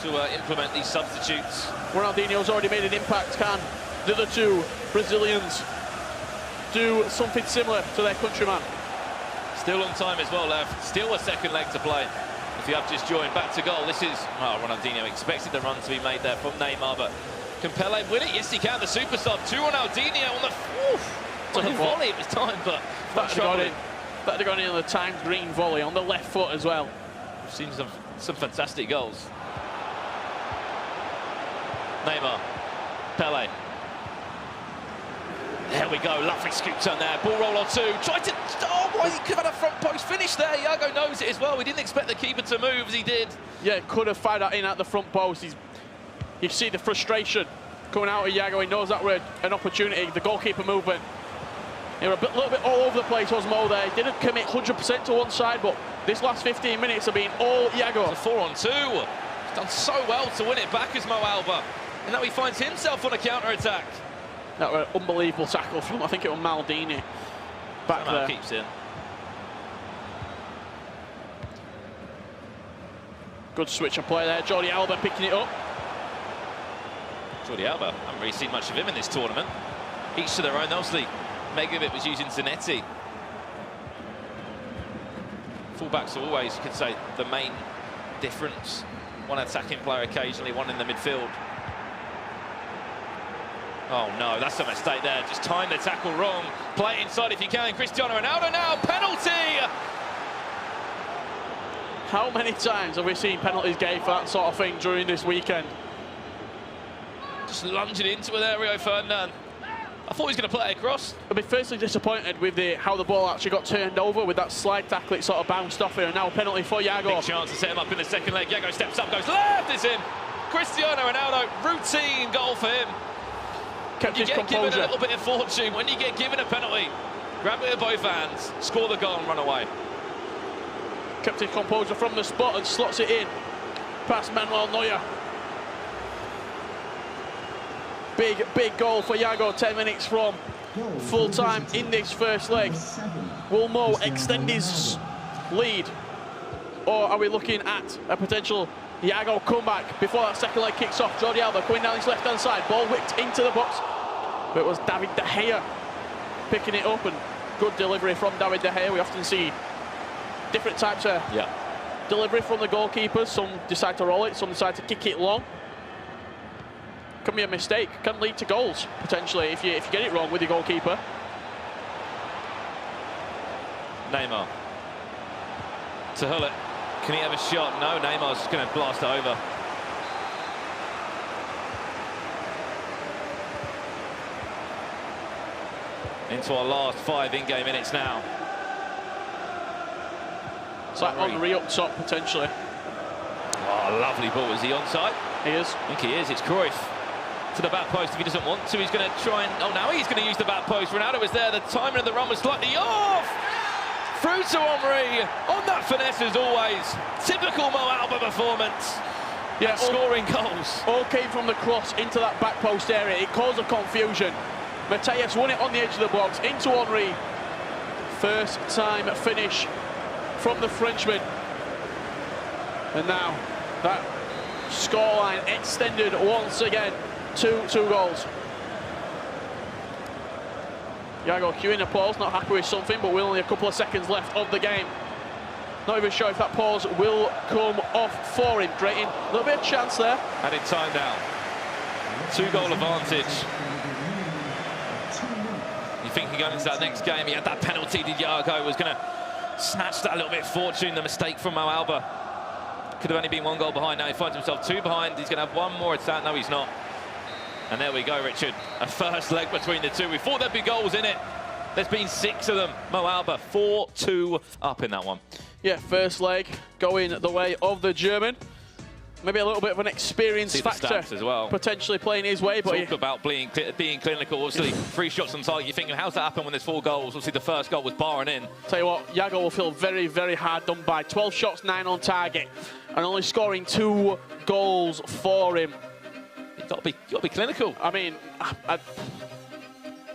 to implement these substitutes. Ronaldinho's already made an impact. Can the other 2 Brazilians do something similar to their countryman? Still on time as well left. Still a second leg to play. If you have just joined, back to goal. This is, well, Ronaldinho expected the run to be made there from Neymar, but can Pele win it? Yes, he can. The super sub to Ronaldinho on the... volley, it was time, but that had gone in on the timed green volley on the left foot as well. We've seen some fantastic goals. Neymar, Pele. There we go, lovely scoop turn there. Ball roll on two. Tried to, oh, why he could have had a front post finish there. Iago knows it as well. We didn't expect the keeper to move as he did. Yeah, could have fired that in at the front post. You see the frustration coming out of Iago. He knows that we're an opportunity. The goalkeeper movement. They were a little bit all over the place, was Mo there. He didn't commit 100% to one side, but this last 15 minutes have been all Iago. It's a 4-on-2. He's done so well to win it back as Mo Alba. And now he finds himself on a counter-attack. That was an unbelievable tackle from, I think it was Maldini. Back there. Keeps in. Good switch of play there. Jordi Alba picking it up. Jordi Alba, haven't really seen much of him in this tournament. Each to their own, obviously. Megavit was using Zanetti. Fullbacks are always, you could say, the main difference. One attacking player occasionally, one in the midfield. Oh no, that's a mistake there. Just time the tackle wrong. Play it inside if you can. Cristiano Ronaldo now, penalty! How many times have we seen penalties gave for that sort of thing during this weekend? Just lunging into it there, Rio Ferdinand. I thought he was going to play it across. I've been firstly disappointed with how the ball actually got turned over with that slide tackle. It sort of bounced off here, and now a penalty for Iago. Big chance to set him up in the second leg. Iago steps up, goes left, it's in. Cristiano Ronaldo, routine goal for him. Kept his composure. You get given a little bit of fortune. When you get given a penalty, grab it with both hands, score the goal and run away. Kept his composure from the spot and slots it in past Manuel Neuer. Big goal for Iago, 10 minutes from full time in this first leg. Will Mo extend his lead, or are we looking at a potential Iago comeback before that second leg kicks off? Jordi Alba coming down his left-hand side, ball whipped into the box, but it was David De Gea picking it up, and good delivery from David De Gea. We often see different types of delivery from the goalkeepers. Some decide to roll it, some decide to kick it long. Can be a mistake, can lead to goals potentially if you get it wrong with your goalkeeper. Neymar to Hullet. Can he have a shot? No, Neymar's just going to blast it over. Into our last 5 in-game minutes now. It's like Henry up top potentially. Oh, lovely ball. Is he onside? He is. I think he is. It's Cruyff. To the back post if he doesn't want to. He's going to try and... Oh, now he's going to use the back post. Ronaldo was there. The timing of the run was slightly off. Through to Henry. On that finesse as always. Typical Mo Alba performance. Yeah, scoring goals. All came from the cross into that back post area. It caused a confusion. Mateus won it on the edge of the box. Into Henry. First time finish from the Frenchman. And now that scoreline extended once again. Two goals. Iago queuing applause, not happy with something, but we're only a couple of seconds left of the game. Not even sure if that pause will come off for him. Creating a little bit of chance there. Added time down. 2-goal advantage. You think going into that next game, he had that penalty. Iago was going to snatch that little bit of fortune. The mistake from Mo Alba. Could have only been 1 goal behind. Now he finds himself 2 behind. He's going to have 1 more attack. No, he's not. And there we go, Richard. A first leg between the two. We thought there'd be goals in it. There's been 6 of them. Mo Alba, 4-2 up in that one. Yeah, first leg going the way of the German. Maybe a little bit of an experience factor as well. Potentially playing his way. But talk about being clinical. Obviously, 3 shots on target. You're thinking, how's that happen when there's 4 goals? Obviously, the first goal was barring in. Tell you what, Iago will feel very, very hard done by. 12 shots, 9 on target, and only scoring 2 goals for him. You've got to be clinical. I mean, I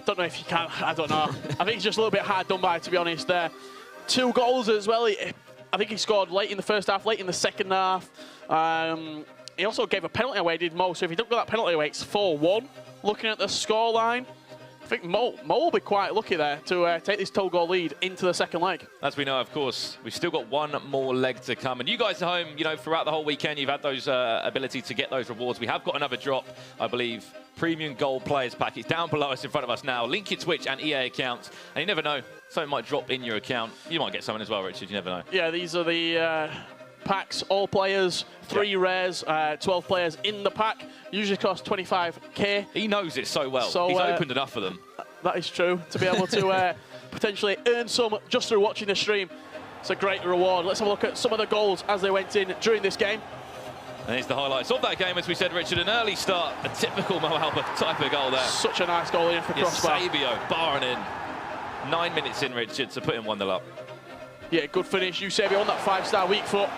don't know if you can. I don't know. I think it's just a little bit hard done by, to be honest. There, 2 goals as well. I think he scored late in the first half, late in the second half. He also gave a penalty away, did Mo. So if he don't get that penalty away, it's 4-1. Looking at the scoreline, I think Mo will be quite lucky there to take this 2-goal lead into the second leg. As we know, of course, we've still got 1 more leg to come. And you guys at home, you know, throughout the whole weekend, you've had those ability to get those rewards. We have got another drop, I believe. Premium Gold Players Pack. It's down below us in front of us now. Link your Twitch and EA accounts. And you never know, something might drop in your account. You might get something as well, Richard. You never know. Yeah, these are the packs, all players, 3 rares, 12 players in the pack. Usually cost 25k. He knows it so well. So, he's opened enough for them. that is true. To be able to potentially earn some just through watching the stream, it's a great reward. Let's have a look at some of the goals as they went in during this game. And here's the highlights of that game, as we said, Richard. An early start, a typical Mo Alba type of goal there. Such a nice goal in for crossbar. Sabio barring in. 9 minutes in, Richard, to put him 1-0 up. Yeah, good finish. Eusebio on that 5-star weak foot.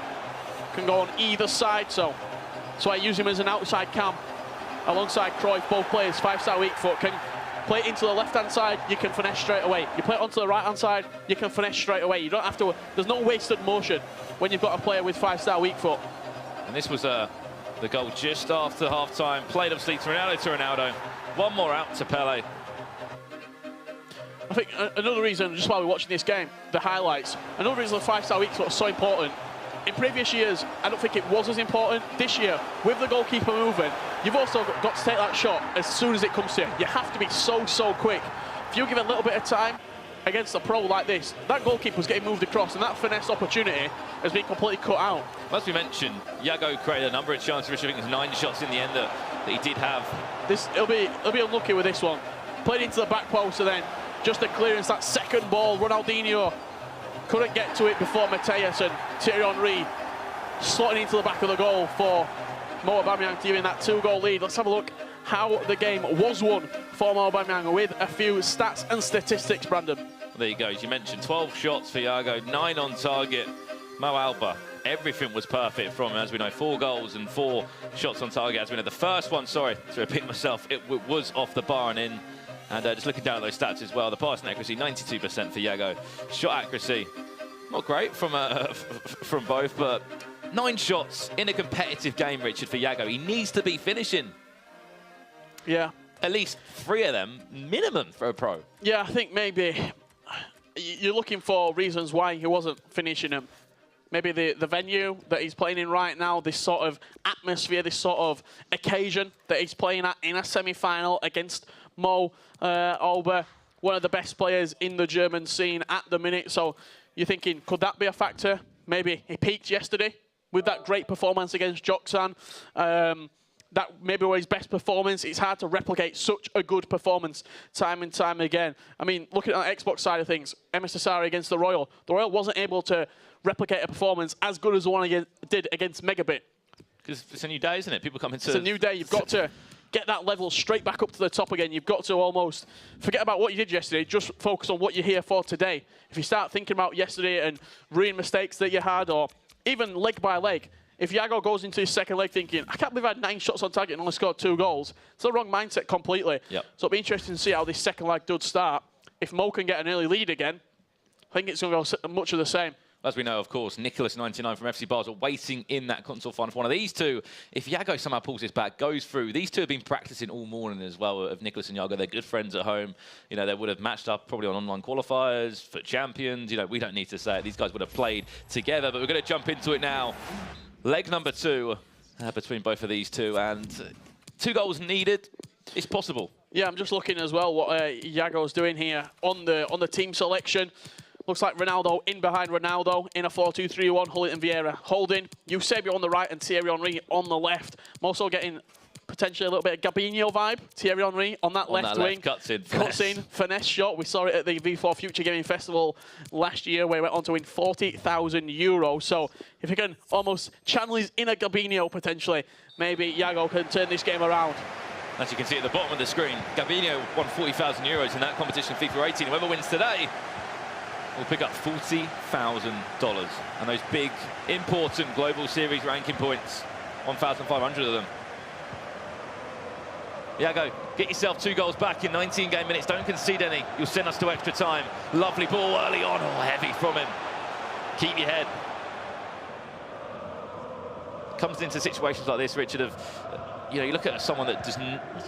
Can go on either side, so that's why I use him as an outside cam. Alongside Cruyff, both players, 5-star weak foot. Can play it into the left-hand side, you can finesse straight away. You play it onto the right-hand side, you can finesse straight away. You don't have to, there's no wasted motion when you've got a player with 5-star weak foot. And this was the goal just after half-time. Played obviously to Ronaldo. One more out to Pele. I think another reason, just while we're watching this game, the highlights, another reason the 5-star weak foot is so important. In previous years, I don't think it was as important. This year, with the goalkeeper moving, you've also got to take that shot as soon as it comes to you. You have to be so quick. If you give it a little bit of time against a pro like this, that goalkeeper's getting moved across, and that finesse opportunity has been completely cut out. As we mentioned, Iago created a number of chances. I think it was 9 shots in the end that he did have. He'll be unlucky with this one. Played into the back post, and then just a clearance, that second ball, Ronaldinho couldn't get to it before Mateus, and Thierry Henry slotting into the back of the goal for Mo Aubameyang to give him that 2-goal lead. Let's have a look how the game was won for Mo Aubameyang with a few stats and statistics, Brandon. There you go, as you mentioned, 12 shots for Iago, 9 on target. Mo Alba, everything was perfect from him, as we know. 4 goals and 4 shots on target, as we know. The first one, sorry to repeat myself, it was off the bar and in. And just looking down at those stats as well, the passing accuracy, 92% for Iago. Shot accuracy, not great from both, but 9 shots in a competitive game, Richard, for Iago. He needs to be finishing. Yeah. At least 3 of them, minimum, for a pro. Yeah, I think maybe you're looking for reasons why he wasn't finishing them. Maybe the venue that he's playing in right now, this sort of atmosphere, this sort of occasion that he's playing at in a semi-final against Mo Alba, one of the best players in the German scene at the minute. So you're thinking, could that be a factor? Maybe he peaked yesterday with that great performance against Joksan. That maybe was his best performance. It's hard to replicate such a good performance time and time again. I mean, looking at the Xbox side of things, Emma Sassari against the Royal wasn't able to replicate a performance as good as the one he did against Megabit. Because it's a new day, isn't it? People come into... It's a new day. You've got to get that level straight back up to the top again. You've got to almost forget about what you did yesterday. Just focus on what you're here for today. If you start thinking about yesterday and ruin mistakes that you had, or even leg by leg, if Iago goes into his second leg thinking, I can't believe I had 9 shots on target and only scored 2 goals, it's the wrong mindset completely. Yep. So it'll be interesting to see how this second leg does start. If Mo can get an early lead again, I think it's going to go much of the same. As we know, of course, Nicholas 99 from FC Basel waiting in that console final for one of these two. If Iago somehow pulls this back, goes through, these two have been practicing all morning as well of Nicholas and Iago. They're good friends at home. You know, they would have matched up probably on online qualifiers, FUT Champions. You know, we don't need to say it. These guys would have played together, but we're going to jump into it now. Leg number 2 between both of these two, and 2 goals needed. It's possible. Yeah, I'm just looking as well what Iago's doing here on the team selection. Looks like Ronaldo in behind Ronaldo in a 4-2-3-1. Hullet and Vieira holding. Eusebio on the right and Thierry Henry on the left. I'm also getting potentially a little bit of Gabinho vibe. Thierry Henry on that left wing. Cuts in, finesse shot. We saw it at the V4 Future Gaming Festival last year where he went on to win €40,000. So if he can almost channel his inner Gabinho potentially, maybe Iago can turn this game around. As you can see at the bottom of the screen, Gabinho won €40,000 in that competition, FIFA 18. Whoever wins today will pick up $40,000. And those big, important global series ranking points, 1,500 of them. Iago, get yourself 2 goals back in 19 game minutes. Don't concede any. You'll send us to extra time. Lovely ball early on. Oh, heavy from him. Keep your head. Comes into situations like this, Richard, of, you know, you look at someone that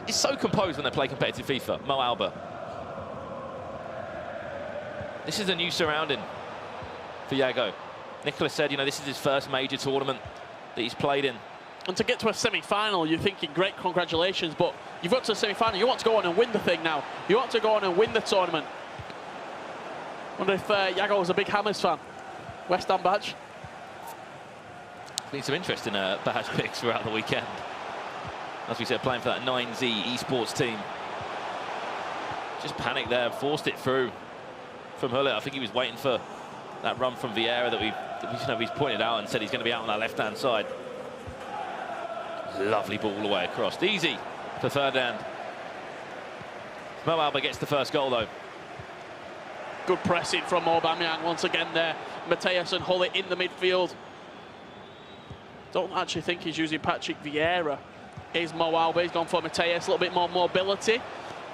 is so composed when they play competitive FIFA, Mo Alba. This is a new surrounding for Iago. Nicholas said, you know, this is his first major tournament that he's played in. And to get to a semi-final, you're thinking, great, congratulations, but you've got to a semi-final. You want to go on and win the thing now. You want to go on and win the tournament. Wonder if Iago was a big Hammers fan. West Ham badge. Been some interesting badge picks throughout the weekend. As we said, playing for that 9Z esports team. Just panicked there, forced it through from Hullet. I think he was waiting for that run from Vieira that he's pointed out and said he's going to be out on that left-hand side. Lovely ball all the way across. Easy for Ferdinand. Mo Alba gets the first goal, though. Good pressing from Aubameyang once again there. Mateus and Hullet in the midfield. Don't actually think he's using Patrick Vieira. Here's Mo Alba, he's gone for Mateus, a little bit more mobility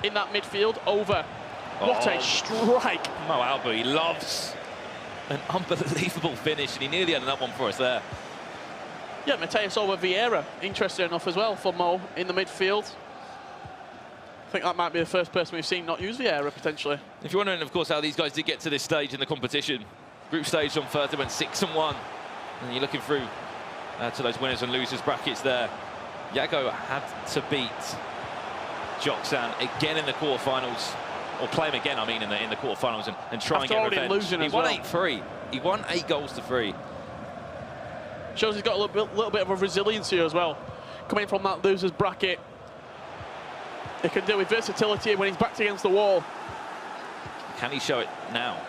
in that midfield over. What a strike. Mo Alba, he loves an unbelievable finish, and he nearly had another one for us there. Yeah, Mateus over Vieira, interesting enough as well for Mo in the midfield. I think that might be the first person we've seen not use Vieira, potentially. If you're wondering, of course, how these guys did get to this stage in the competition, group stage on Thursday went 6-1, and you're looking through to those winners and losers brackets there. Yago had to beat Joksan again in the quarterfinals, or play him again, I mean, in the quarterfinals, and try and get revenge. He won 8-3. He won 8 goals to 3. Shows he's got a little bit of a resilience here as well. Coming from that losers bracket, he can deal with versatility when he's backed against the wall. Can he show it now?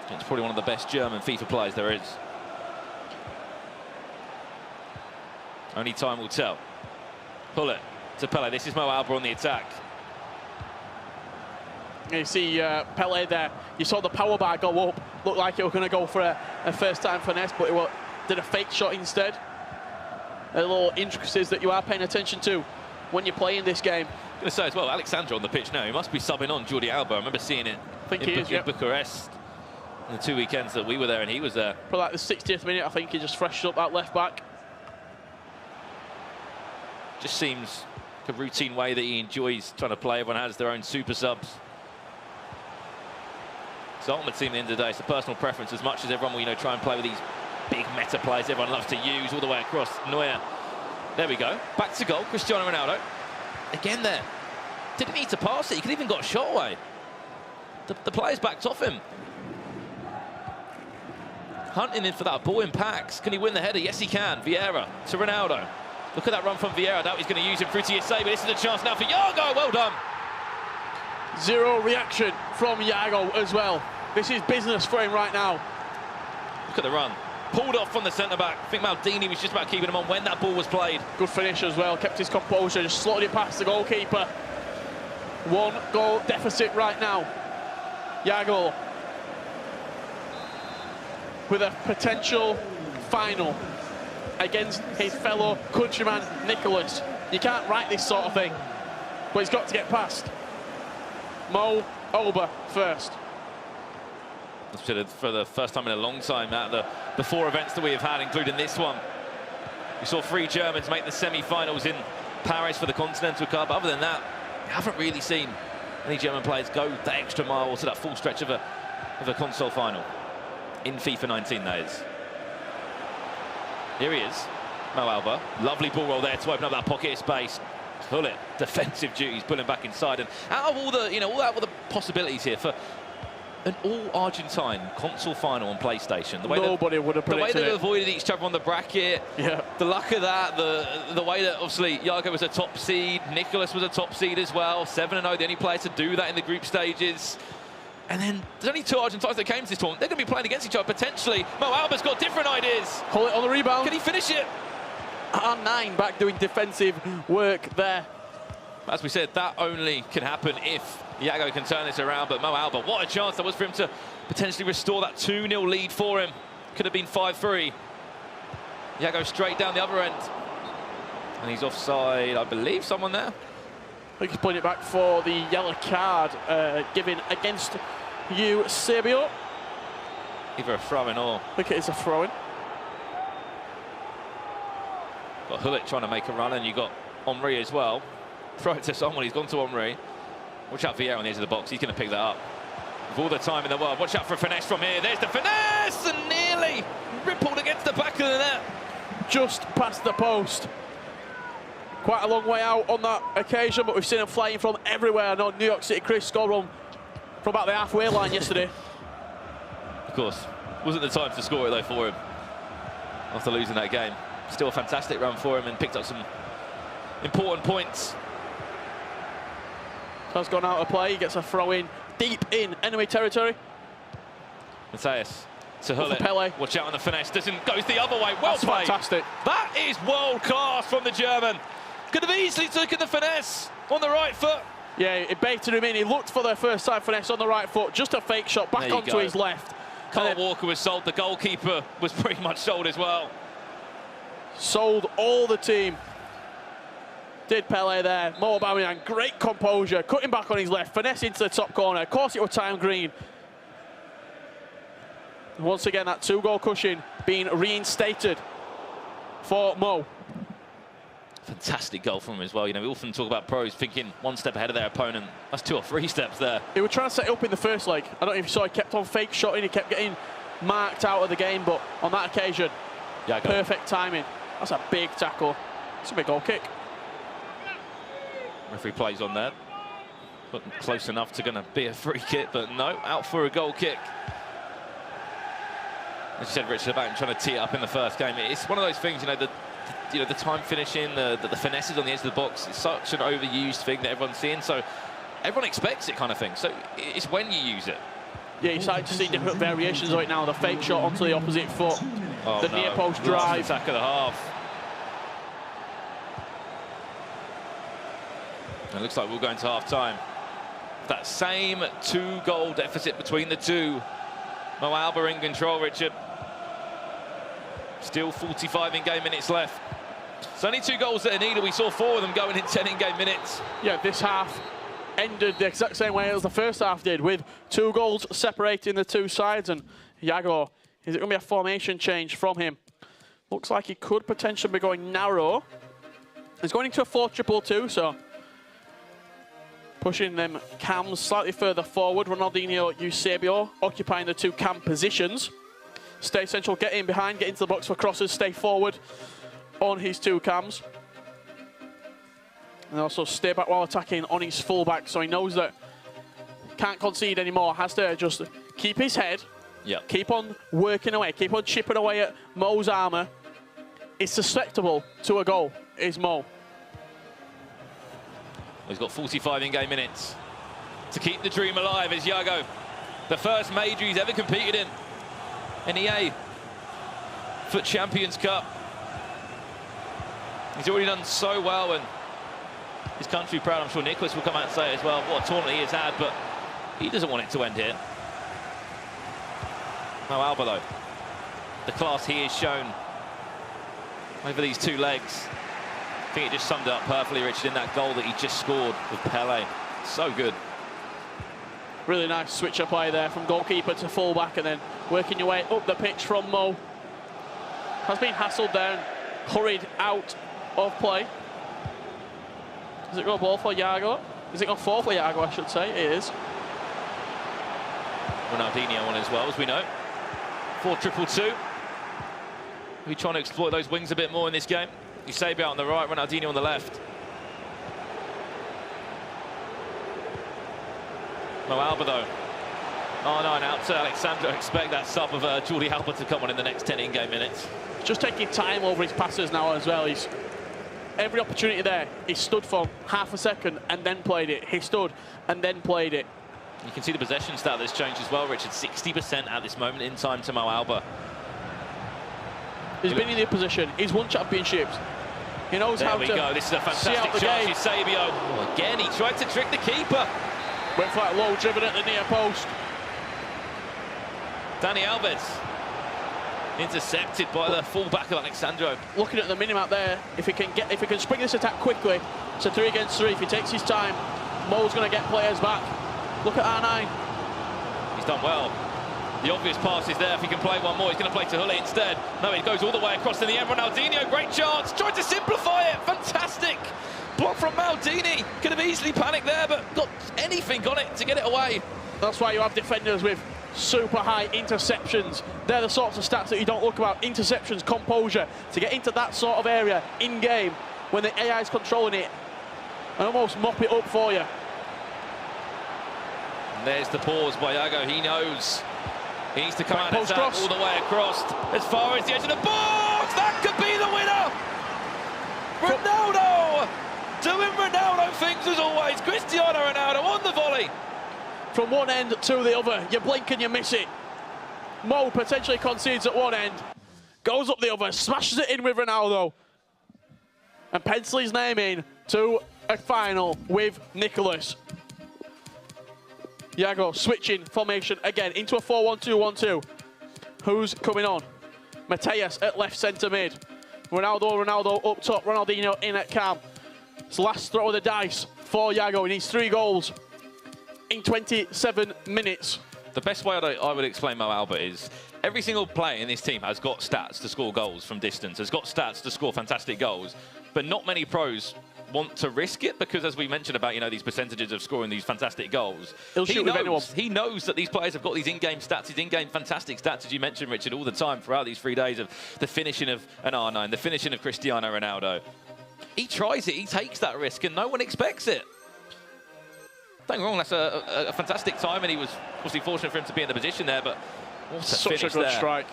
It's probably one of the best German FIFA players there is. Only time will tell. Hullet to Pele. This is Mo Alba on the attack. You see Pele there. You saw the power bar go up. Looked like it was going to go for a first-time finesse, but it did a fake shot instead. The little intricacies that you are paying attention to when you're playing this game. I'm going to say as well, Alexandra on the pitch now. He must be subbing on Jordi Alba. I remember seeing it in Bucharest on the 2 weekends that we were there and he was there. For like the 60th minute, I think he just freshened up that left back. Just seems like a routine way that he enjoys trying to play. Everyone has their own super subs. It's the ultimate team at the end of the day. It's a personal preference as much as everyone will, try and play with these big meta players everyone loves to use all the way across. Neuer. There we go. Back to goal. Cristiano Ronaldo. Again there. Didn't need to pass it. He could even got a shot away. The players backed off him. Hunting in for that ball in packs. Can he win the header? Yes, he can. Vieira to Ronaldo. Look at that run from Vieira. That he's going to use him through to Yesay, but this is a chance now for Yago. Well done. Zero reaction from Yago as well. This is business for him right now. Look at the run. Pulled off from the centre-back. I think Maldini was just about keeping him on when that ball was played. Good finish as well. Kept his composure. Just slotted it past the goalkeeper. 1 goal deficit right now. Yago with a potential final against his fellow countryman Nicholas. You can't write this sort of thing, but he's got to get past. Mo Alba first. For the first time in a long time out of the 4 events that we have had, including this one. We saw 3 Germans make the semi-finals in Paris for the Continental Cup. Other than that, we haven't really seen any German players go the extra mile to that full stretch of a console final. In FIFA 19, that is. Here he is, Mo Alba. Lovely ball roll there to open up that pocket of space. Hullet, defensive duties, pulling back inside. And out of all the possibilities here for an all-Argentine console final on PlayStation. Nobody would have predicted the way they it. avoided each other on the bracket, the luck of that, the way that obviously Yago was a top seed, Nicholas was a top seed as well, 7-0, the only player to do that in the group stages. And then there's only 2 Argentines that came to this tournament. They're going to be playing against each other potentially. Mo Alba's got different ideas. Hullet on the rebound. Can he finish it? R9 back doing defensive work there. As we said, that only can happen if Yago can turn this around. But Mo Alba, what a chance that was for him to potentially restore that 2-0 lead for him. Could have been 5-3. Yago straight down the other end. And he's offside, I believe, someone there. I think he's putting it back for the yellow card given against Eusebio. Either a throw-in or... I think it is a throw-in. Got Hullet trying to make a run, and you got Henry as well. Throw it to someone, he's gone to Henry. Watch out for Vieira on the edge of the box, he's going to pick that up. With all the time in the world, watch out for a finesse from here. There's the finesse, and nearly rippled against the back of the net. Just past the post. Quite a long way out on that occasion, but we've seen him flying from everywhere. I know New York City Chris scored one from about the halfway line yesterday. Of course, wasn't the time to score it though for him after losing that game. Still a fantastic run for him and picked up some important points. Has gone out of play. He gets a throw in deep in enemy territory. Matthias to Hullet. Pele. Watch out on the finesse. Goes the other way. Well That's played. fantastic. That is world class from the German. Could have easily taken the finesse on the right foot. Yeah, it baited him in. He looked for the first time finesse on the right foot. Just a fake shot back onto his left. Carl Walker was sold. The goalkeeper was pretty much sold as well. Sold all the team. Did Pele there. Mo Aubameyang, great composure. Cutting back on his left. Finesse into the top corner. Of course it was time green. Once again, that 2-goal cushion being reinstated for Mo. Fantastic goal from him as well. You know, we often talk about pros thinking one step ahead of their opponent. That's 2 or 3 steps there. He was trying to set it up in the first leg. I don't know if you saw, he kept on fake shotting. He kept getting marked out of the game, but on that occasion, perfect timing. That's a big tackle. It's a big goal kick. Referee plays on that. But close enough to going to be a free kick, but no, out for a goal kick. As you said, Richard, about him trying to tee it up in the first game. It's one of those things, you know, the time finishing, the finesses on the edge of the box. It's such an overused thing that everyone's seeing. So everyone expects it, kind of thing. So it's when you use it. Yeah, you're starting to see different variations of it now. The fake shot onto the opposite foot, the near post drive. Attack of the half. It looks like we'll go into half-time. That same 2-goal deficit between the two. Mo Alba in control, Richard. Still 45 in-game minutes left. It's only 2 goals that are needed. We saw 4 of them going in 10 in-game minutes. Yeah, this half ended the exact same way as the first half did, with 2 goals separating the two sides. And Yago, is it going to be a formation change from him? Looks like he could potentially be going narrow. He's going into a 4-2-2, so pushing them cams slightly further forward. Ronaldinho, Eusebio occupying the 2 cam positions. Stay central, get in behind, get into the box for crosses, stay forward on his 2 cams. And also stay back while attacking on his fullback, so he knows that can't concede anymore, has to just keep his head, keep on working away, keep on chipping away at Mo's armour. It's susceptible to a goal, is Mo. He's got 45 in-game minutes to keep the dream alive as Yago. The first major he's ever competed in. NEA FUT Champions Cup. He's already done so well and his country proud. I'm sure Nicholas will come out and say as well what a tournament he has had, but he doesn't want it to end here. Mo Alba though, the class he has shown over these 2 legs. I think it just summed it up perfectly, Richard, in that goal that he just scored with Pele. So good. Really nice switch of play there from goalkeeper to fullback and then working your way up the pitch from Mo. Has been hassled there and hurried out of play. Does it go ball for Yago? Is it go 4 for Yago, I should say? It is. Ronaldinho on as well, as we know. 4-2-2. We're trying to exploit those wings a bit more in this game. Eusebio on the right, Ronaldinho on the left. Mo Alba though. Oh no, and out to Alexandro. Expect that sub of Jordi Alba to come on in the next 10 in-game minutes. Just taking time over his passes now as well. He's every opportunity there. He stood for half a second and then played it. He stood and then played it. You can see the possession stat that's changed as well, Richard. 60% at this moment in time to Mo Alba. He's been in the position. He's won championships. He knows how to. There we go. This is a fantastic shot. Eusebio. Oh, again, he tried to trick the keeper. Went for that low driven at the near post. Dani Alves intercepted by the fullback of Alexandro. Looking at the minimap there, if he can spring this attack quickly, it's a 3 against 3. If he takes his time, Mo's going to get players back. Look at R9. He's done well. The obvious pass is there. If he can play one more, he's going to play to Hullet instead. No, it goes all the way across in the end. Ronaldinho, great chance. Tried to simplify it. Fantastic. Block from Maldini. Could have easily panicked there, but got anything on it to get it away. That's why you have defenders with super high interceptions. They're the sorts of stats that you don't look about. Interceptions, composure. To get into that sort of area in-game when the AI is controlling it and almost mop it up for you. And there's the pause by Yago. He knows. He needs to come out and attack all the way across as far as the edge of the box. That could be the winner. Ronaldo doing Ronaldo things as always. Cristiano Ronaldo on the volley. From one end to the other, you blink and you miss it. Mo potentially concedes at one end, goes up the other, smashes it in with Ronaldo, and pencils his name in to a final with Nicholas. Iago switching formation again into a 4-1-2-1-2. Who's coming on? Mateus at left centre mid. Ronaldo up top, Ronaldinho in at cam. It's last throw of the dice for Iago. He needs 3 goals in 27 minutes. The best way I would explain Mo Alba is every single player in this team has got stats to score goals from distance, has got stats to score fantastic goals, but not many pros want to risk it because, as we mentioned about, you know, these percentages of scoring these fantastic goals, he knows that these players have got these in-game stats, these in-game fantastic stats, as you mentioned, Richard, all the time throughout these 3 days of the finishing of an R9, the finishing of Cristiano Ronaldo. He tries it, he takes that risk, and no one expects it. Don't get me wrong, that's a fantastic time, and he was obviously fortunate for him to be in the position there, but what a Such finish a good there. strike.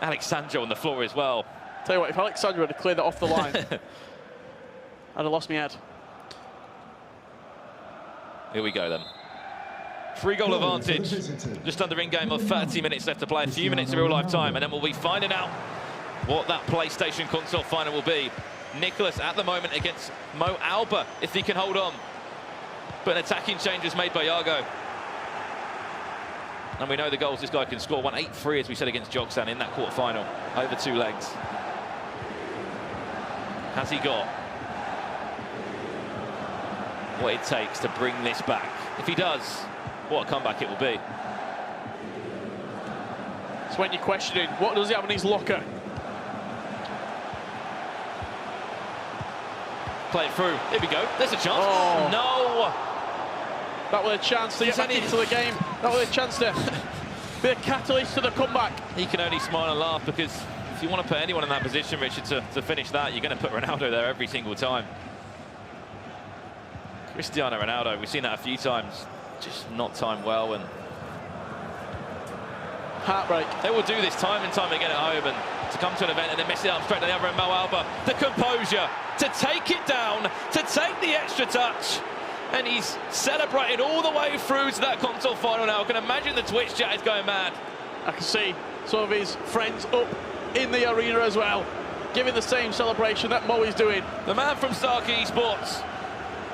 Alexandro on the floor as well. Tell you what, if Alexandro had cleared that off the line, I'd have lost my head. Here we go then. 3-goal advantage. Just under in-game of 30 minutes left to play. A few minutes of real-life time, and then we'll be finding out what that PlayStation console final will be. Nicholas at the moment against Mo Alba, if he can hold on. But an attacking change was made by Iago. And we know the goals this guy can score. Won 8-3, as we said, against Joksan in that quarter-final. Over 2 legs. Has he got what it takes to bring this back? If he does, what a comeback it will be. It's when you're questioning, what does he have in his locker? Play it through. Here we go. There's a chance. Oh. No! That was a chance to get back into the game. That was a chance to be a catalyst to the comeback. He can only smile and laugh because if you want to put anyone in that position, Richard, to finish that, you're going to put Ronaldo there every single time. Cristiano Ronaldo, we've seen that a few times, just not timed well, and heartbreak. They will do this time and time again at home, and to come to an event and then miss it up straight to the other end. Mo Alba, the composure to take it down, to take the extra touch, and he's celebrated all the way through to that console final now. I can imagine the Twitch chat is going mad. I can see some of his friends up in the arena as well, giving the same celebration that Mo is doing. The man from Stark Esports,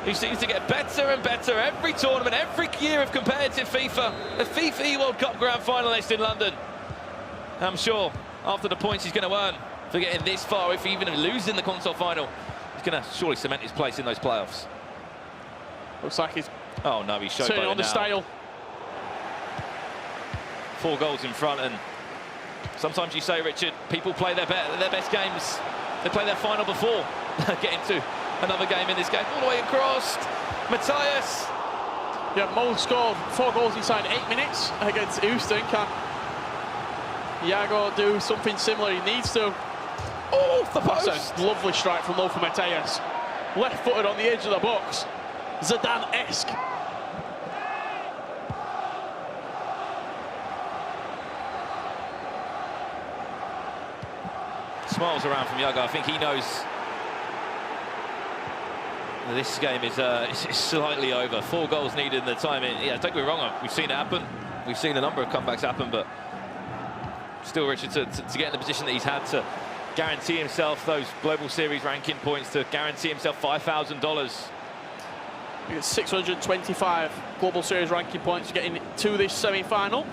who seems to get better and better every tournament, every year of competitive FIFA, the FIFA World Cup Grand Finalist in London. I'm sure after the points he's going to earn for getting this far, if even losing the console final, he's going to surely cement his place in those playoffs. Looks like he's oh no, he's showed turning on the now. style. 4 goals in front, and sometimes you say, Richard, people play their best games, they play their final before getting to another game in this game. All the way across, Mateus. Yeah, Mo scored 4 goals inside 8 minutes against Houston. Can Iago do something similar? He needs to. Oh, off the post. That's a lovely strike from Lofa Mateus. Left-footed on the edge of the box. Zidane-esque. Smiles around from Iago. I think he knows this game is slightly over. 4 goals needed in the time. Yeah, don't get me wrong, we've seen it happen. We've seen a number of comebacks happen, but still, Richard, to get in the position that he's had to guarantee himself those Global Series ranking points, to guarantee himself $5,000. He gets 625 Global Series ranking points getting to this semi-final.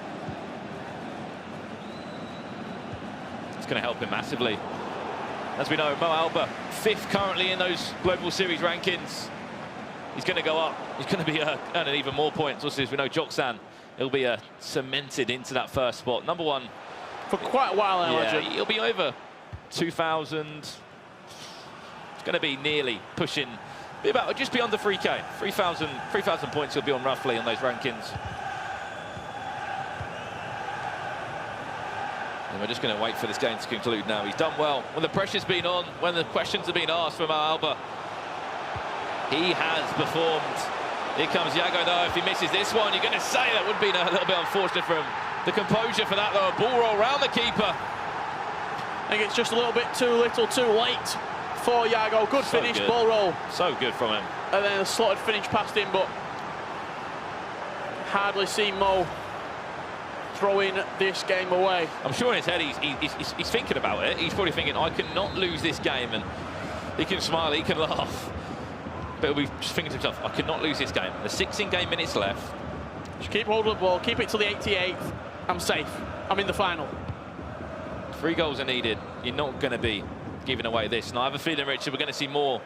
It's going to help him massively. As we know, Mo Alba, 5th currently in those Global Series rankings. He's going to go up. He's going to be earning even more points. Also, as we know, Joksan, he'll be cemented into that first spot. Number 1. For quite a while, I imagine. He'll be over 2,000. It's going to be nearly pushing, be about just beyond the 3K. 3,000 points he'll be on roughly on those rankings. And we're just going to wait for this game to conclude now. He's done well. When the pressure's been on, when the questions have been asked from Alba, he has performed. Here comes Iago, though. If he misses this one, you're going to say that would be a little bit unfortunate for him. The composure for that, though. A ball roll around the keeper. I think it's just a little bit too little, too late for Iago. Good So finish, good. ball roll. So good from him. And then a slotted finish past him, but hardly seen Mo throwing this game away. I'm sure in his head he's thinking about it. He's probably thinking, I cannot lose this game. And he can smile, he can laugh. But he'll be just thinking to himself, I cannot lose this game. There's 16 game minutes left. Just keep hold of the ball, keep it till the 88th. I'm safe. I'm in the final. 3 goals are needed. You're not going to be giving away this. And I have a feeling, Richard, we're going to see more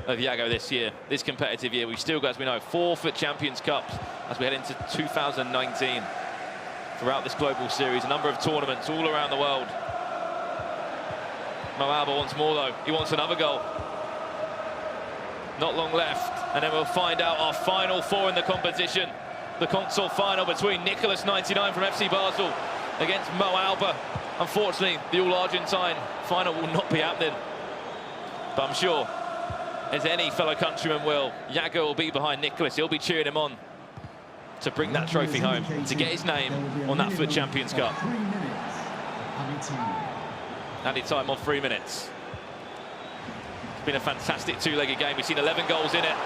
of Iago this year, this competitive year. We've still got, as we know, 4 FUT Champions Cups as we head into 2019. Throughout this global series, a number of tournaments all around the world. Mo Alba wants more though. He wants another goal. Not long left, and then we'll find out our final 4 in the competition. The console final between Nicholas 99 from FC Basel against Mo Alba. Unfortunately, the all-Argentine final will not be happening. But I'm sure, as any fellow countryman will, Iago will be behind Nicholas. He'll be cheering him on to bring that trophy home, to get his name on that FUT Champions Cup. Added time on 3 minutes. It's been a fantastic 2-legged game. We've seen 11 goals in it.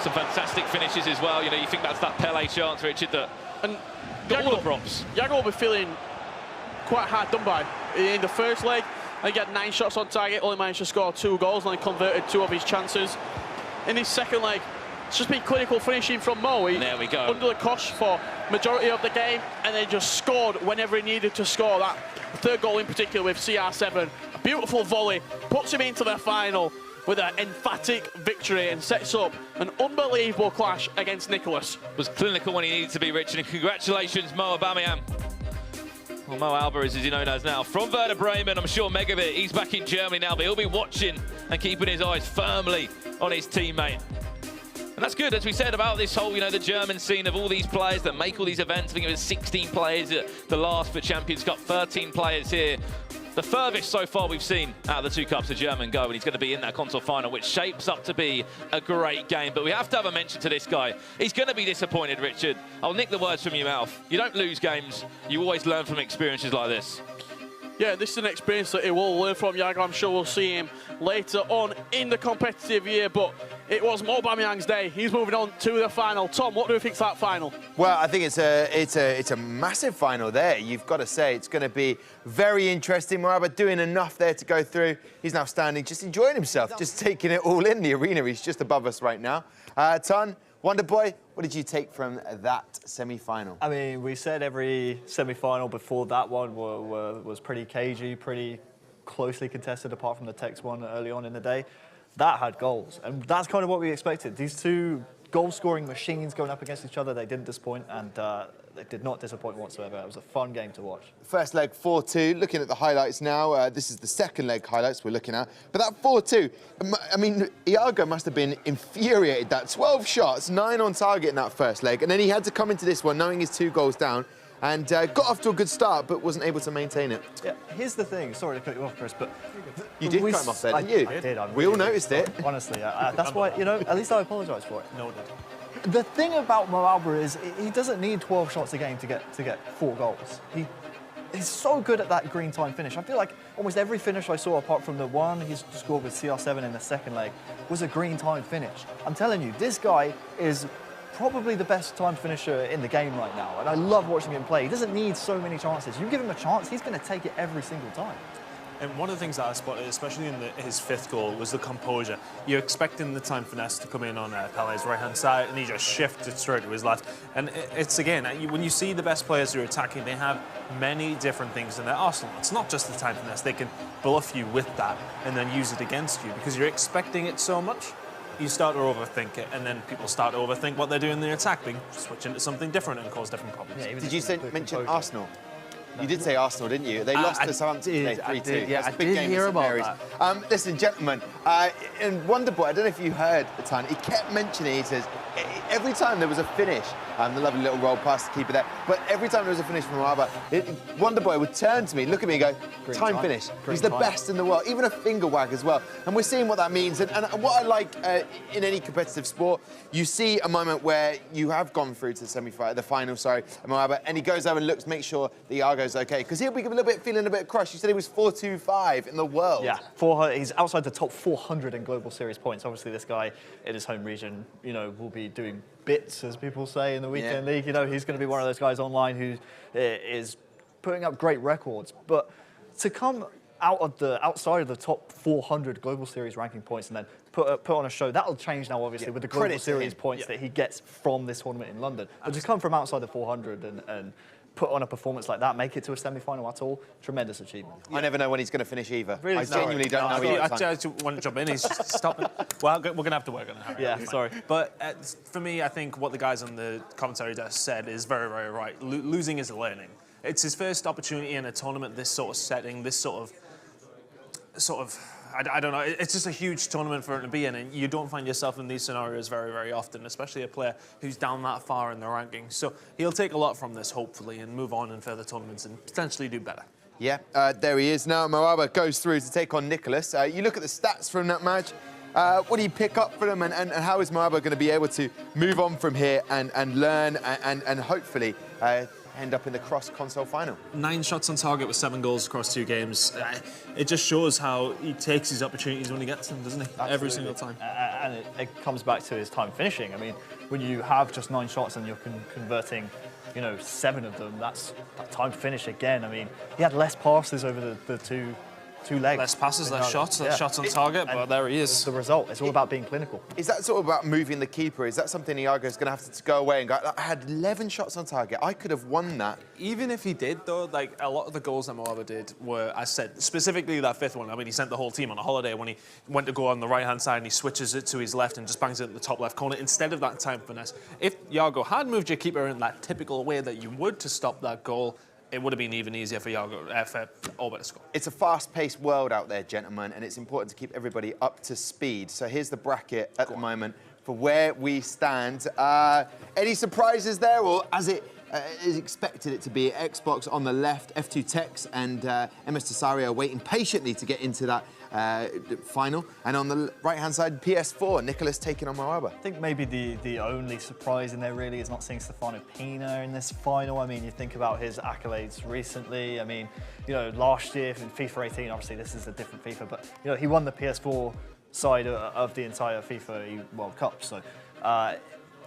Some fantastic finishes as well. You know, you think that's that Pele chance, Richard, that and got all the props. Iago will be feeling quite hard done by. In the first leg, he had 9 shots on target, only managed to score 2 goals, and then converted 2 of his chances. In his second leg, it's just been clinical finishing from Mo. There we go. Under the cosh for majority of the game, and then just scored whenever he needed to score. That 3rd goal in particular with CR7. A beautiful volley, puts him into the final with an emphatic victory and sets up an unbelievable clash against Nicholas. Was clinical when he needed to be, Richard, and congratulations, Mo Aubameyang. Well, Mo Alba is, as he known as now, from Werder Bremen. I'm sure Megabit, he's back in Germany now, but he'll be watching and keeping his eyes firmly on his teammate. And that's good, as we said, about this whole, you know, the German scene of all these players that make all these events. I think it was 16 players at the last FUT Champions Cup, 13 players here. The furthest so far we've seen out of the 2 cups, the German go, and he's going to be in that console final, which shapes up to be a great game. But we have to have a mention to this guy. He's going to be disappointed, Richard. I'll nick the words from your mouth. You don't lose games. You always learn from experiences like this. Yeah, this is an experience that he will learn from. Iago, I'm sure we'll see him later on in the competitive year, but it was Mo Aubameyang's day. He's moving on to the final. Tom, what do you think of that final? Well, I think it's a massive final there. You've got to say it's going to be very interesting. Mo Alba doing enough there to go through. He's now standing, just enjoying himself, just taking it all in the arena. He's just above us right now. Ton, Wonder Boy, what did you take from that semi-final? I mean, we said every semi-final before that one was pretty cagey, pretty closely contested, apart from the Tex one early on in the day. That had goals, and that's kind of what we expected. These 2 goal-scoring machines going up against each other, they didn't disappoint, and they did not disappoint whatsoever. It was a fun game to watch. First leg, 4-2. Looking at the highlights now, this is the second leg highlights we're looking at. But that 4-2, I mean, Iago must have been infuriated. That 12 shots, 9 on target in that first leg. And then he had to come into this one knowing his 2 goals down and got off to a good start, but wasn't able to maintain it. Yeah, here's the thing. Sorry to cut you off, Chris, but... You did cut him off there, didn't you? I did. We all noticed it. Honestly, that's why, you know, at least I apologise for it. Noted. The thing about Mo Alba is he doesn't need 12 shots a game to get 4 goals. He's so good at that green time finish. I feel like almost every finish I saw, apart from the one he scored with CR7 in the second leg, was a green time finish. I'm telling you, this guy is probably the best time finisher in the game right now, and I love watching him play. He doesn't need so many chances. You give him a chance, he's going to take it every single time. And one of the things that I spotted, especially in his 5th goal, was the composure. You're expecting the time finesse to come in on Pele's right-hand side, and he just shifted straight to his left. And it's, again, when you see the best players who are attacking, they have many different things in their arsenal. It's not just the time finesse. They can bluff you with that and then use it against you because you're expecting it so much. You start to overthink it, and then people start to overthink what they're doing in their attack. They switch into something different and cause different problems. Yeah, did you mention Arsenal? You did say Arsenal, didn't you? They lost to Southampton today, 3-2. Yeah, I did hear about that. Listen, gentlemen, and Wonderboy, I don't know if you heard the time, he kept mentioning, he says, every time there was a finish, the lovely little roll past the keeper there, but every time there was a finish from Maraba, Wonderboy would turn to me, look at me and go, time finish. He's the best in the world, even a finger wag as well. And we're seeing what that means. And what I like in any competitive sport, you see a moment where you have gone through to the final, Maraba, and he goes over and looks, make sure the Iago's okay, because he'll be feeling a bit crushed. You said he was 425 in the world. Yeah, he's outside the top 400 in global series points. Obviously, this guy in his home region, you know, will be doing bits, as people say, in the weekend league. You know, he's going to be one of those guys online who is putting up great records. But to come outside of the top 400 global series ranking points and then put on a show, that'll change now, obviously, with the global series points that he gets from this tournament in London. But to come from outside the 400 and put on a performance like that, make it to a semi-final at all, tremendous achievement. I never know when he's going to finish either. Really I genuinely don't know. I just want to jump in. He's stopping. Well, we're going to have to work on it. Yeah, sorry. But for me, I think what the guys on the commentary desk said is very, very right. Losing is learning. It's his first opportunity in a tournament, this sort of setting, this sort of. I don't know, it's just a huge tournament for him to be in, and you don't find yourself in these scenarios very, very often, especially a player who's down that far in the rankings. So he'll take a lot from this, hopefully, and move on in further tournaments and potentially do better. Yeah, there he is now. Maraba goes through to take on Nicholas. You look at the stats from that match. What do you pick up from him, and how is Maraba going to be able to move on from here and learn and hopefully end up in the cross-console final? 9 shots on target with 7 goals across 2 games. It just shows how he takes his opportunities when he gets them, doesn't he? Absolutely. Every single time. And it comes back to his time finishing. I mean, when you have just 9 shots and you're converting, you know, 7 of them, that's that time to finish again. I mean, he had less passes over the two legs. Less passes, less shots on target, but there he is. The result. It's all about being clinical. Is that sort of about moving the keeper? Is that something Iago's going to have to go away and go, I had 11 shots on target, I could have won that? Even if he did, though, like, a lot of the goals that Maraba did were, as said, specifically that 5th one. I mean, he sent the whole team on a holiday when he went to go on the right-hand side and he switches it to his left and just bangs it at the top left corner instead of that time finesse. If Iago had moved your keeper in that typical way that you would to stop that goal, it would have been even easier for Iago, for Albert to score. It's a fast-paced world out there, gentlemen, and it's important to keep everybody up to speed. So here's the bracket at the moment for where we stand. Any surprises there, or as it is expected it to be? Xbox on the left, F2 Tex and MS Tesario waiting patiently to get into that final. And on the right-hand side, PS4, Nicholas taking on Maraba. I think maybe the only surprise in there really is not seeing Stefano Pina in this final. I mean, you think about his accolades recently. I mean, you know, last year in FIFA 18, obviously this is a different FIFA, but, you know, he won the PS4 side of the entire FIFA World Cup. So,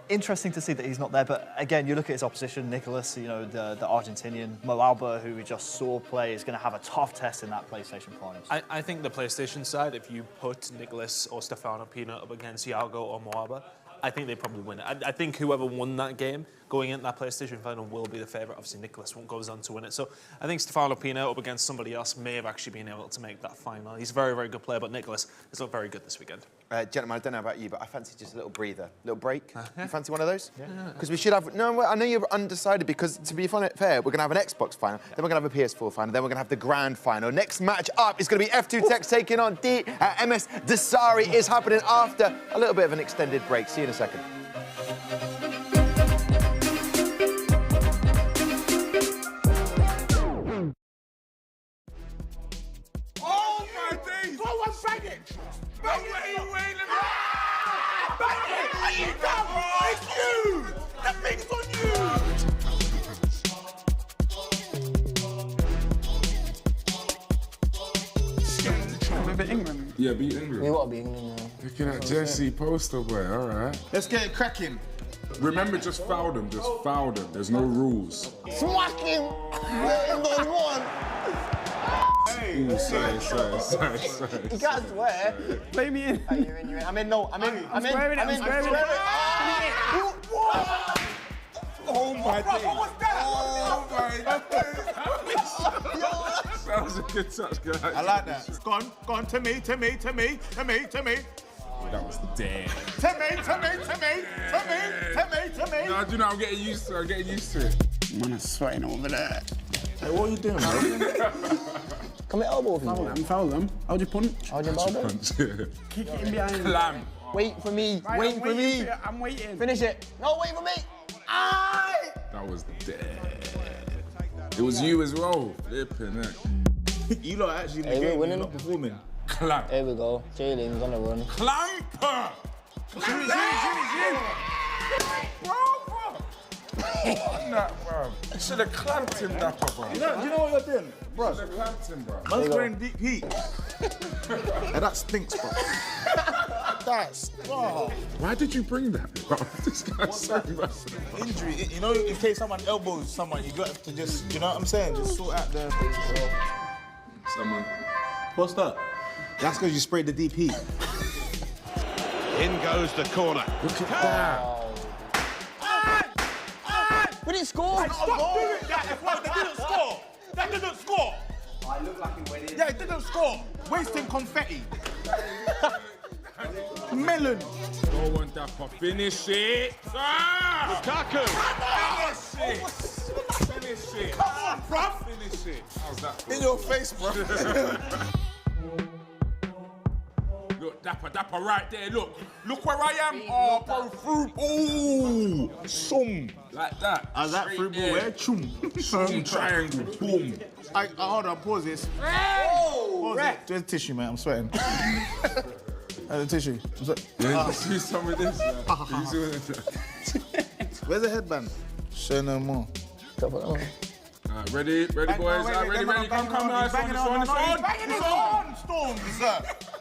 interesting to see that he's not there, but again, you look at his opposition, Nicholas, you know, the Argentinian, Mo Alba, who we just saw play, is going to have a tough test in that PlayStation Finals. I think the PlayStation side, if you put Nicholas or Stefano Pina up against Iago or Mo Alba, I think they probably win it. I think whoever won that game going into that PlayStation final will be the favourite. Obviously, Nicholas goes on to win it. So I think Stefano Pina up against somebody else may have actually been able to make that final. He's a very, very good player, but Nicholas has looked very good this weekend. Gentlemen, I don't know about you, but I fancy just a little breather, a little break. You fancy one of those? Because we should have... No, I know you're undecided, because to be fair, we're going to have an Xbox final, then we're going to have a PS4 final, then we're going to have the grand final. Next match up is going to be F2 Tex taking on MS Desari. Is happening after a little bit of an extended break. See you in a second. Oh my days! Go on, bang it! Bang it! Bang it! Are you dumb? It's you! The thing's on you! We beat England. Yeah, beat England. We want to beat England, yeah. Looking at Jesse poster boy, all right. Let's get it cracking. Remember, just foul them, just foul them. There's no rules. Smack him! Let him go one! Ooh, sorry. You can't swear. Play me in. You're in. I'm in. No, I'm in. I'm in. Oh my days. What was that? Oh my days. That was a good touch, guys. I like that. Go on. To me. That was dead. To me. No, do you know, I'm getting used to it. Man, I'm sweating over there. Hey, what are you doing, man? Come here, elbow. Foul them. How'd you punch? Punch. Kick it in behind. Clam. Wait for me. Right, wait for me. I'm waiting. Finish it. No, wait for me. Aye. That was dead. It was you as well. Flipping it. You lot actually in the Hey, we're game, winning. you're not performing. Clamp. Here we go. Jalen's on the run. Clamper! Jimmy. Bro. On that, bro. You should have clamped him, Dapper, bro. Do you know what you're doing? Bro. You should have clamped him, bro. Man's wearing deep heat. Hey, that stinks, bro. That's, bro. Why did you bring that, bro? This guy's so massive. Injury, you know, in case someone elbows someone, you got to just, you know what I'm saying? Just sort out the... Someone. What's that? That's because you sprayed the deep heat. In goes the corner. Look at that. We didn't score. Stop doing that. They didn't score. That didn't score. I look like it went in. Yeah, it didn't score. Wasting confetti. Melon. Go on, Dapper. Finish it. Ah! Lukaku. Finish it. Come on, bruv. Finish it. How's that? In your face, bro. Look, Dapper right there, look where I am. Oh, bro, through, oh, some, like that. That through ball, where? Chum. Some triangle, boom. Hold on, pause this. Pause it. There's tissue, mate, I'm sweating. The tissue. Yeah, you see some of this, man. Where's the headband? Show no more. Ready, boys? Ready, come on, it's on. Storms.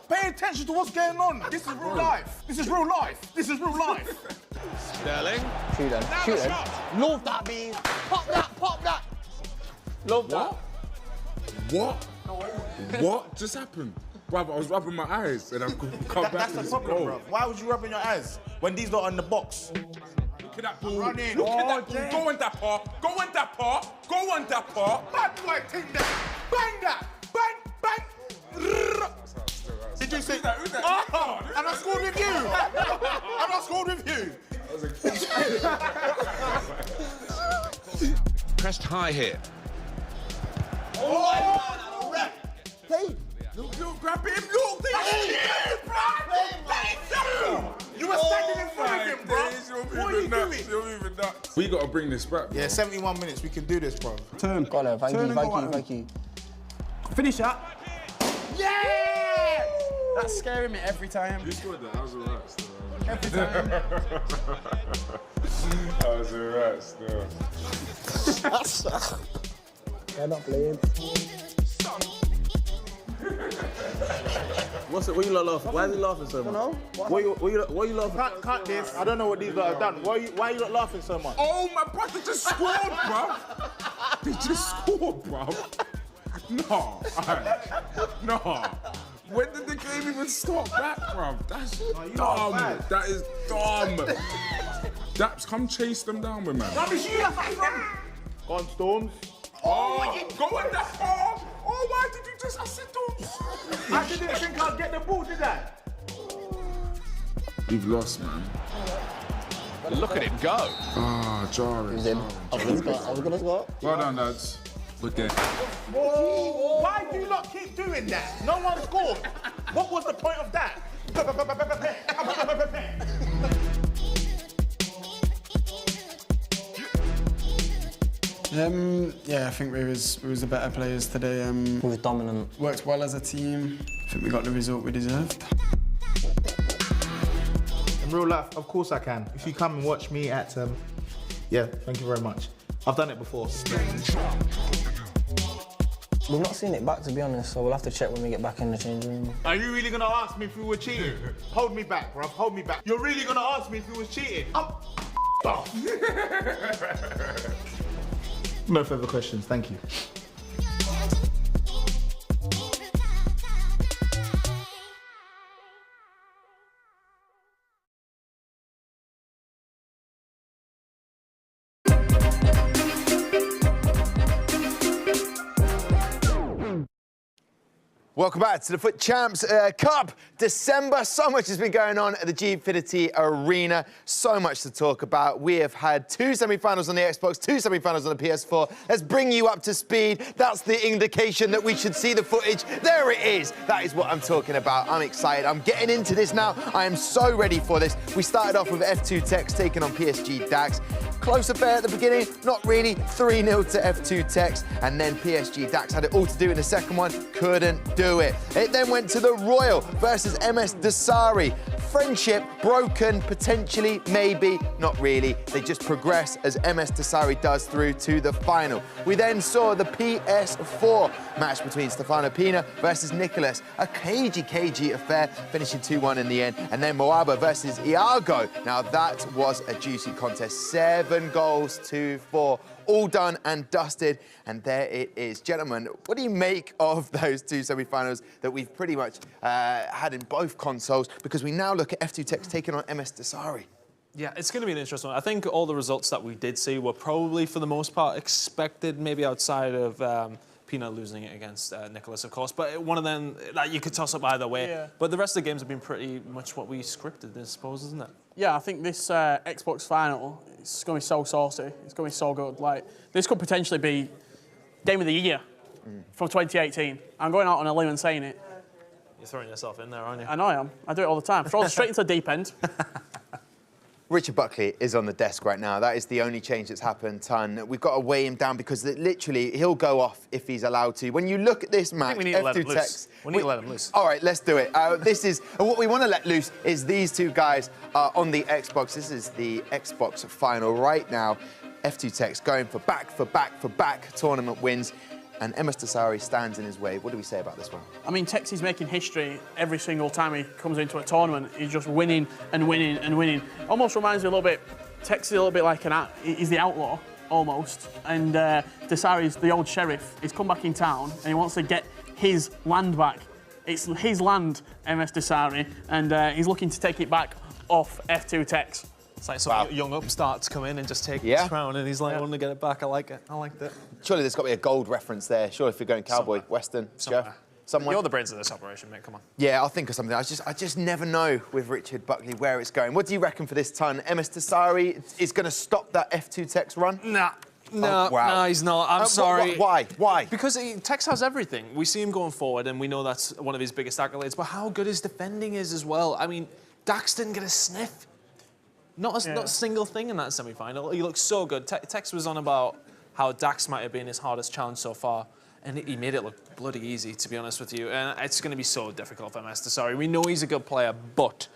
Pay attention to what's going on. This is real life. This is real life. Sterling. Shoot him. Love that, bean. Pop that. Love that. What just happened? Bruv, I was rubbing my eyes and I've come back That's to the this problem, goal. bro. Why would you rub in your eyes when these lot are in the box? Look at that ball. Running. Look at that ball. Go on, Dapper. Bad boy, team that. Bang that. Bang. Did you see that? Oh, and I scored with you. Pressed high here. Play. Look, grab him, look. You were standing in front of him, bro. What are you doing? You're moving nuts. We got to bring this back, bro. Yeah, 71 minutes. We can do this, bro. Turn. Go on, thank you. Finish up. Yeah! That's scaring me every time. You scored that. That was alright still. Every time. That was alright still. They're not playing. What's it? What you lot laughing? Why is he laughing so much? No. What you laughing? Cut this. I don't know what these lot have done. Why are you lot laughing so much? Oh, my brother just scored, bro. They just scored, bro. No. No. When did the game even start back, bro? That's dumb. That is dumb. Daps, come chase them down with, man. Go on, Storms. Oh, go on that ball. Oh, why did you just... I said don't. I didn't think I'd get the ball, did I? You've lost, man. Look at him go. Ah, jarring. He's in. I was gonna score. Well done, lads. Good game. Why do you not keep doing that? No one scored. What was the point of that? Yeah, I think we was the better players today. We was dominant. Worked well as a team. I think we got the result we deserved. In real life, of course I can. If you come and watch me at, yeah, thank you very much. I've done it before. We've not seen it back, to be honest, so we'll have to check when we get back in the changing room. Are you really gonna ask me if we were cheating? Hold me back, bruv. Hold me back. You're really gonna ask me if we was cheating? Off. No further questions. Thank you. Welcome back to the FUT Champs Cup. December, so much has been going on at the Gfinity Arena. So much to talk about. We have had 2 semi-finals on the Xbox, 2 semi-finals on the PS4. Let's bring you up to speed. That's the indication that we should see the footage. There it is. That is what I'm talking about. I'm excited. I'm getting into this now. I am so ready for this. We started off with F2 Techs taking on PSG Dax. Close affair at the beginning, not really. 3-0 to F2 Techs, and then PSG Dax had it all to do in the second one, couldn't do it. It then went to the Royal versus MS Dasari. Friendship broken, potentially, maybe, not really. They just progress as MS Dasari does through to the final. We then saw the PS4 match between Stefano Pina versus Nicholas. A cagey affair, finishing 2-1 in the end. And then Moaba versus Iago. Now that was a juicy contest. 7 goals to 4. All done and dusted, and there it is. Gentlemen, what do you make of those 2 semi-finals that we've pretty much had in both consoles? Because we now look at F2 Techs taking on MS Dasari. Yeah, it's going to be an interesting one. I think all the results that we did see were probably, for the most part, expected, maybe outside of Pina losing it against Nicholas, of course. But one of them, like, you could toss up either way. Yeah. But the rest of the games have been pretty much what we scripted, I suppose, isn't it? Yeah, I think this Xbox final, it's going to be so saucy. It's going to be so good. Like, this could potentially be Game of the Year from 2018. I'm going out on a limb and saying it. You're throwing yourself in there, aren't you? I know I am. I do it all the time. Throw it straight into the deep end. Richard Buckley is on the desk right now. That is the only change that's happened, Ton. We've got to weigh him down because literally he'll go off if he's allowed to. When you look at this match, I think we need to let him loose. We need to let him loose. All right, let's do it. What we want to let loose is these 2 guys on the Xbox. This is the Xbox final right now. F2 Techs going for back tournament wins. And MS Dasari stands in his way. What do we say about this one? I mean, Tex is making history every single time he comes into a tournament. He's just winning and winning and winning. Almost reminds me a little bit, Tex is a little bit like he's the outlaw, almost. And Dasari's the old sheriff. He's come back in town and he wants to get his land back. It's his land, MS Dasari, and he's looking to take it back off F2 Techs. It's like some young upstarts come in and just take this crown, and he's like, I want to get it back. I like it. I like that. Surely there's got to be a gold reference there. Surely if you're going cowboy, Western, Jeff. Somewhere. You're the brains of this operation, mate. Come on. Yeah, I'll think of something. I just never know with Richard Buckley where it's going. What do you reckon for this Ton? MS Dasari is going to stop that F2 Techs run? Nah. No, no, he's not. I'm sorry. Why? Because Tex has everything. We see him going forward, and we know that's one of his biggest accolades. But how good his defending is as well. I mean, Dax didn't get a sniff. Not a single thing in that semi-final. He looked so good. Tex was on about how Dax might have been his hardest challenge so far, and he made it look bloody easy, to be honest with you. And it's going to be so difficult for MS Dasari. We know he's a good player, but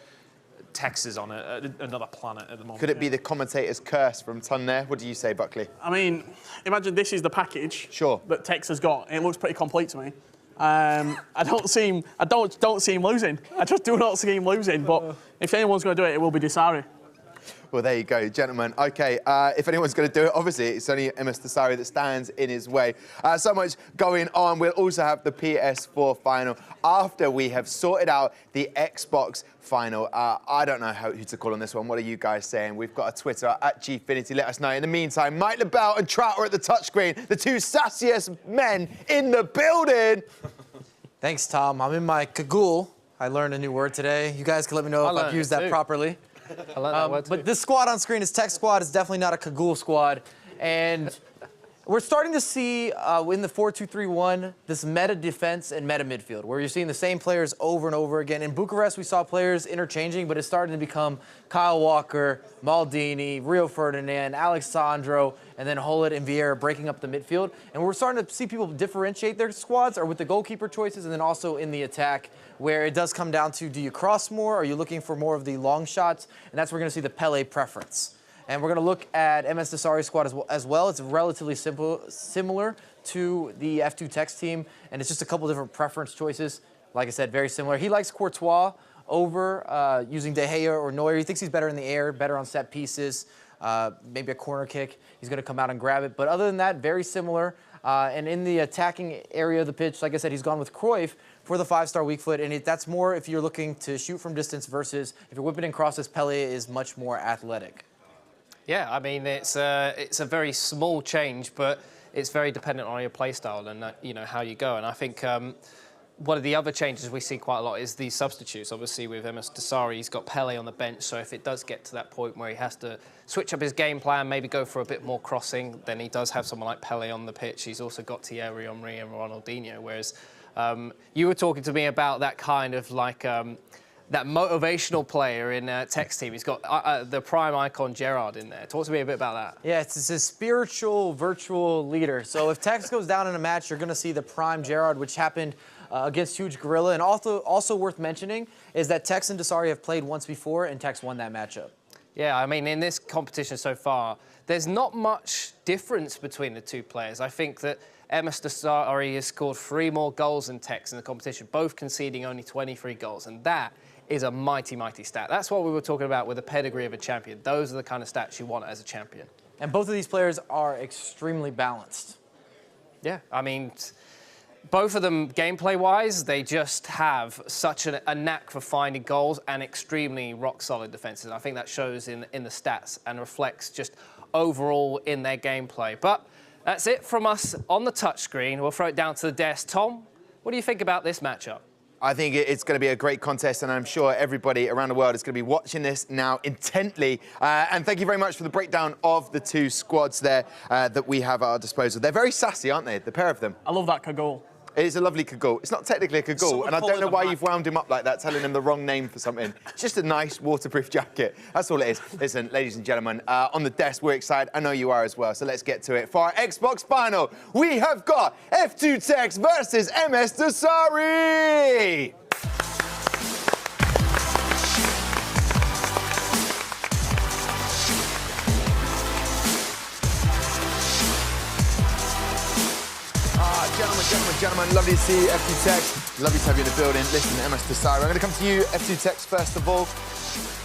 Tex is on another planet at the moment. Could it be the commentator's curse from Ton there? What do you say, Buckley? I mean, imagine this is the package that Tex has got. It looks pretty complete to me. I don't see him losing. I just do not see him losing. But if anyone's going to do it, it will be Dasari. Well, there you go, gentlemen. OK, if anyone's going to do it, obviously, it's only MS Dasari that stands in his way. So much going on. We'll also have the PS4 final after we have sorted out the Xbox final. I don't know who to call on this one. What are you guys saying? We've got a Twitter at Gfinity. Let us know. In the meantime, Mike LaBelle and Trout are at the touchscreen. The 2 sassiest men in the building. Thanks, Tom. I'm in my cagoule. I learned a new word today. You guys can let me know if I've used that properly. I like that word too. But this squad on screen is Tech Squad. It's definitely not a cagoule squad. And we're starting to see in the 4-2-3-1 this meta defense and meta midfield, where you're seeing the same players over and over again. In Bucharest, we saw players interchanging, but it's starting to become Kyle Walker, Maldini, Rio Ferdinand, Alexandro, and then Hullet and Vieira breaking up the midfield. And we're starting to see people differentiate their squads, or with the goalkeeper choices, and then also in the attack, where it does come down to, do you cross more? Are you looking for more of the long shots? And that's where we're going to see the Pele preference. And we're going to look at MS Dasari's squad as well. It's relatively similar to the F2 Techs team, and it's just a couple different preference choices. Like I said, very similar. He likes Courtois over using De Gea or Neuer. He thinks he's better in the air, better on set pieces, maybe a corner kick. He's going to come out and grab it. But other than that, very similar. And in the attacking area of the pitch, like I said, he's gone with Cruyff for the 5-star weak foot. And that's more if you're looking to shoot from distance versus if you're whipping in crosses, Pele is much more athletic. Yeah, I mean, it's a very small change, but it's very dependent on your play style and, you know, how you go. And I think one of the other changes we see quite a lot is the substitutes. Obviously, with Emas Dasari, he's got Pele on the bench, so if it does get to that point where he has to switch up his game plan, maybe go for a bit more crossing, then he does have someone like Pele on the pitch. He's also got Thierry Henry and Ronaldinho, whereas you were talking to me about that kind of like that motivational player in Tech's team. He's got the prime icon Gerrard in there. Talk to me a bit about that. Yeah, it's a spiritual, virtual leader. So if Tex goes down in a match, you're going to see the prime Gerrard, which happened against Huge Gorilla. And also worth mentioning is that Tex and Dasari have played once before, and Tex won that matchup. Yeah, I mean, in this competition so far, there's not much difference between the two players. I think that Emas Dasari has scored 3 more goals than Tex in the competition, both conceding only 23 goals, and that is a mighty, mighty stat. That's what we were talking about with the pedigree of a champion. Those are the kind of stats you want as a champion. And both of these players are extremely balanced. Yeah, I mean, both of them, gameplay-wise, they just have such a knack for finding goals and extremely rock-solid defenses. And I think that shows in the stats and reflects just overall in their gameplay. But that's it from us on the touchscreen. We'll throw it down to the desk. Tom, what do you think about this matchup? I think it's going to be a great contest, and I'm sure everybody around the world is going to be watching this now intently. And thank you very much for the breakdown of the 2 squads there that we have at our disposal. They're very sassy, aren't they, the pair of them? I love that Kagol. It is a lovely Kagol. It's not technically a Kagol, and I don't know why you've wound him up like that, telling him the wrong name for something. It's just a nice waterproof jacket. That's all it is. Listen, ladies and gentlemen, on the desk, we're excited. I know you are as well, so let's get to it. For our Xbox final, we have got F2 Tex versus Emas Dasari. Gentlemen, lovely to see you, F2 Tex. Lovely to have you in the building. Listen, Emas Dasari, I'm going to come to you, F2 Tex, first of all.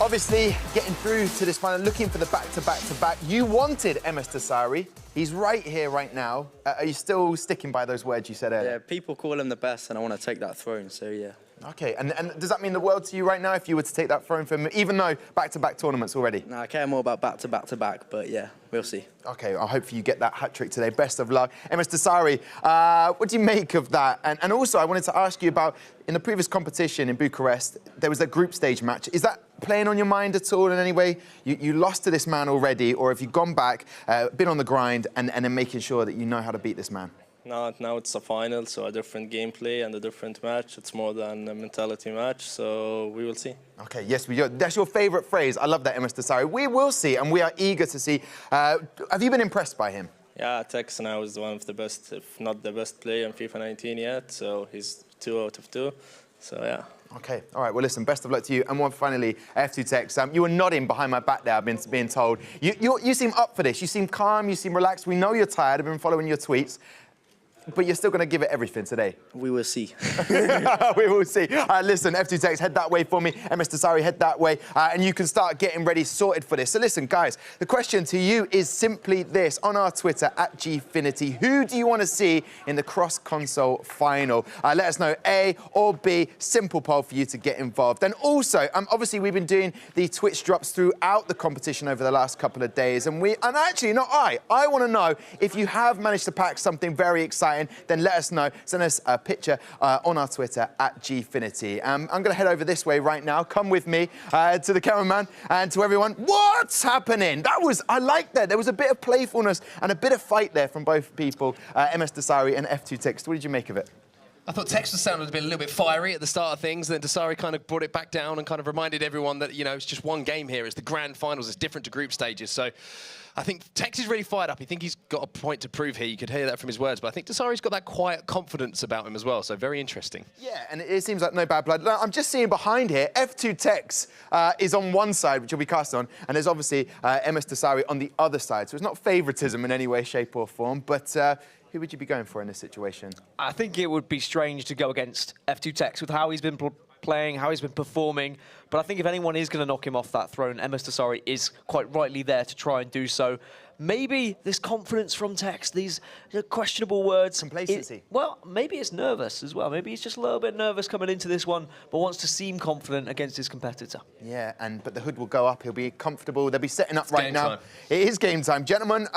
Obviously, getting through to this final, looking for the back-to-back-to-back. You wanted Emas Dasari. He's right here, right now. Are you still sticking by those words you said earlier? Yeah, people call him the best, and I want to take that throne, so yeah. OK, and does that mean the world to you right now if you were to take that throne from him, even though back-to-back tournaments already? No, I care more about back-to-back-to-back, but yeah, we'll see. OK, I hope you get that hat-trick today. Best of luck. Emas Dasari, what do you make of that? And also, I wanted to ask you about, in the previous competition in Bucharest, there was a group stage match. Is that playing on your mind at all in any way? You lost to this man already, or have you gone back, been on the grind, and then making sure that you know how to beat this man? No, now it's a final, so a different gameplay and a different match. It's more than a mentality match, so we will see. OK, yes, we do. That's your favourite phrase. I love that, Emas Dasari. We will see, and we are eager to see. Have you been impressed by him? Yeah, Tex now is one of the best, if not the best player in FIFA 19 yet, so he's 2 out of 2, so yeah. OK, all right, well, listen, best of luck to you. And one finally, F2 Tex, you were nodding behind my back there, I've been being told. You seem up for this. You seem calm, you seem relaxed. We know you're tired. I've been following your tweets. But you're still going to give it everything today. We will see. We will see. Listen, F2 Tex, head that way for me. Emas Dasari, head that way. And you can start getting ready, sorted for this. So listen, guys, the question to you is simply this. On our Twitter, @Gfinity, who do you want to see in the cross-console final? Let us know, A or B. Simple poll for you to get involved. And also, obviously, we've been doing the Twitch drops throughout the competition over the last couple of days. And actually, not I want to know if you have managed to pack something very exciting, then let us know. Send us a picture on our Twitter, @Gfinity. I'm going to head over this way right now. Come with me to the cameraman and to everyone. What's happening? I like that. There was a bit of playfulness and a bit of fight there from both people, Emas Dasari and F2 Tex. What did you make of it? I thought Tex sounded a little bit fiery at the start of things, then Dasari kind of brought it back down and kind of reminded everyone that, you know, it's just one game here. It's the grand finals. It's different to group stages. So I think Tex is really fired up. I think he's got a point to prove here. You could hear that from his words. But I think Dasari's got that quiet confidence about him as well. So very interesting. Yeah, and it seems like no bad blood. I'm just seeing behind here, F2 Tex is on one side, which will be cast on, and there's obviously Emas Dasari on the other side. So it's not favouritism in any way, shape or form. But who would you be going for in this situation? I think it would be strange to go against F2 Tex with how he's been playing, how he's been performing. But I think if anyone is going to knock him off that throne, Emas Dasari is quite rightly there to try and do so. Maybe this confidence from Tex, these questionable words. Complacency. Well, maybe it's nervous as well. Maybe he's just a little bit nervous coming into this one, but wants to seem confident against his competitor. Yeah, but the hood will go up. He'll be comfortable. They'll be setting up right now. It is game time. Gentlemen,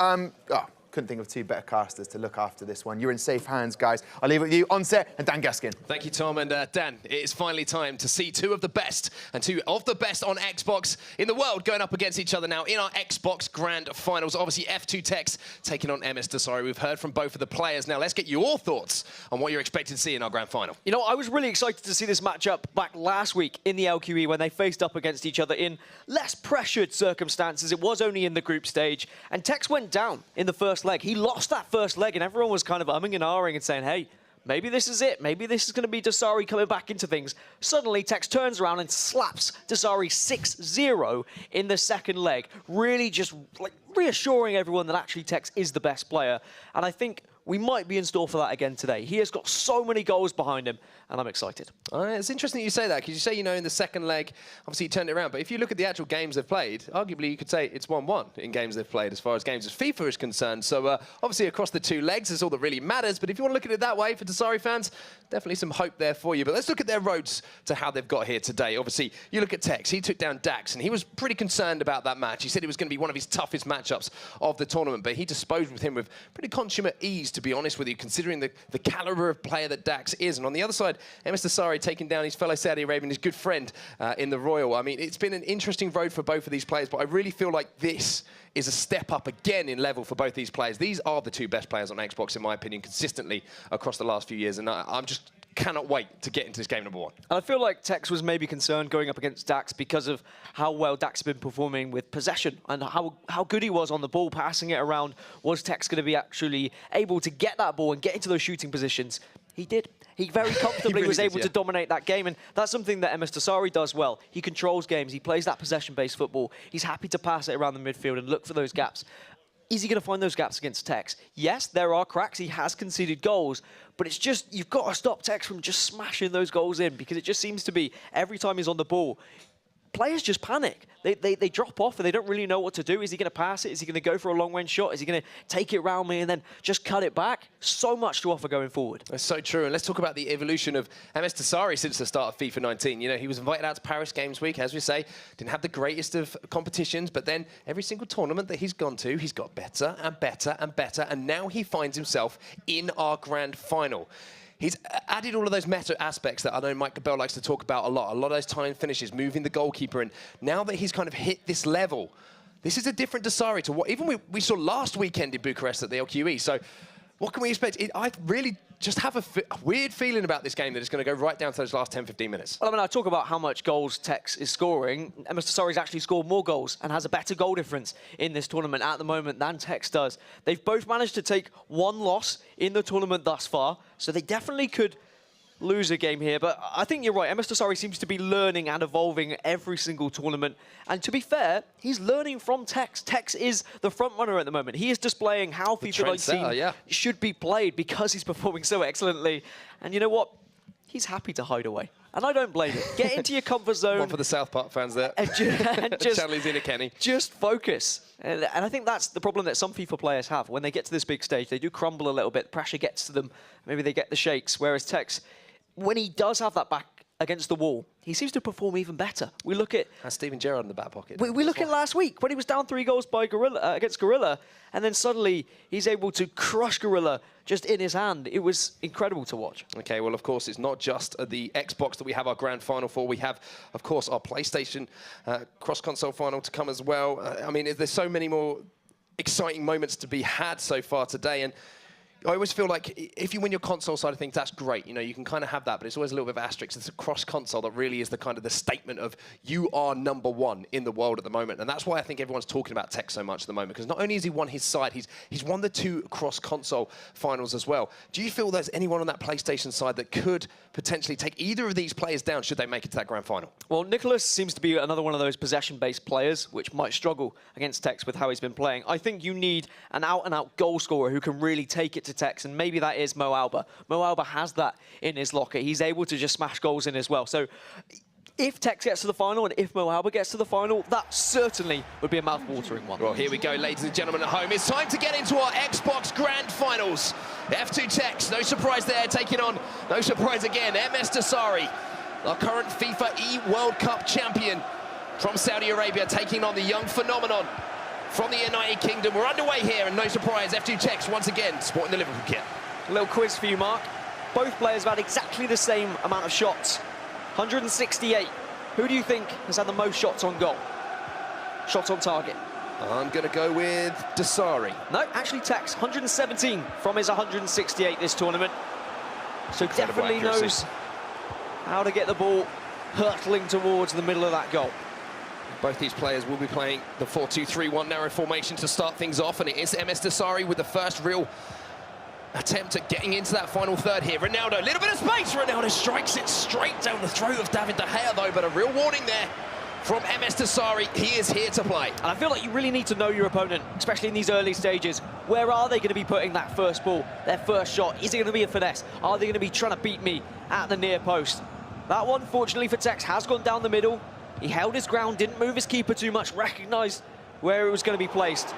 couldn't think of two better casters to look after this one. You're in safe hands, guys. I'll leave it with you, Onset and Dan Gaskin. Thank you, Tom. And Dan, it is finally time to see two of the best and two of the best on Xbox in the world going up against each other now in our Xbox Grand Finals. Obviously, F2 Techs taking on MS Desari. We've heard from both of the players. Now, let's get your thoughts on what you're expecting to see in our Grand Final. You know, I was really excited to see this matchup back last week in the LQE when they faced up against each other in less pressured circumstances. It was only in the group stage, and Tex went down in the first leg. He lost that first leg, and everyone was kind of umming and ahhing and saying, hey, maybe this is it. Maybe this is going to be Desari coming back into things. Suddenly, Tex turns around and slaps Desari 6-0 in the second leg, really just like reassuring everyone that actually Tex is the best player. And I think we might be in store for that again today. He has got so many goals behind him, and I'm excited. It's interesting you say that, because you say, you know, in the second leg, obviously he turned it around. But if you look at the actual games they've played, arguably you could say it's 1-1 in games they've played as far as games as FIFA is concerned. So obviously across the two legs is all that really matters. But if you want to look at it that way for Desari fans, definitely some hope there for you. But let's look at their roads to how they've got here today. Obviously, you look at Tex. He took down Dax, and he was pretty concerned about that match. He said it was going to be one of his toughest matchups of the tournament. But he disposed with him with pretty consummate ease, to be honest with you, considering the caliber of player that Dax is. And on the other side, MS Desari taking down his fellow Saudi Arabian, his good friend in the Royal. I mean, it's been an interesting road for both of these players, but I really feel like this is a step up again in level for both these players. These are the two best players on Xbox, in my opinion, consistently across the last few years, and I'm just cannot wait to get into this game number one. And I feel like Tex was maybe concerned going up against Dax because of how well Dax has been performing with possession and how good he was on the ball, passing it around. Was Tex going to be actually able to get that ball and get into those shooting positions? He did. He very comfortably was able to dominate that game, and that's something that MS Desari does well. He controls games. He plays that possession-based football. He's happy to pass it around the midfield and look for those gaps. Is he going to find those gaps against Tex? Yes, there are cracks. He has conceded goals, but it's just, you've got to stop Tex from just smashing those goals in, because it just seems to be every time he's on the ball, players just panic. They drop off and they don't really know what to do. Is he going to pass it? Is he going to go for a long-range shot? Is he going to take it round me and then just cut it back? So much to offer going forward. That's so true. And let's talk about the evolution of MS Desari since the start of FIFA 19. You know, he was invited out to Paris Games Week, as we say. Didn't have the greatest of competitions, but then every single tournament that he's gone to, he's got better and better and better. And now he finds himself in our grand final. He's added all of those meta aspects that I know Mike Bell likes to talk about a lot. A lot of those time finishes, moving the goalkeeper. And now that he's kind of hit this level, this is a different Desari to what even we saw last weekend in Bucharest at the LQE. So what can we expect? I really just have a weird feeling about this game that it's going to go right down to those last 10, 15 minutes. Well, I mean, I talk about how much goals Tex is scoring. MS Desari's actually scored more goals and has a better goal difference in this tournament at the moment than Tex does. They've both managed to take one loss in the tournament thus far, so they definitely could lose a game here, but I think you're right. MS Desari seems to be learning and evolving every single tournament. And to be fair, he's learning from Tex. Tex is the front runner at the moment. He is displaying how FIFA 19 should be played because he's performing so excellently. And you know what? He's happy to hide away. And I don't blame him. Get into your comfort zone. One for the South Park fans there. And just Charlie's in a Kenny. Just focus. And I think that's the problem that some FIFA players have. When they get to this big stage, they do crumble a little bit. Pressure gets to them. Maybe they get the shakes. Whereas Tex, when he does have that back against the wall, he seems to perform even better. We look at... Has Steven Gerrard in the back pocket. We look at last week when he was down 3 goals by against Gorilla, and then suddenly he's able to crush Gorilla just in his hand. It was incredible to watch. Okay, well, of course, it's not just the Xbox that we have our grand final for. We have, of course, our PlayStation cross-console final to come as well. I mean, there's so many more exciting moments to be had so far today, and I always feel like if you win your console side of things, that's great. You know, you can kind of have that, but it's always a little bit of asterisk. It's a cross-console that really is the kind of the statement of you are #1 in the world at the moment. And that's why I think everyone's talking about Tex so much at the moment, because not only has he won his side, he's won the 2 cross-console finals as well. Do you feel there's anyone on that PlayStation side that could potentially take either of these players down should they make it to that grand final? Well, Nicholas seems to be another one of those possession-based players, which might struggle against Tex with how he's been playing. I think you need an out-and-out goal scorer who can really take it to Tex, and maybe that is Mo Alba. Mo Alba has that in his locker. He's able to just smash goals in as well. So if Tex gets to the final and if Mo Alba gets to the final, that certainly would be a mouth-watering one. Well, here we go, ladies and gentlemen at home. It's time to get into our Xbox Grand Finals. F2 Tex, no surprise there, taking on, no surprise again, MS Desari, our current FIFA E World Cup champion from Saudi Arabia, taking on the young phenomenon from the United Kingdom. We're underway here, and no surprise, F2 Tex once again sporting the Liverpool kit. A little quiz for you, Mark. Both players have had exactly the same amount of shots, 168. Who do you think has had the most shots on goal? Shots on target? I'm going to go with Dasari. No, actually Tex, 117 from his 168 this tournament. So definitely knows how to get the ball hurtling towards the middle of that goal. Both these players will be playing the 4-2-3-1 narrow formation to start things off, and it is MS Dasari with the first real attempt at getting into that final third here. Ronaldo, a little bit of space. Ronaldo strikes it straight down the throat of David De Gea, though, but a real warning there from MS Dasari. He is here to play. And I feel like you really need to know your opponent, especially in these early stages. Where are they going to be putting that first ball, their first shot? Is it going to be a finesse? Are they going to be trying to beat me at the near post? That one, fortunately for Tex, has gone down the middle. He held his ground, didn't move his keeper too much, recognised where it was going to be placed.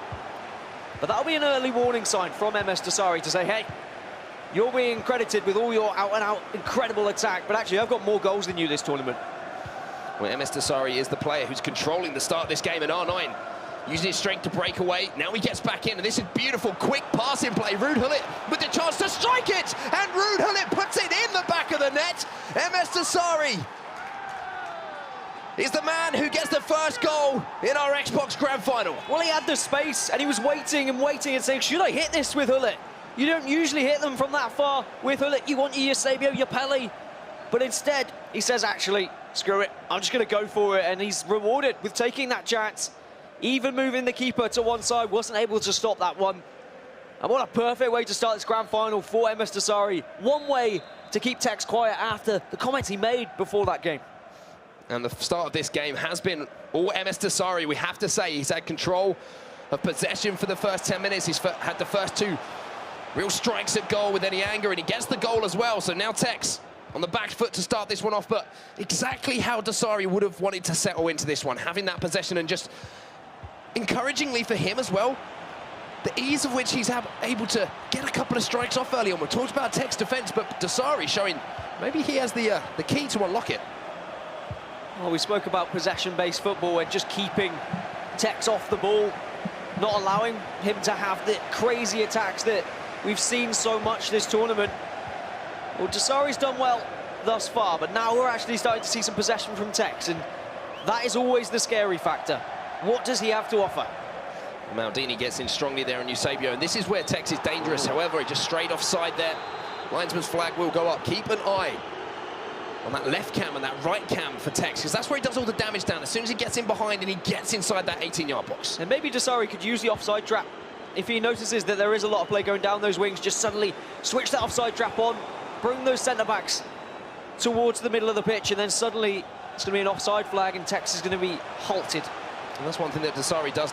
But that'll be an early warning sign from MS Dasari to say, hey, you're being credited with all your out-and-out incredible attack, but actually I've got more goals than you this tournament. Well, MS Dasari is the player who's controlling the start of this game, and R9 using his strength to break away. Now he gets back in, and this is beautiful, quick passing play. Ruud Gullit with the chance to strike it, and Ruud Gullit puts it in the back of the net. MS Dasari is the man who gets the first goal in our Xbox Grand Final. Well, he had the space, and he was waiting and waiting and saying, should I hit this with Gullit? You don't usually hit them from that far with Gullit. You want your Eusebio, your Pele. But instead, he says, actually, screw it, I'm just going to go for it. And he's rewarded with taking that chance. Even moving the keeper to one side, wasn't able to stop that one. And what a perfect way to start this grand final for MS Dasari. One way to keep Tex quiet after the comments he made before that game. And the start of this game has been all MS Dasari, we have to say. He's had control of possession for the first 10 minutes. He's had the first two real strikes at goal with any anger, and he gets the goal as well. So now Tex on the back foot to start this one off, but exactly how Dasari would have wanted to settle into this one, having that possession, and just encouragingly for him as well, the ease of which he's able to get a couple of strikes off early on. We talked about Tex defense, but Dasari showing maybe he has the key to unlock it. Well, we spoke about possession-based football and just keeping Tex off the ball, not allowing him to have the crazy attacks that we've seen so much this tournament. Well, Dasari's done well thus far, but now we're actually starting to see some possession from Tex, and that is always the scary factor. What does he have to offer? Maldini gets in strongly there on Eusebio, and this is where Tex is dangerous. However, he just straight offside there. Linesman's flag will go up. Keep an eye on that left cam and that right cam for Tex, because that's where he does all the damage down. As soon as he gets in behind and he gets inside that 18-yard box. And maybe Dasari could use the offside trap. If he notices that there is a lot of play going down those wings, just suddenly switch that offside trap on, bring those centre-backs towards the middle of the pitch, and then suddenly it's going to be an offside flag and Tex is going to be halted. And that's one thing that Dasari does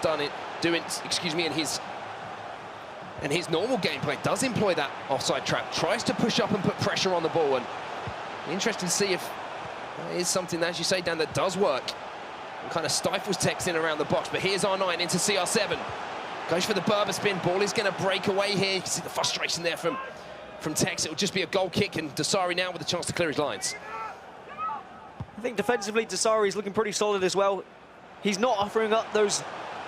in his normal gameplay, does employ that offside trap, tries to push up and put pressure on the ball, and interesting to see if it is something, as you say, Dan, that does work and kind of stifles Tex in around the box. But here's R9 into CR7, goes for the Berber spin, ball is going to break away here. You can see the frustration there from Tex. It'll just be a goal kick, and Dasari now with a chance to clear his lines. I think defensively Dasari is looking pretty solid as well. He's not offering up those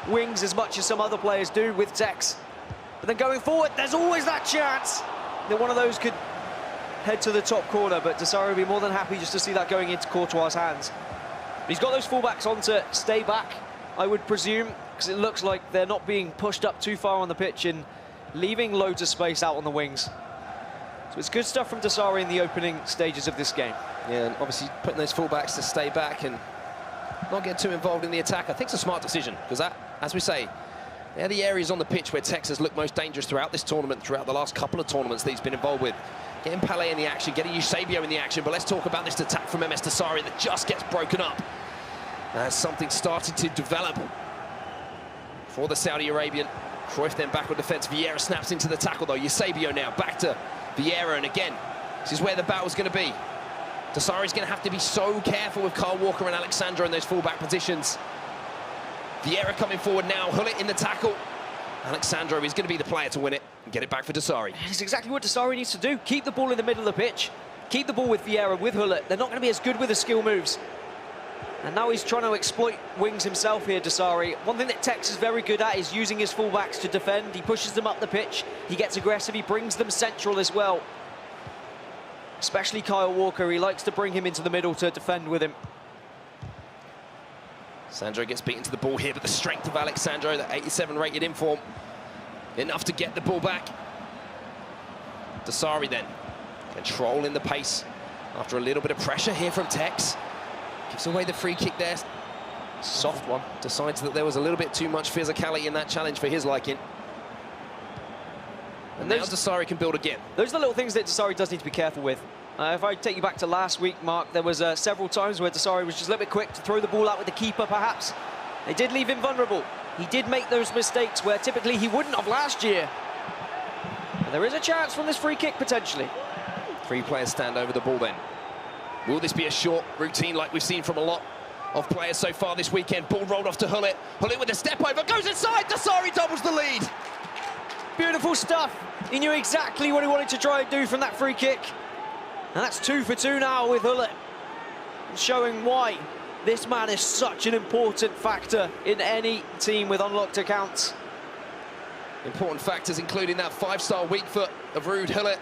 wings as much as some other players do with Tex. But then going forward, there's always that chance that one of those could head to the top corner, but Dasari would be more than happy just to see that going into Courtois' hands. But he's got those fullbacks on to stay back, I would presume, because it looks like they're not being pushed up too far on the pitch and leaving loads of space out on the wings. So it's good stuff from Dasari in the opening stages of this game. Yeah, and obviously putting those fullbacks to stay back and not get too involved in the attack, I think it's a smart decision, because that, as we say, they're the areas on the pitch where Tex has looked most dangerous throughout this tournament, throughout the last couple of tournaments that he's been involved with. Getting Pele in the action, getting Eusebio in the action, but let's talk about this attack from MS Dasari that just gets broken up as something started to develop for the Saudi Arabian. Cruyff then back on defence. Vieira snaps into the tackle though. Eusebio now back to Vieira, and again, this is where the battle's going to be. Dasari's going to have to be so careful with Kyle Walker and Alexandra in those fullback positions. Vieira coming forward now, Gullit in the tackle. Alexandro is going to be the player to win it and get it back for Dasari. It's exactly what Dasari needs to do. Keep the ball in the middle of the pitch. Keep the ball with Vieira, with Gullit. They're not going to be as good with the skill moves. And now he's trying to exploit wings himself here, Dasari. One thing that Tex is very good at is using his fullbacks to defend. He pushes them up the pitch, he gets aggressive, he brings them central as well. Especially Kyle Walker, he likes to bring him into the middle to defend with him. Sandro gets beaten to the ball here, but the strength of Alexandro, the 87 rated inform, enough to get the ball back. Dasari then, controlling the pace after a little bit of pressure here from Tex. Gives away the free kick there. Soft one. Decides that there was a little bit too much physicality in that challenge for his liking. And now Dasari can build again. Those are the little things that Dasari does need to be careful with. If I take you back to last week, Mark, there was several times where Dasari was just a little bit quick to throw the ball out with the keeper, perhaps. They did leave him vulnerable. He did make those mistakes where typically he wouldn't have last year. And there is a chance from this free kick, potentially. 3 players stand over the ball then. Will this be a short routine like we've seen from a lot of players so far this weekend? Ball rolled off to Hullet. Hullet with a step over, goes inside, Dasari doubles the lead. Beautiful stuff. He knew exactly what he wanted to try and do from that free kick. And that's 2 for 2 now with Hullet. Showing why this man is such an important factor in any team with unlocked accounts. Important factors including that 5-star weak foot of Ruud Hullet.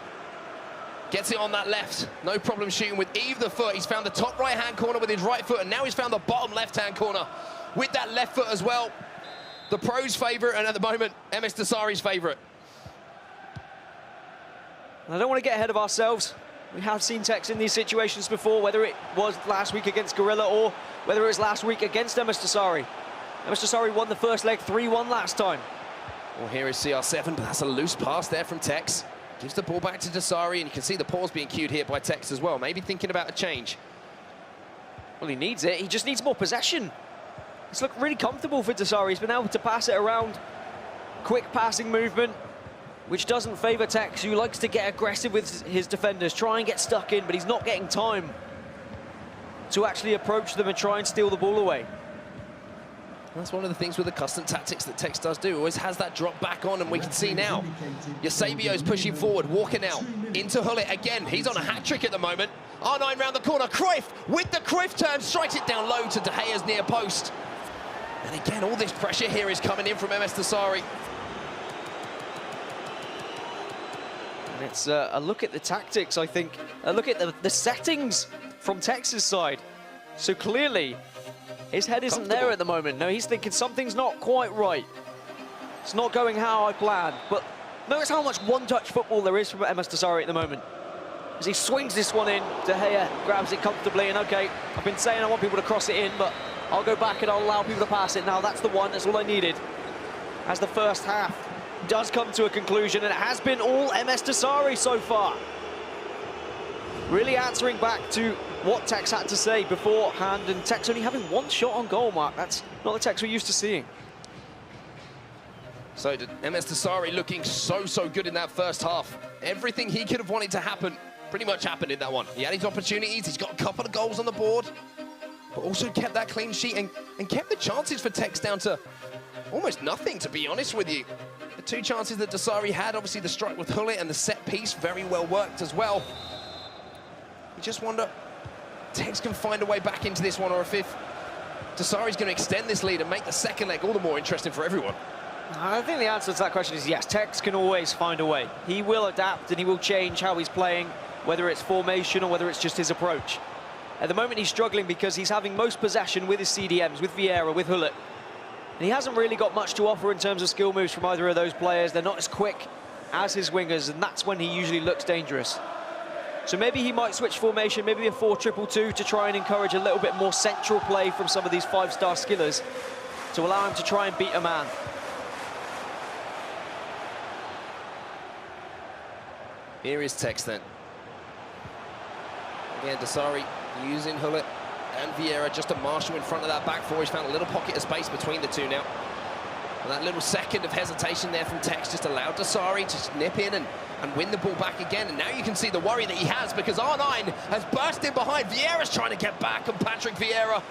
Gets it on that left, no problem shooting with either foot. He's found the top right-hand corner with his right foot, and now he's found the bottom left-hand corner with that left foot as well. The pros' favourite, and at the moment, MS Dasari's favourite. I don't want to get ahead of ourselves. We have seen Tex in these situations before, whether it was last week against Gorilla or whether it was last week against MS Dasari. MS Dasari won the first leg 3-1 last time. Well, here is CR7, but that's a loose pass there from Tex. Gives the ball back to Dasari, and you can see the pause being cued here by Tex as well. Maybe thinking about a change. Well, he needs it. He just needs more possession. It's looked really comfortable for Dasari. He's been able to pass it around. Quick passing movement, which doesn't favour Tex, who likes to get aggressive with his defenders, try and get stuck in, but he's not getting time to actually approach them and try and steal the ball away. That's one of the things with the custom tactics that Tex does do. Always has that drop back on, and we can see now. Eusebio's pushing forward, Walker now into Hullet again. He's on a hat-trick at the moment. R9 round the corner, Cruyff with the Cruyff turn, strikes it down low to De Gea's near post. And again, all this pressure here is coming in from MS Dasari. And it's a look at the tactics, I think. A look at the settings from Tex's side. So clearly, his head isn't there at the moment. No, he's thinking something's not quite right. It's not going how I planned. But notice how much one-touch football there is from MS Dasari at the moment. As he swings this one in, De Gea grabs it comfortably, and okay, I've been saying I want people to cross it in, but I'll go back and I'll allow people to pass it. Now that's the one, that's all I needed. As the first half does come to a conclusion, and it has been all MS Dasari so far. Really answering back to what Tex had to say beforehand, and Tex only having 1 shot on goal, Mark. That's not the Tex we're used to seeing. So MS Dasari looking so good in that first half. Everything he could have wanted to happen pretty much happened in that one. He had his opportunities, he's got a couple of goals on the board, but also kept that clean sheet and kept the chances for Tex down to almost nothing, to be honest with you. The 2 chances that Dasari had, obviously the strike with Hullet and the set piece, very well worked as well. You just wonder, Tex can find a way back into this one, or if Dasari's going to extend this lead and make the second leg all the more interesting for everyone. I think the answer to that question is yes. Tex can always find a way. He will adapt and he will change how he's playing, whether it's formation or whether it's just his approach. At the moment, he's struggling because he's having most possession with his CDMs, with Vieira, with Hullet. And he hasn't really got much to offer in terms of skill moves from either of those players. They're not as quick as his wingers, and that's when he usually looks dangerous. So maybe he might switch formation, maybe a 4-2-2 to try and encourage a little bit more central play from some of these 5-star skillers to allow him to try and beat a man. Here is Tex then. Again, Dasari using Hullet and Vieira just to marshal in front of that back four. He's found a little pocket of space between the two now. And that little second of hesitation there from Tex just allowed Dasari to nip in and win the ball back again. And now you can see the worry that he has, because R9 has burst in behind. Vieira's trying to get back, and Patrick Vieira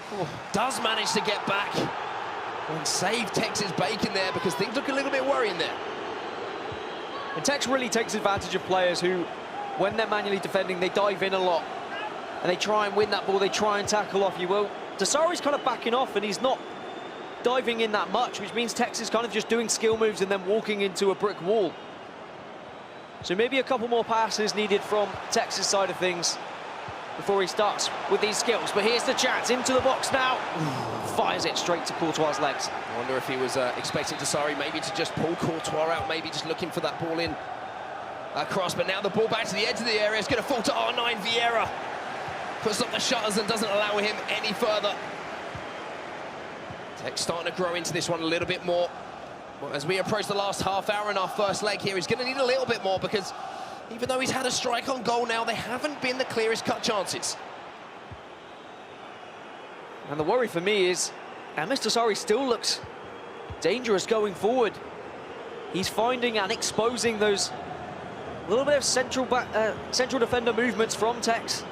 does manage to get back and save Tex's bacon there, because things look a little bit worrying there. And Tex really takes advantage of players who, when they're manually defending, they dive in a lot. And they try and win that ball, they try and tackle off you. Well, Dasari's kind of backing off and he's not diving in that much, which means Tex is kind of just doing skill moves and then walking into a brick wall. So maybe a couple more passes needed from Tex's side of things before he starts with these skills. But here's the chance, into the box now. Fires it straight to Courtois' legs. I wonder if he was expecting Dasari maybe to just pull Courtois out, maybe just looking for that ball in across. But now the ball back to the edge of the area. It's going to fall to R9 Vieira. Puts up the shutters and doesn't allow him any further. Tex starting to grow into this one a little bit more. Well, as we approach the last half hour in our first leg here, he's going to need a little bit more because even though he's had a strike on goal now, they haven't been the clearest cut chances. And the worry for me is Emis Dasari still looks dangerous going forward. He's finding and exposing those little bit of central defender movements from Tex.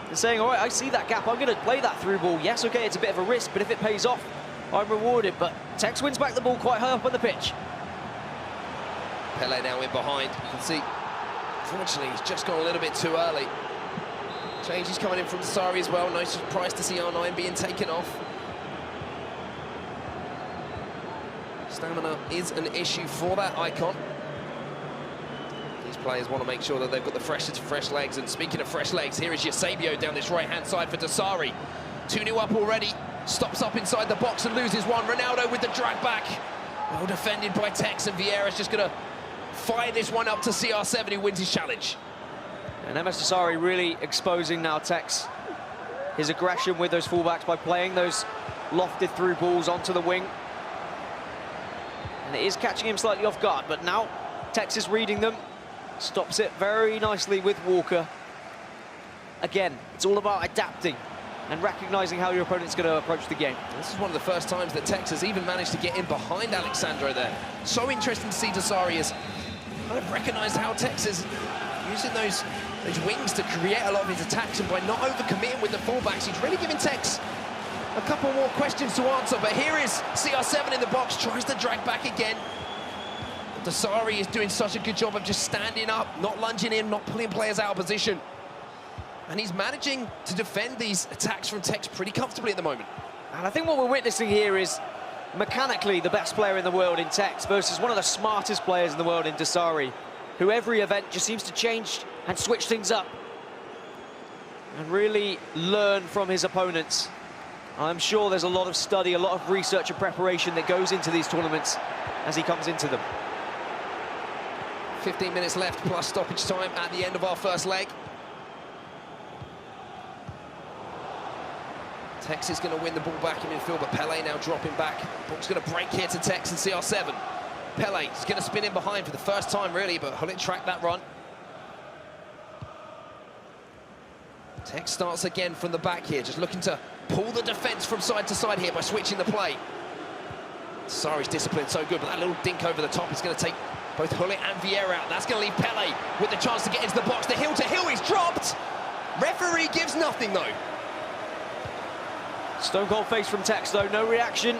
And saying, all right, I see that gap, I'm going to play that through ball. Yes, okay, it's a bit of a risk, but if it pays off, I'm rewarded. But Tex wins back the ball quite high up on the pitch. Pele now in behind. You can see, unfortunately, he's just gone a little bit too early. Changes coming in from Dasari as well. No surprise to see R9 being taken off. Stamina is an issue for that icon. These players want to make sure that they've got the freshest fresh legs. And speaking of fresh legs, here is Eusebio down this right-hand side for Dasari. 2-0 up already. Stops up inside the box and loses one. Ronaldo with the drag back. Well defended by Tex, and Vieira's just going to fire this one up to CR7, who wins his challenge. And Emis Dasari really exposing now Tex, his aggression with those fullbacks by playing those lofted through balls onto the wing. And it is catching him slightly off guard, but now Tex is reading them. Stops it very nicely with Walker. Again, it's all about adapting and recognising how your opponent's going to approach the game. This is one of the first times that Tex has even managed to get in behind Alexandro there. So interesting to see Dasari has kind of recognised how Tex is using those wings to create a lot of his attacks, and by not overcommitting with the fullbacks, he's really giving Tex a couple more questions to answer. But here is CR7 in the box, tries to drag back again. Dasari is doing such a good job of just standing up, not lunging in, not pulling players out of position. And he's managing to defend these attacks from Tex pretty comfortably at the moment. And I think what we're witnessing here is mechanically the best player in the world in Tex versus one of the smartest players in the world in Dasari, who every event just seems to change and switch things up and really learn from his opponents. I'm sure there's a lot of study, a lot of research and preparation that goes into these tournaments as he comes into them. 15 minutes left plus stoppage time at the end of our first leg. Tex is going to win the ball back in midfield, but Pele now dropping back. Ball's going to break here to Tex and CR7. Pele is going to spin in behind for the first time, really, but Hullet tracked that run. Tex starts again from the back here, just looking to pull the defence from side to side here by switching the play. Dasari's discipline so good, but that little dink over the top is going to take both Hullet and Vieira out. That's going to leave Pele with the chance to get into the box. The heel to heel, he's dropped. Referee gives nothing, though. Stone cold face from Tex, though, no reaction.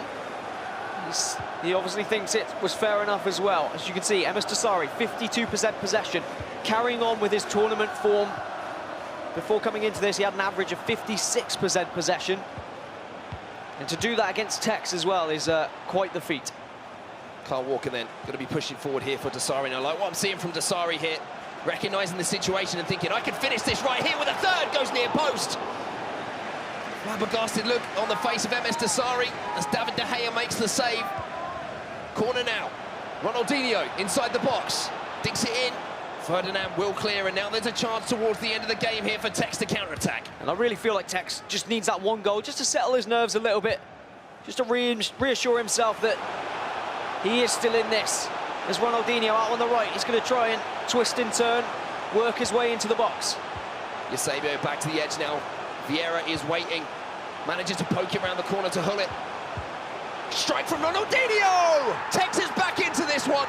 He obviously thinks it was fair enough as well. As you can see, Emis Dasari, 52% possession, carrying on with his tournament form. Before coming into this, he had an average of 56% possession. And to do that against Tex as well is quite the feat. Carl Walker then going to be pushing forward here for Dasari. Now, like what I'm seeing from Dasari here, recognising the situation and thinking, I can finish this right here with a third, goes near post. Flabbergasted look on the face of Emis Dasari as David De Gea makes the save. Corner now. Ronaldinho inside the box. Dinks it in. Ferdinand will clear, and now there's a chance towards the end of the game here for Tex to counter-attack. And I really feel like Tex just needs that one goal just to settle his nerves a little bit, just to reassure himself that he is still in this. There's Ronaldinho out on the right. He's going to try and twist and turn, work his way into the box. Eusebio back to the edge now. Vieira is waiting. Manages to poke it around the corner to Hullet. Strike from Ronaldinho! Tex is back into this one.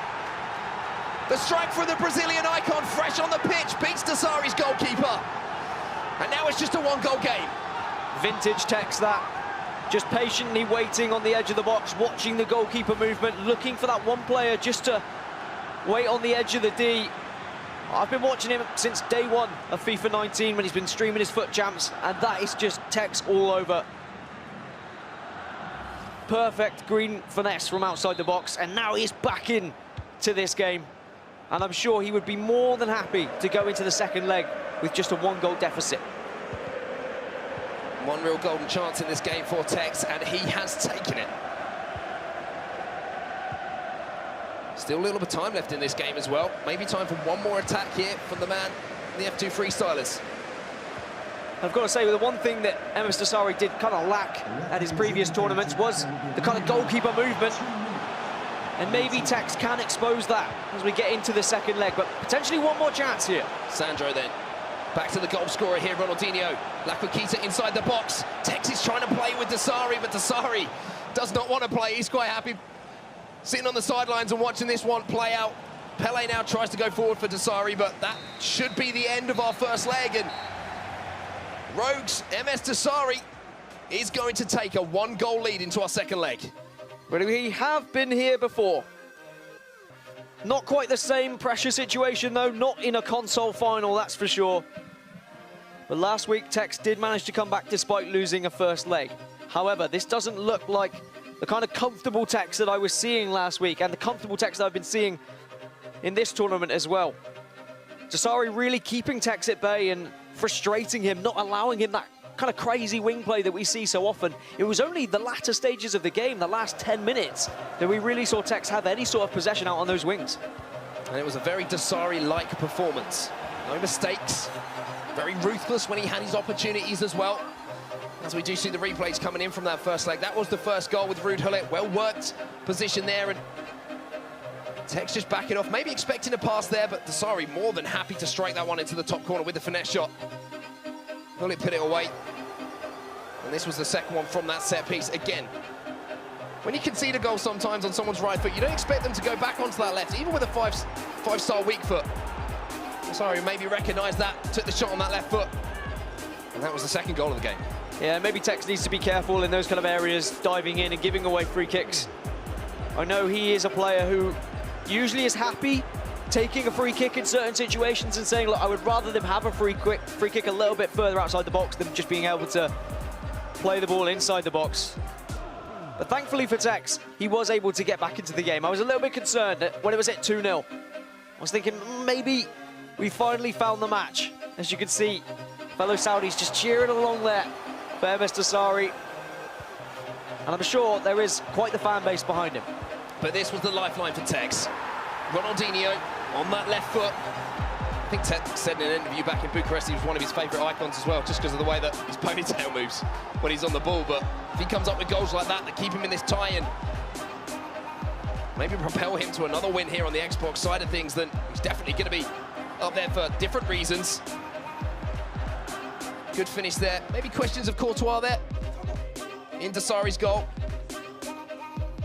The strike from the Brazilian icon, fresh on the pitch, beats Dasari's goalkeeper. And now it's just a one-goal game. Vintage Tex, that. Just patiently waiting on the edge of the box, watching the goalkeeper movement, looking for that one player just to wait on the edge of the D. I've been watching him since day one of FIFA 19 when he's been streaming his FUT Champs, and that is just Tex all over. perfect green finesse from outside the box, and now he's back in to this game. And I'm sure he would be more than happy to go into the second leg with just a 1-goal deficit. One real golden chance in this game for Tex, and he has taken it. Still a little bit of time left in this game as well. Maybe time for one more attack here from the man, the F2 freestylers. I've got to say, the one thing that Emes Dasari did kind of lack at his previous tournaments was the kind of goalkeeper movement. And maybe Tex can expose that as we get into the second leg, but potentially one more chance here. Sandro then, back to the goal scorer here, Ronaldinho. Laiqните inside the box. Tex is trying to play with Dasari, but Dasari does not want to play. He's quite happy sitting on the sidelines and watching this one play out. Pele now tries to go forward for Dasari, but that should be the end of our first leg. And Rogues, Emes Dasari is going to take a 1-goal lead into our second leg. But we have been here before. Not quite the same pressure situation, though. Not in a console final, that's for sure. But last week, Tex did manage to come back despite losing a first leg. However, this doesn't look like the kind of comfortable Tex that I was seeing last week, and the comfortable Tex that I've been seeing in this tournament as well. Dasari really keeping Tex at bay and frustrating him, not allowing him that kind of crazy wing play that we see so often. It was only the latter stages of the game, the last 10 minutes, that we really saw Tex have any sort of possession out on those wings. And it was a very Dasari-like performance. No mistakes, very ruthless when he had his opportunities as well. As we do see the replays coming in from that first leg. That was the first goal with Ruud Gullit. Well worked position there, and Tex just backing off, maybe expecting a pass there, but Dasari more than happy to strike that one into the top corner with the finesse shot. Gullit put it away. And this was the second one from that set piece. Again, when you concede a goal sometimes on someone's right foot, you don't expect them to go back onto that left, even with a five-star weak foot. Dasari maybe recognised that, took the shot on that left foot. And that was the second goal of the game. Yeah, maybe Tex needs to be careful in those kind of areas, diving in and giving away free kicks. I know he is a player who usually is happy taking a free kick in certain situations and saying, look, I would rather them have a free kick a little bit further outside the box than just being able to play the ball inside the box. But thankfully for Tex, he was able to get back into the game. I was a little bit concerned that when it was at 2-0. I was thinking, maybe we finally found the match. As you can see, fellow Saudis just cheering along there for Emes Dasari. And I'm sure there is quite the fan base behind him. But this was the lifeline for Tex. Ronaldinho on that left foot. I think Tex said in an interview back in Bucharest he was one of his favourite icons as well, just because of the way that his ponytail moves when he's on the ball. But if he comes up with goals like that keep him in this tie and maybe propel him to another win here on the Xbox side of things, then he's definitely going to be up there for different reasons. Good finish there. Maybe questions of Courtois there in Dasari's goal.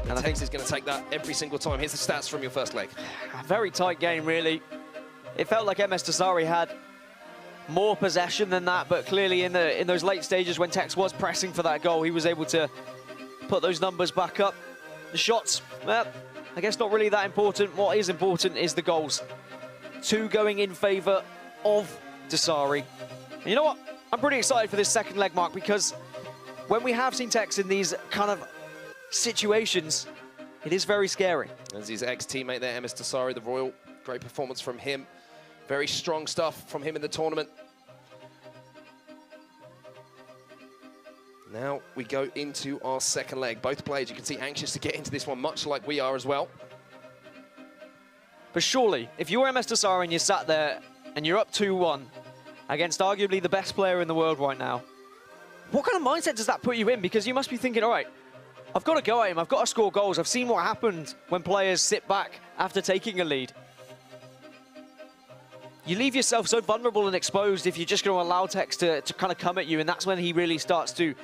And Tex is going to take that every single time. Here's the stats from your first leg. A very tight game, really. It felt like Emes Dasari had more possession than that, but clearly in those late stages when Tex was pressing for that goal, he was able to put those numbers back up. The shots, well, I guess not really that important. What is important is the goals. 2 going in favour of Dasari. And you know what? I'm pretty excited for this second leg, Mark, because when we have seen Tex in these kind of situations, it is very scary. As his ex-teammate there, Emes Dasari, the Royal, great performance from him. Very strong stuff from him in the tournament. Now we go into our second leg. Both players, you can see, anxious to get into this one, much like we are as well. But surely, if you're Emes Dasari and you're sat there and you're up 2-1 against arguably the best player in the world right now, what kind of mindset does that put you in? Because you must be thinking, all right, I've got to go at him, I've got to score goals. I've seen what happened when players sit back after taking a lead. You leave yourself so vulnerable and exposed if you're just going to allow Tex to kind of come at you, and that's when he really starts to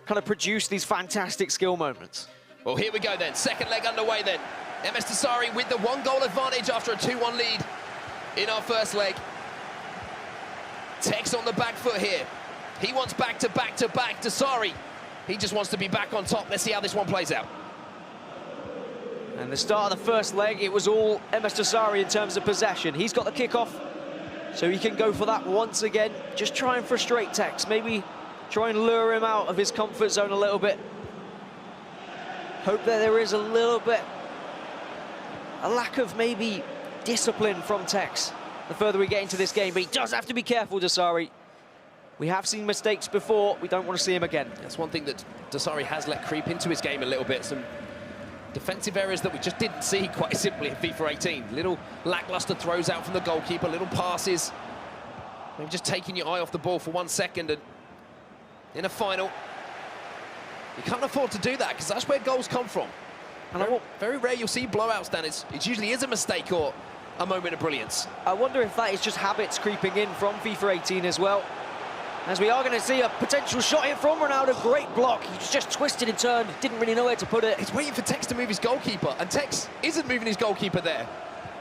kind of produce these fantastic skill moments. Well, here we go then. Second leg underway then. Emes Dasari with the 1-goal advantage after a 2-1 lead in our first leg. Tex on the back foot here. He wants back-to-back-to-back. Dasari, he just wants to be back on top. Let's see how this one plays out. And the start of the first leg, it was all Emes Dasari in terms of possession. He's got the kickoff, so he can go for that once again. Just try and frustrate Tex. Maybe try and lure him out of his comfort zone a little bit. hope that there is a little bit, a lack of maybe discipline from Tex the further we get into this game, but he does have to be careful, Dasari. We have seen mistakes before, we don't want to see him again. That's one thing that Dasari has let creep into his game a little bit, some defensive errors that we just didn't see quite simply in FIFA 18. Little lackluster throws out from the goalkeeper, little passes, maybe just taking your eye off the ball for 1 second, and in a final, you can't afford to do that because that's where goals come from. And very rare you'll see blowouts, Dan. It usually is a mistake or a moment of brilliance. I wonder if that is just habits creeping in from FIFA 18 as well. As we are going to see a potential shot here from Ronaldo. Great block. He's just twisted and turned. Didn't really know where to put it. He's waiting for Tex to move his goalkeeper, and Tex isn't moving his goalkeeper there.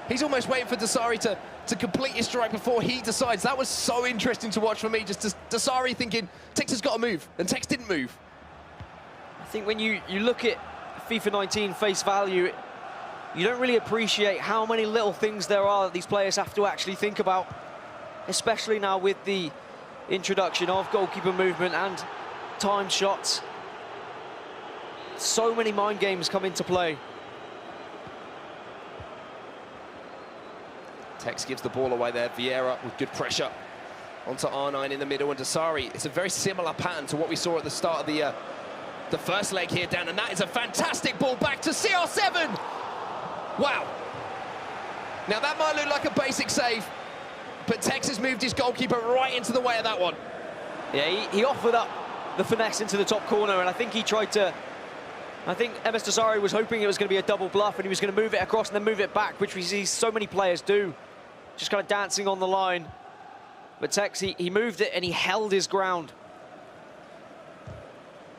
He's almost waiting for Dasari to complete his strike before he decides. That was so interesting to watch for me. Just Dasari thinking, Tex has got to move, and Tex didn't move. I think when you look at FIFA 19 face value, you don't really appreciate how many little things there are that these players have to actually think about, especially now with the introduction of goalkeeper movement and timed shots. So many mind games come into play. Tex gives the ball away there. Vieira with good pressure onto R9 in the middle, and Dasari. It's a very similar pattern to what we saw at the start of the first leg here, Dan, and that is a fantastic ball back to CR7. Wow. Now that might look like a basic save, but Tex has moved his goalkeeper right into the way of that one. Yeah, he offered up the finesse into the top corner, and I think he tried to... I think MS Dasari was hoping it was going to be a double bluff, and he was going to move it across and then move it back, which we see so many players do. Just kind of dancing on the line. But Tex, he moved it and he held his ground.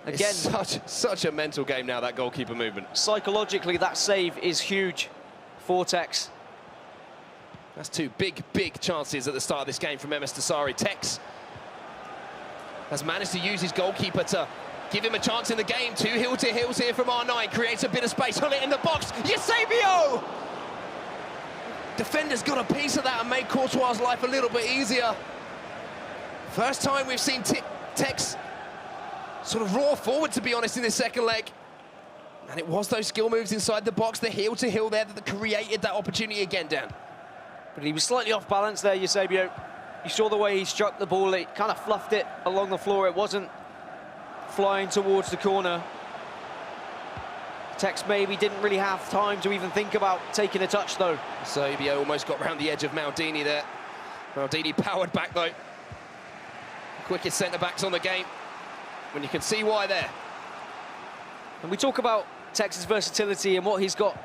Again, it's such a mental game now, that goalkeeper movement. Psychologically, that save is huge for Tex. That's two big chances at the start of this game from MS Dasari. Tex has managed to use his goalkeeper to give him a chance in the game. 2 heel-to-heels here from R9. Creates a bit of space on it in the box. Eusebio! Defender's got a piece of that and made Courtois' life a little bit easier. First time we've seen Tex sort of roar forward, to be honest, in this second leg. And it was those skill moves inside the box, the heel-to-heel there, that created that opportunity again, Dan. But he was slightly off balance there, Eusebio. You saw the way he struck the ball. It kind of fluffed it along the floor. It wasn't flying towards the corner. Tex maybe didn't really have time to even think about taking a touch, though. Eusebio almost got round the edge of Maldini there. Maldini powered back, though. Quickest centre-backs on the game, when you can see why there. And we talk about Tex's versatility and what he's got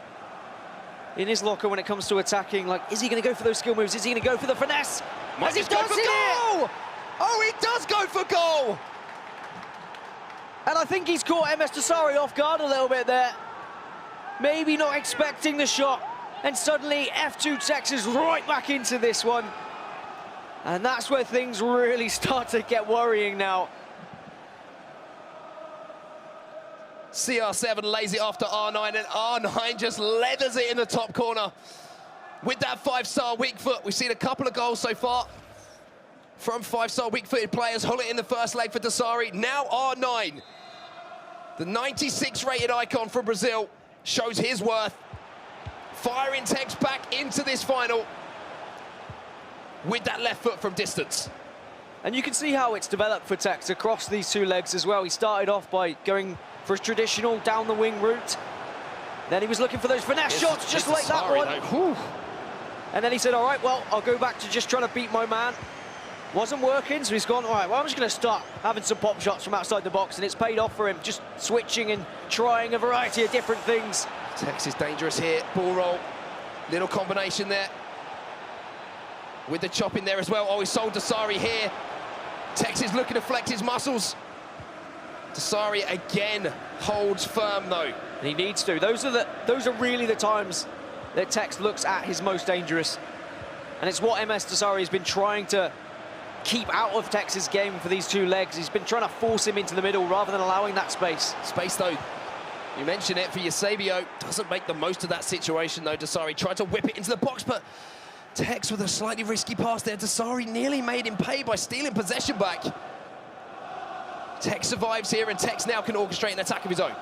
in his locker when it comes to attacking. Like, is he going to go for those skill moves? Is he going to go for the finesse? Might just go for goal! Oh, he does go for goal! And I think he's caught MS Dasari off guard a little bit there. Maybe not expecting the shot. And suddenly F2 Tex is right back into this one. And that's where things really start to get worrying now. CR7 lays it off to R9, and R9 just leathers it in the top corner. With that 5-star weak foot, we've seen a couple of goals so far from 5-star weak-footed players. Hullet in the first leg for Dasari. Now R9, the 96 rated icon from Brazil, shows his worth. Firing Tex back into this final with that left foot from distance. And you can see how it's developed for Tex across these 2 legs as well. He started off by going for a traditional down-the-wing route. Then he was looking for those finesse shots, just like that one. And then he said, all right, well, I'll go back to just trying to beat my man. Wasn't working, so he's gone, all right, well, I'm just going to start having some pop shots from outside the box, and it's paid off for him, just switching and trying a variety of different things. Tex is dangerous here, ball roll, little combination there. With the chop in there as well. Oh, he sold Dasari here. Tex is looking to flex his muscles. Dasari again holds firm, though. And he needs to. Those are really the times that Tex looks at his most dangerous. And it's what MS Dasari has been trying to keep out of Tex's game for these 2 legs. He's been trying to force him into the middle rather than allowing that space. Space, though. You mentioned it for Eusebio. Doesn't make the most of that situation, though. Dasari tried to whip it into the box, but Tex with a slightly risky pass there. Dasari nearly made him pay by stealing possession back. Tex survives here, and Tex now can orchestrate an attack of his own.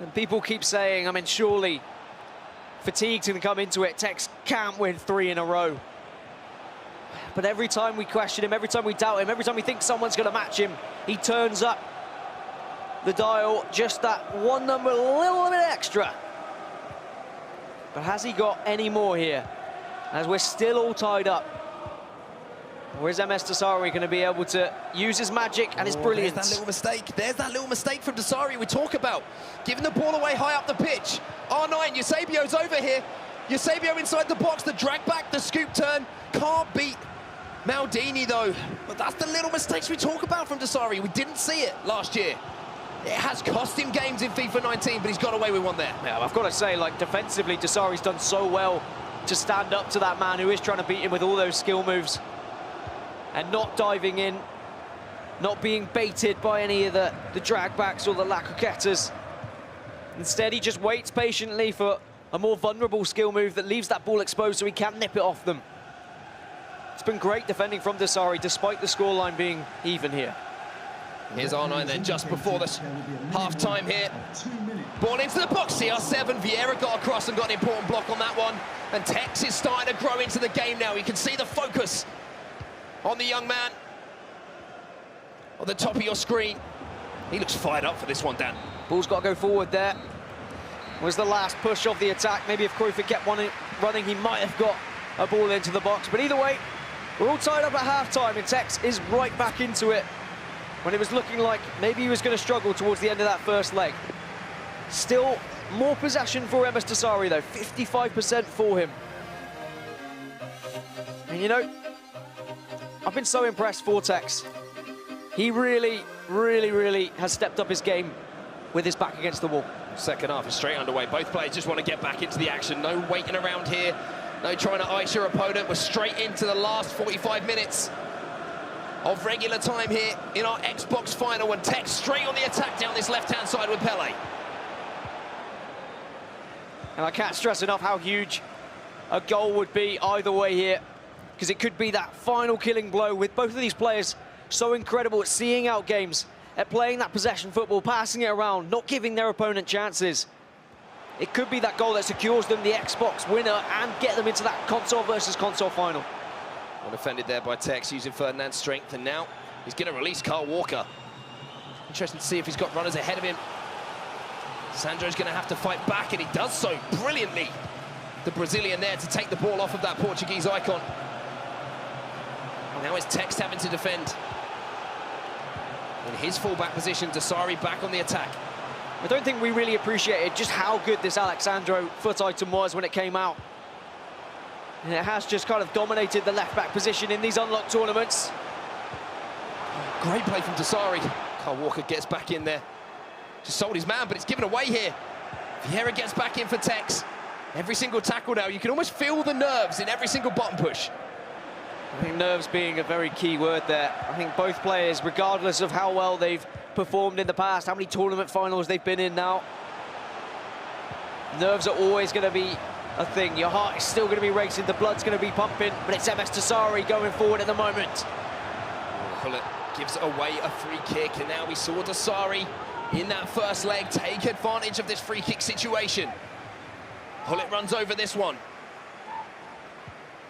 And people keep saying, I mean, surely fatigue's going to come into it. Tex can't win 3 in a row. But every time we question him, every time we doubt him, every time we think someone's going to match him, he turns up the dial just that one number a little bit extra. But has he got any more here? As we're still all tied up. Or is MS Dasari going to be able to use his magic and his brilliance? There's that little mistake. There's that little mistake from Dasari we talk about. Giving the ball away high up the pitch. R9, Eusebio's over here. Eusebio inside the box, the drag back, the scoop turn. Can't beat Maldini, though. But that's the little mistakes we talk about from Dasari. We didn't see it last year. It has cost him games in FIFA 19, but he's got away with one there. Yeah, I've got to say, like, defensively, Dasari's done so well to stand up to that man who is trying to beat him with all those skill moves. And not diving in, not being baited by any of the drag backs or the lakuketas. Instead, he just waits patiently for a more vulnerable skill move that leaves that ball exposed so he can't nip it off them. It's been great defending from Dasari, despite the scoreline being even here. Here's R9 then, just before this half-time here. Ball into the box, CR7. Vieira got across and got an important block on that one. And Tex is starting to grow into the game now. You can see the focus on the young man on the top of your screen. He looks fired up for this one, Dan. Ball's got to go forward there. Was the last push of the attack. Maybe if Cruyff kept running, he might have got a ball into the box. But either way, we're all tied up at half-time, and Tex is right back into it when it was looking like maybe he was going to struggle towards the end of that first leg. Still more possession for MS Dasari, though. 55% for him. And, you know, I've been so impressed for Tex. He really, really, really has stepped up his game with his back against the wall. Second half is straight underway. Both players just want to get back into the action. No waiting around here. No trying to ice your opponent. We're straight into the last 45 minutes of regular time here in our Xbox final. And Tex straight on the attack down this left-hand side with Pele. And I can't stress enough how huge a goal would be either way here, because it could be that final killing blow with both of these players so incredible at seeing out games, at playing that possession football, passing it around, not giving their opponent chances. It could be that goal that secures them the Xbox winner and get them into that console versus console final. Well defended there by Tex, using Ferdinand's strength, and now he's going to release Carl Walker. Interesting to see if he's got runners ahead of him. Sandro's going to have to fight back, and he does so brilliantly. The Brazilian there to take the ball off of that Portuguese icon. Now it's Tex having to defend. In his fullback position, Dasari back on the attack. I don't think we really appreciated just how good this Alexandro foot item was when it came out. And it has just kind of dominated the left-back position in these unlocked tournaments. Great play from Dasari. Carl Walker gets back in there. Just sold his man, but it's given away here. Vieira gets back in for Tex. Every single tackle now, you can almost feel the nerves in every single button push. I think nerves being a very key word there. I think both players, regardless of how well they've performed in the past, how many tournament finals they've been in now, nerves are always going to be a thing. Your heart is still going to be racing, the blood's going to be pumping, but it's MS Dasari going forward at the moment. Hullet gives away a free kick, and now we saw Dasari in that first leg take advantage of this free kick situation. Hullet runs over this one.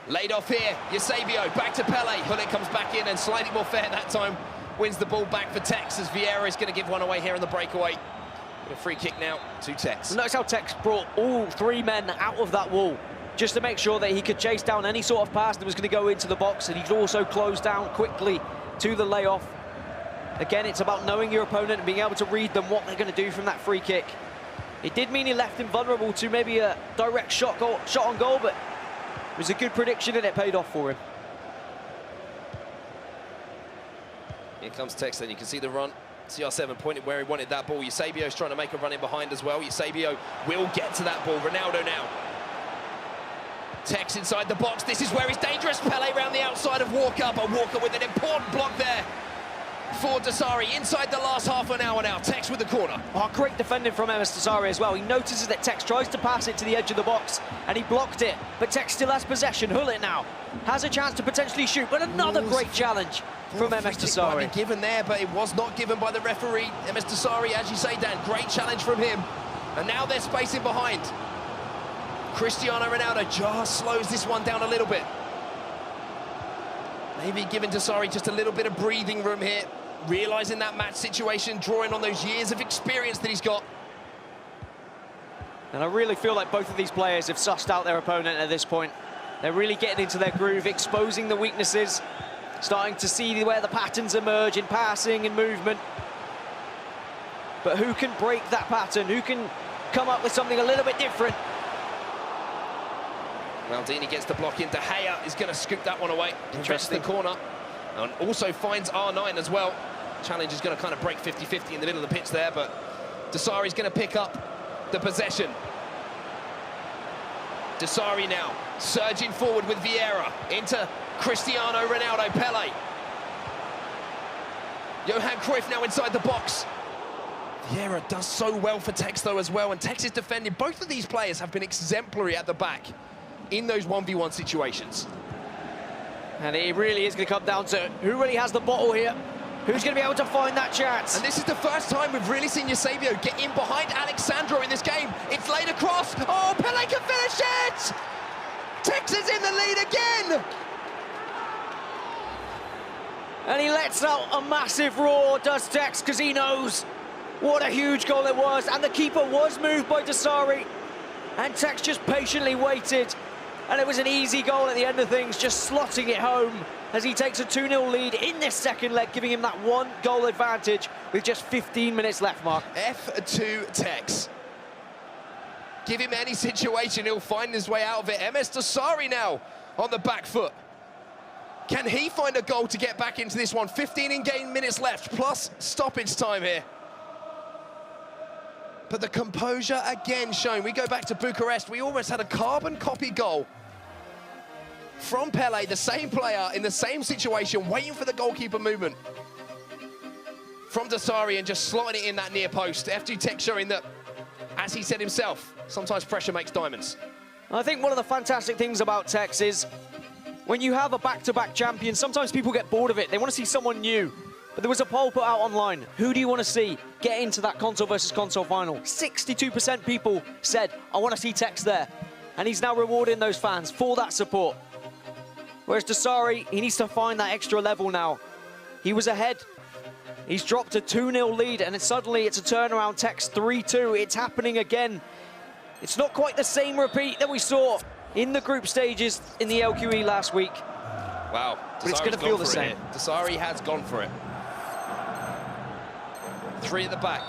Laid off here, Eusebio, back to Pele. Hullet comes back in and slightly more fair that time. Wins the ball back for Tex, as Vieira is going to give one away here on the breakaway. With a free kick now to Tex. Notice how Tex brought all 3 men out of that wall just to make sure that he could chase down any sort of pass that was going to go into the box, and he could also close down quickly to the layoff. Again, it's about knowing your opponent and being able to read them, what they're going to do from that free kick. It did mean he left him vulnerable to maybe a direct shot on goal, but it was a good prediction and it paid off for him. Here comes Tex, then you can see the run. CR7 pointed where he wanted that ball. Eusebio's trying to make a run in behind as well. Eusebio will get to that ball. Ronaldo now. Tex inside the box. This is where he's dangerous. Pele around the outside of Walker, but Walker with an important block there for Dasari inside the last half an hour now. Tex with the corner. Oh, great defending from MS Dasari as well. He notices that Tex tries to pass it to the edge of the box and he blocked it, but Tex still has possession. Hullet now has a chance to potentially shoot, but another great challenge from MS Dasari. Might be given there, but it was not given by the referee. MS Dasari, as you say, Dan, great challenge from him. And now they're spacing behind. Cristiano Ronaldo just slows this one down a little bit. Maybe giving Dasari just a little bit of breathing room here, realising that match situation, drawing on those years of experience that he's got. And I really feel like both of these players have sussed out their opponent at this point. They're really getting into their groove, exposing the weaknesses, starting to see where the patterns emerge in passing and movement. But who can break that pattern? Who can come up with something a little bit different? Maldini gets the block in. De Gea is going to scoop that one away. Interesting. The corner. And also finds R9 as well. Challenge is going to kind of break 50-50 in the middle of the pitch there, but Dasari's going to pick up the possession. Dasari now surging forward with Vieira into Cristiano Ronaldo, Pele. Johan Cruyff now inside the box. Vieira does so well for Tex though as well, and Tex is defending. Both of these players have been exemplary at the back in those 1v1 situations. And it really is going to come down to who really has the bottle here. Who's going to be able to find that chance? And this is the first time we've really seen Eusebio get in behind Alexandro in this game. It's laid across. Oh, Pele can finish it! Tex is in the lead again! And he lets out a massive roar, does Tex, because he knows what a huge goal it was. And the keeper was moved by Dasari. And Tex just patiently waited. And it was an easy goal at the end of things, just slotting it home as he takes a 2-0 lead in this second leg, giving him that 1-goal advantage with just 15 minutes left, Mark. F2 Tex. Give him any situation, he'll find his way out of it. MS Dasari now on the back foot. Can he find a goal to get back into this one? 15 in-game minutes left, plus stoppage time here. But the composure again shown. We go back to Bucharest. We almost had a carbon copy goal from Pele, the same player in the same situation, waiting for the goalkeeper movement from Dasari and just slotting it in that near post. F2 Tech showing that, as he said himself, sometimes pressure makes diamonds. I think one of the fantastic things about Tex is when you have a back-to-back champion, sometimes people get bored of it. They want to see someone new. But there was a poll put out online. Who do you want to see get into that console versus console final? 62% people said, I want to see Tex there. And he's now rewarding those fans for that support. Whereas Dasari, he needs to find that extra level now. He was ahead. He's dropped a 2-0 lead, and suddenly it's a turnaround. Tex 3-2. It's happening again. It's not quite the same repeat that we saw in the group stages in the LQE last week. Wow. But it's going to feel the same. Dasari has gone for it. 3 at the back.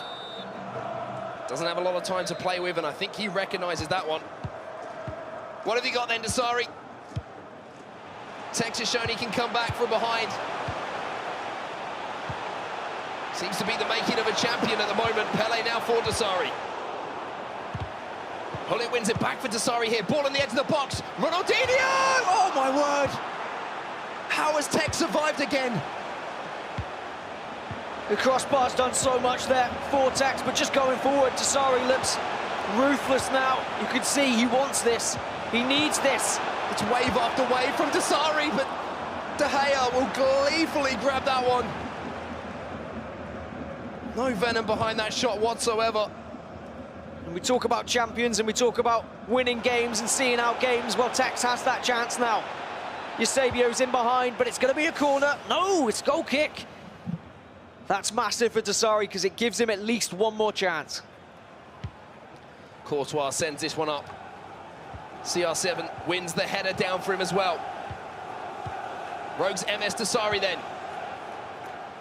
Doesn't have a lot of time to play with, and I think he recognises that one. What have you got then, Dasari? Tex has shown he can come back from behind. Seems to be the making of a champion at the moment. Pele now for Dasari. Hullet wins it back for Dasari here. Ball on the edge of the box. Ronaldinho! Oh, my word. How has Tex survived again? The crossbar's done so much there for Tex, but just going forward, Dasari looks ruthless now. You can see he wants this. He needs this. It's wave after wave from Dasari, but De Gea will gleefully grab that one. No venom behind that shot whatsoever. And we talk about champions and we talk about winning games and seeing out games. Well, Tex has that chance now. Eusebio's in behind, but it's going to be a corner. No, it's goal kick. That's massive for Dasari because it gives him at least one more chance. Courtois sends this one up. CR7 wins the header down for him as well. Rogues MS Dasari then.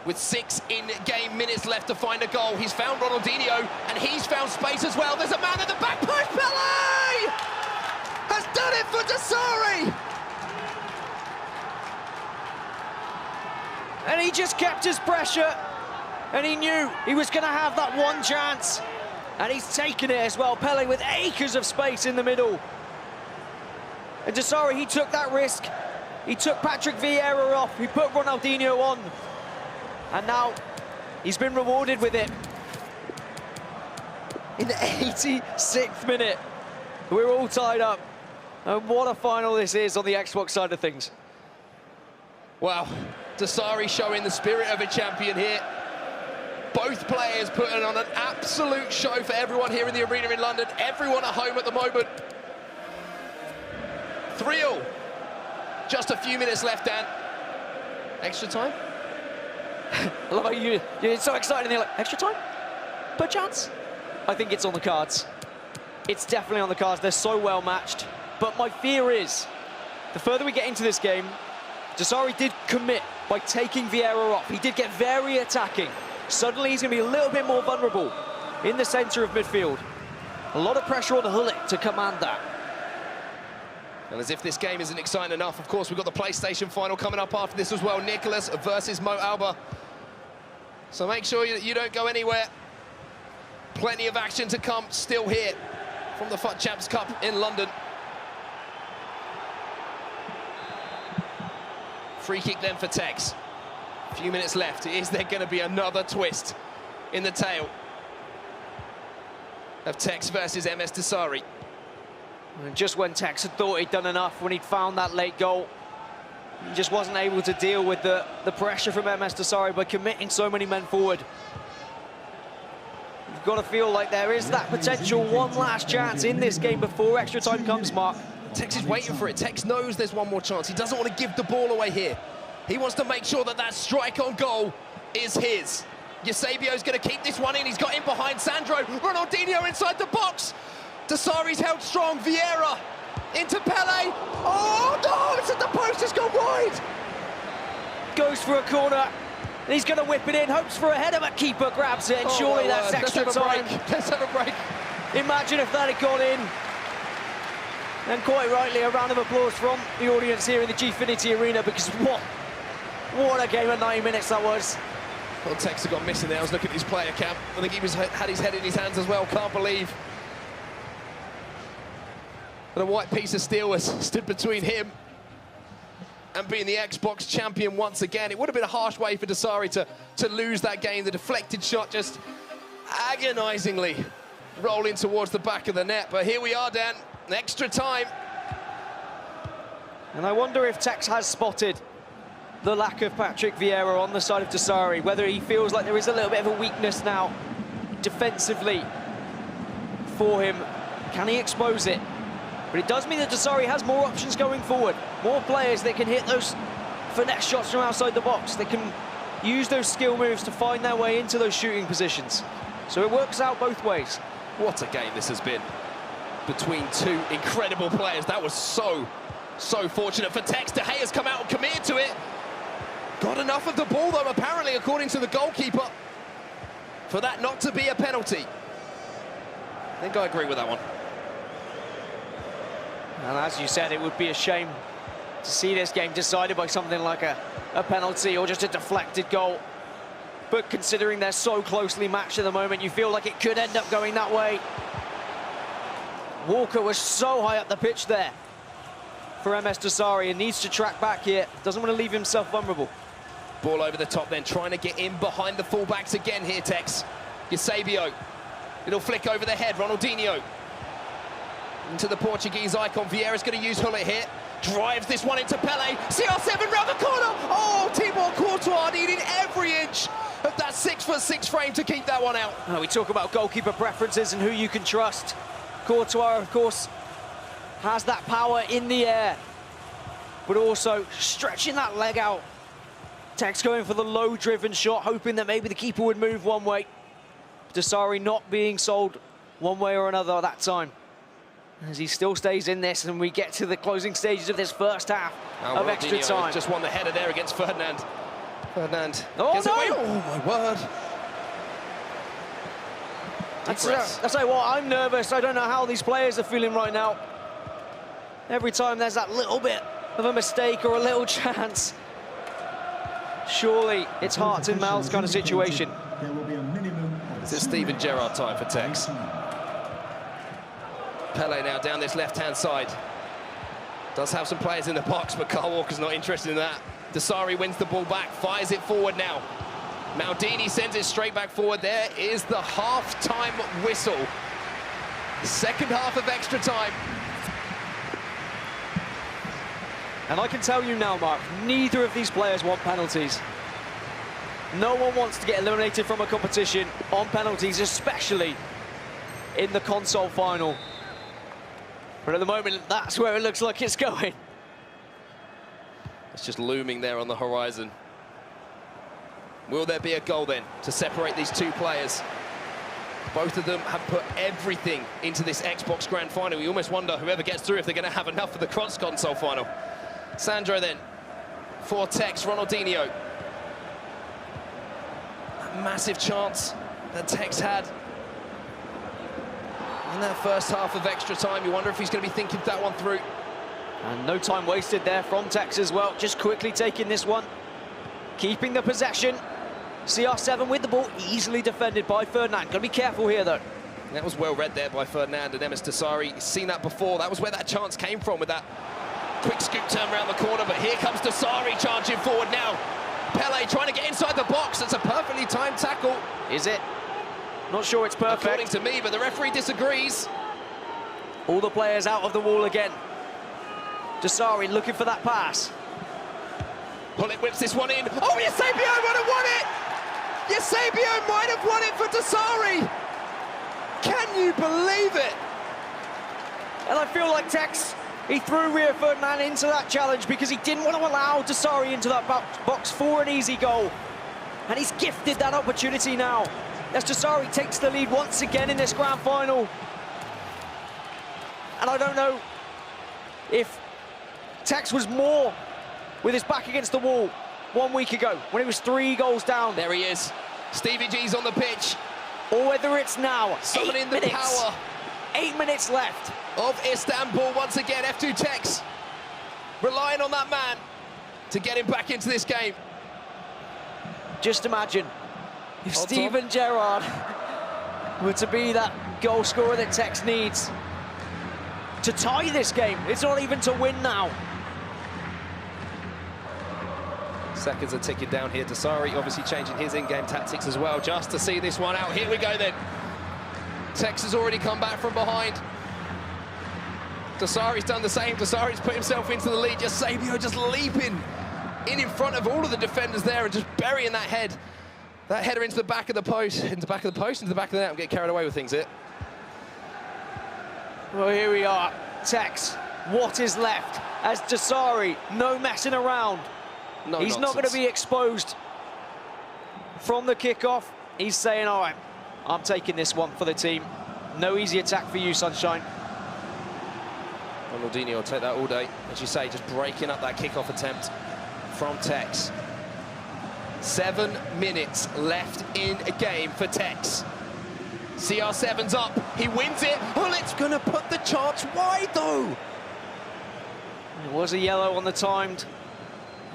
With 6 in-game minutes left to find a goal. He's found Ronaldinho, and he's found space as well. There's a man at the back post. Pele has done it for Dasari. And he just kept his pressure, and he knew he was going to have that one chance. And he's taken it as well. Pele with acres of space in the middle. And Dasari, he took that risk. He took Patrick Vieira off. He put Ronaldinho on. And now he's been rewarded with it. In the 86th minute, we're all tied up. And what a final this is on the Xbox side of things. Wow, Dasari showing the spirit of a champion here. Both players putting on an absolute show for everyone here in the arena in London. Everyone at home at the moment. 3-all. Just a few minutes left, Dan. Extra time? I love how you're so excited and you're like, extra time? Per chance? I think it's on the cards. It's definitely on the cards. They're so well matched. But my fear is, the further we get into this game, Dasari did commit by taking Vieira off. He did get very attacking. Suddenly he's going to be a little bit more vulnerable in the centre of midfield. A lot of pressure on Hullet to command that. And as if this game isn't exciting enough, of course, we've got the PlayStation final coming up after this as well. Nicholas versus Mo Alba. So make sure you don't go anywhere. Plenty of action to come still here from the FUT Champions Cup in London. Free kick then for Tex. A few minutes left. Is there going to be another twist in the tale of Tex versus MS Dasari? And just when Tex had thought he'd done enough, when he'd found that late goal, he just wasn't able to deal with the pressure from MS Dasari by committing so many men forward. You've got to feel like there is that potential one last chance in this game before extra time comes, Mark. Tex is waiting for it. Tex knows there's one more chance. He doesn't want to give the ball away here. He wants to make sure that that strike on goal is his. Eusebio's going to keep this one in. He's got in behind Sandro. Ronaldinho inside the box. Dasari's held strong. Vieira into Pele. Oh, no, it's at the post. It's gone wide. Goes for a corner. And he's going to whip it in. Hopes for a header, but keeper grabs it. And surely that's extra time. Let's have a break. Imagine if that had gone in. And quite rightly, a round of applause from the audience here in the Gfinity Arena, because what a game of 90 minutes that was. Well, Tex had gone missing there. I was looking at his player cam. I think he had his head in his hands as well. Can't believe that a white piece of steel has stood between him and being the Xbox champion once again. It would have been a harsh way for Dasari to lose that game. The deflected shot just agonisingly rolling towards the back of the net. But here we are, Dan. Extra time. And I wonder if Tex has spotted the lack of Patrick Vieira on the side of Dasari, whether he feels like there is a little bit of a weakness now defensively for him. Can he expose it? But it does mean that Dasari has more options going forward, more players that can hit those finesse shots from outside the box. They can use those skill moves to find their way into those shooting positions. So it works out both ways. What a game this has been between two incredible players. That was so fortunate for Tex. De Gea's come out and committed to it. Got enough of the ball, though, apparently, according to the goalkeeper, for that not to be a penalty. I think I agree with that one. And as you said, it would be a shame to see this game decided by something like a penalty or just a deflected goal. But considering they're so closely matched at the moment, you feel like it could end up going that way. Walker was so high up the pitch there for MS Dasari and needs to track back here. Doesn't want to leave himself vulnerable. Ball over the top then, trying to get in behind the fullbacks again here, Tex. Eusebio. Little flick over the head, Ronaldinho. Into the Portuguese icon. Vieira's going to use Hullet here. Drives this one into Pele. CR7 round the corner. Oh, Thibaut Courtois needing every inch of that 6'6" frame to keep that one out. Oh, we talk about goalkeeper preferences and who you can trust. Courtois, of course, has that power in the air, but also stretching that leg out. Tex going for the low-driven shot, hoping that maybe the keeper would move one way. Dasari not being sold one way or another at that time, as he still stays in this, and we get to the closing stages of this first half of extra time. Just won the header there against Ferdinand. Ferdinand. Oh, no! Oh, my word. I'll tell you what, I'm nervous. I don't know how these players are feeling right now. Every time there's that little bit of a mistake or a little chance, surely it's hearts and mouths kind of situation. There will be a minimum of It's a Steven Gerrard time for Tex. Pele now down this left-hand side. Does have some players in the box, but Carl Walker's not interested in that. Dasari wins the ball back, fires it forward now. Maldini sends it straight back forward. There is the half-time whistle. Second half of extra time. And I can tell you now, Mark, neither of these players want penalties. No one wants to get eliminated from a competition on penalties, especially in the console final. But at the moment, that's where it looks like it's going. It's just looming there on the horizon. Will there be a goal then to separate these two players? Both of them have put everything into this Xbox Grand Final. You almost wonder whoever gets through if they're going to have enough for the cross console final. Sandro then for Tex, Ronaldinho. That massive chance that Tex had in that first half of extra time. You wonder if he's going to be thinking that one through. And no time wasted there from Tex as well. Just quickly taking this one, keeping the possession. CR7 with the ball, easily defended by Ferdinand. Got to be careful here, though. That was well read there by Ferdinand and Emes Desari. Seen that before. That was where that chance came from, with that quick scoop turn around the corner. But here comes Desari charging forward now. Pele trying to get inside the box. That's a perfectly timed tackle. Is it? Not sure it's perfect. According to me, but the referee disagrees. All the players out of the wall again. Desari looking for that pass. Pullet whips this one in. Oh, Eusebio might have won it! Eusebio might have won it for Desari! Can you believe it? And I feel like Tex, he threw Rio Ferdinand into that challenge because he didn't want to allow Desari into that box for an easy goal. And he's gifted that opportunity now, as Desari takes the lead once again in this grand final. And I don't know if Tex was more with his back against the wall 1 week ago, when he was 3 goals down. There he is. Stevie G's on the pitch. Or whether it's now. Summoning the power. 8 minutes left. Of Istanbul once again. F2 Tex relying on that man to get him back into this game. Just imagine if Steven Gerrard were to be that goal scorer that Tex needs to tie this game. It's not even to win now. Seconds are ticking down here. Desari obviously changing his in-game tactics as well, just to see this one out. Here we go then. Tex has already come back from behind. Desari's done the same. Desari's put himself into the lead. Just Sabio just leaping in front of all of the defenders there and just burying that head. That header into the back of the post, into the back of the post, into the back of the net. I'm getting carried away with things here. Well, here we are. Tex, what is left? As Desari, no messing around. No He's not going to be exposed from the kickoff. He's saying, all right, I'm taking this one for the team. No easy attack for you, Sunshine. Ronaldinho will take that all day. As you say, just breaking up that kickoff attempt from Tex. 7 minutes left in a game for Tex. CR7's up, he wins it. Hullit's gonna put the chance wide though. It was a yellow on the timed.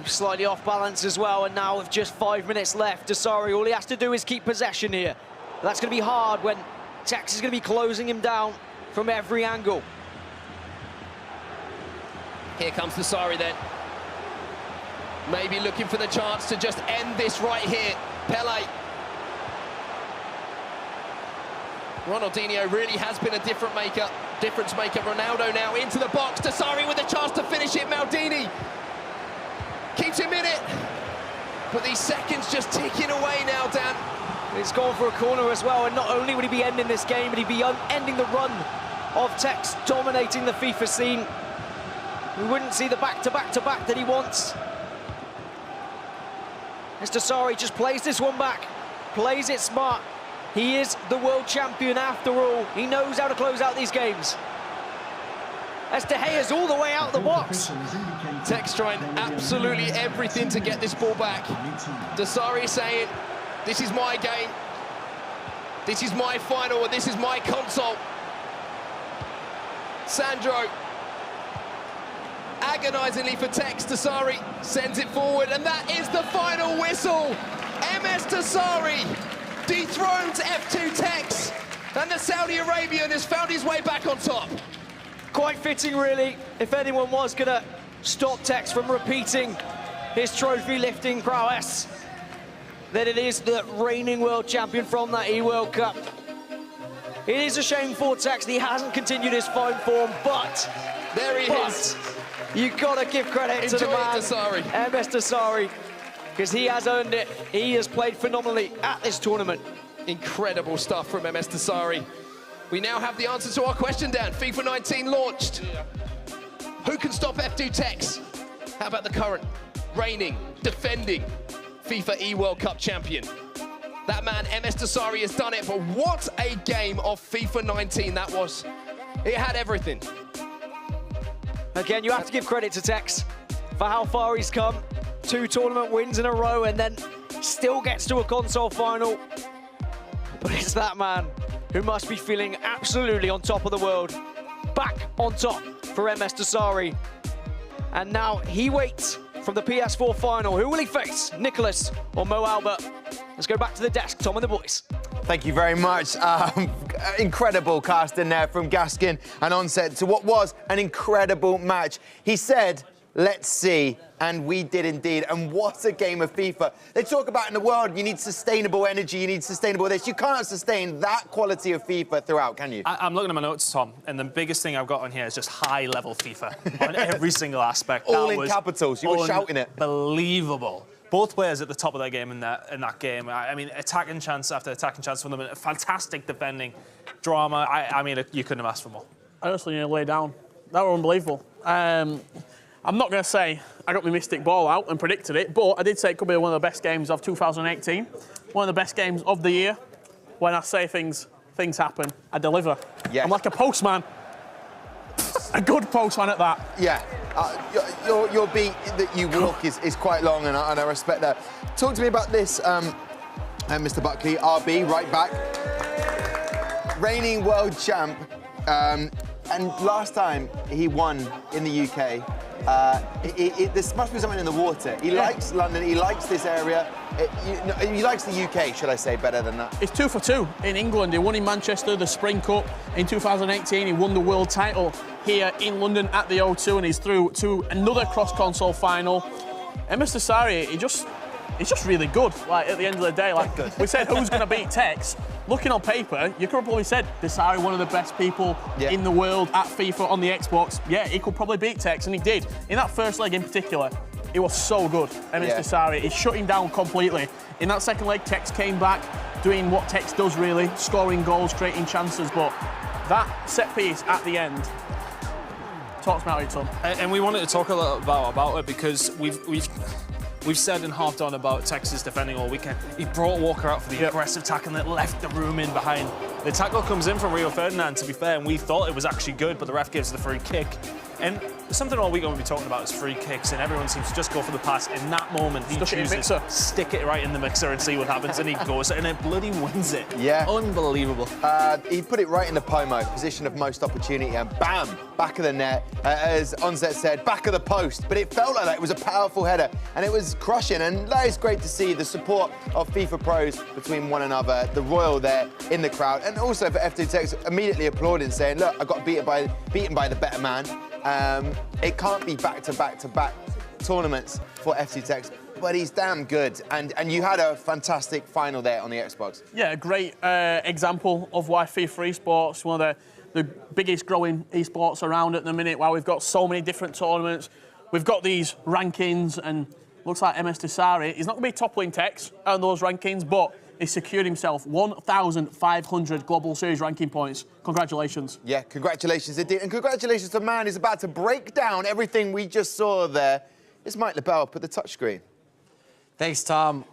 Slightly off balance as well, and now with just 5 minutes left, Desari, all he has to do is keep possession here. That's gonna be hard when Tex is gonna be closing him down from every angle. Here comes Desari then. Maybe looking for the chance to just end this right here. Pele. Ronaldinho really has been a difference maker. Ronaldo now into the box. Desari with a chance to finish it. Maldini keeps him in it. But these seconds just ticking away now, Dan. It's gone for a corner as well, and not only would he be ending this game, but he'd be ending the run of Tex dominating the FIFA scene. We wouldn't see the back-to-back-to-back that he wants. As Desari just plays this one back, plays it smart. He is the world champion after all. He knows how to close out these games. As De Gea's all the way out of the box. Tex trying absolutely everything to get this ball back. Desari saying, this is my game. This is my final, and this is my console. Sandro, agonisingly for Tex. Desari sends it forward, and that is the final whistle. Emes Desari dethrones F2 Tex, and the Saudi Arabian has found his way back on top. Quite fitting, really, if anyone was going to stop Tex from repeating his trophy-lifting prowess, then it is the reigning world champion from that E-World Cup. It is a shame for Tex that he hasn't continued his fine form, but there he is. You've got to give credit to the man, Desari. Emes Desari. because he has earned it. He has played phenomenally at this tournament. Incredible stuff from MS Dasari. We now have the answer to our question, Dan. FIFA 19 launched. Who can stop FDutex? How about the current, reigning, defending FIFA World Cup champion? That man, MS Dasari, has done it, but what a game of FIFA 19 that was. It had everything. Again, you have to give credit to Tex for how far he's come. 2 tournament wins in a row and then still gets to a console final. But it's that man who must be feeling absolutely on top of the world. Back on top for MS Dasari. And now he waits from the PS4 final. Who will he face? Nicholas or Mo Albert? Let's go back to the desk, Tom and the boys. Thank you very much. Incredible casting there from Gaskin and Onset to what was an incredible match. He said, let's see, and we did indeed. And what a game of FIFA. They talk about in the world, you need sustainable energy, you need sustainable this. You can't sustain that quality of FIFA throughout, can you? I'm looking at my notes, Tom, and the biggest thing I've got on here is just high-level FIFA on every single aspect. All in capitals, you were shouting it. Unbelievable. Both players at the top of their game in that game. I mean, attacking chance after attacking chance from them. Fantastic defending, drama. I mean, you couldn't have asked for more. I honestly need to lay down. That were unbelievable. I'm not going to say I got my mystic ball out and predicted it, but I did say it could be one of the best games of 2018, one of the best games of the year. When I say things happen, I deliver. Yes. I'm like a postman. A good postman at that. Yeah. Your beat that you walk is quite long, and I respect that. Talk to me about this, Mr. Buckley, RB, right back. Reigning world champ, and last time he won in the UK, there must be something in the water. He likes London, he likes this area. He likes the UK, should I say, better than that. It's 2 for 2 in England. He won in Manchester, the Spring Cup in 2018. He won the world title here in London at the O2, and he's through to another cross-console final. MS Dasari, he's just really good. Like, at the end of the day, like we said, who's going to beat Tex? Looking on paper, you could have probably said Dasari, one of the best people in the world at FIFA on the Xbox. Yeah, he could probably beat Tex, and he did. In that first leg in particular, it was so good. MS Dasari, he shut him down completely. In that second leg, Tex came back, doing what Tex does really, scoring goals, creating chances, but that set piece at the end talks about it, Tom. And we wanted to talk a little about it because we've said and harped on about Texas defending all weekend. He brought Walker out for the aggressive tackle that left the room in behind. The tackle comes in from Rio Ferdinand, to be fair, and we thought it was actually good, but the ref gives the free kick. And something all week we'll be talking about is free kicks, and everyone seems to just go for the pass. In that moment, he chooses to stick it right in the mixer and see what happens, and he goes, and it bloody wins it. Yeah. Unbelievable. He put it right in the Pomo, position of most opportunity, and bam, back of the net. As Onset said, back of the post. But it felt like that. It was a powerful header, and it was crushing, and that is great to see the support of FIFA pros between one another, the Royal there in the crowd, and also for FDutex immediately applauding, saying, look, I got beaten by the better man. It can't be back-to-back-to-back tournaments for FDutex, but he's damn good. And you had a fantastic final there on the Xbox. Yeah, a great example of why FIFA esports, one of the biggest growing esports around at the minute, why we've got so many different tournaments. We've got these rankings, and looks like MS Dasari, he's not going to be toppling Tex on those rankings, but he secured himself 1,500 Global Series ranking points. Congratulations. Yeah, congratulations indeed. And congratulations to the man who's about to break down everything we just saw there. It's Mike LaBelle up at the touchscreen. Thanks, Tom.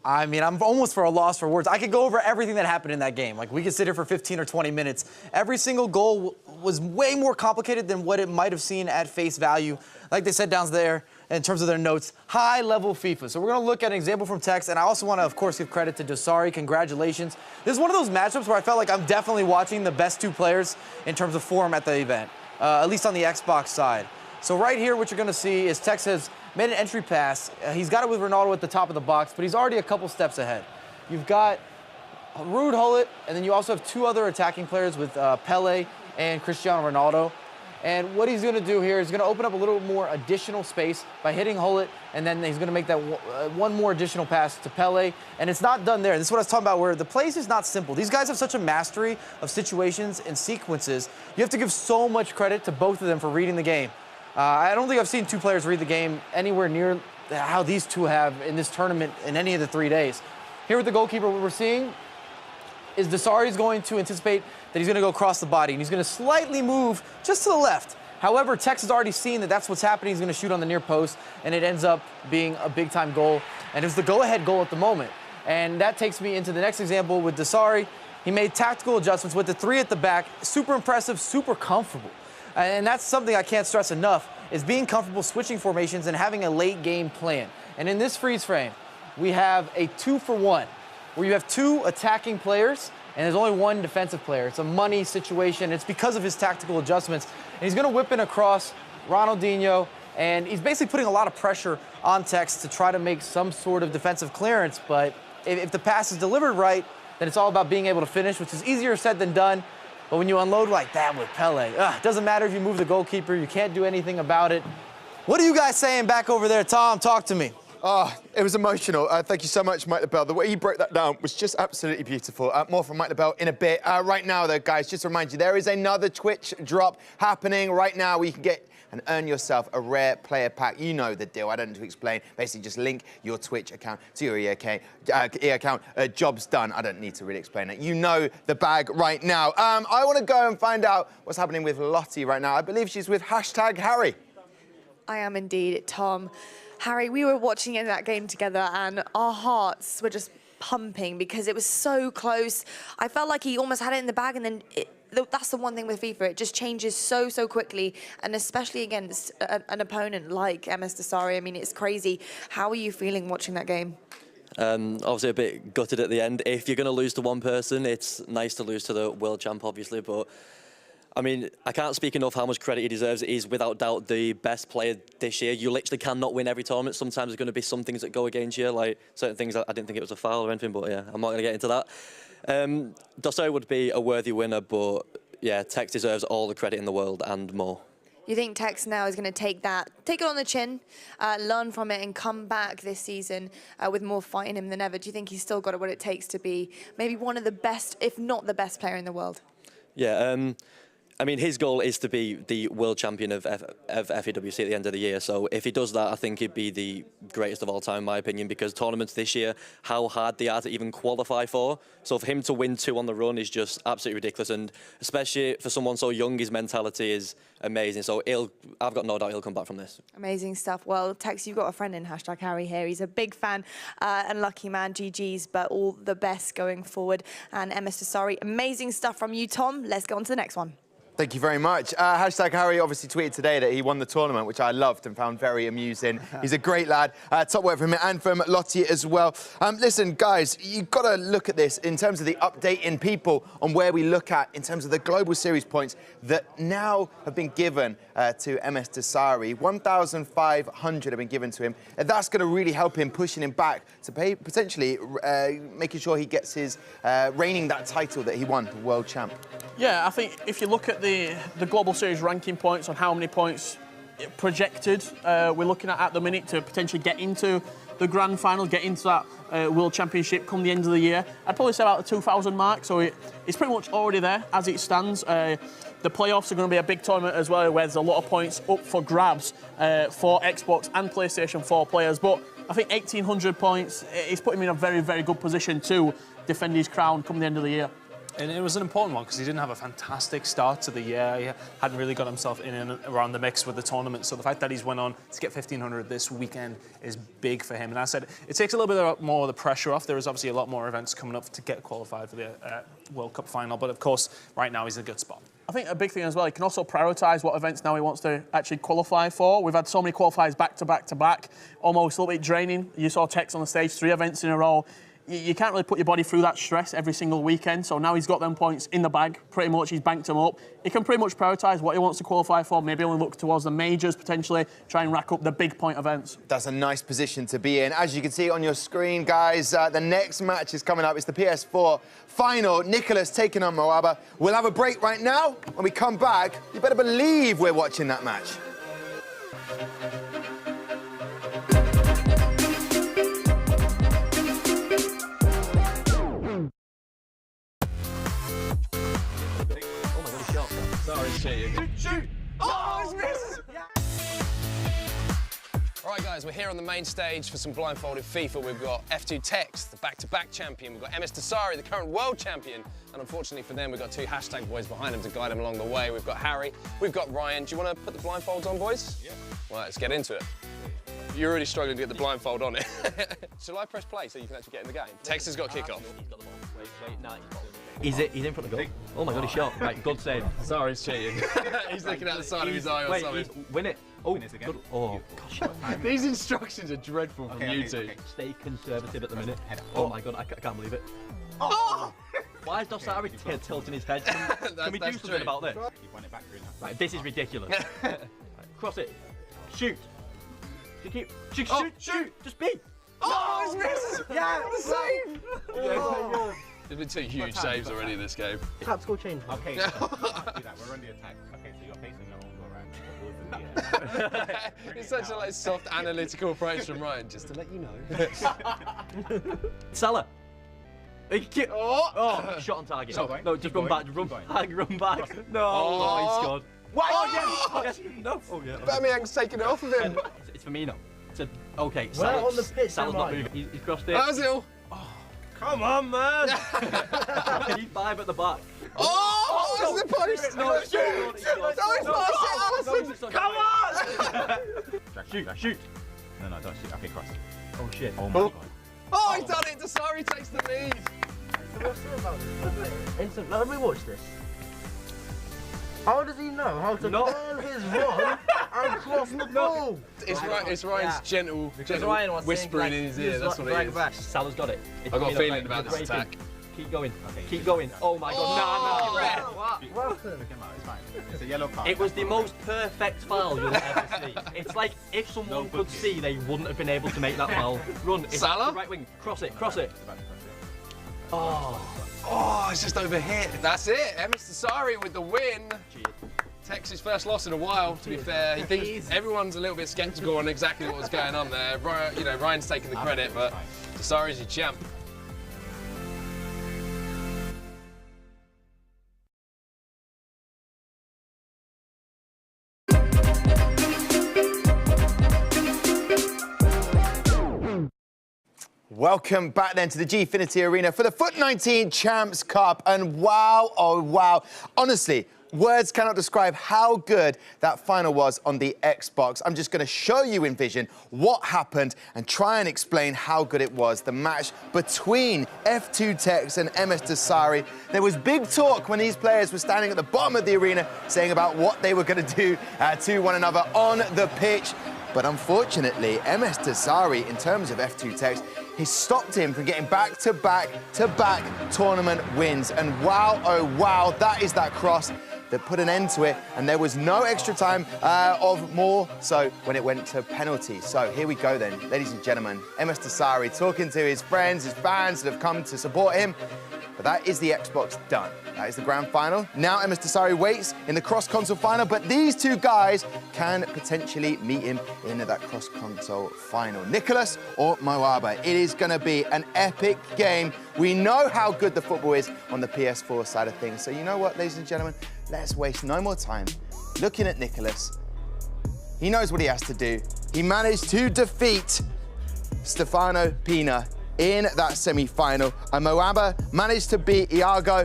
I mean, I'm almost for a loss for words. I could go over everything that happened in that game. Like, we could sit here for 15 or 20 minutes. Every single goal was way more complicated than what it might have seemed at face value. Like they said down there, in terms of their notes, high-level FIFA. So we're going to look at an example from Tex, and I also want to, of course, give credit to Dasari. Congratulations. This is one of those matchups where I felt like I'm definitely watching the best 2 players in terms of form at the event, at least on the Xbox side. So right here, what you're going to see is Tex has made an entry pass. He's got it with Ronaldo at the top of the box, but he's already a couple steps ahead. You've got Ruud Gullit, and then you also have 2 other attacking players with Pele and Cristiano Ronaldo. And what he's going to do here is going to open up a little more additional space by hitting Gullit, and then he's going to make that one more additional pass to Pele. And it's not done there. This is what I was talking about, where the play is just not simple. These guys have such a mastery of situations and sequences. You have to give so much credit to both of them for reading the game. I don't think I've seen 2 players read the game anywhere near how these two have in this tournament in any of the 3 days. Here with the goalkeeper, what we're seeing is Desari's going to anticipate that he's going to go across the body, and he's going to slightly move just to the left. However, Tex has already seen that that's what's happening. He's going to shoot on the near post, and it ends up being a big-time goal. And it's the go-ahead goal at the moment. And that takes me into the next example with Desari. He made tactical adjustments with the 3 at the back. Super impressive, super comfortable. And that's something I can't stress enough, is being comfortable switching formations and having a late-game plan. And in this freeze frame, we have a 2-for-1, where you have 2 attacking players, and there's only 1 defensive player. It's a money situation. It's because of his tactical adjustments. And he's going to whip in across Ronaldinho, and he's basically putting a lot of pressure on Tex to try to make some sort of defensive clearance. But if the pass is delivered right, then it's all about being able to finish, which is easier said than done. But when you unload like that with Pele, it doesn't matter if you move the goalkeeper. You can't do anything about it. What are you guys saying back over there? Tom, talk to me. Oh, it was emotional. Thank you so much, Mike LaBelle. The way he broke that down was just absolutely beautiful. More from Mike LaBelle in a bit. Right now, though, guys, just to remind you, there is another Twitch drop happening right now where you can get and earn yourself a rare player pack. You know the deal. I don't need to explain. Basically, just link your Twitch account to your EA account. Job's done. I don't need to really explain it. You know the bag right now. I want to go and find out what's happening with Lottie right now. I believe she's with #Harry. I am indeed, Tom. Harry, we were watching that game together and our hearts were just pumping because it was so close. I felt like he almost had it in the bag, and then that's the one thing with FIFA. It just changes so quickly, and especially against an opponent like MS Desari. I mean, it's crazy. How are you feeling watching that game? Obviously a bit gutted at the end. If you're going to lose to one person, it's nice to lose to the world champ, obviously, but I mean, I can't speak enough how much credit he deserves. He's without doubt the best player this year. You literally cannot win every tournament. Sometimes there's going to be some things that go against you, like certain things. I didn't think it was a foul or anything, but yeah, I'm not going to get into that. Desari would be a worthy winner, but yeah, Tex deserves all the credit in the world and more. You think Tex now is going to take it on the chin, learn from it, and come back this season with more fight in him than ever? Do you think he's still got what it takes to be maybe one of the best, if not the best player in the world? Yeah, I mean, his goal is to be the world champion of FAWC at the end of the year. So if he does that, I think he'd be the greatest of all time, in my opinion, because tournaments this year, how hard they are to even qualify for. So for him to win 2 on the run is just absolutely ridiculous. And especially for someone so young, his mentality is amazing. So I've got no doubt he'll come back from this. Amazing stuff. Well, Tex, you've got a friend in #Harry here. He's a big fan and lucky man. GG's, but all the best going forward. And MS Desari, amazing stuff from you, Tom. Let's go on to the next one. Thank you very much. #Harry obviously tweeted today that he won the tournament, which I loved and found very amusing. He's a great lad. Top work from him and from Lottie as well. Listen, guys, you've got to look at this in terms of the update in people on where we look at in terms of the global series points that now have been given to MS Desari. 1,500 have been given to him. And that's going to really help him, pushing him back to potentially making sure he gets his reigning that title that he won, the world champ. Yeah, I think if you look at the Global Series ranking points on how many points projected we're looking at the minute to potentially get into the grand final, get into that World Championship come the end of the year, I'd probably say about the 2,000 mark. So it's pretty much already there as it stands. The playoffs are going to be a big tournament as well, where there's a lot of points up for grabs for Xbox and PlayStation 4 players. But I think 1,800 points is putting him in a very good position to defend his crown come the end of the year. And it was an important one because he didn't have a fantastic start to the year. He hadn't really got himself in and around the mix with the tournament. So the fact that he's went on to get 1,500 this weekend is big for him. And I said it takes a little bit more of the pressure off. There is obviously a lot more events coming up to get qualified for the World Cup final. But of course, right now he's in a good spot. I think a big thing as well, he can also prioritise what events now he wants to actually qualify for. We've had so many qualifiers back to back, almost a little bit draining. You saw Tex on the stage, 3 events in a row. You can't really put your body through that stress every single weekend. So now he's got them points in the bag, pretty much. He's banked them up. He can pretty much prioritise what he wants to qualify for, maybe only look towards the majors, potentially try and rack up the big point events. That's a nice position to be in. As you can see on your screen, guys, the next match is coming up. It's the PS4 final. Nicholas taking on Moaba. We'll have a break right now. When we come back, you better believe we're watching that match. Sorry, cheating. Shoot! Oh, it's missed! Right, guys, we're here on the main stage for some blindfolded FIFA. We've got F2 Tex, the back-to-back champion. We've got MS Dasari, the current world champion. And unfortunately for them, we've got two hashtag boys behind them to guide them along the way. We've got Harry, we've got Ryan. Do you want to put the blindfolds on, boys? Yeah. Well, let's get into it. You're already struggling to get the blindfold on it. Shall I press play so you can actually get in the game? Tex has got kick off. He's got the ball. Wait, nah, he's in front of the goal. Oh my God, he shot. Right, good save. Sorry, he's cheating. He's looking at the side of his eye or something. Win it. Oh, good. Oh, gosh. These instructions are dreadful from you two. Stay conservative at the minute. Oh my God, I can't believe it. Oh! Why is Dasari tilting his head? Can we do something about this? Right, this is ridiculous. Right, cross it. Shoot. Shoot. Just be. Oh, it's missed! Yeah, what a save! Oh. There's been two huge saves already in this game. Tactical change. Okay, so do that. We're on the attack. Okay, so you're facing the whole go around. It's such a soft analytical approach from Ryan, just to let you know. Salah. Oh, shot on target. No, just run back. Run back. No. Oh, he scored. What? Oh, yes. No. Oh, yeah. Bamiyang's taken it off of him. It's Firmino. Okay, Salah's on the pitch. Salah's not moving. He's crossed it. Ozil. Oh, come on, man. He's 5 at the back. Oh, that's the post. No, it's not Alisson. Come on. Shoot. No, don't shoot. Okay, cross. Oh, shit. Oh, my God. Oh, he's done it. Dasari takes the lead. Instant. Let me watch this. How does he know how to turn his run and cross the ball? It's Ryan's gentle whispering in his ear. That's what it is. Salah's got it. I've got a feeling about this attack. Keep going. Keep going. Oh my God. No. What happened? It's fine. It's a yellow card. It was the most perfect foul you'll ever see. It's like if someone could see, they wouldn't have been able to make that foul. Run. Salah? Right wing. Cross it. Oh, it's just overhit. That's it. MS Dasari with the win. Tex's first loss in a while, to be fair. He thinks everyone's a little bit sceptical on exactly what was going on there. You know, Ryan's taking the credit, but Dasari's your champ. Welcome back then to the Gfinity Arena for the FUT 19 Champs Cup. And wow, oh wow. Honestly, words cannot describe how good that final was on the Xbox. I'm just going to show you in vision what happened and try and explain how good it was. The match between F2 Tex and MS Dasari. There was big talk when these players were standing at the bottom of the arena saying about what they were going to do to one another on the pitch. But unfortunately, MS Dasari, in terms of F2 Tex, he stopped him from getting back-to-back tournament wins. And wow, oh wow, that is that cross that put an end to it. And there was no extra time of more so when it went to penalties. So here we go then, ladies and gentlemen. MS Dasari talking to his friends, his fans that have come to support him. But that is the Xbox done. That is the grand final. Now MS Dasari waits in the cross-console final, but these two guys can potentially meet him in that cross-console final. Nicholas or Moaba. It is going to be an epic game. We know how good the football is on the PS4 side of things. So you know what, ladies and gentlemen? Let's waste no more time looking at Nicholas. He knows what he has to do. He managed to defeat Stefano Pina in that semi-final. And Moaba managed to beat Iago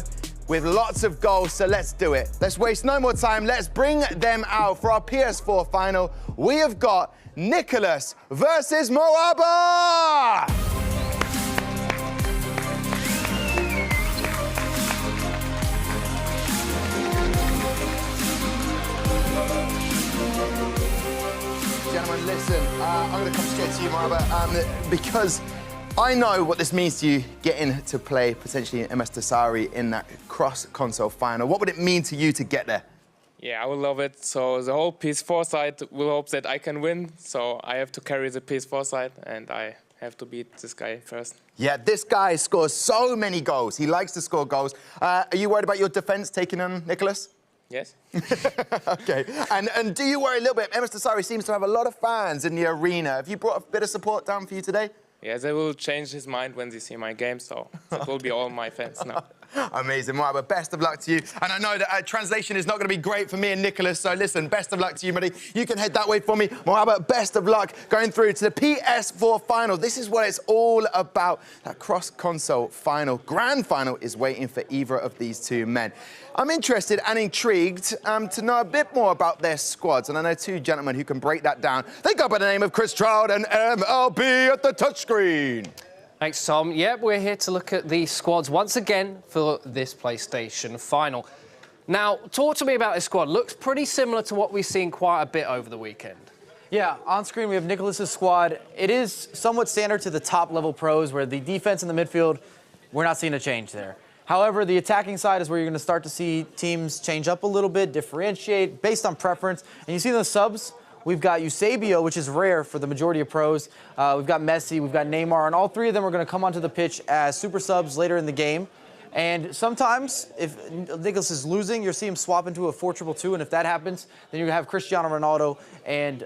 with lots of goals, so let's do it. Let's waste no more time. Let's bring them out for our PS4 final. We have got Nicholas versus Moaba! Gentlemen, listen, I'm going to come straight to you, Moaba, because I know what this means to you, getting to play potentially MS Dasari in that cross-console final. What would it mean to you to get there? Yeah, I will love it. So the whole PS4 side will hope that I can win. So I have to carry the PS4 side, and I have to beat this guy first. Yeah, this guy scores so many goals. He likes to score goals. Are you worried about your defence taking on Nicholas? Yes. Okay. And do you worry a little bit? MS Dasari seems to have a lot of fans in the arena. Have you brought a bit of support down for you today? Yeah, they will change his mind when they see my game, so that will be all my fans now. Amazing, Moaba. Best of luck to you. And I know that translation is not going to be great for me and Nicholas, so listen, best of luck to you, buddy. You can head that way for me. Moaba, best of luck going through to the PS4 final. This is what it's all about. That cross-console final, grand final, is waiting for either of these two men. I'm interested and intrigued to know a bit more about their squads, and I know two gentlemen who can break that down. They go by the name of Chris Trout and MLB at the touchscreen. Thanks, Tom. Yep, we're here to look at the squads once again for this PlayStation final. Now, talk to me about this squad. Looks pretty similar to what we've seen quite a bit over the weekend. Yeah, on screen we have Nicholas's squad. It is somewhat standard to the top-level pros, where the defense and the midfield, we're not seeing a change there. However, the attacking side is where you're going to start to see teams change up a little bit, differentiate based on preference. And you see the subs, we've got Eusebio, which is rare for the majority of pros. We've got Messi, we've got Neymar, and all three of them are going to come onto the pitch as super subs later in the game. And sometimes, if Nicholas is losing, you'll see him swap into a 4-2-2, and if that happens, then you're going to have Cristiano Ronaldo and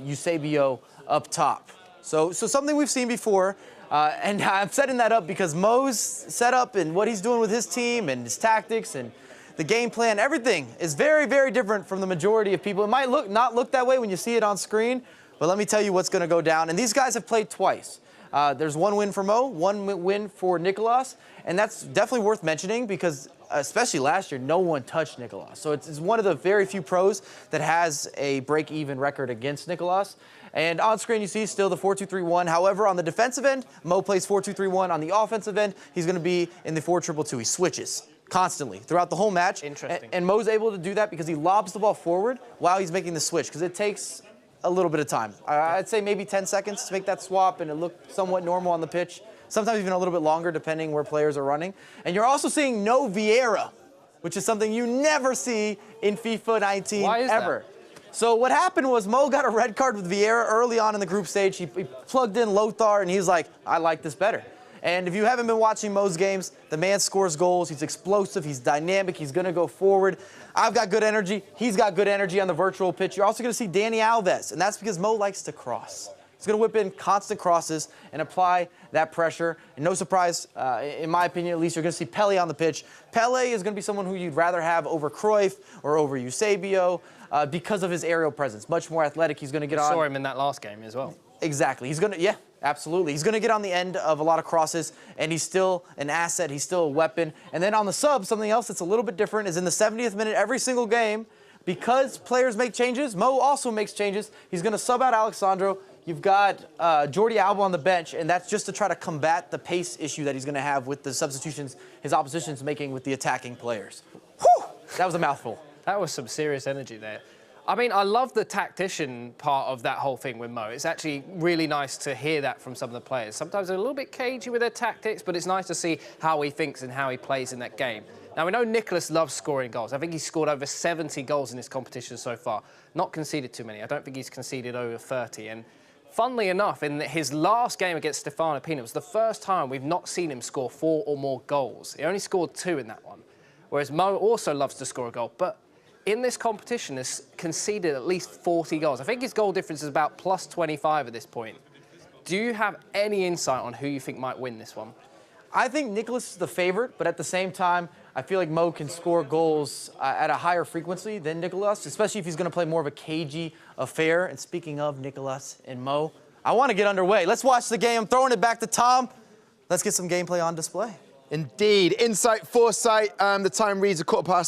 Eusebio up top. So something we've seen before. And I'm setting that up because Mo's setup and what he's doing with his team and his tactics and the game plan, everything is very, very different from the majority of people. It might not look that way when you see it on screen, but let me tell you what's going to go down. And these guys have played twice. There's one win for Mo, one win for Nicolas, and that's definitely worth mentioning because especially last year, no one touched Nicolas. So it's one of the very few pros that has a break-even record against Nicolas. And on screen, you see still the 4-2-3-1. However, on the defensive end, Mo plays 4-2-3-1. On the offensive end, he's going to be in the 4-2-2. He switches constantly throughout the whole match. Interesting. And Mo's able to do that because he lobs the ball forward while he's making the switch, because it takes a little bit of time. I'd say maybe 10 seconds to make that swap and it look somewhat normal on the pitch. Sometimes even a little bit longer depending where players are running. And you're also seeing no Vieira, which is something you never see in FIFA 19 ever. So what happened was Mo got a red card with Vieira early on in the group stage. He plugged in Lothar, and he's like, I like this better. And if you haven't been watching Mo's games, the man scores goals. He's explosive. He's dynamic. He's going to go forward. I've got good energy. He's got good energy on the virtual pitch. You're also going to see Dani Alves, and that's because Mo likes to cross. He's going to whip in constant crosses and apply that pressure. And no surprise, in my opinion at least, you're going to see Pele on the pitch. Pele is going to be someone who you'd rather have over Cruyff or over Eusebio because of his aerial presence. Much more athletic. He's going to get on. Saw him in that last game as well. Exactly. He's going to, yeah, absolutely. He's going to get on the end of a lot of crosses, and he's still an asset. He's still a weapon. And then on the sub, something else that's a little bit different is in the 70th minute every single game, because players make changes, Mo also makes changes. He's going to sub out Alexandro. You've got Jordi Alba on the bench, and that's just to try to combat the pace issue that he's going to have with the substitutions his opposition's making with the attacking players. Whew! That was a mouthful. That was some serious energy there. I mean, I love the tactician part of that whole thing with Mo. It's actually really nice to hear that from some of the players. Sometimes they're a little bit cagey with their tactics, but it's nice to see how he thinks and how he plays in that game. Now, we know Nicholas loves scoring goals. I think he's scored over 70 goals in this competition so far. Not conceded too many. I don't think he's conceded over 30. And funnily enough, in his last game against Stefano Pina, it was the first time we've not seen him score 4 or more goals. He only scored 2 in that one, whereas Mo also loves to score a goal. But in this competition, has conceded at least 40 goals. I think his goal difference is about plus 25 at this point. Do you have any insight on who you think might win this one? I think Nicholas is the favorite, but at the same time, I feel like Mo can score goals at a higher frequency than Nicholas, especially if he's going to play more of a cagey affair. And speaking of Nicholas and Mo, I want to get underway. Let's watch the game. I'm throwing it back to Tom. Let's get some gameplay on display. Indeed. Insight, foresight, the time reads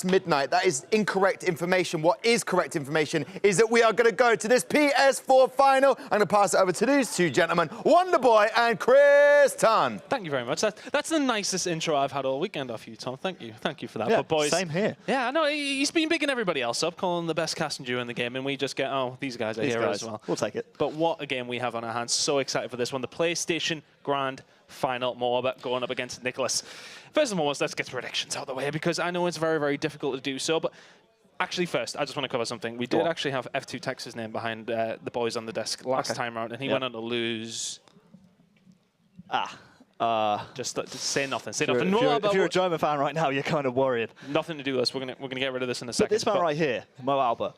midnight. That is incorrect information. What is correct information is that we are going to go to this PS4 final. I'm going to pass it over to these two gentlemen, Wonderboy and Chris Tunn. Thank you very much. That's the nicest intro I've had all weekend off you, Tom. Thank you. Thank you for that. Yeah, but boys, same here. Yeah, no, he's been bigging everybody else up, calling the best cast and duo in the game, and we just get, oh, these guys are here as well. We'll take it. But what a game we have on our hands. So excited for this one. The PlayStation Grand Final, Moaba going up against Nicholas. First and foremost, let's get the predictions out of the way, because I know it's very, very difficult to do so. But actually, first, I just want to cover something. We did actually have F2 Tex's name behind the boys on the desk last time around, and he went on to lose. Just say nothing. Say nothing. If you're a German fan right now, you're kind of worried. Nothing to do with us. We're gonna get rid of this in a second. But this man right here, Mo Alba,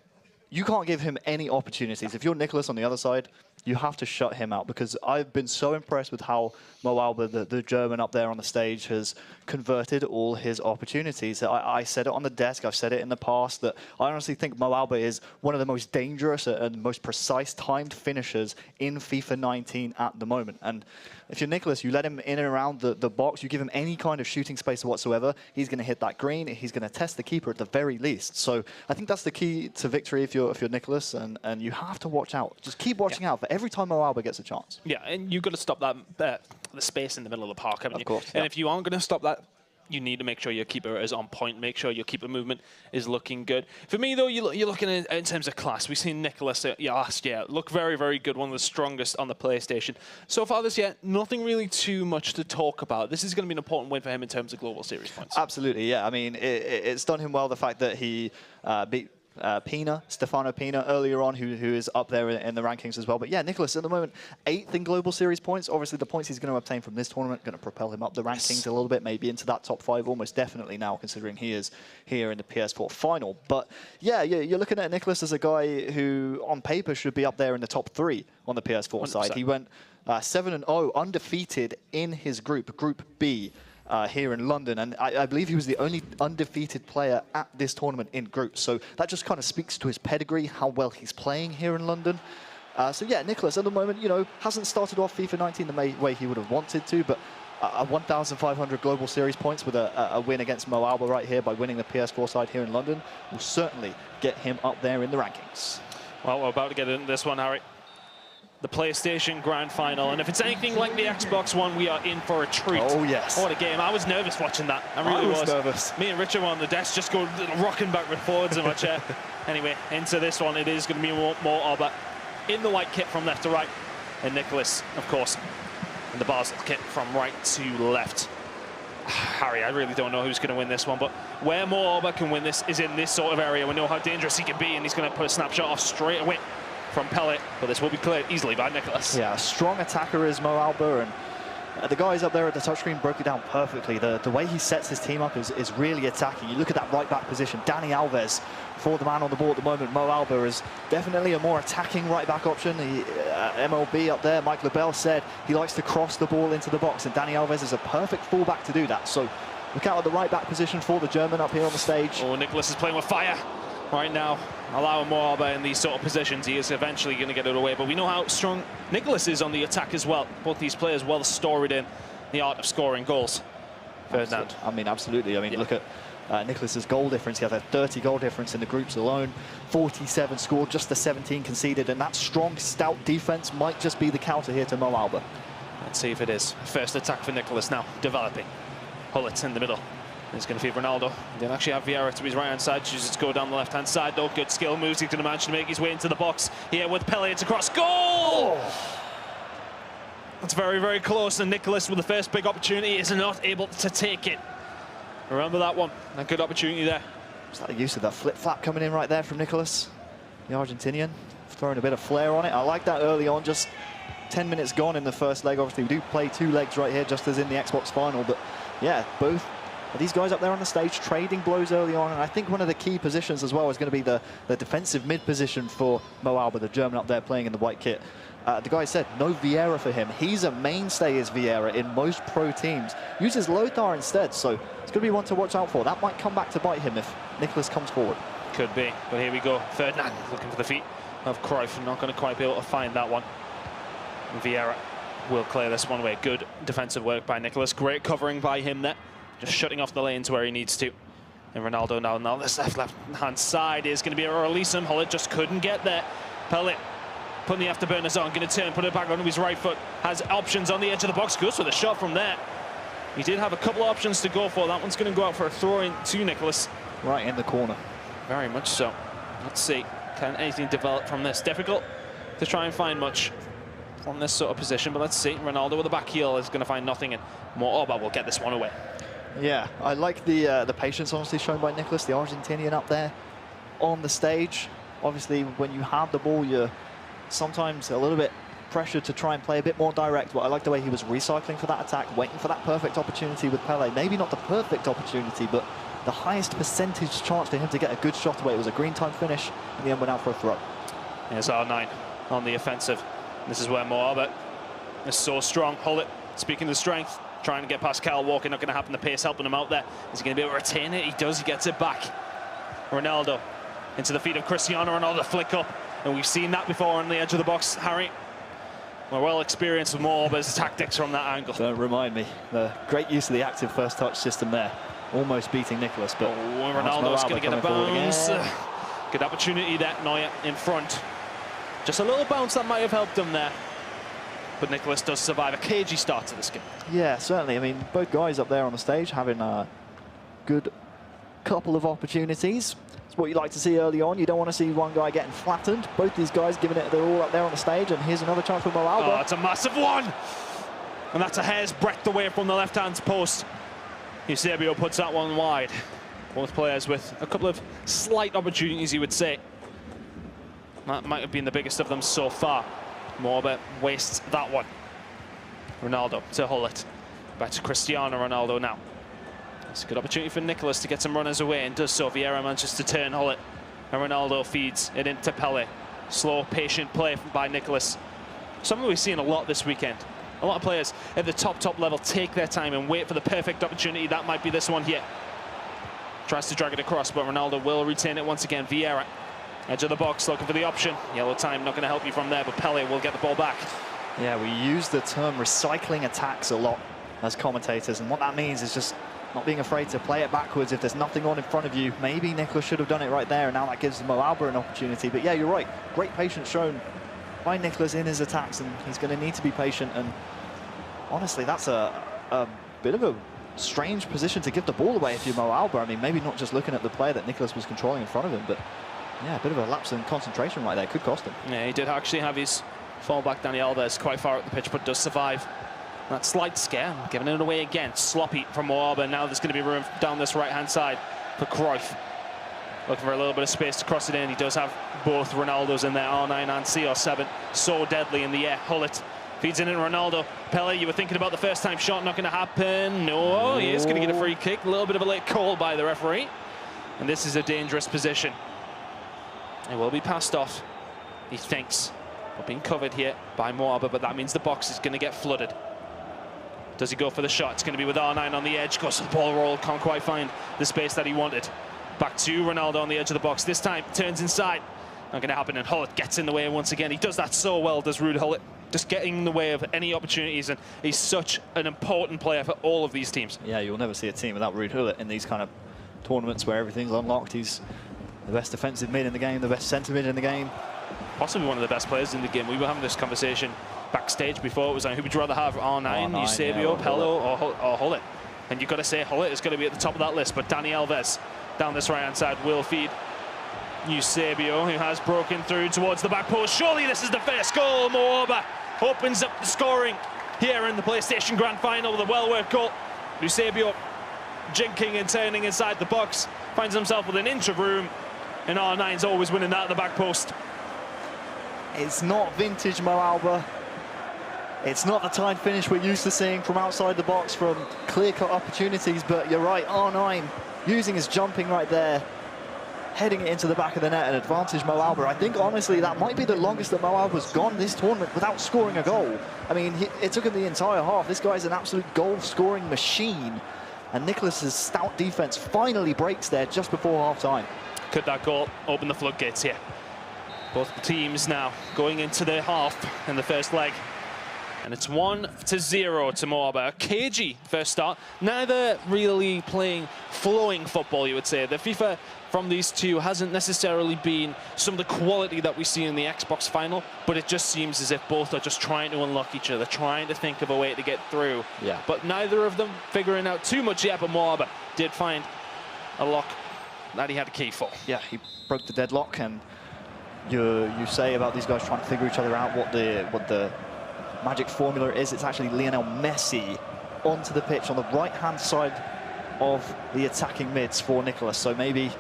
you can't give him any opportunities. If you're Nicholas on the other side, you have to shut him out, because I've been so impressed with how Mo Alba, the German up there on the stage, has converted all his opportunities. I said it on the desk, I've said it in the past, that I honestly think Mo Alba is one of the most dangerous and most precise timed finishers in FIFA 19 at the moment. And if you're Nicholas, you let him in and around the box, you give him any kind of shooting space whatsoever, he's going to hit that green, he's going to test the keeper at the very least. So I think that's the key to victory if you're Nicholas, and you have to watch out. Just keep watching out for every time Mo Alba gets a chance. Yeah, and you've got to stop that the space in the middle of the park, haven't you? Of course. And if you aren't going to stop that, you need to make sure your keeper is on point, make sure your keeper movement is looking good. For me, though, you're looking at in terms of class. We've seen Nicholas last year look very, very good, one of the strongest on the PlayStation. So far this year, nothing really too much to talk about. This is going to be an important win for him in terms of global series points. Absolutely, yeah. I mean, it's done him well, the fact that he beat Stefano Pina earlier on, who is up there in the rankings as well. But yeah, Nicholas at the moment 8th in global series points. Obviously, the points he's going to obtain from this tournament going to propel him up the rankings a little bit, maybe into that top 5 almost definitely now, considering he is here in the PS4 final. But yeah, you're looking at Nicholas as a guy who on paper should be up there in the top 3 on the PS4 100%. Side. He went 7-0 undefeated in his Group B. Here in London, and I believe he was the only undefeated player at this tournament in groups. So that just kind of speaks to his pedigree, how well he's playing here in London. So yeah, Nicholas at the moment, hasn't started off FIFA 19 the way he would have wanted to, but 1,500 global series points with a win against Mo Alba right here by winning the PS4 side here in London will certainly get him up there in the rankings. Well, we're about to get into this one, Harry. The PlayStation Grand Final, and if it's anything like the Xbox One, we are in for a treat. Oh yes. What a game. I was nervous watching that. I really was nervous. Me and Richard were on the desk just going rocking back and forwards in my chair. Anyway, into this one, it is going to be more Alba in the white kit from left to right, and Nicholas, of course, in the Basel kit from right to left. Harry, I really don't know who's going to win this one, but where Mo Alba can win this is in this sort of area. We know how dangerous he can be, and he's going to put a snapshot off straight away from Pellet, but this will be cleared easily by Nicholas. Yeah, a strong attacker is Mo Alba, and the guys up there at the touchscreen broke it down perfectly. The way he sets his team up is really attacking. You look at that right back position, Dani Alves for the man on the ball at the moment. Mo Alba is definitely a more attacking right back option. MLB up there, Mike LaBelle said he likes to cross the ball into the box, and Dani Alves is a perfect fullback to do that. So look out at the right back position for the German up here on the stage. Oh, Nicholas is playing with fire right now, allowing Mo Alba in these sort of positions. He is eventually going to get it away, but we know how strong Nicholas is on the attack as well. Both these players well storied in the art of scoring goals. Ferdinand. I mean, absolutely. I mean, look at Nicholas's goal difference. He has a 30 goal difference in the groups alone. 47 scored, just the 17 conceded, and that strong, stout defense might just be the counter here to Mo Alba. Let's see if it is. First attack for Nicholas now, developing. Hullet in the middle. He's going to feed Ronaldo. They actually have Vieira to his right-hand side. Chooses to go down the left-hand side, though. Good skill moves. He's going to manage to make his way into the box. Here with Pele, it's across. Goal! Oh. That's very, very close. And Nicholas, with the first big opportunity, is not able to take it. Remember that one. A good opportunity there. Is that the use of that flip-flap coming in right there from Nicholas, the Argentinian? Throwing a bit of flair on it. I like that early on. Just 10 minutes gone in the first leg. Obviously, we do play 2 legs right here, just as in the Xbox final. But yeah, both these guys up there on the stage trading blows early on, and I think one of the key positions as well is going to be the defensive mid position for Mo Alba, the German up there playing in the white kit. The guy said no Vieira for him. He's a mainstay as Vieira in most pro teams. Uses Lothar instead, so it's going to be one to watch out for. That might come back to bite him if Nicholas comes forward. Could be, but here we go. Ferdinand looking for the feet of Cruyff, not going to quite be able to find that one. Vieira will clear this one away. Good defensive work by Nicholas. Great covering by him there. Just shutting off the lanes where he needs to. And Ronaldo now this left-hand side is going to be a release him. Hullet just couldn't get there. Pellet putting the afterburners on, going to turn, put it back onto his right foot. Has options on the edge of the box, goes for the shot from there. He did have a couple of options to go for. That one's going to go out for a throw-in to Nicholas. Right in the corner. Very much so. Let's see, can anything develop from this? Difficult to try and find much from this sort of position, but let's see. Ronaldo with the back heel is going to find nothing, and Mo Alba will get this one away. Yeah, I like the patience honestly shown by Nicholas, the Argentinian up there on the stage. Obviously, when you have the ball, you're sometimes a little bit pressured to try and play a bit more direct, but I like the way he was recycling for that attack, waiting for that perfect opportunity with Pele. Maybe not the perfect opportunity, but the highest percentage chance for him to get a good shot away. It was a green time finish, in the end went out for a throw. Here's R9 on the offensive. This is where Moaba is so strong. Hullet, speaking of strength, trying to get past Kyle Walker, not going to happen. The pace helping him out there. Is he going to be able to retain it? He does, he gets it back. Ronaldo into the feet of Cristiano Ronaldo, flick up. And we've seen that before on the edge of the box, Harry. We're well experienced with Moaba's tactics from that angle. Don't remind me. The great use of the active first touch system there. Almost beating Nicholas, but Ronaldo's going to get a bounce. Good opportunity there, Neuer in front. Just a little bounce that might have helped him there. But Nicholas does survive a cagey start to this game. Yeah, certainly. I mean, both guys up there on the stage having a good couple of opportunities. It's what you like to see early on. You don't want to see one guy getting flattened. Both these guys giving it their all up there on the stage. And here's another chance for Mo Alba. Oh, it's a massive one. And that's a hair's breadth away from the left-hand post. Eusebio puts that one wide. Both players with a couple of slight opportunities, you would say. That might have been the biggest of them so far. Moaba wastes that one. Ronaldo to Hullet. Back to Cristiano Ronaldo now. It's a good opportunity for Nicholas to get some runners away, and does so. Vieira manages to turn Hullet. And Ronaldo feeds it into Pele. Slow, patient play by Nicholas. Something we've seen a lot this weekend. A lot of players at the top level take their time and wait for the perfect opportunity. That might be this one here. Tries to drag it across, but Ronaldo will retain it once again. Vieira, edge of the box, looking for the option. Yellow time, not going to help you from there, but Pele will get the ball back. Yeah, we use the term recycling attacks a lot as commentators, and what that means is just not being afraid to play it backwards if there's nothing on in front of you. Maybe Nicholas should have done it right there, and now that gives Mo Alba an opportunity. But yeah, you're right. Great patience shown by Nicholas in his attacks, and he's going to need to be patient. And honestly, that's a bit of a strange position to give the ball away if you're Mo Alba. I mean, maybe not just looking at the player that Nicholas was controlling in front of him, but yeah, a bit of a lapse in concentration right there. Could cost him. Yeah, he did actually have his fallback, Dani Alves, quite far up the pitch, but does survive. That slight scare, giving it away again. Sloppy from Moaba. Now there's going to be room down this right-hand side for Cruyff. Looking for a little bit of space to cross it in. He does have both Ronaldos in there, R9 and CR7. So deadly in the air. Hullet feeds in Ronaldo. Pele, you were thinking about the first-time shot, not going to happen. No, he is going to get a free kick. A little bit of a late call by the referee. And this is a dangerous position. It will be passed off, he thinks. But being covered here by Moaba, but that means the box is going to get flooded. Does he go for the shot? It's going to be with R9 on the edge. Goes to the ball roll, can't quite find the space that he wanted. Back to Ronaldo on the edge of the box. This time, turns inside. Not going to happen, and Hullet gets in the way once again. He does that so well, does Ruud Hullet. Just getting in the way of any opportunities, and he's such an important player for all of these teams. Yeah, you'll never see a team without Ruud Hullet in these kind of tournaments where everything's unlocked. He's the best defensive mid in the game, the best centre mid in the game. Possibly one of the best players in the game. We were having this conversation backstage before. It was like, who would you rather have, R9, Eusebio, Pele, or Hullet? And you've got to say Hullet is going to be at the top of that list, but Dani Alves down this right-hand side will feed Eusebio, who has broken through towards the back post. Surely this is the first goal. Moaba opens up the scoring here in the PlayStation Grand Final with a well-worked goal. Eusebio jinking and turning inside the box, finds himself with an inch of room, and R9's always winning that at the back post. It's not vintage Mo Alba. It's not the timed finish we're used to seeing from outside the box from clear-cut opportunities, but you're right, R9 using his jumping right there, heading it into the back of the net, and advantage Mo Alba. I think, honestly, that might be the longest that Mo Alba's gone this tournament without scoring a goal. I mean, it took him the entire half. This guy's an absolute goal-scoring machine, and Nicholas's stout defense finally breaks there just before half-time. Could that goal open the floodgates here? Both teams now going into the half in the first leg. And it's 1-0 to Moaba. A cagey first start. Neither really playing flowing football, you would say. The FIFA from these two hasn't necessarily been some of the quality that we see in the Xbox final, but it just seems as if both are just trying to unlock each other, trying to think of a way to get through. Yeah. But neither of them figuring out too much yet, but Moaba did find a lock that he had a key for. Yeah, he broke the deadlock, and you say about these guys trying to figure each other out what the magic formula is. It's actually Lionel Messi onto the pitch on the right-hand side of the attacking mids for Nicholas. So maybe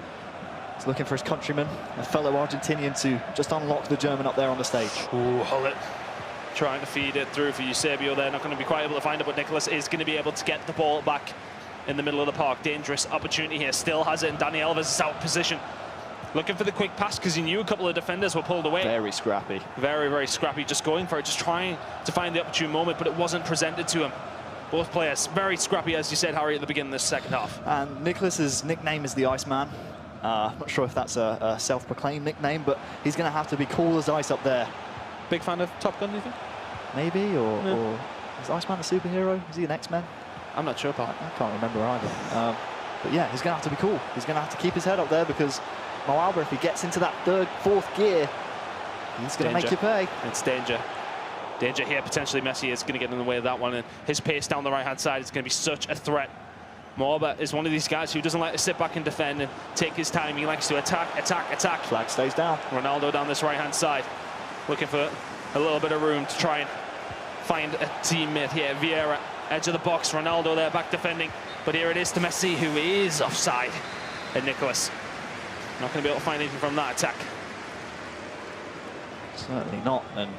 he's looking for his countryman, a fellow Argentinian, to just unlock the German up there on the stage. Ooh, Hullet trying to feed it through for Eusebio there. Not going to be quite able to find it, but Nicholas is going to be able to get the ball back in the middle of the park. Dangerous opportunity here. Still has it, and Dani Alves is out of position. Looking for the quick pass because he knew a couple of defenders were pulled away. Very scrappy. Very, very scrappy. Just going for it, just trying to find the opportune moment, but it wasn't presented to him. Both players very scrappy, as you said, Harry, at the beginning of the second half. And Nicholas's nickname is the Iceman. I'm not sure if that's a self-proclaimed nickname, but he's going to have to be cool as ice up there. Big fan of Top Gun, do you think? Maybe, or is Iceman a superhero? Is he an X-Men? I'm not sure, pal. I can't remember either. But yeah, he's going to have to be cool. He's going to have to keep his head up there because Mo Alba, if he gets into that third, fourth gear, he's going to make you pay. It's danger. Danger here, potentially Messi is going to get in the way of that one, and his pace down the right-hand side is going to be such a threat. Mo Alba is one of these guys who doesn't like to sit back and defend and take his time. He likes to attack, attack, attack. Flag stays down. Ronaldo down this right-hand side, looking for a little bit of room to try and find a teammate here. Vieira, edge of the box. Ronaldo there, back defending. But here it is to Messi, who is offside. And Nicholas not going to be able to find anything from that attack. Certainly not. And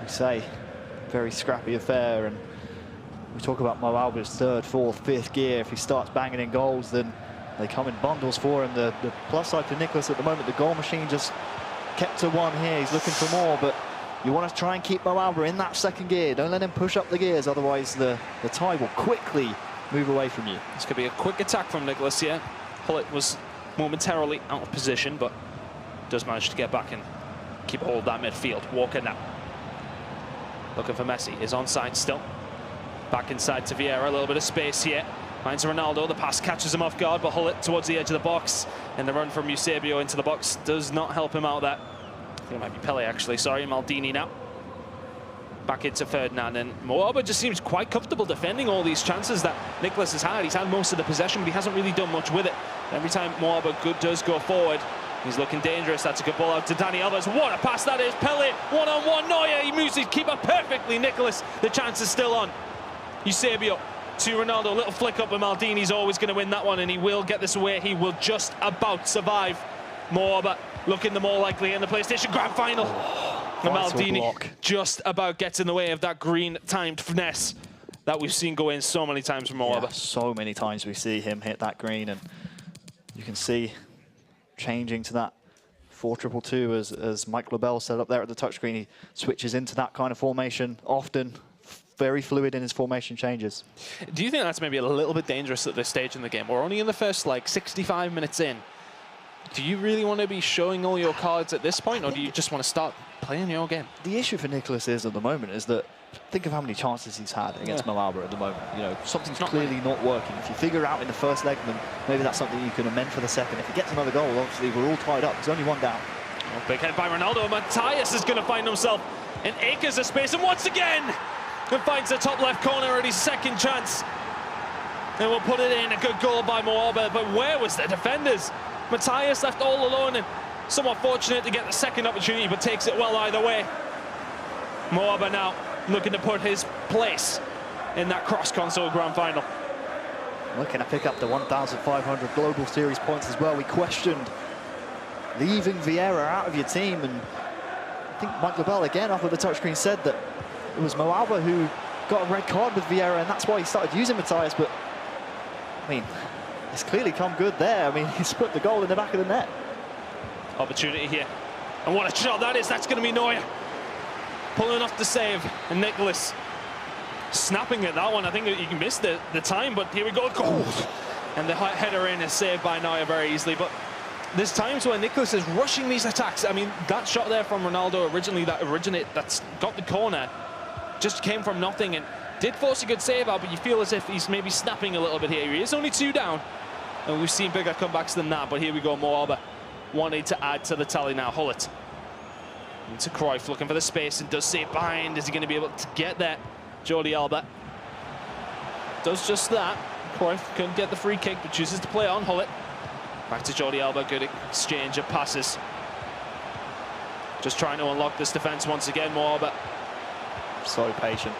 we say, very scrappy affair. And we talk about Mo Alba's third, fourth, fifth gear. If he starts banging in goals, then they come in bundles for him. The plus side for Nicholas at the moment, the goal machine just kept to one here. He's looking for more, but you want to try and keep Mo Alba in that second gear. Don't let him push up the gears, otherwise the tide will quickly move away from you. This could be a quick attack from Nicholas here. Hullet was momentarily out of position, but does manage to get back and keep hold of that midfield. Walker now. Looking for Messi, is onside still. Back inside to Vieira, a little bit of space here. Finds Ronaldo, the pass catches him off guard, but Hullet towards the edge of the box. And the run from Eusebio into the box does not help him out there. I think it might be Pele actually, sorry, Maldini now. Back into Ferdinand, and Mo Alba just seems quite comfortable defending all these chances that Nicholas has had. He's had most of the possession, but he hasn't really done much with it. Every time Mo Alba does go forward, he's looking dangerous. That's a good ball out to Dani Alves. What a pass that is. Pele, one-on-one. Neuer, he moves his keeper perfectly. Nicholas, the chance is still on. Eusebio to Ronaldo. Little flick up, and Maldini's always going to win that one, and he will get this away. He will just about survive. Mo Alba looking the more likely in the PlayStation Grand Final. And Maldini just about gets in the way of that green timed finesse that we've seen go in so many times from Mo Alba. So many times we see him hit that green, and you can see changing to that 4-2-2 as Mike Lobel set up there at the touchscreen. He switches into that kind of formation often. Very fluid in his formation changes. Do you think that's maybe a little bit dangerous at this stage in the game? We're only in the first, like, 65 minutes in. Do you really want to be showing all your cards at this point, or do you just want to start playing your game? The issue for Nicholas is at the moment is that think of how many chances he's had against Mo Alba at the moment. You know, something's clearly not working. If you figure out in the first leg, then maybe that's something you can amend for the second. If he gets another goal, obviously we're all tied up. There's only one down. Oh, big head by Ronaldo. Matthias is going to find himself in acres of space, and once again, he finds the top left corner at his second chance. And we'll put it in. A good goal by Mo Alba, but where was the defenders? Matthias left all alone, and somewhat fortunate to get the second opportunity, but takes it well either way. Mo Alba now looking to put his place in that cross-console grand final. Looking to pick up the 1,500 Global Series points as well. We questioned leaving Vieira out of your team, and I think Mike Lobel again off of the touchscreen said that it was Mo Alba who got a red card with Vieira, and that's why he started using Matthias. But I mean, it's clearly come good there. I mean, he's put the goal in the back of the net. Opportunity here, and what a shot that is. That's going to be Neuer pulling off the save, and Nicholas snapping at that one. I think he missed the time, but here we go. Goal! And the header in is saved by Neuer very easily. But there's times where Nicholas is rushing these attacks. I mean, that shot there from Ronaldo originally, that's got the corner, just came from nothing and did force a good save out, but you feel as if he's maybe snapping a little bit here. He is only 2 down, and we've seen bigger comebacks than that, but here we go. Mo Alba wanting to add to the tally now. Hullet into Cruyff, looking for the space, and does see it behind. Is he going to be able to get there? Jordi Alba does just that. Cruyff couldn't get the free kick, but chooses to play on. Hullet back to Jordi Alba. Good exchange of passes. Just trying to unlock this defense once again. Mo Alba so patient.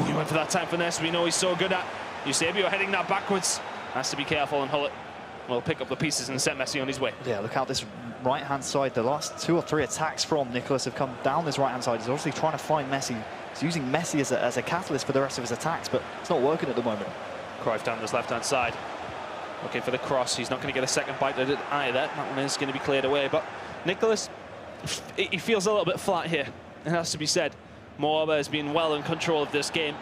He went for that time finesse we know he's so good at. Eusebio heading that backwards. Has to be careful, and Hullet will pick up the pieces and set Messi on his way. Yeah, look out this right-hand side. The last 2 or 3 attacks from Nicholas have come down this right-hand side. He's obviously trying to find Messi. He's using Messi as a catalyst for the rest of his attacks, but it's not working at the moment. Cruyff down this left-hand side. Looking for the cross. He's not going to get a second bite at it either. That one is going to be cleared away. But Nicholas, he feels a little bit flat here. It has to be said. Moaba has been well in control of this game.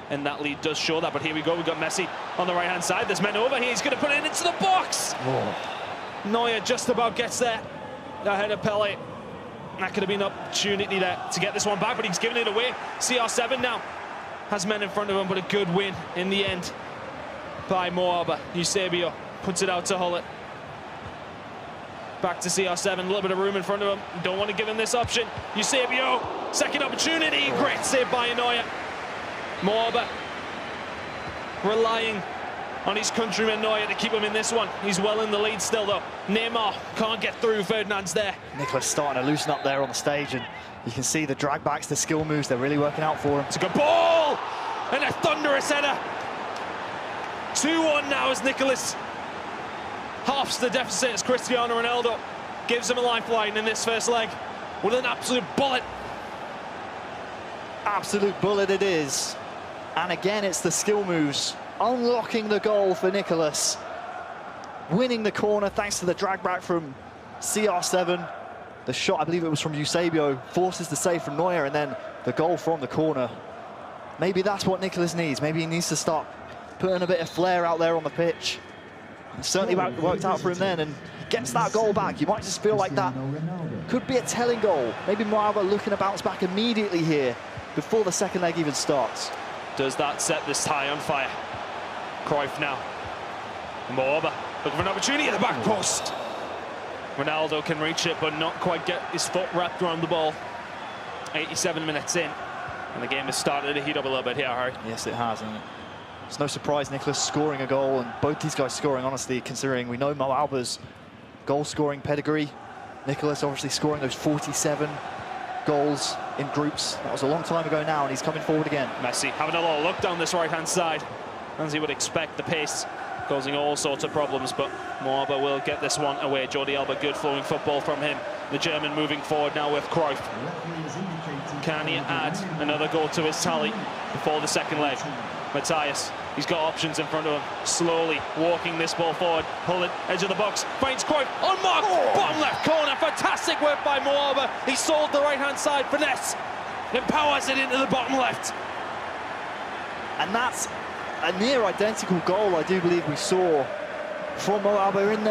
And that lead does show that. But here we go. We've got Messi on the right-hand side. There's men over here. He's going to put it into the box. Neuer just about gets there. Ahead of Pele. That could have been an opportunity there to get this one back, but he's giving it away. CR7 now has men in front of him, but a good win in the end by Moaba. Eusebio puts it out to Hullet. Back to CR7, a little bit of room in front of him. Don't want to give him this option. Eusebio, second opportunity. Great save by Neuer. Moaba relying on his countryman Neuer to keep him in this one. He's well in the lead still, though. Neymar can't get through. Ferdinand's there. Nicholas starting to loosen up there on the stage, and you can see the drag backs, the skill moves, they're really working out for him. It's a good ball! And a thunderous header. 2-1 now as Nicholas halves the deficit as Cristiano Ronaldo gives him a lifeline in this first leg with an absolute bullet. Absolute bullet it is. And again, it's the skill moves unlocking the goal for Nicholas. Winning the corner thanks to the drag back from CR7. The shot, I believe it was from Eusebio, forces the save from Neuer, and then the goal from the corner. Maybe that's what Nicholas needs. Maybe he needs to start putting a bit of flair out there on the pitch. It certainly worked out for him then, and he gets that goal back. You might just feel like that could be a telling goal. Maybe Moaba looking to bounce back immediately here before the second leg even starts. Does that set this tie on fire? Cruyff now. Moaba looking for an opportunity at the back post. Ronaldo can reach it, but not quite get his foot wrapped around the ball. 87 minutes in, and the game has started to heat up a little bit here, Harry. Yes, it has, and it's no surprise Nicholas scoring a goal, and both these guys scoring, honestly, considering we know Mo Alba's goal-scoring pedigree. Nicholas obviously scoring those 47 goals in groups. That was a long time ago now, and he's coming forward again. Messi having a little look down this right-hand side, as he would expect. The pace causing all sorts of problems, but Moaba will get this one away. Jordi Alba, good flowing football from him. The German moving forward now with Cruyff. Can he add another goal to his tally before the second leg? Matthias, he's got options in front of him. Slowly walking this ball forward. Hullet, edge of the box, finds Cruyff, on mark, bottom left corner. Fantastic work by Moaba. He sold the right-hand side, finesse, empowers it into the bottom left. And that's a near identical goal, I do believe we saw from Moaba in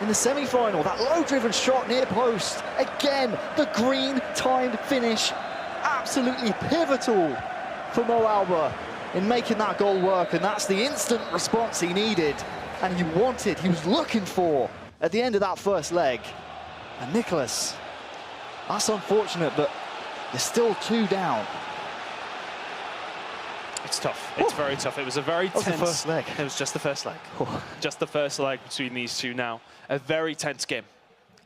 the semi-final. That low-driven shot near post. Again, the green timed finish. Absolutely pivotal for Moaba in making that goal work, and that's the instant response he needed and he wanted, he was looking for at the end of that first leg. And Nicholas, that's unfortunate, but you're still 2 down. It's tough. It's very tough. It was a very tense... the first leg. It was just the first leg. Just the first leg between these two now. A very tense game,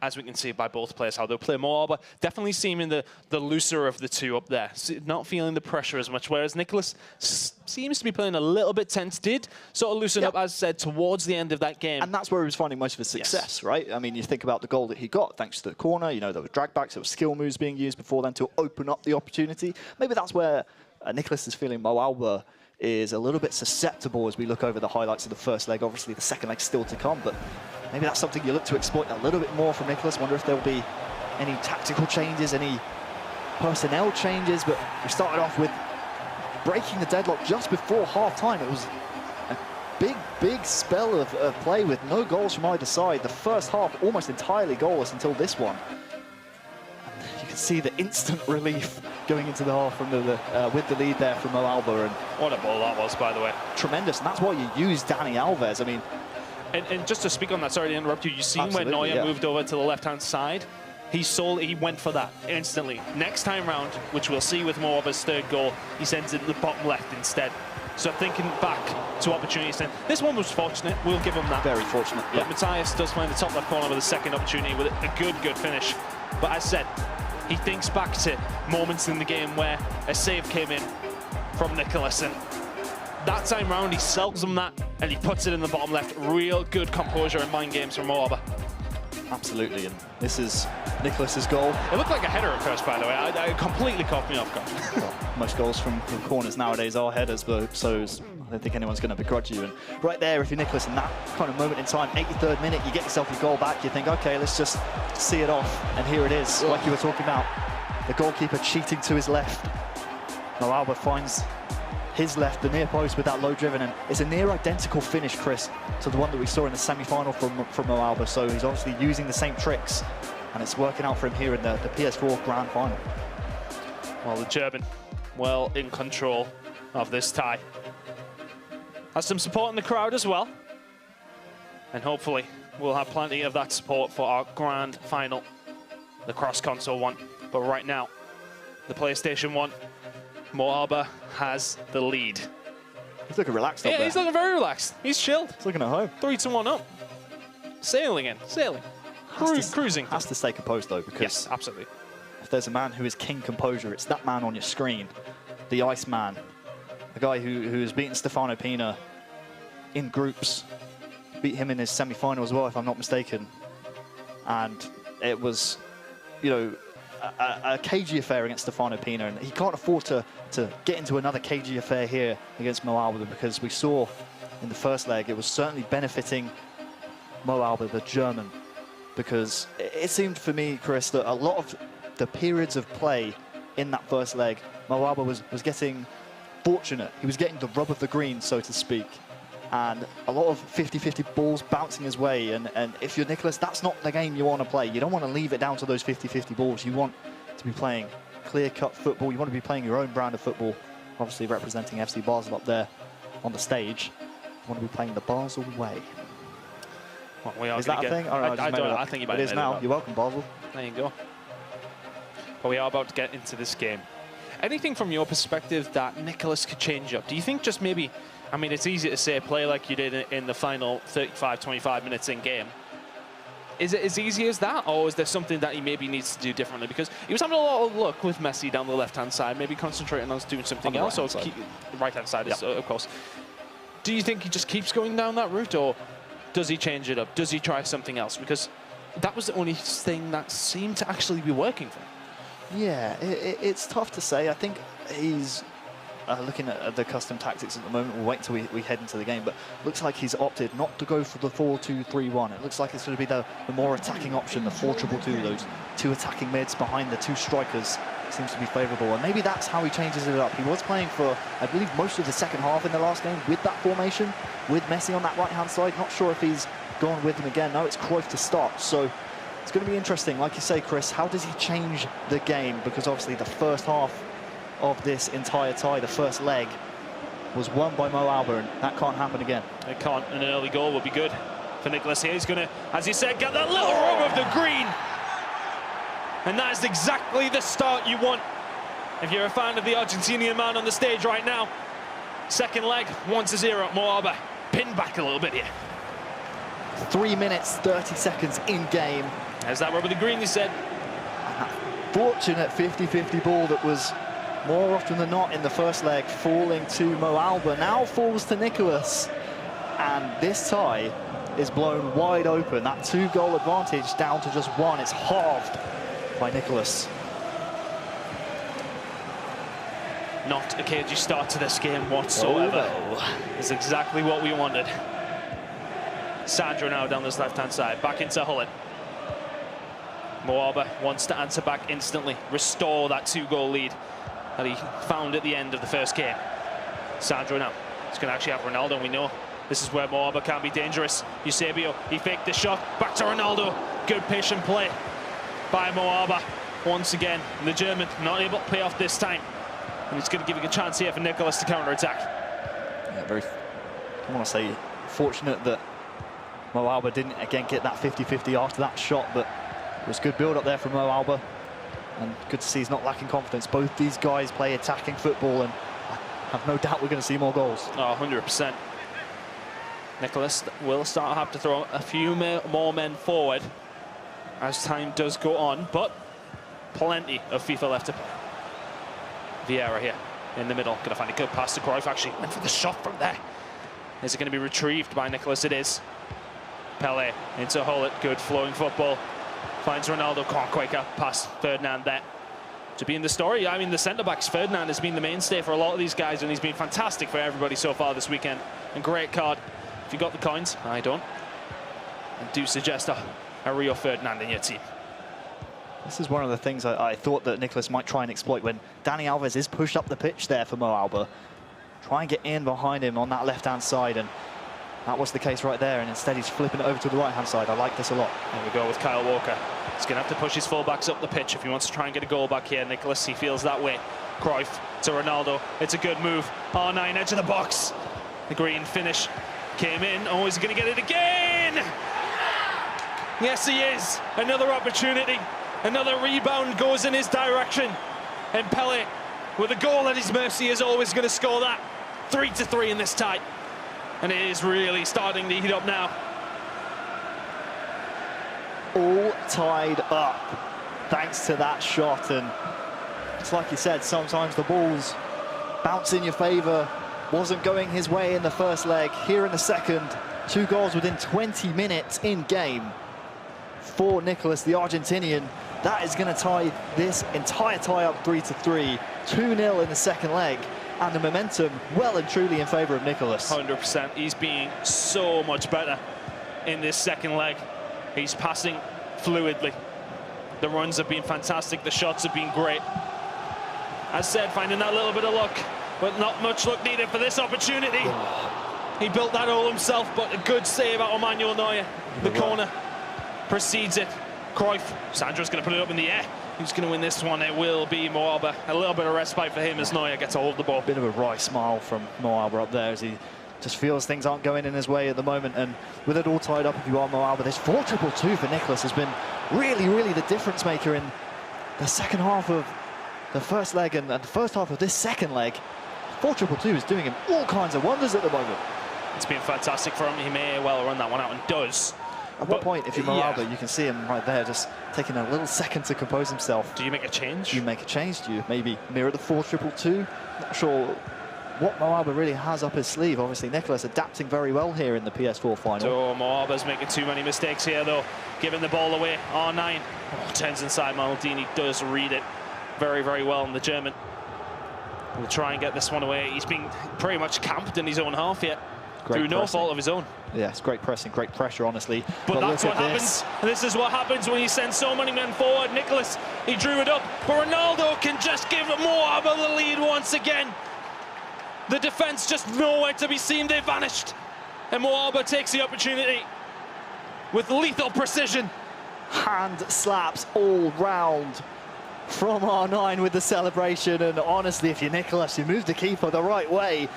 as we can see by both players, how they'll play more, but definitely seeming the looser of the two up there. Not feeling the pressure as much, whereas Nicholas seems to be playing a little bit tense. Did sort of loosen up, as said, towards the end of that game. And that's where he was finding most of his success, right? I mean, you think about the goal that he got, thanks to the corner, you know, there were drag backs, there were skill moves being used before then to open up the opportunity. Maybe that's where Nicholas is feeling Mo Alba is a little bit susceptible as we look over the highlights of the first leg. Obviously, the second leg still to come, but maybe that's something you look to exploit a little bit more from Nicholas. Wonder if there'll be any tactical changes, any personnel changes, but we started off with breaking the deadlock just before half-time. It was a big spell of play with no goals from either side. The first half almost entirely goalless until this one. You can see the instant relief going into the half from with the lead there from Mo Alba. And what a ball that was, by the way. Tremendous, and that's why you use Dani Alves. I mean, and just to speak on that, sorry to interrupt you, you seen when Neuer moved over to the left-hand side, he went for that instantly. Next time round, which we'll see with more of his third goal, he sends it to the bottom left instead. So thinking back to opportunities then, this one was fortunate, we'll give him that. Very fortunate, yeah. But Matthias does find the top left corner with a second opportunity with a good finish. But as said, he thinks back to moments in the game where a save came in from Nicholas, and that time round he sells him that and he puts it in the bottom left. Real good composure and mind games from Moaba. Absolutely, and this is Nicholas's goal. It looked like a header at first, by the way. It completely caught me off guard. Well, most goals from corners nowadays are headers, but so I don't think anyone's going to begrudge you. And right there, if you're Nicholas in that kind of moment in time, 83rd minute, you get yourself your goal back, you think, okay, let's just see it off. And here it is, like you were talking about. The goalkeeper cheating to his left. Mo Alba finds his left, the near post with that low driven, and it's a near identical finish, Chris, to the one that we saw in the semi-final from Mo Alba. So he's obviously using the same tricks, and it's working out for him here in the PS4 Grand Final. Well, the German, well in control of this tie. Has some support in the crowd as well, and hopefully we'll have plenty of that support for our Grand Final, the cross-console one. But right now, the PlayStation 1, Mo Alba has the lead. He's looking relaxed up there. Yeah, he's looking very relaxed. He's chilled. He's looking at home. 3-1 up. Sailing in, sailing. Cruising. Has to stay composed though, because yes, absolutely. If there's a man who is king composure, it's that man on your screen, the Iceman, the guy who has beaten Stefano Pina in groups, beat him in his semi-final as well, if I'm not mistaken. And it was, you know, a cagey affair against Stefano Pina, and he can't afford to get into another cagey affair here against Mo Alba, because we saw in the first leg it was certainly benefiting Mo Alba, the German, because it seemed for me, Chris, that a lot of the periods of play in that first leg, Mo Alba was getting fortunate. He was getting the rub of the green, so to speak, and a lot of 50-50 balls bouncing his way. And if you're Nicholas, that's not the game you want to play. You don't want to leave it down to those 50-50 balls. You want to be playing clear-cut football. You want to be playing your own brand of football, obviously representing FC Basel up there on the stage. You want to be playing the Basel way. Well, we are is that a thing? I think you might. It is now. You're welcome, Basel. There you go. But we are about to get into this game. Anything from your perspective that Nicholas could change up? Do you think just maybe, I mean, it's easy to say play like you did in the final 35, 25 minutes in game. Is it as easy as that, or is there something that he maybe needs to do differently? Because he was having a lot of luck with Messi down the left-hand side, maybe concentrating on doing something else. Or right-hand side, is, of course. Do you think he just keeps going down that route, or does he change it up? Does he try something else? Because that was the only thing that seemed to actually be working for him. Yeah, it's tough to say. I think he's looking at the custom tactics at the moment. We'll wait until we head into the game, but looks like he's opted not to go for the 4-2-3-1. It looks like it's going to be the more attacking option, the 4-2-2, those two attacking mids behind the two strikers. Seems to be favourable, and maybe that's how he changes it up. He was playing for, I believe, most of the second half in the last game with that formation, with Messi on that right-hand side. Not sure if he's gone with him again. No, it's Cruyff to start, so it's going to be interesting. Like you say, Chris, how does he change the game? Because obviously the first half of this entire tie, the first leg, was won by Mo Alba, and that can't happen again. It can't, and an early goal would be good for Nicholas here. He's going to, as you said, get that little rub of the green. And that is exactly the start you want if you're a fan of the Argentinian man on the stage right now. Second leg, 1-0, Mo Alba pinned back a little bit here. 3 minutes, 30 seconds in game. There's that rub of the green, you said. Fortunate 50-50 ball that was more often than not in the first leg falling to Mo Alba, now falls to Nicholas. And this tie is blown wide open. That 2-goal advantage down to just 1. It's halved by Nicholas. Not a cagey start to this game whatsoever. It's exactly what we wanted. Sandro now down this left-hand side, back into Hullet. Mo Alba wants to answer back instantly, restore that 2-goal lead that he found at the end of the first game. Sandro now, he's going to actually have Ronaldo, and we know this is where Mo Alba can be dangerous. Eusebio, he faked the shot, back to Ronaldo. Good patient play by Mo Alba. Once again, the German not able to pay off this time. And he's going to give a chance here for Nicholas to counter-attack. Yeah, very, I want to say, fortunate that Mo Alba didn't again get that 50-50 after that shot, but it was good build-up there from Mo Alba. And good to see he's not lacking confidence. Both these guys play attacking football, and I have no doubt we're going to see more goals. Oh, 100%. Nicholas will start to have to throw a few more men forward as time does go on, but plenty of FIFA left to play. Vieira here in the middle, going to find a good pass to Cruyff, actually went for the shot from there. Is it going to be retrieved by Nicholas? It is. Pele into Hullet, good flowing football. Finds Ronaldo, can't quite get past Ferdinand there. To be in the story, I mean, the centre-backs, Ferdinand has been the mainstay for a lot of these guys, and he's been fantastic for everybody so far this weekend. And great card. If you got the coins, I don't. I do suggest a Rio Ferdinand in your team. This is one of the things I thought that Nicholas might try and exploit when Dani Alves is pushed up the pitch there for Mo Alba. Try and get in behind him on that left-hand side, and that was the case right there, and instead he's flipping it over to the right-hand side. I like this a lot. There we go with Kyle Walker. He's going to have to push his full-backs up the pitch if he wants to try and get a goal back here. Nicholas, he feels that way. Cruyff to Ronaldo. It's a good move. R9, edge of the box. The green finish came in. Oh, he's going to get it again! Yes, he is. Another opportunity. Another rebound goes in his direction. And Pele, with a goal at his mercy, is always going to score that. 3-3 in this tie. And it is really starting to heat up now. All tied up thanks to that shot, and it's like you said, sometimes the balls bounce in your favour. Wasn't going his way in the first leg. Here in the second, 2 goals within 20 minutes in game for Nicholas, the Argentinian. That is going to tie this entire tie up 3-3, 2-0 in the second leg, and the momentum well and truly in favour of Nicholas. 100%. He's being so much better in this second leg. He's passing fluidly. The runs have been fantastic. The shots have been great. As said, finding that little bit of luck, but not much luck needed for this opportunity. He built that all himself, but a good save out of Manuel Neuer. The corner precedes it. Cruyff, Sandro's going to put it up in the air. Who's going to win this one? It will be Mo Alba. A little bit of respite for him as Neuer gets a hold of the ball. Bit of a wry smile from Mo Alba up there as he just feels things aren't going in his way at the moment, and with it all tied up, if you are Mo Alba, this 4-2-2 for Nicholas has been really the difference maker in the second half of the first leg and the first half of this second leg. 4-2-2 is doing him all kinds of wonders at the moment. It's been fantastic for him. He may well run that one out and does. At what point, if you're Mo Alba, you can see him right there just taking a little second to compose himself. Do you make a change? You make a change. Do you maybe mirror the 4-2-2? Not sure what Mo Alba really has up his sleeve. Obviously, Nicholas adapting very well here in the PS4 final. Oh, Mo Alba's making too many mistakes here, though. Giving the ball away. R9. Oh, turns inside. Maldini does read it very well, and the German will try and get this one away. He's been pretty much camped in his own half here. Through no fault of his own. Yeah, it's great pressing, great pressure, honestly. But that's what happens. This is what happens when you send so many men forward. Nicholas, he drew it up, but Ronaldo can just give Mo Alba the lead once again. The defence just nowhere to be seen. They vanished. And Mo Alba takes the opportunity with lethal precision. Hand slaps all round from R9 with the celebration. And honestly, if you're Nicholas, you move the keeper the right way.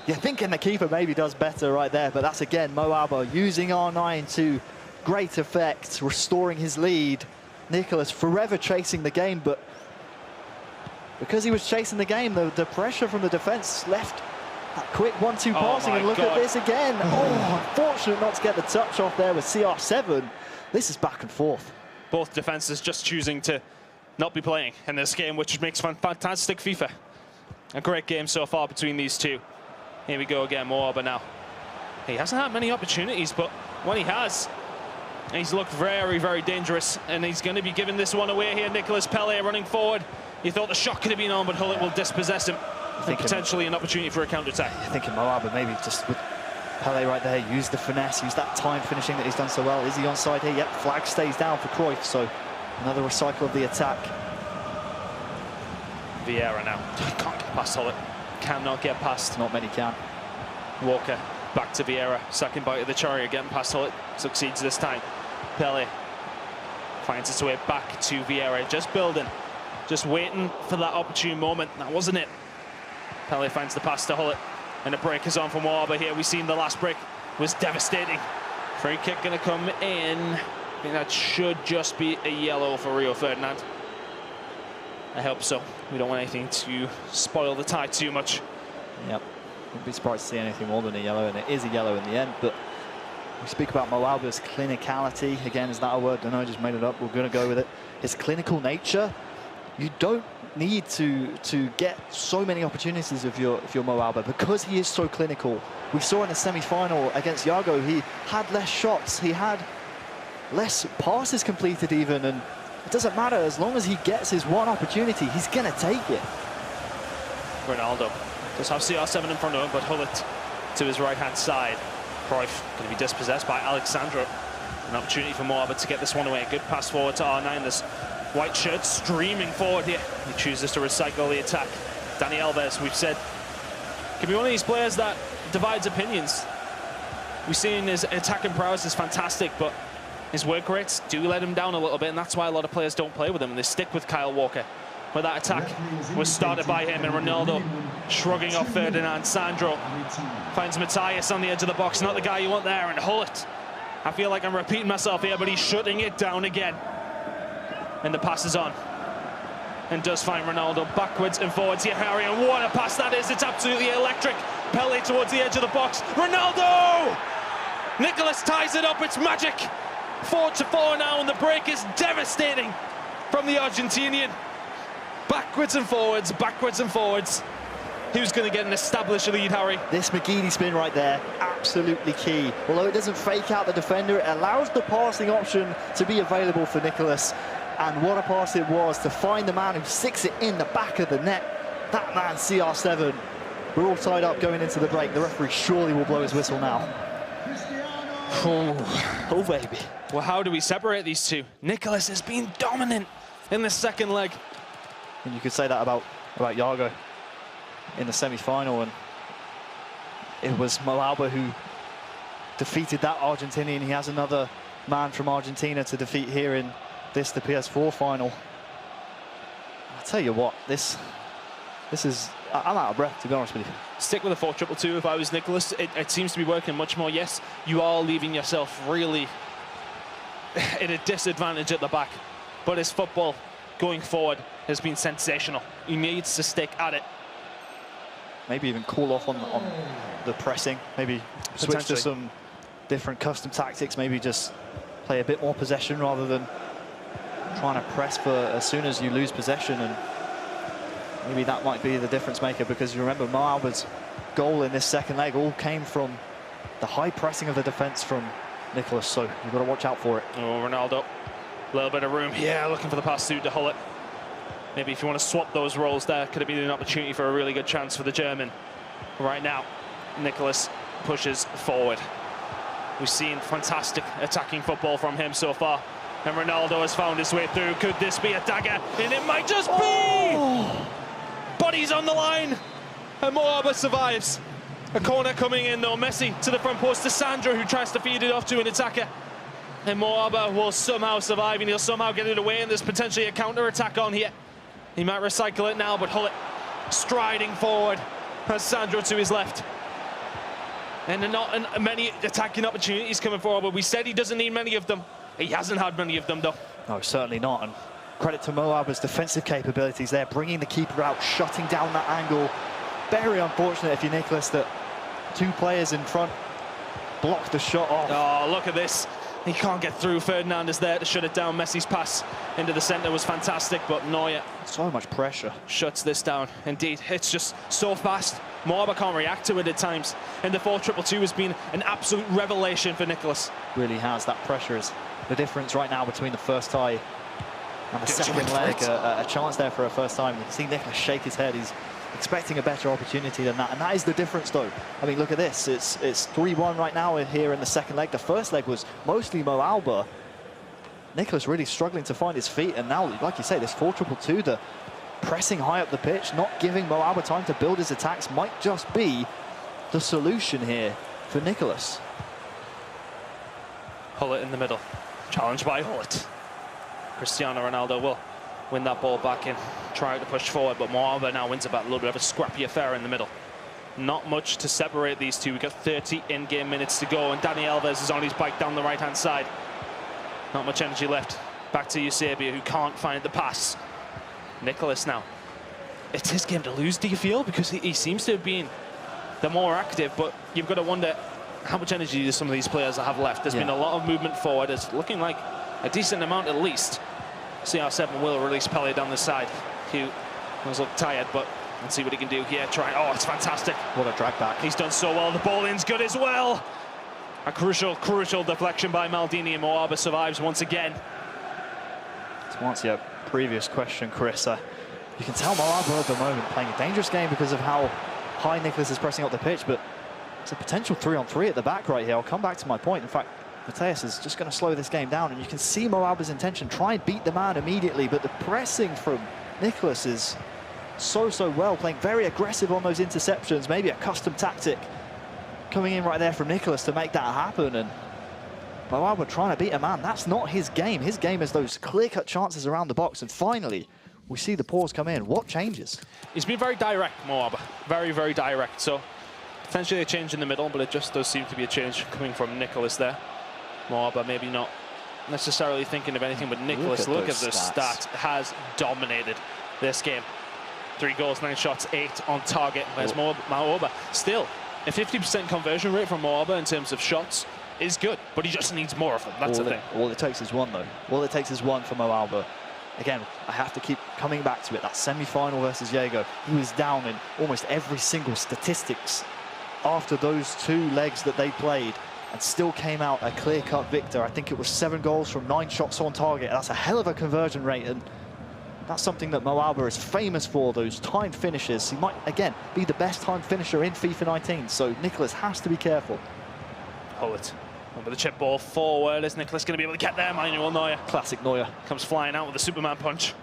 You're thinking the keeper maybe does better right there, but that's again Mo Alba using R9 to great effect, restoring his lead. Nicholas forever chasing the game, but because he was chasing the game, the pressure from the defence left that quick 1-2 passing, and look at this again. Oh, unfortunate not to get the touch off there with CR7. This is back and forth. Both defences just choosing to not be playing in this game, which makes fantastic FIFA. A great game so far between these two. Here we go again, Mo Alba now. He hasn't had many opportunities, but when he has, he's looked very dangerous, and he's going to be giving this one away here. Nicholas Pele running forward. He thought the shot could have been on, but Hullet will dispossess him. And potentially an opportunity for a counter-attack. I think Mo Alba maybe just with Pele right there, use the finesse, use that time finishing that he's done so well. Is he onside here? Yep, flag stays down for Cruyff, so another recycle of the attack. Vieira now. Can't get past Hullet. Cannot get past. Not many can. Walker back to Vieira. Second bite of the cherry, getting past Hullet. Succeeds this time. Pele finds its way back to Vieira. Just building. Just waiting for that opportune moment. That wasn't it. Pele finds the pass to Hullet. And a break is on from Mo Alba here. We've seen the last break was devastating. Free kick going to come in. I think that should just be a yellow for Rio Ferdinand. I hope so. We don't want anything to spoil the tie too much. Yep. Wouldn't be surprised to see anything more than a yellow, and it is a yellow in the end. But we speak about Mo Alba's clinicality. Again, is that a word? I know I just made it up. We're going to go with it. His clinical nature. You don't need to get so many opportunities if you're Mo Alba, because he is so clinical. We saw in the semi-final against Iago, he had less shots, he had less passes completed even, and it doesn't matter, as long as he gets his one opportunity, he's gonna take it. Ronaldo does have CR7 in front of him, but Hullet to his right-hand side. Cruyff going to be dispossessed by Alexandro. An opportunity for Mo Alba to get this one away. Good pass forward to R9. There's white shirt streaming forward here. He chooses to recycle the attack. Dani Alves, we've said, can be one of these players that divides opinions. We've seen his attacking prowess is fantastic, but his work rates do let him down a little bit, and that's why a lot of players don't play with him, and they stick with Kyle Walker. But that attack was started by him, and Ronaldo shrugging off Ferdinand. Sandro finds Matthias on the edge of the box, not the guy you want there, and Hullet. I feel like I'm repeating myself here, but he's shutting it down again. And the pass is on. And does find Ronaldo backwards and forwards here, Harry, and what a pass that is. It's absolutely electric. Pele towards the edge of the box. Ronaldo! Nicholas ties it up, it's magic. 4-4 now, and the break is devastating from the Argentinian. Backwards and forwards, backwards and forwards. Who's going to get an established lead, Harry? This McGeady spin right there, absolutely key. Although it doesn't fake out the defender, it allows the passing option to be available for Nicholas. And what a pass it was to find the man who sticks it in the back of the net. That man, CR7. We're all tied up going into the break. The referee surely will blow his whistle now. Oh, baby. Well, how do we separate these two? Nicholas has been dominant in the second leg. And you could say that about Iago in the semi-final, and it was Mo Alba who defeated that Argentinian. He has another man from Argentina to defeat here in the PS4 final. I'll tell you what, this is, I'm out of breath, to be honest with you. Stick with a 4-2-2 if I was Nicholas. It seems to be working much more. Yes, you are leaving yourself really at a disadvantage at the back, but his football going forward has been sensational. He needs to stick at it. Maybe even call off on the pressing. Maybe switch to some different custom tactics. Maybe just play a bit more possession rather than trying to press for as soon as you lose possession. And maybe that might be the difference maker, because you remember Mo Alba's goal in this second leg all came from the high pressing of the defence from Nicholas. So you've got to watch out for it. Oh, Ronaldo. A little bit of room. Yeah, looking for the pass through to Hullet. Maybe if you want to swap those roles there, could have been an opportunity for a really good chance for the German. Right now, Nicholas pushes forward. We've seen fantastic attacking football from him so far. And Ronaldo has found his way through. Could this be a dagger? And it might just be! Bodies on the line. And Mo Alba survives. A corner coming in though. Messi to the front post to Sandro, who tries to feed it off to an attacker. And Mo Alba will somehow survive, and he'll somehow get it away, and there's potentially a counter-attack on here. He might recycle it now, but Hullet striding forward has Sandro to his left. And not many attacking opportunities coming forward, but we said he doesn't need many of them. He hasn't had many of them, though. No, certainly not. And credit to Mo Alba's defensive capabilities there, bringing the keeper out, shutting down that angle. Very unfortunate if you're Nicholas that two players in front blocked the shot off. Oh, look at this. He can't get through. Ferdinand is there to shut it down. Messi's pass into the centre was fantastic, but Neuer... So much pressure. Shuts this down. Indeed, it's just so fast. Mo Alba can't react to it at times. And the 4-2-2 has been an absolute revelation for Nicholas. Really has. That pressure is the difference right now between the first tie and the second leg. A chance there for a first time. You can see Nicholas shake his head. He's expecting a better opportunity than that, and that is the difference though. I mean, look at this, it's 3-1 right now here in the second leg. The first leg was mostly Mo Alba. Nicholas really struggling to find his feet, and now, like you say, this 4-2-2, the pressing high up the pitch, not giving Mo Alba time to build his attacks, might just be the solution here for Nicholas. Hullet in the middle, challenged by Hullet. Cristiano Ronaldo will win that ball back in, try to push forward, but Mo Alba now wins about a little bit of a scrappy affair in the middle. Not much to separate these two. We've got 30 in-game minutes to go, and Dani Alves is on his bike down the right-hand side. Not much energy left. Back to Eusebio, who can't find the pass. Nicholas now. It's his game to lose, do you feel? Because he seems to have been the more active, but you've got to wonder how much energy do some of these players have left. There's been a lot of movement forward. It's looking like a decent amount at least. CR7 will release Pele down the side, who Does look tired, but let's see what he can do here. Oh, it's fantastic. What a drag back. He's done so well. The ball in's good as well. A crucial deflection by Maldini, and Moaba survives once again. To answer your previous question, Chris, you can tell Moaba at the moment playing a dangerous game because of how high Nicholas is pressing up the pitch, but it's a potential 3-on-3 at the back right here. I'll come back to my point. In fact, Mateus is just going to slow this game down, and you can see Moaba's intention. Try and beat the man immediately, but the pressing from Nicholas is so well, playing very aggressive on those interceptions. Maybe a custom tactic coming in right there from Nicholas to make that happen, and Moaba trying to beat a man. That's not his game. His game is those clear-cut chances around the box, and finally we see the pause come in. What changes? He's been very direct, Moaba. Very direct. So potentially a change in the middle, but it just does seem to be a change coming from Nicholas there. Moaba maybe not necessarily thinking of anything, but Nicholas, look at the stats, has dominated this game. 3 goals, 9 shots, 8 on target. Whereas Moaba still a 50% conversion rate from Moaba in terms of shots is good, but he just needs more of them. That's the thing. All it takes is one, though. All it takes is one for Moaba. Again, I have to keep coming back to it. That semi-final versus Jago, he was down in almost every single statistics after those 2 legs that they played, and still came out a clear-cut victor. I think it was 7 goals from 9 shots on target. That's a hell of a conversion rate, and that's something that Moaba is famous for, those timed finishes. He might, again, be the best timed finisher in FIFA 19, so Nicholas has to be careful. Hold it. With the chip ball forward, is Nicholas going to be able to get there? Manuel Neuer. Classic Neuer. Comes flying out with a Superman punch.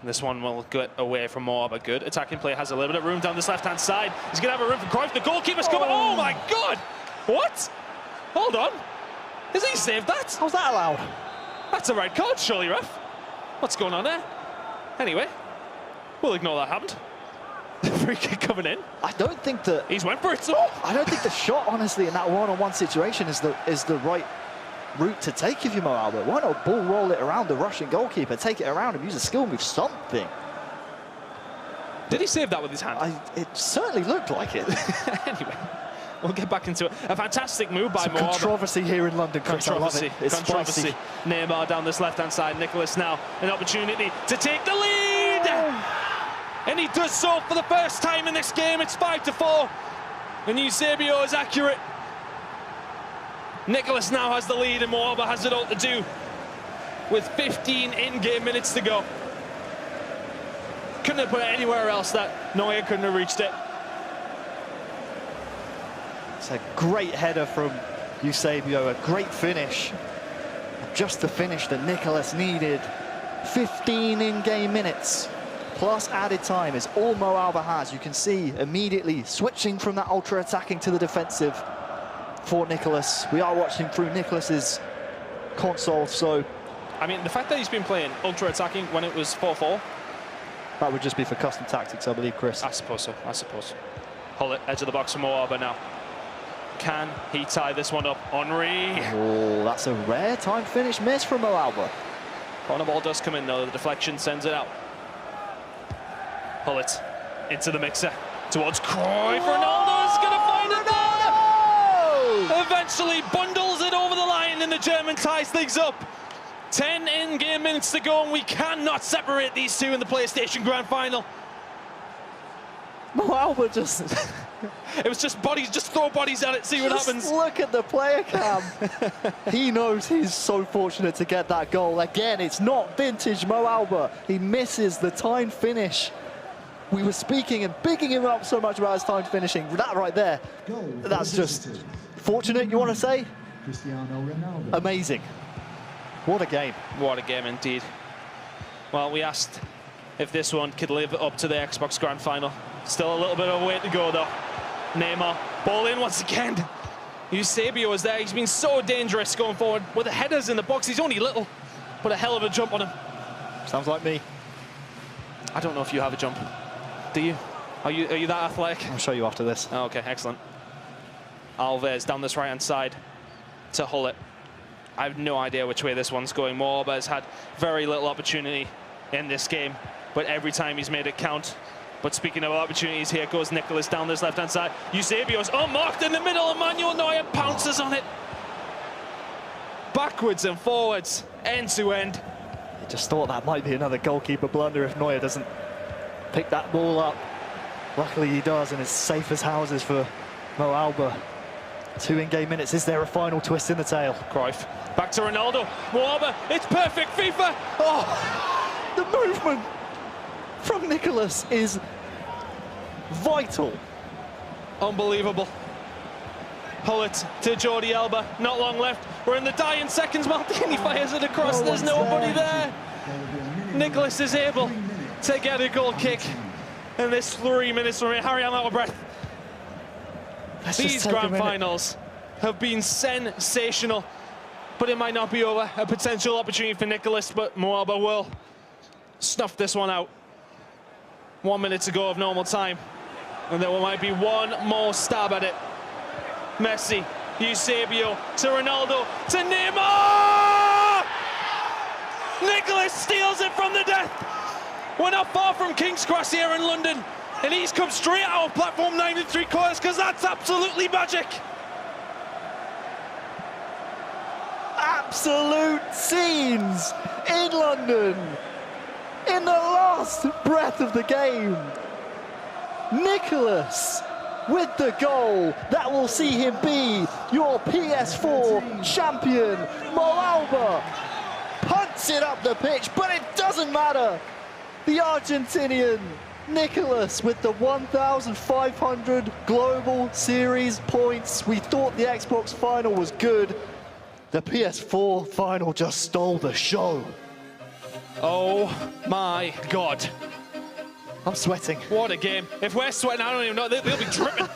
This one will get away from Moaba. Good attacking play, has a little bit of room down this left-hand side. He's going to have a room for Cruyff. The goalkeeper's coming. Oh my God! What? Hold on. Has he saved that? How's that allowed? That's a red card, surely, ref. What's going on there? Anyway, we'll ignore that happened. The free kick coming in. I don't think that he's went for it. I don't think the shot, honestly, in that one-on-one situation is the right route to take if you're Moaba. Why not ball roll it around the Russian goalkeeper, take it around and use a skill move, something? Did he save that with his hand? It certainly looked like it. Anyway, we'll get back into it. A fantastic move by Moaba. Controversy here in London, Chris. Controversy. I love it. It's Controversy. spicy. Neymar down this left-hand side. Nicholas now an opportunity to take the lead. And he does so for the first time in this game. It's 5-4. And Eusebio is accurate. Nicholas now has the lead, and Moaba has it all to do with 15 in-game minutes to go. Couldn't have put it anywhere else that Neuer couldn't have reached it. It's a great header from Eusebio, a great finish. Just the finish that Nicholas needed. 15 in-game minutes. Plus added time is all Moaba has. You can see immediately switching from that ultra-attacking to the defensive for Nicholas. We are watching through Nicholas's console, so... I mean, the fact that he's been playing ultra-attacking when it was 4-4... That would just be for custom tactics, I believe, Chris. I suppose so, I suppose. Hold it, edge of the box for Moaba now. Can he tie this one up? Henry! Oh, that's a rare time finish miss from Moaba. Corner ball does come in, though. The deflection sends it out. Pull it into the mixer towards Cruyff. Ronaldo's going to find it there. Eventually bundles it over the line, and the German ties things up. 10 in-game minutes to go, and we cannot separate these two in the PlayStation Grand Final. Moaba just... It was just bodies, just throw bodies at it, see what happens. Look at the player cam. He knows he's so fortunate to get that goal. Again, it's not vintage Moaba. He misses the timed finish. We were speaking and bigging him up so much about his timed finishing. That right there, that's just fortunate, you want to say? Amazing. What a game. What a game indeed. Well, we asked if this one could live up to the Xbox Grand Final. Still a little bit of a way to go, though. Neymar, ball in once again. Eusebio is there. He's been so dangerous going forward. With the headers in the box, he's only little, but a hell of a jump on him. Sounds like me. I don't know if you have a jump. Do you? Are you that athletic? I'll show you after this. Oh, okay, excellent. Alves down this right-hand side to Hullet. I have no idea which way this one's going. Moaba has had very little opportunity in this game, but every time he's made it count. But speaking of opportunities, here goes Nicholas down this left-hand side. Eusebio's unmarked in the middle. Emmanuel Neuer pounces on it. Backwards and forwards, end to end. I just thought that might be another goalkeeper blunder if Neuer doesn't pick that ball up. Luckily he does, and it's safe as houses for Mo Alba. 2 in-game minutes. Is there a final twist in the tail? Cruyff. Back to Ronaldo. Mo Alba. It's perfect, FIFA. Oh, the movement from Nicholas is vital. Unbelievable. Pull it to Jordi Alba. Not long left. We're in the dying seconds. Maldini fires it across. There's nobody there. Nicholas is able to get a goal kick. And there's 3 minutes remaining. Harry, I'm out of breath. These grand finals have been sensational. But it might not be over. A potential opportunity for Nicholas, but Mo Alba will snuff this one out. 1 minute to go of normal time. And there might be one more stab at it. Messi, Eusebio, to Ronaldo, to Neymar! Nicholas steals it from the death. We're not far from King's Cross here in London. And he's come straight out of platform 9 3/4 because that's absolutely magic. Absolute scenes in London. In the last breath of the game. Nicholas with the goal that will see him be your PS4 champion. Mo Alba punts it up the pitch, but it doesn't matter. The Argentinian Nicholas with the 1,500 Global Series points. We thought the Xbox final was good. The PS4 final just stole the show. Oh my God. I'm sweating. What a game. If we're sweating, I don't even know. They'll be dripping.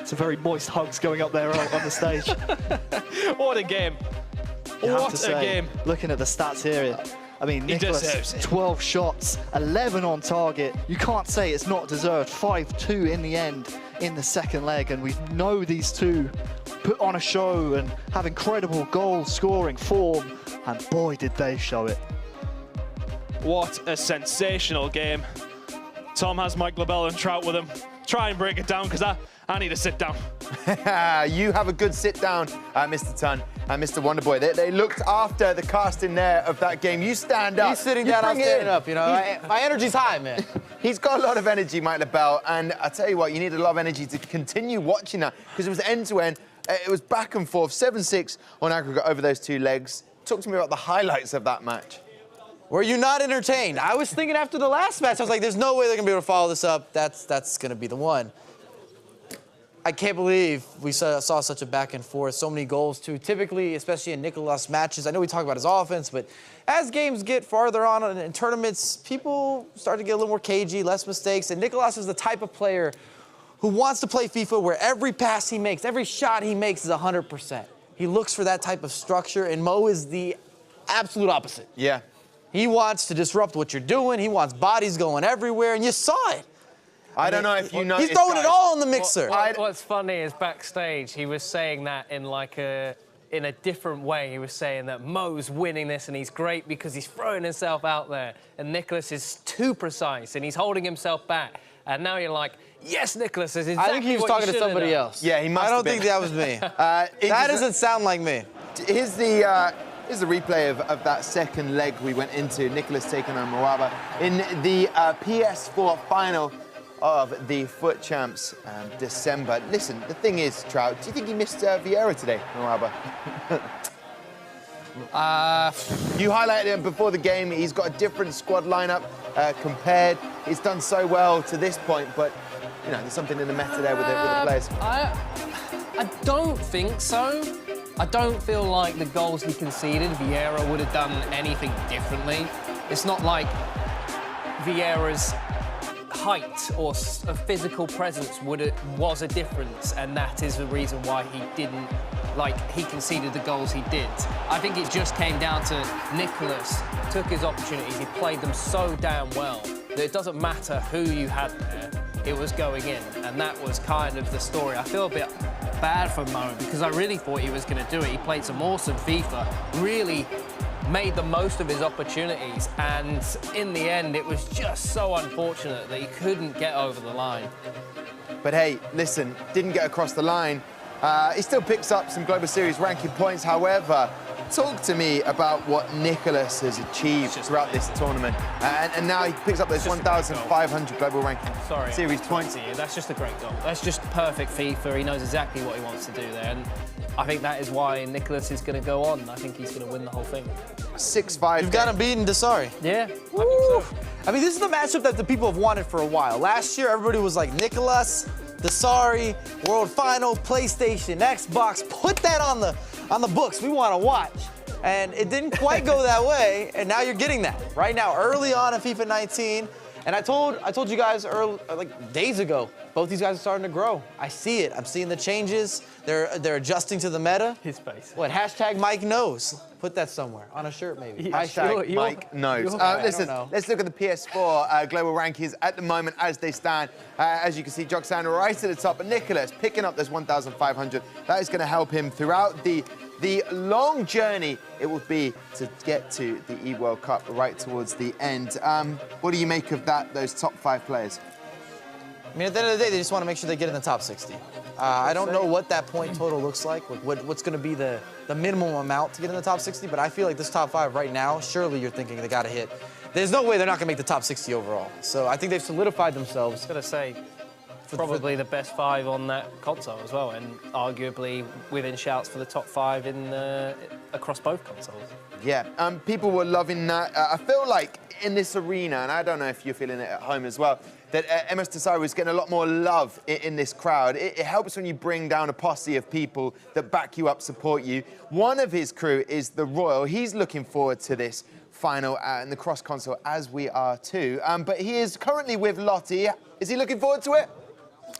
Some very moist hugs going up there on the stage. What a game. What a game. Looking at the stats here, I mean, Nicholas, 12 shots, 11 on target. You can't say it's not deserved. 5-2 in the end in the second leg, and we know these two put on a show and have incredible goal-scoring form, and boy, did they show it. What a sensational game. Tom has Mike LaBelle and Trout with him. Try and break it down, because I need to sit down. You have a good sit down, Mr. Tunn and Mr. Wonderboy. They looked after the casting there of that game. You stand up. He's sitting down, I'm standing up, you know. My energy's high, man. He's got a lot of energy, Mike LaBelle, and I tell you what, you need a lot of energy to continue watching that, because it was end-to-end. It was back and forth, 7-6 on aggregate over those 2 legs. Talk to me about the highlights of that match. Were you not entertained? I was thinking after the last match, I was like, there's no way they're going to be able to follow this up. That's going to be the one. I can't believe we saw such a back and forth, so many goals, too. Typically, especially in Nicholas matches, I know we talk about his offense, but as games get farther on in tournaments, people start to get a little more cagey, less mistakes, and Nicholas is the type of player who wants to play FIFA where every pass he makes, every shot he makes is 100%. He looks for that type of structure, and Mo is the absolute opposite. Yeah. He wants to disrupt what you're doing. He wants bodies going everywhere, and you saw it. I don't know if you noticed, he's throwing guys, it all in the mixer. What's funny is backstage, he was saying that in a different way. He was saying that Mo's winning this and he's great because he's throwing himself out there. And Nicholas is too precise and he's holding himself back. And now you're like, yes, Nicholas is exactly I think he was talking to somebody else. Yeah, he must I have don't been. think that was me. That doesn't sound like me. Here's the replay of that second leg we went into. Nicholas taking on Mo Alba in the PS4 final of the FUT Champs December. Listen, the thing is, Trout, do you think he missed Vieira today, Mo Alba? You highlighted him before the game. He's got a different squad lineup compared. He's done so well to this point, but you know, there's something in the meta there with the players. I don't think so. I don't feel like the goals he conceded, Vieira would have done anything differently. It's not like Vieira's height or a physical presence was a difference, and that is the reason why he conceded the goals he did. I think it just came down to Nicholas took his opportunities, he played them so damn well that it doesn't matter who you had there, it was going in, and that was kind of the story. I feel a bit bad for Mo because I really thought he was going to do it. He played some awesome FIFA, really made the most of his opportunities, and in the end it was just so unfortunate that he couldn't get over the line. But hey, listen, didn't get across the line. He still picks up some Global Series ranking points. However, talk to me about what Nicholas has achieved throughout this tournament. And now he picks up those 1,500 global ranking series points. That's just a great goal. That's just perfect FIFA. He knows exactly what he wants to do there. And I think that is why Nicholas is going to go on. I think he's going to win the whole thing. 6-5. You've got him beaten Desari. Yeah, I think so. I mean, this is the matchup that the people have wanted for a while. Last year, everybody was like, Nicholas, Desari, World Final, PlayStation, Xbox, put that on the books. We want to watch. And it didn't quite go that way, and now you're getting that. Right now, early on in FIFA 19, and I told you guys like days ago, both these guys are starting to grow. I see it. I'm seeing the changes. They're adjusting to the meta. His face. What, hashtag Mike knows. Put that somewhere, on a shirt maybe. Hashtag Mike knows. Listen, let's look at the PS4 global rankings at the moment as they stand. As you can see, Joxan right at the top, but Nicholas picking up this 1,500. That is going to help him throughout the long journey it will be to get to the World Cup right towards the end. What do you make of those top 5 players? I mean, at the end of the day, they just want to make sure they get in the top 60. I don't know what that point total looks like, what's going to be the minimum amount to get in the top 60, but I feel like this top 5 right now, surely you're thinking they got to hit. There's no way they're not going to make the top 60 overall. So I think they've solidified themselves. I was going to say, probably the best 5 on that console as well, and arguably within shouts for the top 5 across both consoles. Yeah, people were loving that. I feel like in this arena, and I don't know if you're feeling it at home as well, that MS Desari was getting a lot more love in this crowd. It helps when you bring down a posse of people that back you up, support you. One of his crew is the Royal. He's looking forward to this final in the cross console, as we are too. But he is currently with Lottie. Is he looking forward to it?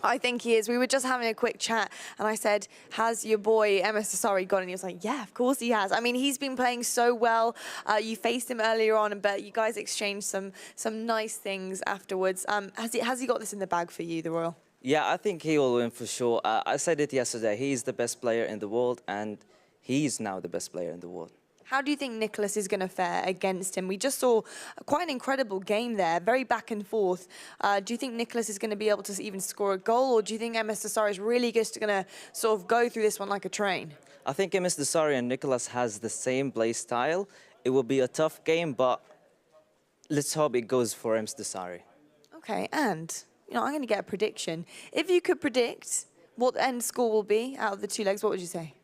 I think he is. We were just having a quick chat, and I said, has your boy MS Desari gone? And he was like, yeah, of course he has. I mean, he's been playing so well. You faced him earlier on, but you guys exchanged some nice things afterwards. Has he got this in the bag for you, the Royal? Yeah, I think he will win for sure. I said it yesterday. He's the best player in the world, and he's now the best player in the world. How do you think Nicholas is going to fare against him? We just saw quite an incredible game there, very back and forth. Do you think Nicholas is going to be able to even score a goal, or do you think MS Desari is really just going to sort of go through this one like a train? I think MS Desari and Nicholas has the same play style. It will be a tough game, but let's hope it goes for MS Desari. Okay, and I'm going to get a prediction. If you could predict what the end score will be out of the 2 legs, what would you say?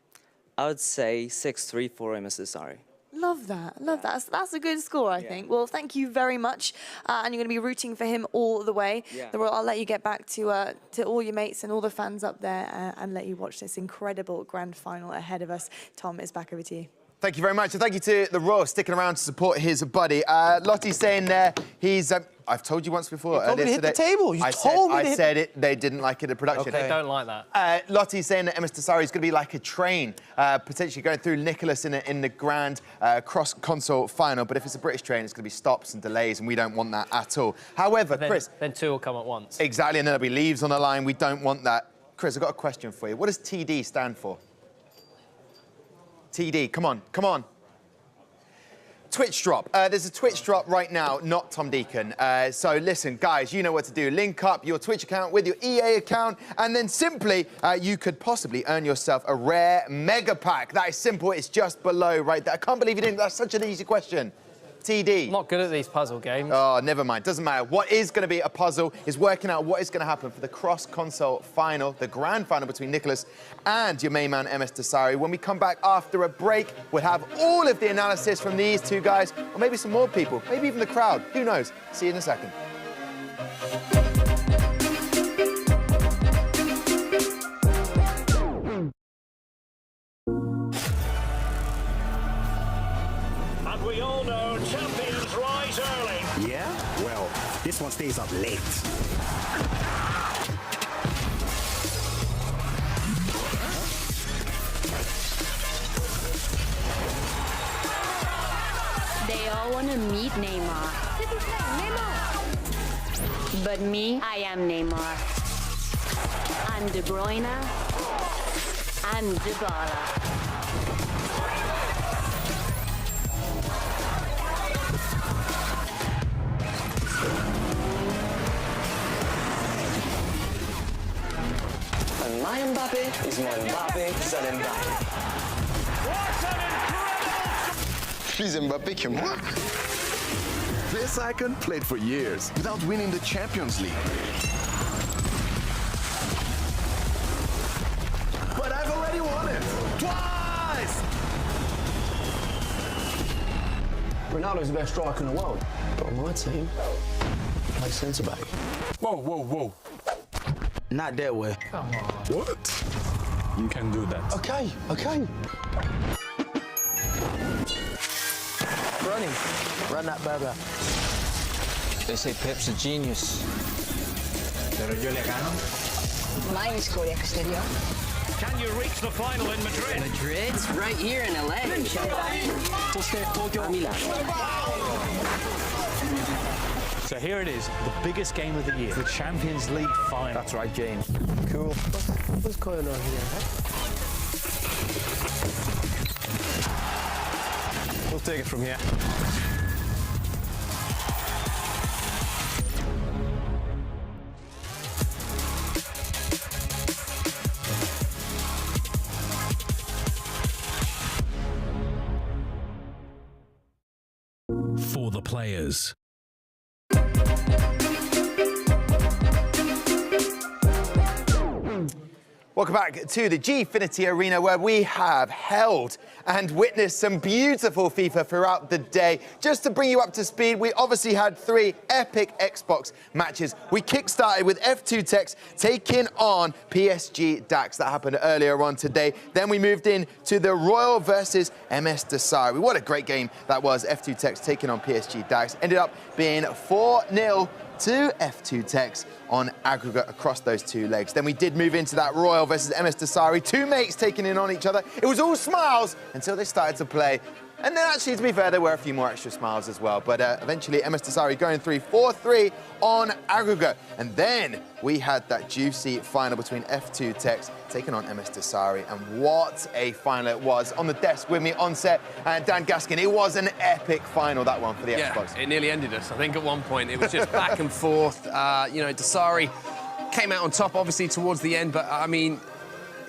I would say 6-3 for MS Desari. Love that. Love that. That's a good score, I think. Well, thank you very much. And you're going to be rooting for him all the way. Yeah. I'll let you get back to all your mates and all the fans up there and let you watch this incredible grand final ahead of us. Tom, it's back over to you. Thank you very much, and thank you to the Royal sticking around to support his buddy. Lottie's saying there, he's... I've told you once before. You told me to hit the table. You told me to hit... I said it. They didn't like it in production. Okay. They don't like that. Lottie's saying that MS Desari is going to be like a train, potentially going through Nicholas in the grand cross-console final. But if it's a British train, it's going to be stops and delays, and we don't want that at all. However, Chris... Then 2 will come at once. Exactly, and then there'll be leaves on the line. We don't want that. Chris, I've got a question for you. What does TD stand for? TD, come on, come on. Twitch drop. There's a Twitch drop right now, not Tom Deacon. So listen, guys, you know what to do. Link up your Twitch account with your EA account, and then simply you could possibly earn yourself a rare mega pack. That is simple. It's just below right there. I can't believe you didn't. That's such an easy question. TD. I'm not good at these puzzle games. Oh, never mind. Doesn't matter. What is going to be a puzzle is working out what is going to happen for the cross-console final, the grand final between Nicholas and your main man, MS Desari. When we come back after a break, we'll have all of the analysis from these 2 guys, or maybe some more people, maybe even the crowd. Who knows? See you in a second. We all know champions rise early. Yeah? Well, this one stays up late. They all want to meet Neymar. But me, I am Neymar. I'm De Bruyne. I'm Dybala. And my Mbappe is more Mbappe than Mbappe. What an incredible Please, Mbappé, que moi. This icon played for years without winning the Champions League. But I've already won it. Twice! Ronaldo's the best striker in the world. But on my team, I play centre-back. Whoa, whoa, whoa. Not that way. Come on. What? You can do that. Okay, okay. Run him. Run that baby. They say Pep's a genius. Pero yo le gano. My escoria exterior. Can you reach the final in Madrid? Madrid? It's right here in LA. So here it is, the biggest game of the year, the Champions League final. That's right, James. Cool. What's going on here, huh? We'll take it from here. For the players. Welcome back to the Gfinity Arena, where we have held and witnessed some beautiful FIFA throughout the day. Just to bring you up to speed, we obviously had 3 epic Xbox matches. We kick-started with F2 Techs taking on PSG Dax. That happened earlier on today. Then we moved in to the Royal versus MS Desari. What a great game that was. F2 Techs taking on PSG Dax. Ended up being 4-0 to F2 Techs on aggregate across those 2 legs. Then we did move into that Royal versus MS Desari. 2 mates taking in on each other. It was all smiles until they started to play. And then actually, to be fair, there were a few more extra smiles as well. But eventually, MS Desari going through 4-3 on aggregate. And then we had that juicy final between F2 Techs taking on MS Desari. And what a final it was. On the desk with me on set, and Dan Gaskin. It was an epic final, that one, for the Xbox. It nearly ended us. I think at one point it was just back and forth. You know, Desari came out on top, obviously, towards the end. But, I mean,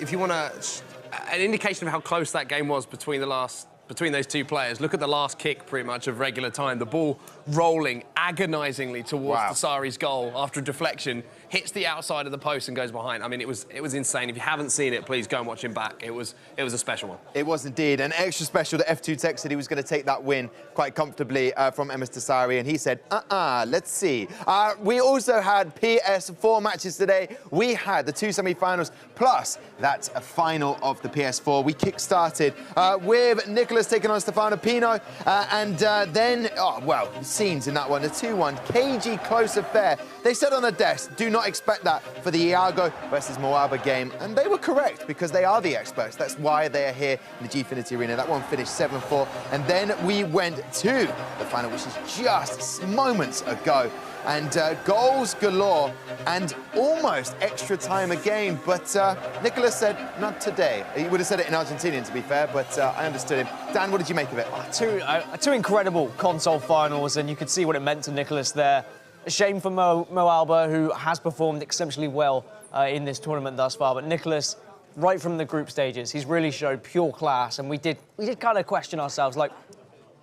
if you want an indication of how close that game was between those 2 players, look at the last kick, pretty much, of regular time. The ball rolling agonisingly towards Desari's goal after a deflection, hits the outside of the post and goes behind. I mean, it was insane. If you haven't seen it, please go and watch him back. It was a special one. It was indeed. And extra special that F2 Tech said he was going to take that win quite comfortably from MS Desari, and he said, let's see. We also had PS4 matches today. We had the 2 semi-finals, plus that final of the PS4. We kick-started with Nicholas taking on Stefano Pino, and then, scenes in that one, the 2-1, cagey, close affair. They said on the desk, do not expect that for the Iago versus Moalba game, and they were correct, because they are the experts. That's why they are here in the Gfinity Arena. That one finished 7-4, and then we went to the final, which is just moments ago, and goals galore, and almost extra time again, but Nicholas said, not today. He would have said it in Argentinian, to be fair, but I understood him. Dan, what did you make of it? Two incredible console finals, and you could see what it meant to Nicholas there. A shame for Moalba, who has performed exceptionally well in this tournament thus far, but Nicholas, right from the group stages, he's really showed pure class, and we did kind of question ourselves, like,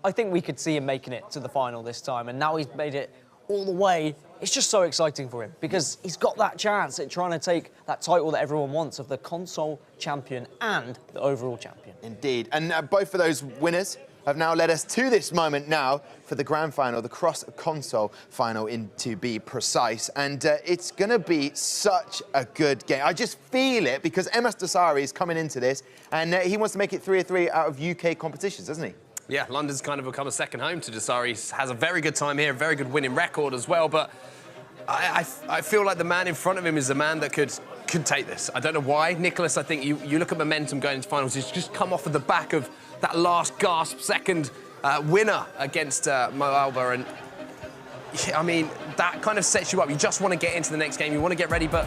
I think we could see him making it to the final this time, and now he's made it all the way. It's just so exciting for him, because he's got that chance at trying to take that title that everyone wants of the console champion and the overall champion. Indeed, and both of those winners have now led us to this moment now for the grand final, the cross-console final, to be precise. And it's going to be such a good game. I just feel it, because MS Desari is coming into this, and he wants to make it 3-3 out of UK competitions, doesn't he? Yeah, London's kind of become a second home to Desari. He has a very good time here, a very good winning record as well, but I feel like the man in front of him is the man that could take this. I don't know why. Nicholas, I think you look at momentum going into finals, he's just come off of the back of that last gasp second winner against Moalba, and I mean, that kind of sets you up. You just want to get into the next game, you want to get ready, but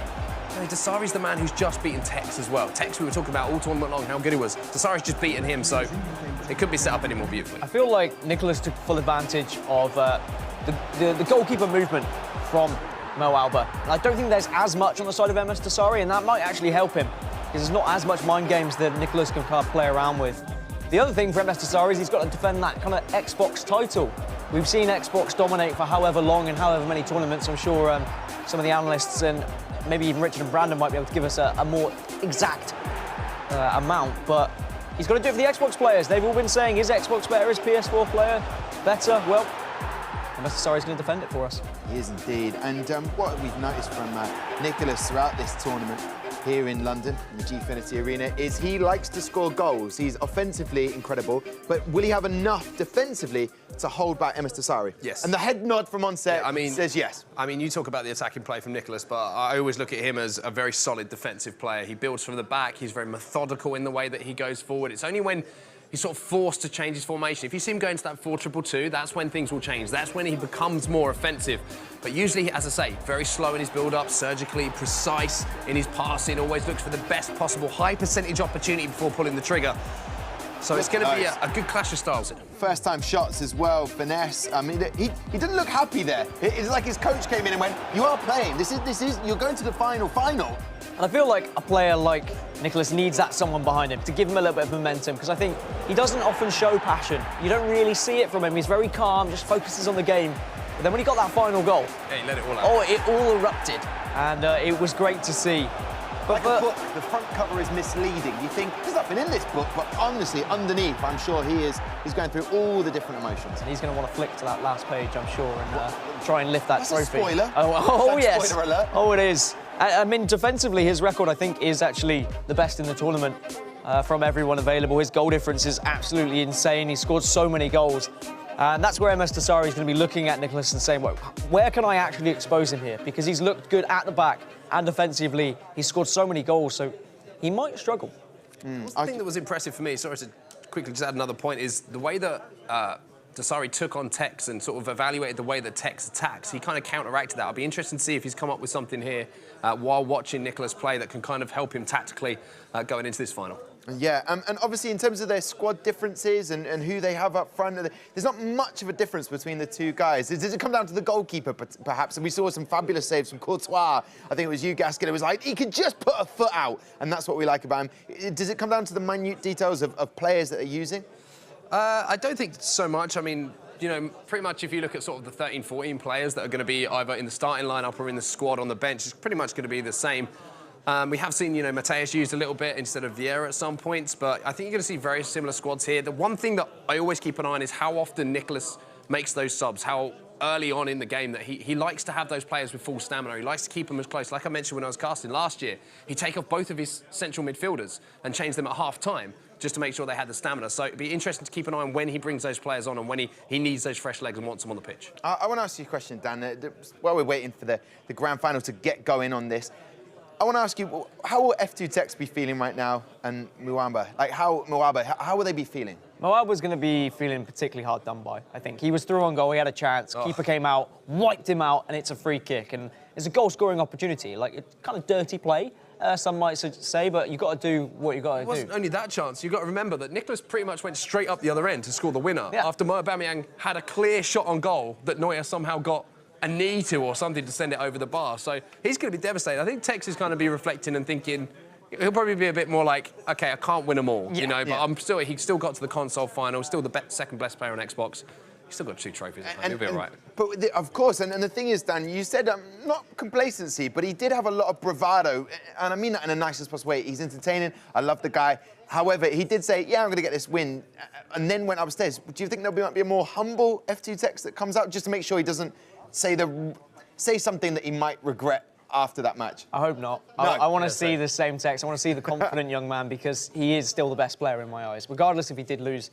you know, Desari's the man who's just beaten Tex as well. Tex, we were talking about all tournament long, how good he was. Desari's just beaten him, so it couldn't be set up any more beautifully. I feel like Nicholas took full advantage of the goalkeeper movement from Moalba. And I don't think there's as much on the side of MS Desari, and that might actually help him, because there's not as much mind games that Nicholas can kind of play around with. The other thing for MS Dasari is he's got to defend that kind of Xbox title. We've seen Xbox dominate for however long and however many tournaments. I'm sure some of the analysts and maybe even Richard and Brandon might be able to give us a more exact amount, but he's got to do it for the Xbox players. They've all been saying, is Xbox better, is PS4 player better? Well, MS Dasari's going to defend it for us. He is indeed. And what we've noticed from Nicholas throughout this tournament here in London, in the Gfinity Arena, is he likes to score goals. He's offensively incredible, but will he have enough defensively to hold back MS Dasari? Yes. And the head nod from onset says yes. I mean, you talk about the attacking play from Nicholas, but I always look at him as a very solid defensive player. He builds from the back. He's very methodical in the way that he goes forward. It's only when he's sort of forced to change his formation. If you see him go into that 4-2-2-2, that's when things will change. That's when he becomes more offensive. But usually, as I say, very slow in his build-up, surgically precise in his passing, always looks for the best possible high percentage opportunity before pulling the trigger. So it's going to be a good clash of styles. First-time shots as well, finesse. I mean, he didn't look happy there. It's like his coach came in and went, "You are playing. This is. You're going to the final." And I feel like a player like Nicholas needs that someone behind him to give him a little bit of momentum, because I think he doesn't often show passion. You don't really see it from him. He's very calm, just focuses on the game. But then when he got that final goal, yeah, he let it all out. Oh, it all erupted, and it was great to see. But like a book, the front cover is misleading. You think, there's nothing in this book, but honestly, underneath, I'm sure he's going through all the different emotions. And he's going to want to flick to that last page, I'm sure, and try and lift that trophy. That's a spoiler. Oh yes. Spoiler alert. Oh, it is. I mean, defensively, his record, I think, is actually the best in the tournament from everyone available. His goal difference is absolutely insane. He scored so many goals. And that's where MS Dasari is going to be looking at Nicholas and saying, well, where can I actually expose him here? Because he's looked good at the back and defensively. He's scored so many goals, so he might struggle. The thing that was impressive for me, sorry to quickly just add another point, is the way that Dasari took on Tex and sort of evaluated the way that Tex attacks. He kind of counteracted that. I'll be interested to see if he's come up with something here while watching Nicholas play that can kind of help him tactically going into this final. Yeah, and obviously in terms of their squad differences and who they have up front, there's not much of a difference between the two guys. Does it come down to the goalkeeper, perhaps? And we saw some fabulous saves from Courtois. I think it was you, Gaskin. It was like, he could just put a foot out, and that's what we like about him. Does it come down to the minute details of players that they're using? I don't think so much. I mean, you know, pretty much if you look at sort of the 13, 14 players that are going to be either in the starting lineup or in the squad on the bench, it's pretty much going to be the same. We have seen, you know, Mateus used a little bit instead of Vieira at some points, but I think you're going to see very similar squads here. The one thing that I always keep an eye on is how often Nicholas makes those subs, how early on in the game that he likes to have those players with full stamina. He likes to keep them as close. Like I mentioned when I was casting last year, he'd take off both of his central midfielders and change them at half-time just to make sure they had the stamina. So it'd be interesting to keep an eye on when he brings those players on and when he needs those fresh legs and wants them on the pitch. I want to ask you a question, Dan. While we're waiting for the grand final to get going on this, I want to ask you, how will F2 Tex be feeling right now and Mwamba? Like, how will they be feeling? Mwaba's going to be feeling particularly hard done by, I think. He was through on goal, he had a chance, keeper came out, wiped him out, and it's a free kick. And it's a goal-scoring opportunity. Like, it's kind of dirty play, some might say, but you've got to do what you've got to do. It wasn't only that chance. You've got to remember that Nicholas pretty much went straight up the other end to score the winner after Aubameyang had a clear shot on goal that Neuer somehow got a knee to or something to send it over the bar. So he's going to be devastated. I think Tex is going to be reflecting and thinking, he'll probably be a bit more like, OK, I can't win them all, you know, but he still got to the console final, still the second best player on Xbox. He's still got 2 trophies, he'll be all right. But of course, and the thing is, Dan, you said not complacency, but he did have a lot of bravado, and I mean that in the nicest possible way. He's entertaining, I love the guy. However, he did say, yeah, I'm going to get this win, and then went upstairs. Do you think there might be a more humble F2 Tex that comes out just to make sure he doesn't say something that he might regret after that match? I hope not. No. I want to see the same Tex. I want to see the confident young man, because he is still the best player in my eyes. Regardless if he did lose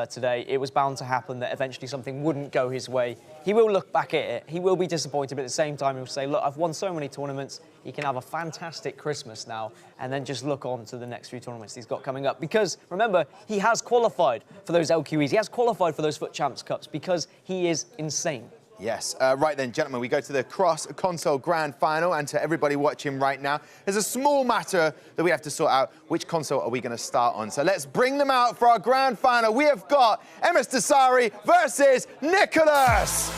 today, it was bound to happen that eventually something wouldn't go his way. He will look back at it. He will be disappointed, but at the same time, he'll say, look, I've won so many tournaments. He can have a fantastic Christmas now, and then just look on to the next few tournaments he's got coming up. Because, remember, he has qualified for those LQEs. He has qualified for those FUT Champs Cups because he is insane. Yes. Right then, gentlemen, we go to the cross-console grand final, and to everybody watching right now, there's a small matter that we have to sort out. Which console are we going to start on? So let's bring them out for our grand final. We have got MS Dasari versus Nicholas.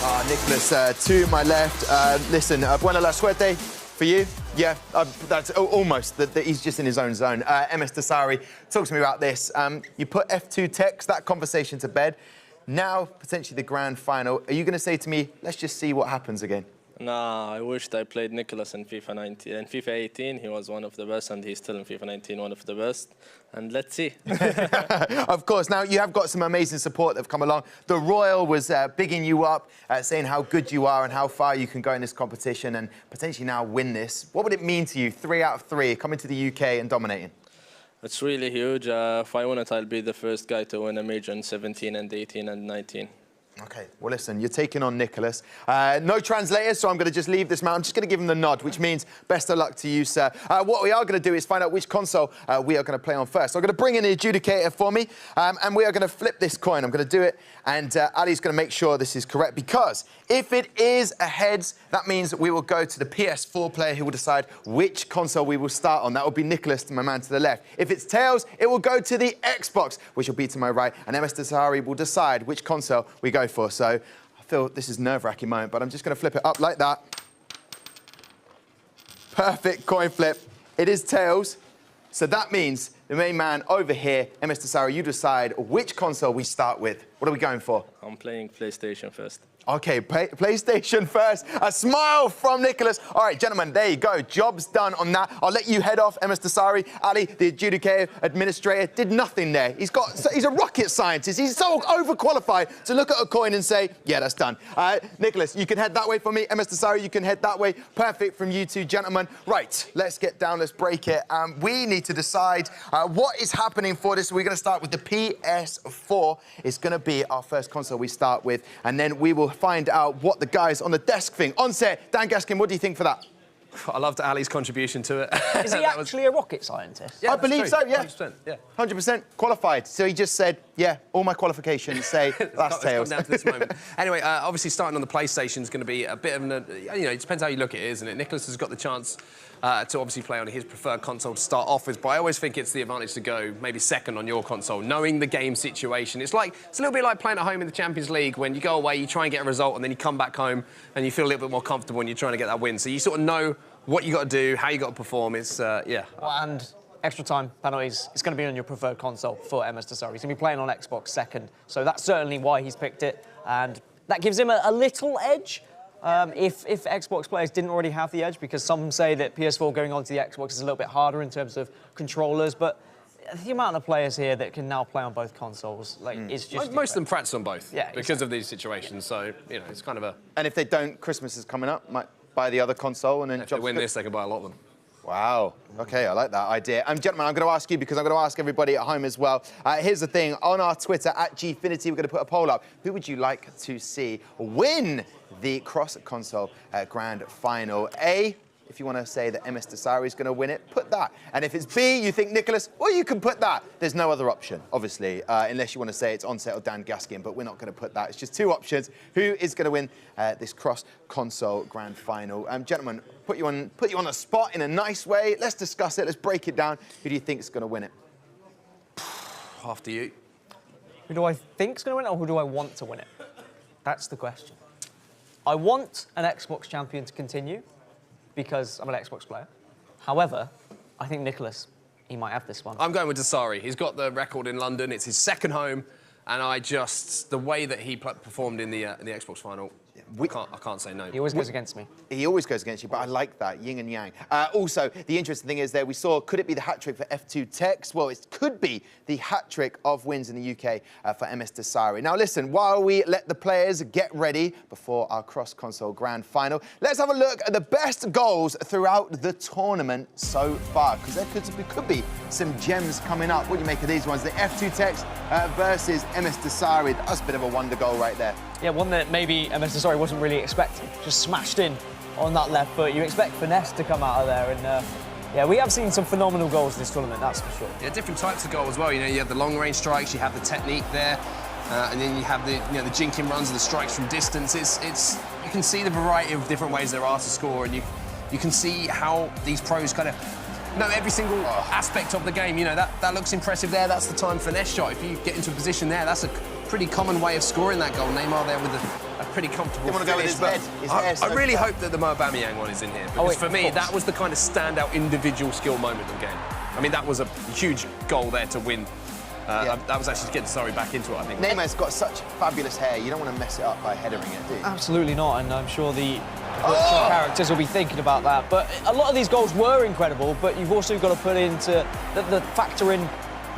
Nicholas, to my left. Listen, buena la suerte for you. Yeah, that's almost. He's just in his own zone. MS Dasari, talk to me about this. You put F2 Techs, that conversation to bed. Now, potentially the grand final. Are you going to say to me, let's just see what happens again? Nah, I wished I played Nicholas in FIFA 19. In FIFA 18, he was one of the best, and he's still in FIFA 19 one of the best. And let's see. Of course. Now, you have got some amazing support that have come along. The Royal was bigging you up, saying how good you are and how far you can go in this competition and potentially now win this. What would it mean to you, 3 out of 3, coming to the UK and dominating? It's really huge. If I win it, I'll be the first guy to win a major in 17 and 18 and 19. Okay, well, listen, you're taking on Nicholas. No translators, so I'm going to just leave this man. I'm just going to give him the nod, which means best of luck to you, sir. What we are going to do is find out which console we are going to play on first. So I'm going to bring in the adjudicator for me, and we are going to flip this coin. I'm going to do it, and Ali's going to make sure this is correct, because if it is a heads, that means we will go to the PS4 player who will decide which console we will start on. That will be Nicholas, my man to the left. If it's tails, it will go to the Xbox, which will be to my right, and MS Dasari will decide which console we go for. So I feel this is a nerve-wracking moment, but I'm just going to flip it up like that. Perfect coin flip. It is tails. So that means the main man over here, MS Dasari, you decide which console we start with. What are we going for? I'm playing PlayStation first. Okay, PlayStation first. A smile from Nicholas. All right, gentlemen, there you go. Job's done on that. I'll let you head off, MS Dasari. Ali, the adjudicator, administrator, did nothing there. He's a rocket scientist. He's so overqualified to look at a coin and say, yeah, that's done. Nicholas, you can head that way for me. MS Dasari, you can head that way. Perfect from you two, gentlemen. Right, let's get down. Let's break it. We need to decide what is happening for this. We're going to start with the PS4. It's going to be our first console we start with, and then we will find out what the guys on the desk think. On set, Dan Gaskin, what do you think for that? I loved Ali's contribution to it. Is he actually a rocket scientist? Yeah, I believe so, yeah. 100%, yeah. 100% qualified. So he just said, yeah, all my qualifications say last tails. Down to this moment. Anyway, obviously starting on the PlayStation is going to be a bit of an, it depends how you look at it, isn't it? Nicholas has got the chance to obviously play on his preferred console to start off with, but I always think it's the advantage to go maybe second on your console, knowing the game situation. It's a little bit like playing at home in the Champions League. When you go away, you try and get a result, and then you come back home and you feel a little bit more comfortable when you're trying to get that win. So you sort of know what you got to do, how you got to perform. It's, yeah. Well, and extra time penalties, it's going to be on your preferred console for MS Dasari. He's going to be playing on Xbox second, so that's certainly why he's picked it, and that gives him a little edge. If Xbox players didn't already have the edge, because some say that PS4 going on to the Xbox is a little bit harder in terms of controllers, but the amount of players here that can now play on both consoles, is just... Most of them practice on both, yeah, because of these situations, so, it's kind of a... And if they don't, Christmas is coming up, might buy the other console and then... If they win this, they can buy a lot of them. Wow. OK, I like that idea. Gentlemen, I'm going to ask you, because I'm going to ask everybody at home as well. Here's the thing. On our Twitter, at Gfinity, we're going to put a poll up. Who would you like to see win the cross-console grand final? A, if you want to say that MS Dasari is going to win it, put that. And if it's B, you think Nicholas, well, you can put that. There's no other option, obviously, unless you want to say it's Onset or Dan Gaskin, but we're not going to put that. It's just 2 options. Who is going to win this cross-console grand final? Gentlemen, put you on the spot in a nice way. Let's discuss it. Let's break it down. Who do you think is going to win it? After you. Who do I think is going to win it, or who do I want to win it? That's the question. I want an Xbox champion to continue, because I'm an Xbox player. However, I think Nicholas, he might have this one. I'm going with Dasari. He's got the record in London. It's his second home, and the way that he performed in the Xbox final, I can't say no. He always goes against me. He always goes against you, but I like that, yin and yang. Also, the interesting thing is there, we saw, could it be the hat-trick for F2 Techs? Well, it could be the hat-trick of wins in the UK for MS Dasari. Now, listen, while we let the players get ready before our cross-console grand final, let's have a look at the best goals throughout the tournament so far, because there could be some gems coming up. What do you make of these ones? The F2 Techs versus MS Dasari. That's a bit of a wonder goal right there. Yeah, one that maybe MS Dasari wasn't really expecting. Just smashed in on that left foot. You expect finesse to come out of there, and yeah, we have seen some phenomenal goals this tournament, that's for sure. Yeah, different types of goal as well. You have the long-range strikes, you have the technique there, and then you have the the jinking runs and the strikes from distance. You can see the variety of different ways there are to score, and you can see how these pros kind of know every single aspect of the game. That looks impressive there. That's the time finesse shot. If you get into a position there, that's a pretty common way of scoring that goal. Neymar there with a pretty comfortable. Didn't want to go with his finish, head. but His I really hope that the Mo Aubameyang one is in here, because for me, that was the kind of standout individual skill moment of the game. I mean, that was a huge goal there to win. That was actually getting Surrey back into it, I think. Neymar's got such fabulous hair, you don't want to mess it up by headering it, do you? Absolutely not, and I'm sure the characters will be thinking about that. But a lot of these goals were incredible, but you've also got to put into the factor in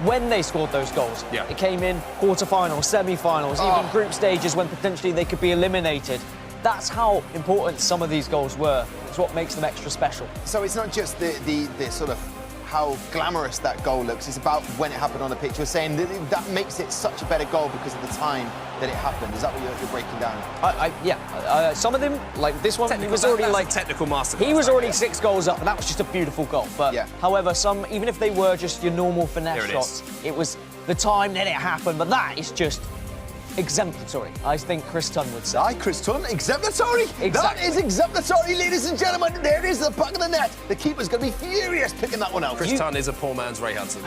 when they scored those goals. Yeah. It came in quarter-finals, semi-finals, even group stages when potentially they could be eliminated. That's how important some of these goals were. It's what makes them extra special. So it's not just the sort of how glamorous that goal looks, it's about when it happened on the pitch. You're saying that makes it such a better goal because of the time that it happened. Is that what you're breaking down? Yeah. Some of them, like this one, he was already like technical master. He was already 6 goals up, and that was just a beautiful goal. But however, some, even if they were just your normal finesse shots, it was the time that it happened. But that is just exemplary, I think Chris Tunn would say. Aye, Chris Tunn, exemplary. Exactly. That is exemplary, ladies and gentlemen. There it is, the back of the net. The keeper's going to be furious picking that one out. Chris Tunn is a poor man's Ray Hudson.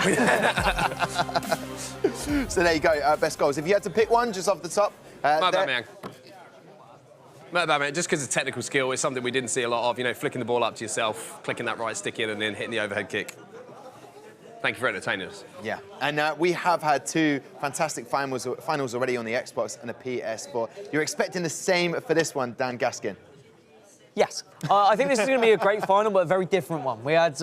So there you go, best goals. If you had to pick one just off the top. Mo Aubameyang, just because of technical skill, it's something we didn't see a lot of. You know, flicking the ball up to yourself, clicking that right stick in and then hitting the overhead kick. Thank you for entertaining us. Yeah, and we have had 2 fantastic finals already on the Xbox and the PS4. You're expecting the same for this one, Dan Gaskin? Yes. I think this is going to be a great final, but a very different one. We had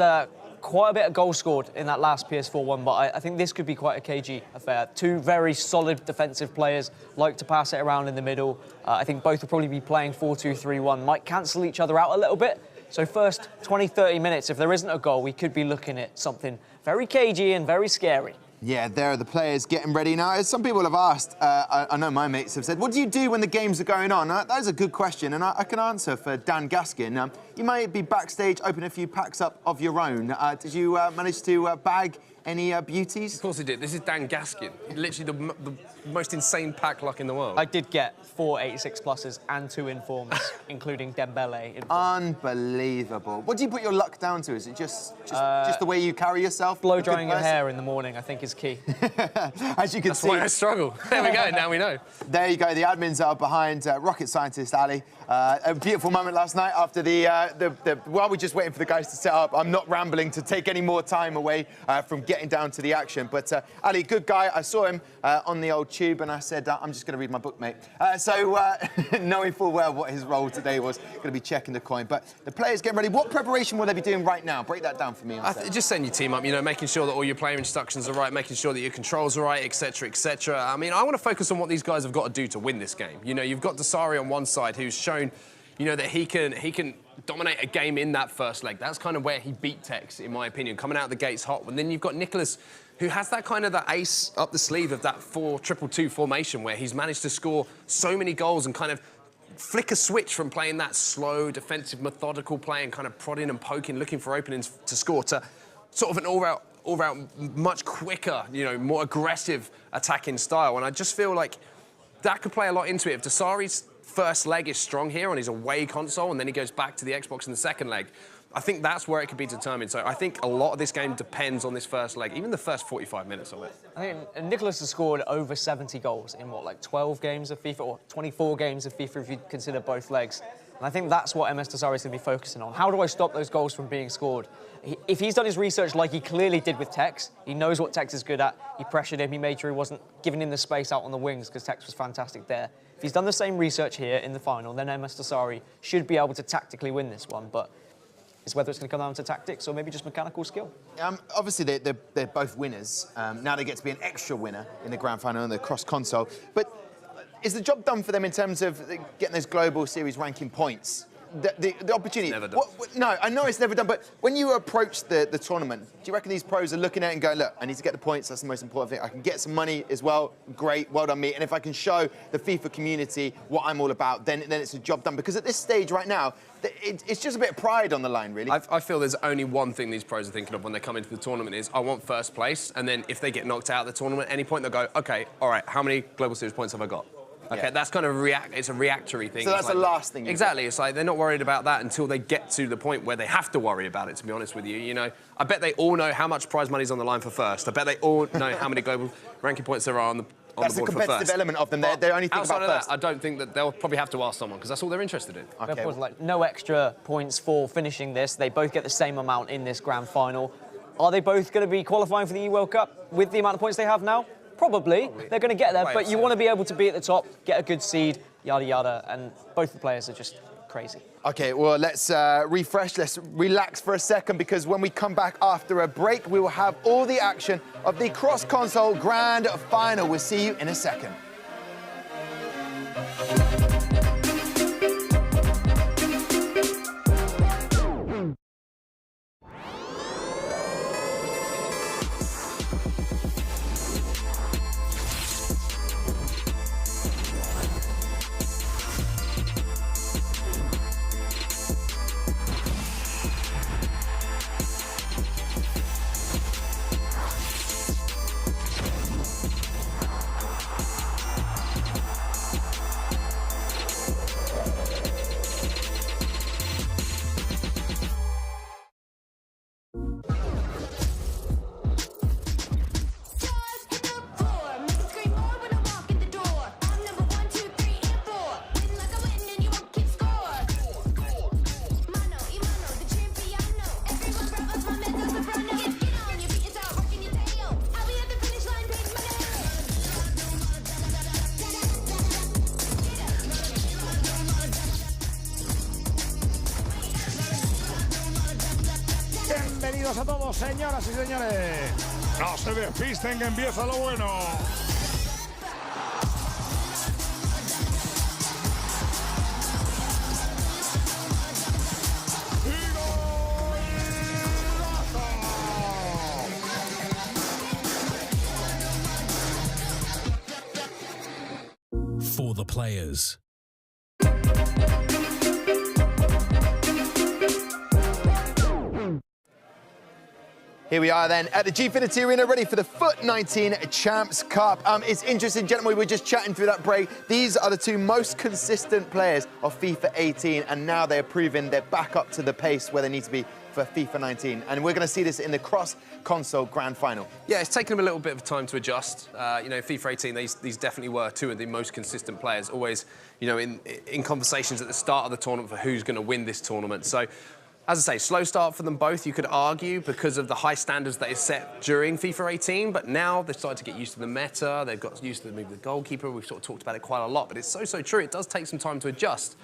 quite a bit of goals scored in that last PS4 one, but I think this could be quite a cagey affair. 2 very solid defensive players, like to pass it around in the middle. I think both will probably be playing 4-2-3-1, might cancel each other out a little bit. So first 20-30 minutes, if there isn't a goal, we could be looking at something very cagey and very scary. Yeah, there are the players getting ready now. As some people have asked, I know my mates have said, what do you do when the games are going on? That is a good question, and I can answer for Dan Gaskin. You might be backstage, open a few packs up of your own. Did you manage to bag any beauties? Of course he did. This is Dan Gaskin. Literally the most insane pack luck in the world. I did get 4 86 pluses and 2 informs, including Dembele. Unbelievable. What do you put your luck down to? Is it just the way you carry yourself? Blow drying your hair in the morning, I think, is key. As you can see. That's why I struggle. There we go, now we know. There you go, the admins are behind rocket scientist Ali. A beautiful moment last night after while we're just waiting for the guys to set up, I'm not rambling to take any more time away from getting down to the action. But Ali, good guy. I saw him on the old tube and I said, I'm just going to read my book, mate. So knowing full well what his role today was, going to be checking the coin. But the players getting ready. What preparation will they be doing right now? Break that down for me. Just setting your team up, you know, making sure that all your player instructions are right, making sure that your controls are right, etc., etc. I mean, I want to focus on what these guys have got to do to win this game. You know, you've got Dasari on one side who's shown, you know, that he can dominate a game in that first leg. That's kind of where he beat Tex, in my opinion, coming out of the gates hot. And then you've got Nicholas, who has that kind of the ace up the sleeve of that 4-2-2-2 formation where he's managed to score so many goals and kind of flick a switch from playing that slow, defensive, methodical play and kind of prodding and poking, looking for openings to score, to sort of an all-round, much quicker, you know, more aggressive attacking style. And I just feel like that could play a lot into it. If Dasari's first leg is strong here on his away console and then he goes back to the Xbox in the second leg, I think that's where it could be determined. So I think a lot of this game depends on this first leg, even the first 45 minutes of it. I think Nicholas has scored over 70 goals in, what, like 12 games of FIFA, or 24 games of FIFA if you consider both legs. And I think that's what MS Dasari is going to be focusing on. How do I stop those goals from being scored? If he's done his research like he clearly did with Tex, he knows what Tex is good at, he pressured him, he made sure he wasn't giving him the space out on the wings because Tex was fantastic there. If he's done the same research here in the final, then MS Dasari should be able to tactically win this one, but it's whether it's going to come down to tactics or maybe just mechanical skill. Obviously, they're both winners. Now they get to be an extra winner in the grand final on the cross-console. But is the job done for them in terms of getting those global series ranking points? The opportunity. Never done. No, I know it's never done, but when you approach the tournament, do you reckon these pros are looking at it and going, look, I need to get the points, that's the most important thing. I can get some money as well, great, well done me. And if I can show the FIFA community what I'm all about, then it's a job done. Because at this stage right now, it's just a bit of pride on the line, really. I feel there's only one thing these pros are thinking of when they come into the tournament is, I want first place, and then if they get knocked out of the tournament at any point, they'll go, OK, all right, how many Global Series points have I got? OK, that's kind of it's a reactory thing. So that's the last thing. Exactly. It's like they're not worried about that until they get to the point where they have to worry about it, to be honest with you. You know, I bet they all know how much prize money's on the line for first. I bet they all know how many global ranking points there are on That's the the board for competitive first. element of them. They only think Outside about of first. that, I don't think that they'll probably have to ask someone because that's all they're interested in. Of course, like no extra points for finishing this. They both get the same amount in this grand final. Are they both going to be qualifying for the World Cup with the amount of points they have now? Probably. They're going to get there, but you want to be able to be at the top, get a good seed, yada yada, and both the players are just crazy. Okay, well, let's refresh, let's relax for a second, because when we come back after a break, we will have all the action of the cross-console grand final. We'll see you in a second. Bienvenidos a todos, señoras y señores. No se despisten, que empieza lo bueno. For the players. Here we are then at the Gfinity Arena, ready for the FUT 19 Champs Cup. It's interesting, gentlemen, we were just chatting through that break. These are the two most consistent players of FIFA 18, and now they're proving they're back up to the pace where they need to be for FIFA 19. And we're going to see this in the cross-console grand final. Yeah, it's taken them a little bit of time to adjust. You know, FIFA 18, these definitely were two of the most consistent players, always, you know, in conversations at the start of the tournament for who's going to win this tournament. So, as I say, slow start for them both, you could argue, because of the high standards that is set during FIFA 18, but now they've started to get used to the meta, they've got used to the move of the goalkeeper, we've sort of talked about it quite a lot, but it's so true, it does take some time to adjust.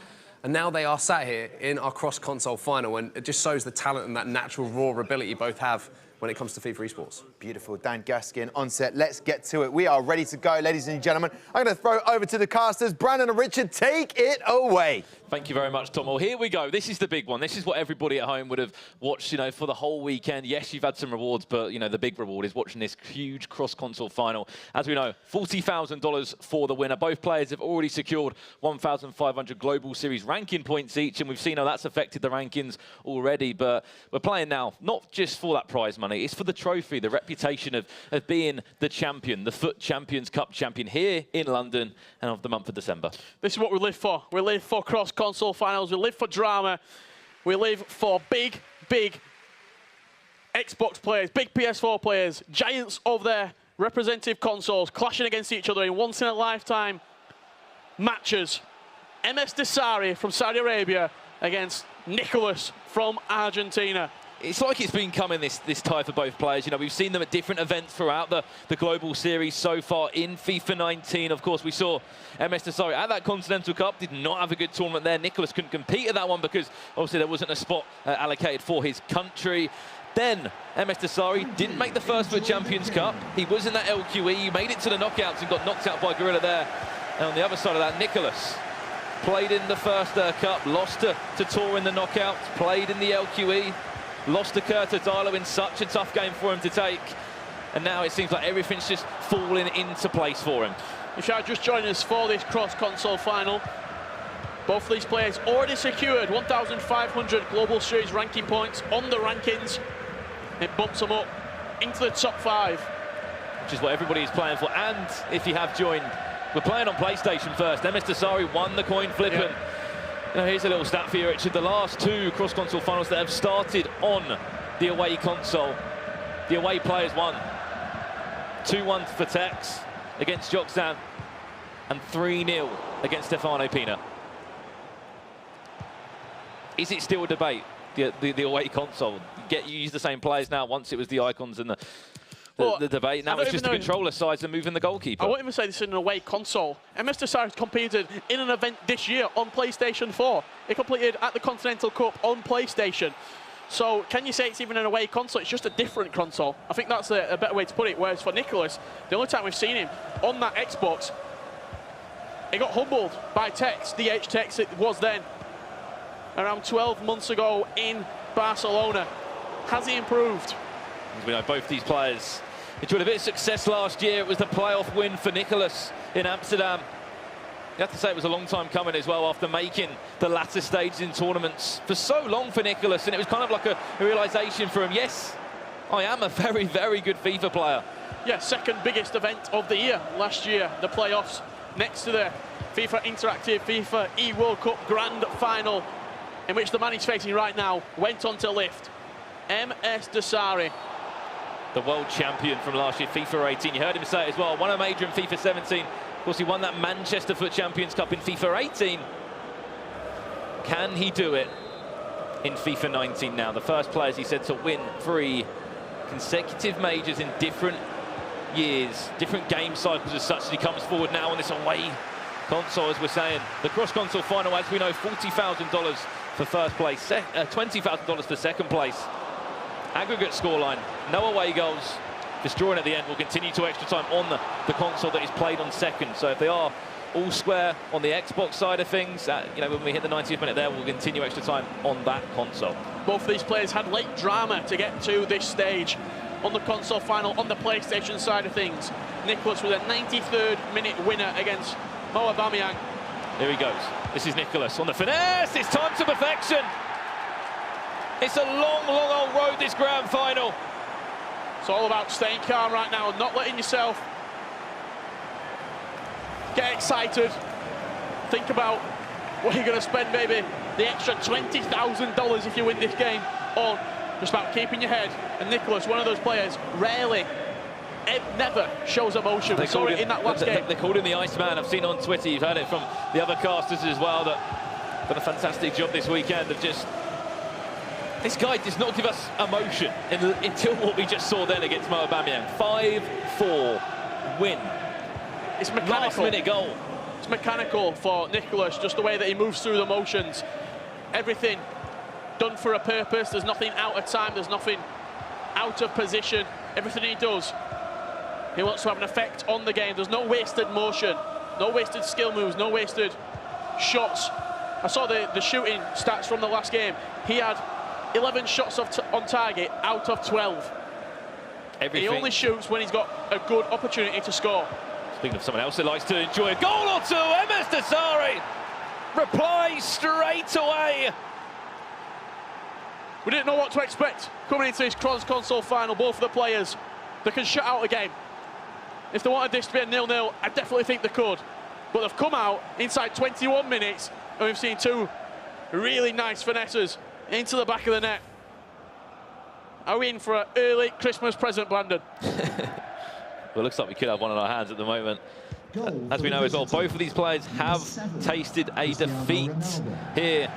And now they are sat here in our cross-console final, and it just shows the talent and that natural raw ability both have when it comes to FIFA esports. Beautiful. Dan Gaskin on set. Let's get to it. We are ready to go, ladies and gentlemen. I'm going to throw it over to the casters. Brandon and Richard, take it away. Thank you very much, Tom. Well, here we go. This is the big one. This is what everybody at home would have watched, you know, for the whole weekend. Yes, you've had some rewards, but, you know, the big reward is watching this huge cross-console final. As we know, $40,000 for the winner. Both players have already secured 1,500 Global Series ranking points each, and we've seen how that's affected the rankings already. But we're playing now, not just for that prize money. It's for the trophy, the reputation of being the champion, the FUT Champions Cup champion here in London and of the month of December. This is what we live for. We live for cross-console finals. We live for drama. We live for big Xbox players, big PS4 players, giants of their representative consoles clashing against each other in once-in-a-lifetime matches. MS Desari from Saudi Arabia against Nicholas from Argentina. It's like it's been coming, this tie for both players. You know, we've seen them at different events throughout the Global Series so far in FIFA 19. Of course, we saw MS Desari at that Continental Cup, did not have a good tournament there. Nicholas couldn't compete at that one because obviously there wasn't a spot allocated for his country. Then MS Desari didn't make the first FUT Champions Cup. He was in that LQE, he made it to the knockouts and got knocked out by Gorilla there. And on the other side of that, Nicholas played in the first cup, lost to Tor in the knockouts, played in the LQE, lost to Kurta Dilo in such a tough game for him to take. And now it seems like everything's just falling into place for him. If you are just joining us for this cross-console final, both of these players already secured 1,500 Global Series ranking points on the rankings. It bumps them up into the top 5. Which is what everybody is playing for. And if you have joined, we're playing on PlayStation first. MS Desari won the coin flip. Yeah. And you know, here's a little stat for you, Richard. The last two cross-console finals that have started on the away console, the away players won. 2-1 for Tex, against Joksan and 3-0 against Stefano Pina. Is it still a debate, the away console? You use the same players now. Once it was the icons and the debate. Now it's just the controller sides and moving the goalkeeper. I won't even say this is an away console. MS Desire competed in an event this year on PlayStation 4. It competed at the Continental Cup on PlayStation. So can you say it's even an away console? It's just a different console. I think that's a better way to put it. Whereas for Nicholas, the only time we've seen him on that Xbox, he got humbled by Tex, DH Tex it was then, around 12 months ago in Barcelona. Has he improved? As we know, both these players enjoyed a bit of success last year. It was the playoff win for Nicholas in Amsterdam. You have to say it was a long time coming as well, after making the latter stages in tournaments for so long for Nicholas, and it was kind of like a realisation for him. Yes, I am a very, very good FIFA player. Yeah, second biggest event of the year last year, the playoffs, next to the FIFA Interactive FIFA E-World Cup Grand Final, in which the man he's facing right now went on to lift. MS Desari. The world champion from last year, FIFA 18. You heard him say it as well. Won a major in FIFA 17. Of course, he won that Manchester FUT Champions Cup in FIFA 18. Can he do it in FIFA 19 now? The first player, as he said, to win 3 consecutive majors in different years, different game cycles as such, as he comes forward now on this away console, as we're saying. The cross-console final, as we know, $40,000 for first place, $20,000 for second place. Aggregate scoreline, no away goals. This drawing at the end will continue to extra time on the console that is played on second. So if they are all square on the Xbox side of things, you know, when we hit the 90th minute there, we'll continue extra time on that console. Both of these players had late drama to get to this stage. On the console final, on the PlayStation side of things, Nicholas with a 93rd minute winner against Mo Aubameyang. Here he goes. This is Nicholas on the finesse. It's time to perfection. It's a long, long old road, this grand final. It's all about staying calm right now, not letting yourself get excited. Think about what you're going to spend, maybe the extra $20,000 if you win this game on. Just about keeping your head. And Nicholas, one of those players, rarely, never shows emotion. We saw it in that last game. They called him the Iceman. I've seen on Twitter, you've heard it from the other casters as well, that done a fantastic job this weekend of just... This guy does not give us emotion until what we just saw then against Mo Aubameyang. 5-4 win. It's mechanical. Last minute goal. It's mechanical for Nicholas, just the way that he moves through the motions. Everything done for a purpose. There's nothing out of time. There's nothing out of position. Everything he does, he wants to have an effect on the game. There's no wasted motion, no wasted skill moves, no wasted shots. I saw the shooting stats from the last game. He had 11 shots on target out of 12. Everything. He only shoots when he's got a good opportunity to score. Speaking of someone else that likes to enjoy a goal or two, MS Desari replies straight away. We didn't know what to expect coming into this cross-console final. Both of the players that can shut out a game. If they wanted this to be a 0-0, I definitely think they could. But they've come out inside 21 minutes, and we've seen 2 really nice finesses into the back of the net. Are we in for an early Christmas present, Brandon? Well, it looks like we could have one in our hands at the moment. As we know as well, both of these players have tasted a defeat here.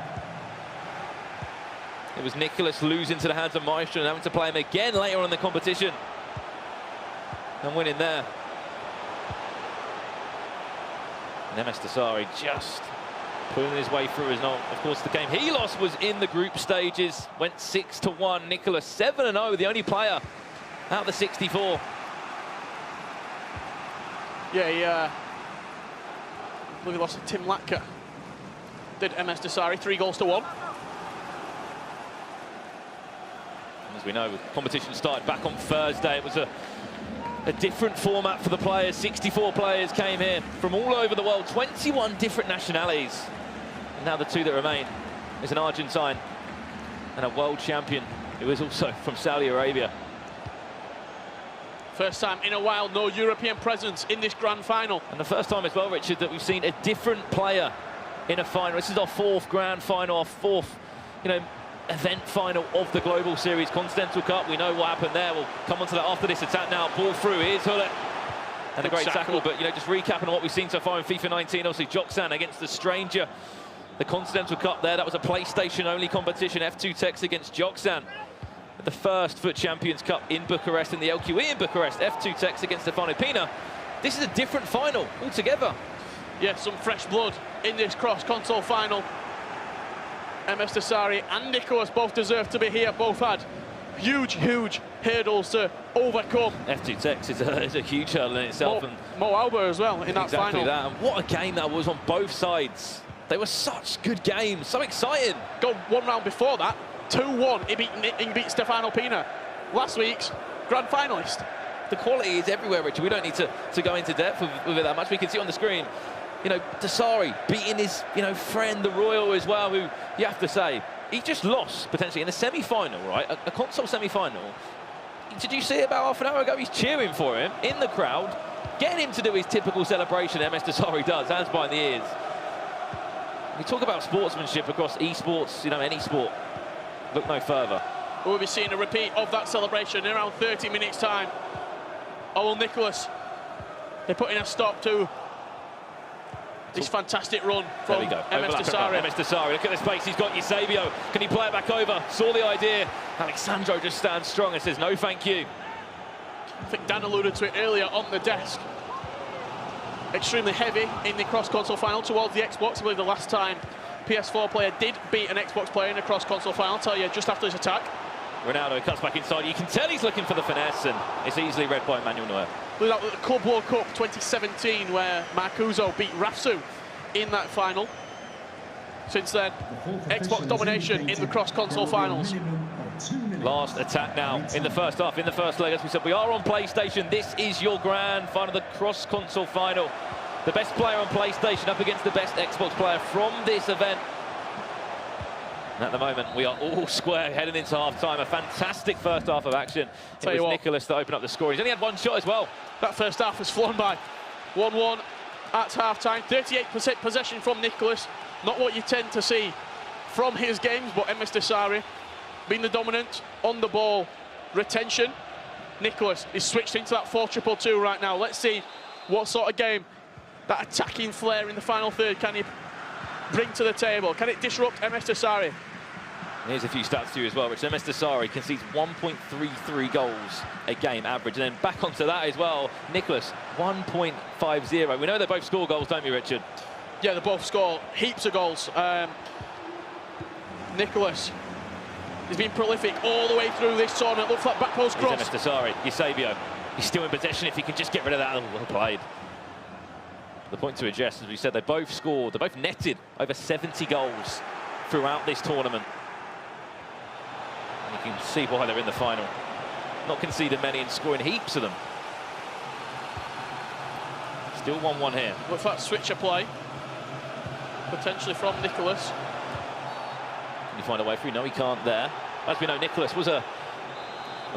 It was Nicholas losing to the hands of Maestro and having to play him again later on in the competition. And winning there. And MS Desari just pulling his way through. Of course, the game he lost was in the group stages. Went 6-1. Nicholas 7-0, the only player out of the 64. Yeah, I believe he lost to Tim Latka. Did MS Desari, 3-1. As we know, the competition started back on Thursday. It was a different format for the players. 64 players came here from all over the world, 21 different nationalities. And now the 2 that remain is an Argentine and a world champion who is also from Saudi Arabia. First time in a while, no European presence in this grand final. And the first time as well, Richard, that we've seen a different player in a final. This is our 4th grand final, our 4th, event final of the Global Series Continental Cup. We know what happened there. We'll come on to that after this attack now. Ball through. Here's Hullet. And a great tackle, but just recapping on what we've seen so far in FIFA 19, obviously Joksan against the Stranger. The Continental Cup there, that was a PlayStation-only competition. F2 Tex against Joksan. The first FUT Champions Cup in Bucharest, in the LQE in Bucharest. F2 Tex against Stefano Pina. This is a different final altogether. Yeah, some fresh blood in this cross-console final. MS Desari and Nicholas both deserve to be here. Both had huge hurdles to overcome. F2 Tex is a huge hurdle in itself. Mo Alba as well in that final. Exactly that. And what a game that was on both sides. They were such good games, so exciting. Go one round before that, 2-1. He beat Stefano Pina, last week's grand finalist. The quality is everywhere, Richard. We don't need to go into depth with it that much. We can see on the screen, Desari beating his, friend, the Royal as well, who you have to say, he just lost, potentially, in a semi-final, right? A console semi-final. Did you see it about half an hour ago? He's cheering for him in the crowd, getting him to do his typical celebration MS Desari does, hands behind the ears. We talk about sportsmanship across esports, any sport. Look no further. We'll be seeing a repeat of that celebration in around 30 minutes' time. Oh, well, Nicholas, they're putting a stop to this fantastic run from MS Desari. MS Desari, look at the space he's got. Eusebio, can he play it back over? Saw the idea. Alexandro just stands strong and says, no, thank you. I think Dan alluded to it earlier on the desk. Extremely heavy in the cross-console final towards the Xbox. I believe the last time PS4 player did beat an Xbox player in a cross-console final, I'll tell you, just after his attack. Ronaldo cuts back inside. You can tell he's looking for the finesse, and it's easily read by Manuel Neuer. Look at the Club World Cup 2017, where Marcuso beat Rafsu in that final. Since then, Xbox domination in the cross-console finals. Last attack now in the first half, in the first leg. As we said, we are on PlayStation. This is your grand final, the cross-console final. The best player on PlayStation up against the best Xbox player from this event. And at the moment, we are all square heading into half-time. A fantastic first half of action. It was Nicholas that opened up the score. He's only had one shot as well. That first half was flown by. 1-1 at half-time. 38% possession from Nicholas. Not what you tend to see from his games, but MS Desari being the dominant on the ball retention. Nicholas is switched into that 4-2-2 right now. Let's see what sort of game that attacking flair in the final third can he bring to the table. Can it disrupt MS Desari? Here's a few stats to you as well, Rich. MS Desari concedes 1.33 goals a game average. And then back onto that as well, Nicholas, 1.50. We know they both score goals, don't we, Richard? Yeah, they both score heaps of goals. Nicholas has been prolific all the way through this tournament. Looks like back post cross. MS Desari, Eusebio. He's still in possession. If he can just get rid of that, well played. The point to address, as we said, they both scored, they both netted over 70 goals throughout this tournament. And you can see why they're in the final. Not conceding many and scoring heaps of them. Still 1-1 here. Looks like switcher play, potentially from Nicholas. Can he find a way through? No, he can't there. As we know, Nicholas was under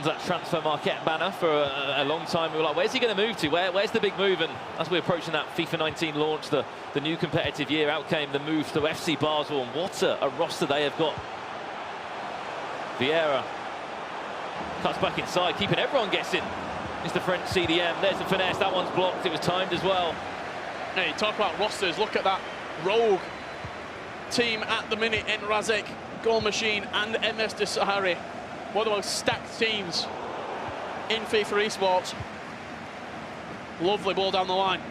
that transfer market banner for a long time. We were like, where's he going to move to? Where's the big move? And as we're approaching that FIFA 19 launch, the new competitive year, out came the move to FC Basel. And what a roster they have got. Vieira cuts back inside, keeping everyone guessing. It's the French CDM. There's the finesse. That one's blocked. It was timed as well. Hey, talk about rosters. Look at that rogue team at the minute in Razek, Goal Machine, and MS Desari. One of the most stacked teams in FIFA esports. Lovely ball down the line.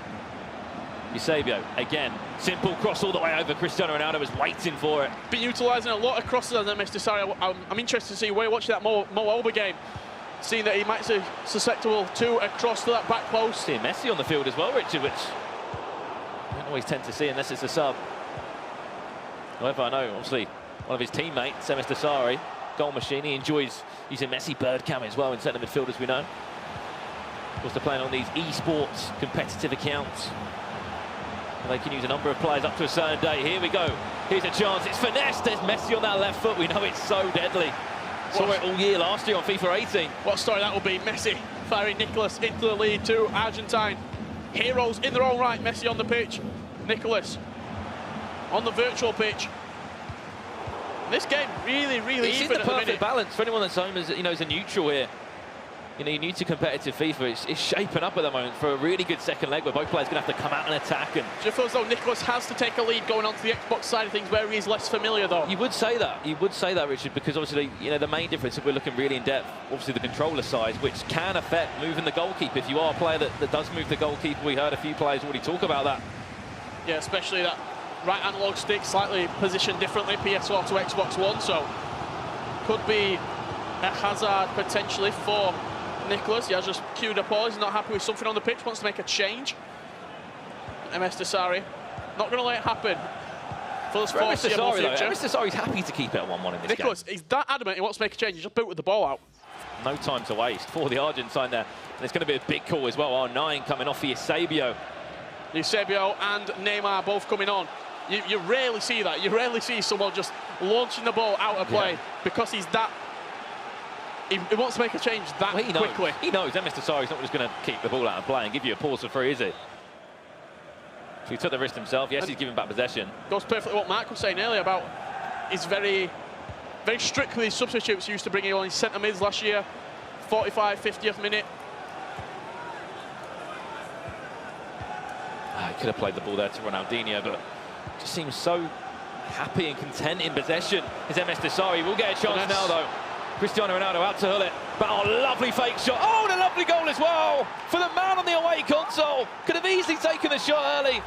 Eusebio, again, simple cross all the way over. Cristiano Ronaldo was waiting for it. Been utilising a lot of crosses on MS Desari. I'm interested to see where you're watching that Mo Alba game, seeing that he might be susceptible to a cross to that back post. Seeing Messi on the field as well, Richard, which you don't always tend to see unless it's a sub. However, I know, obviously, one of his teammates, MS Desari, Goal Machine, he enjoys using Messi bird cam as well in centre midfield, as we know. Of course, they're playing on these esports competitive accounts. And they can use a number of players up to a certain day. Here we go. Here's a chance. It's finesse. There's Messi on that left foot. We know it's so deadly. Saw it all year last year on FIFA 18. What story that will be. Messi firing Nicholas into the lead to Argentine. Heroes in their own right. Messi on the pitch. Nicholas on the virtual pitch. This game really it's even in the perfect balance for anyone that's home as is a neutral here. you know, you're new to competitive FIFA. It's shaping up at the moment for a really good second leg where both players are going to have to come out and attack. And do you feel as though Nicholas has to take a lead going on to the Xbox side of things where he's less familiar, though? You would say that. You would say that, Richard, because obviously, you know, the main difference, if we're looking really in depth, obviously the controller side, which can affect moving the goalkeeper. If you are a player that does move the goalkeeper, we heard a few players already talk about that. Yeah, especially that right analog stick, slightly positioned differently, PS4 to Xbox One, so could be a hazard potentially for Nicholas. He has just queued up all. He's not happy with something on the pitch, wants to make a change. MS Desari, not going to let it happen for the foreseeable future. MS Desari's happy to keep it at 1-1 in this Nicholas, game. he's that adamant he wants to make a change. He just booted the ball out. No time to waste for the Argentine there. And it's going to be a big call as well. R9 coming off for Eusebio. Eusebio and Neymar both coming on. You rarely see that. You rarely see someone just launching the ball out of play because he's that. He wants to make a change that quickly. He knows MS Desari's not just going to keep the ball out of play and give you a pause for free, is he? So he took the risk himself. Yes, he's giving back possession. Goes perfectly what Mark was saying earlier about he's very strict with his substitutes. He used to bring on his centre mids last year, 45, 50th minute. He could have played the ball there to Ronaldinho, but just seems so happy and content in possession. Is MS Desari will get a chance now, though. Cristiano Ronaldo out to Hullet. But oh, lovely fake shot. Oh, and a lovely goal as well for the man on the away console. Could have easily taken the shot early.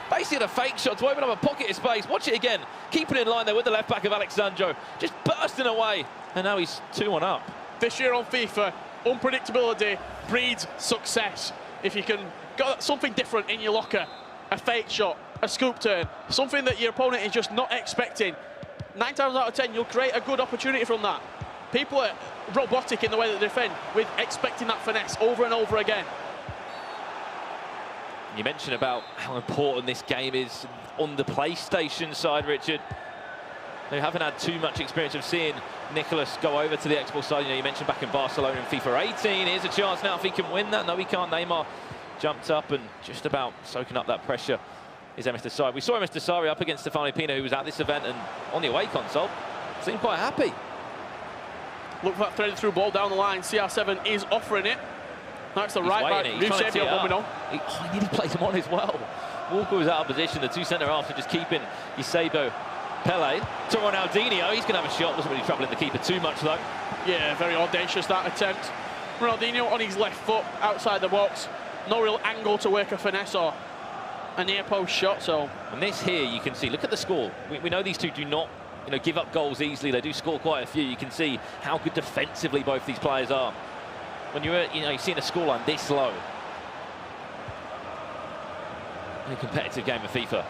Basically had a fake shot to open up a pocket of space. Watch it again. Keeping in line there with the left back of Alexandro. Just bursting away. And now he's 2-1 up. This year on FIFA, unpredictability breeds success. If you can got something different in your locker, a fake shot, a scoop turn, something that your opponent is just not expecting, 9 times out of 10, you'll create a good opportunity from that. People are robotic in the way that they defend, with expecting that finesse over and over again. You mentioned about how important this game is on the PlayStation side, Richard. They haven't had too much experience of seeing Nicholas go over to the Xbox side. You know, you mentioned back in Barcelona in FIFA 18. Here's a chance now if he can win that. No, he can't. Neymar jumped up and just about soaking up that pressure is MS Desari. We saw MS Desari up against Stefano Pina, who was at this event and on the away console. Seemed quite happy. Look for that threaded through ball down the line. CR7 is offering it. That's the right back. Eusebio coming on. He nearly played him on as well. Walker was out of position. The two centre-halves are just keeping Eusebio. Pele to Ronaldinho. He's going to have a shot. Wasn't really troubling the keeper too much, though. Yeah, very audacious, that attempt. Ronaldinho on his left foot outside the box. No real angle to work a finesse or a near post shot. So, and this here, you can see, look at the score. We know these two do not, you know, give up goals easily. They do score quite a few. You can see how good defensively both these players are. When you're seeing a scoreline this low in a competitive game of FIFA.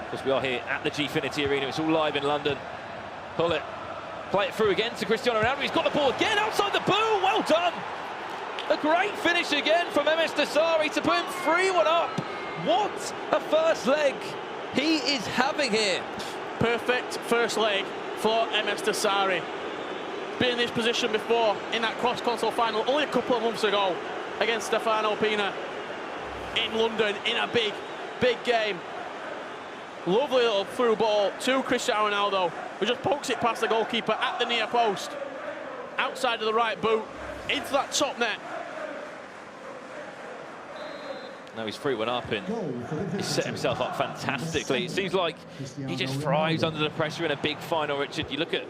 Of course, we are here at the Gfinity Arena. It's all live in London. Pull it. Play it through again to Cristiano Ronaldo. He's got the ball again outside the boot. Well done. A great finish again from MS Desari to put him 3-1 up. What a first leg he is having here. Perfect first leg for MS Desari. Been in this position before in that cross-console final only a couple of months ago against Stefano Pina in London in a big game. Lovely little through ball to Cristiano Ronaldo, who just pokes it past the goalkeeper at the near post, outside of the right boot, into that top net. Now he's 3-1 up and he's set himself up fantastically. It seems like he just thrives under the pressure in a big final, Richard. You look at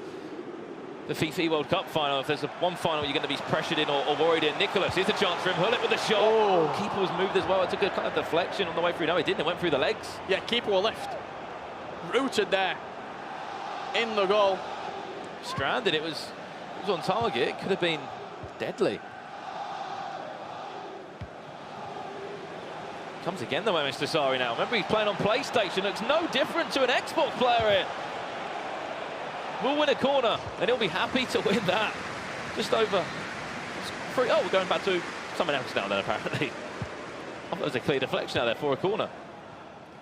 the FIFA World Cup final, if there's one final you're going to be pressured in or worried in. Nicholas, here's a chance for him. Hullet with the shot. Oh. Keeper was moved as well. It took a kind of deflection on the way through. No, he didn't. It went through the legs. Yeah, keeper were left. Rooted there in the goal. Stranded. It was on target. It could have been deadly. Comes again though, MS Desari now. Remember, he's playing on PlayStation. Looks no different to an Xbox player here. Will win a corner, and he'll be happy to win that. Just over 3. Oh, we're going back to someone else now then, apparently. I thought it was a clear deflection out there for a corner.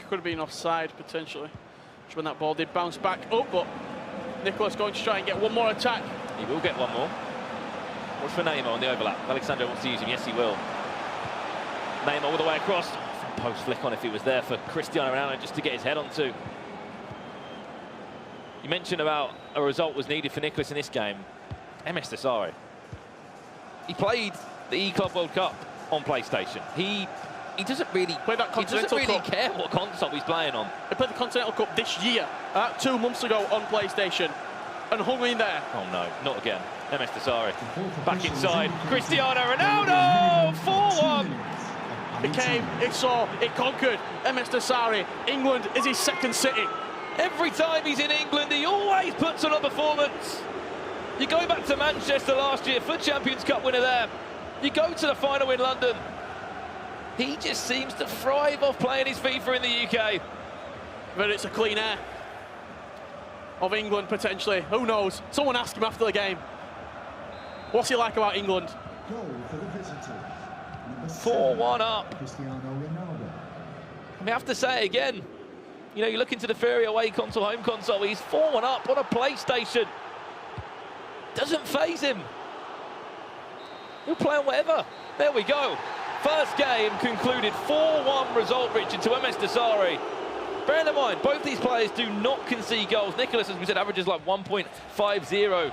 Could have been offside, potentially. Just when that ball did bounce back up, but Nicholas going to try and get one more attack. He will get one more. What's for Neymar on the overlap? Alexandro wants to use him. Yes, he will. Neymar all the way across. Front post flick on if he was there for Cristiano Ronaldo just to get his head onto. You mentioned about a result was needed for Nicholas in this game. MS Desari. he played the E-Club World Cup on PlayStation. He doesn't really care what console he's playing on. He played the Continental Cup this year, 2 months ago on PlayStation, and hung in there. Oh no, not again. MS Desari back inside. Cristiano Ronaldo, 4-1. It came, it saw, it conquered. MS Desari, England is his second city. Every time he's in England, he always puts on a performance. You go back to Manchester last year, FUT Champions Cup winner there. You go to the final in London. He just seems to thrive off playing his FIFA in the UK. But it's a clean air of England, potentially. Who knows? Someone asked him after the game. What's he like about England? 4-1 up. I have to say again, you know, you look into the Fury away console, home console, he's 4-1 up on a PlayStation. Doesn't faze him. He'll play on whatever. There we go. First game concluded 4-1 result, Richard, to MS Desari. Bear in mind, both these players do not concede goals. Nicholas, as we said, averages like 1.50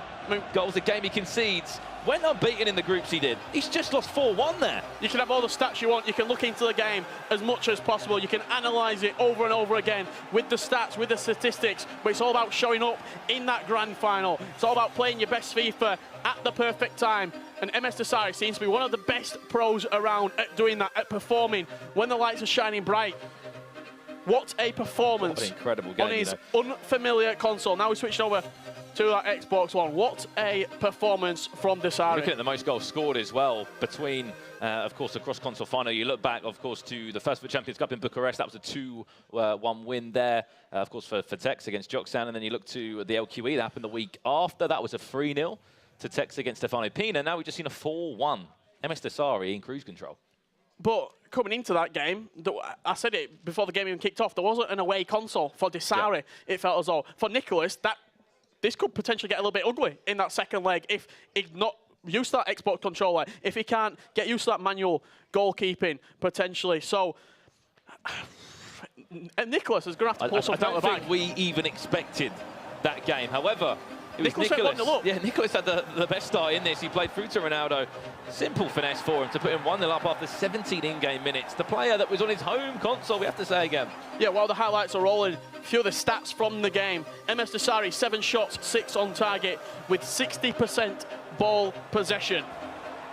goals a game he concedes. Went unbeaten in the groups he did. He's just lost 4-1 there. You can have all the stats you want. You can look into the game as much as possible. You can analyse it over and over again with the stats, with the statistics. But it's all about showing up in that grand final. It's all about playing your best FIFA at the perfect time. And MS Desari seems to be one of the best pros around at doing that, at performing when the lights are shining bright. What a performance. What an incredible game, on his unfamiliar console. Now we switched over to that Xbox One. What a performance from Desari. Looking at the most goals scored as well between, of course, the cross-console final. You look back, of course, to the first FUT Champions Cup in Bucharest. That was a 2-1 win there, of course, for Tex against Joksan. And then you look to the LQE. That happened the week after. That was a 3-0 to Tex against Stefano Pina. Now we've just seen a 4-1. MS Desari in cruise control. But coming into that game, I said it before the game even kicked off, there wasn't an away console for Desari. Yep. It felt as though, for Nicholas, this could potentially get a little bit ugly in that second leg if he's not used to that Xbox controller, if he can't get used to that manual goalkeeping, potentially. So, Nicholas is going to have to pull something out of the bag. I don't think we even expected that game. However, it was Nicholas. Yeah, Nicholas had the best start in this. He played through to Ronaldo. Simple finesse for him to put him 1-0 up after 17 in-game minutes. The player that was on his home console, we have to say again. Yeah, while the highlights are rolling, a few of the stats from the game. MS Desari, 7 shots, 6 on target, with 60% ball possession.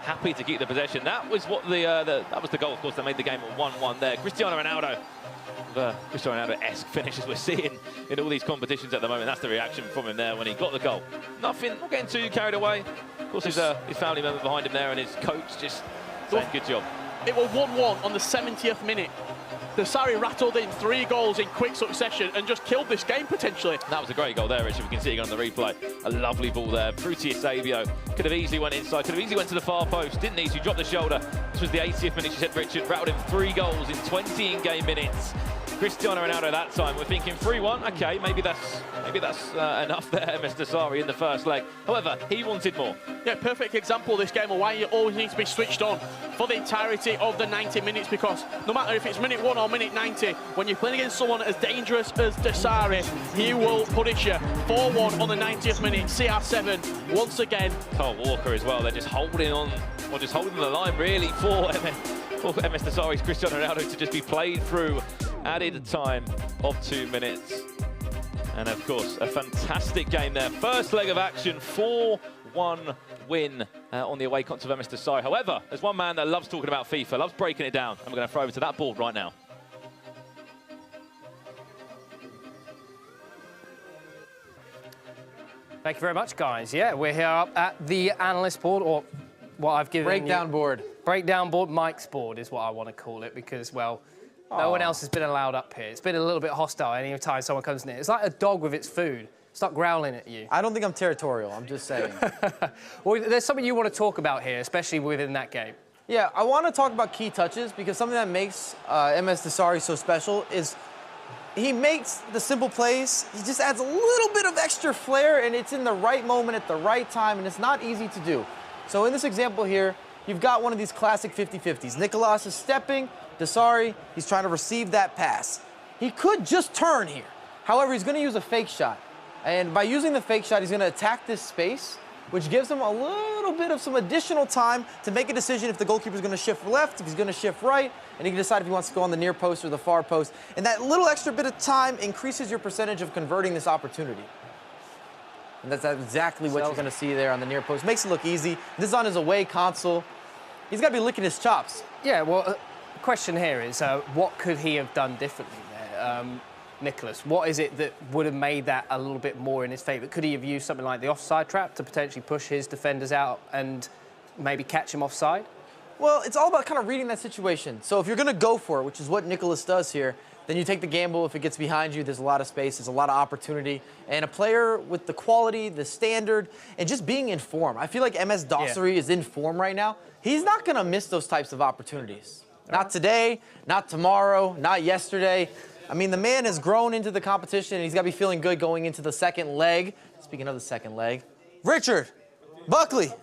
Happy to keep the possession. That was what that was the goal, of course, that made the game 1-1 there. Cristiano Ronaldo. Cristiano Ronaldo-esque finishes we're seeing in all these competitions at the moment. That's the reaction from him there when he got the goal. Nothing, not getting too carried away. Of course, his family member behind him there and his coach just saying good job. It was 1-1 on the 70th minute. Desari rattled in 3 goals in quick succession and just killed this game potentially. That was a great goal there, Richard. We can see it on the replay. A lovely ball there. Through to Eusebio. Could have easily went inside. Could have easily went to the far post. Didn't need to. Dropped the shoulder. This was the 80th minute, she said, Richard. Rattled him 3 goals in 20 in-game minutes. Cristiano Ronaldo that time. We're thinking 3-1. Okay, maybe that's enough there, MS Desari in the first leg. However, he wanted more. Yeah, perfect example of this game of why you always need to be switched on for the entirety of the 90 minutes, because no matter if it's minute 1 or minute 90, when you're playing against someone as dangerous as Desari, he will punish you. 4-1 on the 90th minute, CR7 once again. Carl Walker as well. They're just holding on, or just holding the line really for MS Desari's Cristiano Ronaldo to just be played through. Added time of 2 minutes. And of course, a fantastic game there. First leg of action, 4-1 win on the away console of MS Desari. However, there's one man that loves talking about FIFA, loves breaking it down. And we're going to throw over to that board right now. Thank you very much, guys. Yeah, we're here up at the analyst board, or what I've given Breakdown board. Breakdown board, Mike's board is what I want to call it, because, well, no one else has been allowed up here. It's been a little bit hostile any time someone comes near. It's like a dog with its food. Start growling at you. I don't think I'm territorial, I'm just saying. Well, there's something you want to talk about here, especially within that game. Yeah, I want to talk about key touches, because something that makes MS Desari so special is he makes the simple plays, he just adds a little bit of extra flair, and it's in the right moment at the right time, and it's not easy to do. So in this example here, you've got one of these classic 50-50s. Nicolas is stepping, Desari, he's trying to receive that pass. He could just turn here. However, he's going to use a fake shot. And by using the fake shot, he's going to attack this space. which gives him a little bit of some additional time to make a decision if the goalkeeper's going to shift left, if he's going to shift right, and he can decide if he wants to go on the near post or the far post. And that little extra bit of time increases your percentage of converting this opportunity. And that's exactly what you're going to see there on the near post. Makes it look easy. This is on his away console. He's got to be licking his chops. Yeah, well, the question here is, what could he have done differently there? Nicholas, what is it that would have made that a little bit more in his favour? Could he have used something like the offside trap to potentially push his defenders out and maybe catch him offside? Well, it's all about kind of reading that situation. So if you're going to go for it, which is what Nicholas does here, then you take the gamble. If it gets behind you, there's a lot of space, there's a lot of opportunity. And a player with the quality, the standard, and just being in form. I feel like MS Dossary is in form right now. He's not going to miss those types of opportunities. Not today, not tomorrow, not yesterday. I mean, the man has grown into the competition, and he's got to be feeling good going into the second leg. Speaking of the second leg, Richard Buckley.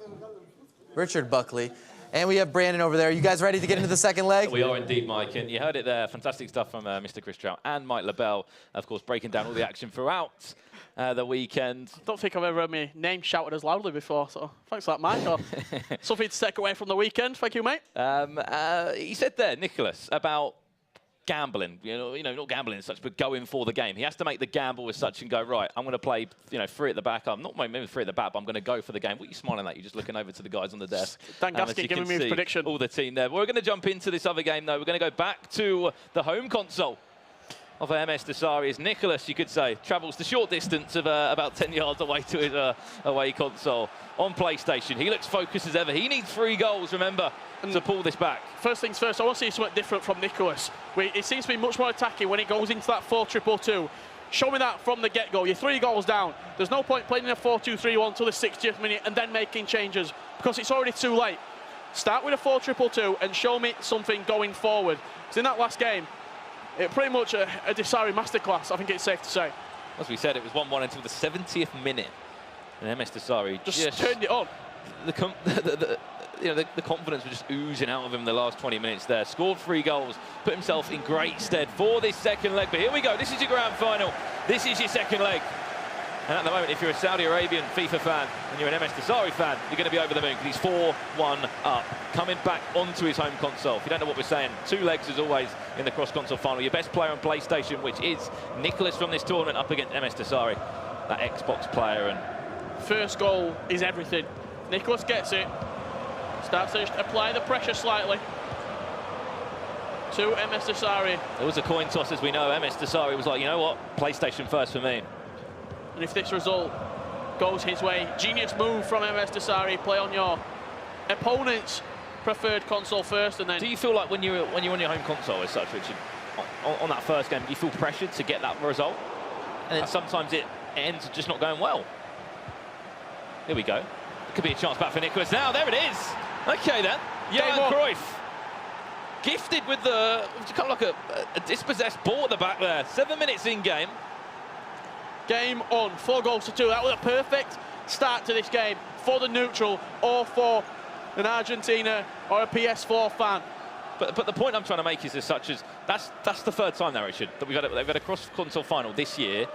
And we have Brandon over there. You guys ready to get into the second leg? We are indeed, Mike. And you heard it there. Fantastic stuff from Mr. Chris Trout and Mike LaBelle, of course, breaking down all the action throughout the weekend. I don't think I've ever heard my name shouted as loudly before, so thanks for that, Mike. Something to take away from the weekend. Thank you, mate. He said there, Nicholas, about gambling, you know, not gambling as such, but going for the game. He has to make the gamble as such and go, right, I'm going to play, three at the back. I'm not maybe three at the back, but I'm going to go for the game. What are you smiling at? You're just looking over to the guys on the desk. Dan Gaskin giving me his prediction. All the team there. We're going to jump into this other game, though. We're going to go back to the home console of MS Dasari as Nicholas, you could say, travels the short distance of about 10 yards away to his away console on PlayStation. He looks focused as ever. He needs 3 goals, remember, to pull this back. First things first, I want to see something different from Nicholas. It seems to be much more attacking when it goes into that 4-2-2. Show me that from the get-go. You're 3 goals down. There's no point playing in a 4-2-3-1 until the 60th minute and then making changes because it's already too late. Start with a 4-2-2 and show me something going forward. Because in that last game, it pretty much a Dasari masterclass, I think it's safe to say. As we said, it was 1-1 until the 70th minute. And MS Dasari just turned it on. The confidence was just oozing out of him in the last 20 minutes there. Scored 3 goals, put himself in great stead for this second leg. But here we go, this is your grand final. This is your second leg. And at the moment, if you're a Saudi Arabian FIFA fan and you're an MS Dasari fan, you're going to be over the moon because he's 4-1 up, coming back onto his home console. If you don't know what we're saying, 2 legs as always in the cross-console final. Your best player on PlayStation, which is Nicholas from this tournament, up against MS Dasari, that Xbox player. And first goal is everything. Nicholas gets it, starts to apply the pressure slightly to MS Dasari. There was a coin toss, as we know. MS Dasari was like, you know what, PlayStation first for me. And if this result goes his way, genius move from MS Dasari, play on your opponent's preferred console first, and then... Do you feel like when you're on your home console as such, Richard, on that first game, do you feel pressured to get that result? And then sometimes it ends just not going well. Here we go. It could be a chance back for Nicholas now. There it is. Okay then. Johan Cruyff. Gifted with kind of like a dispossessed ball at the back there. 7 minutes in game. Game on, 4-2. That was a perfect start to this game for the neutral or for an Argentina or a PS4 fan. But the point I'm trying to make is as such as that's the 3rd time now, Richard, that they've had a cross-console final this year,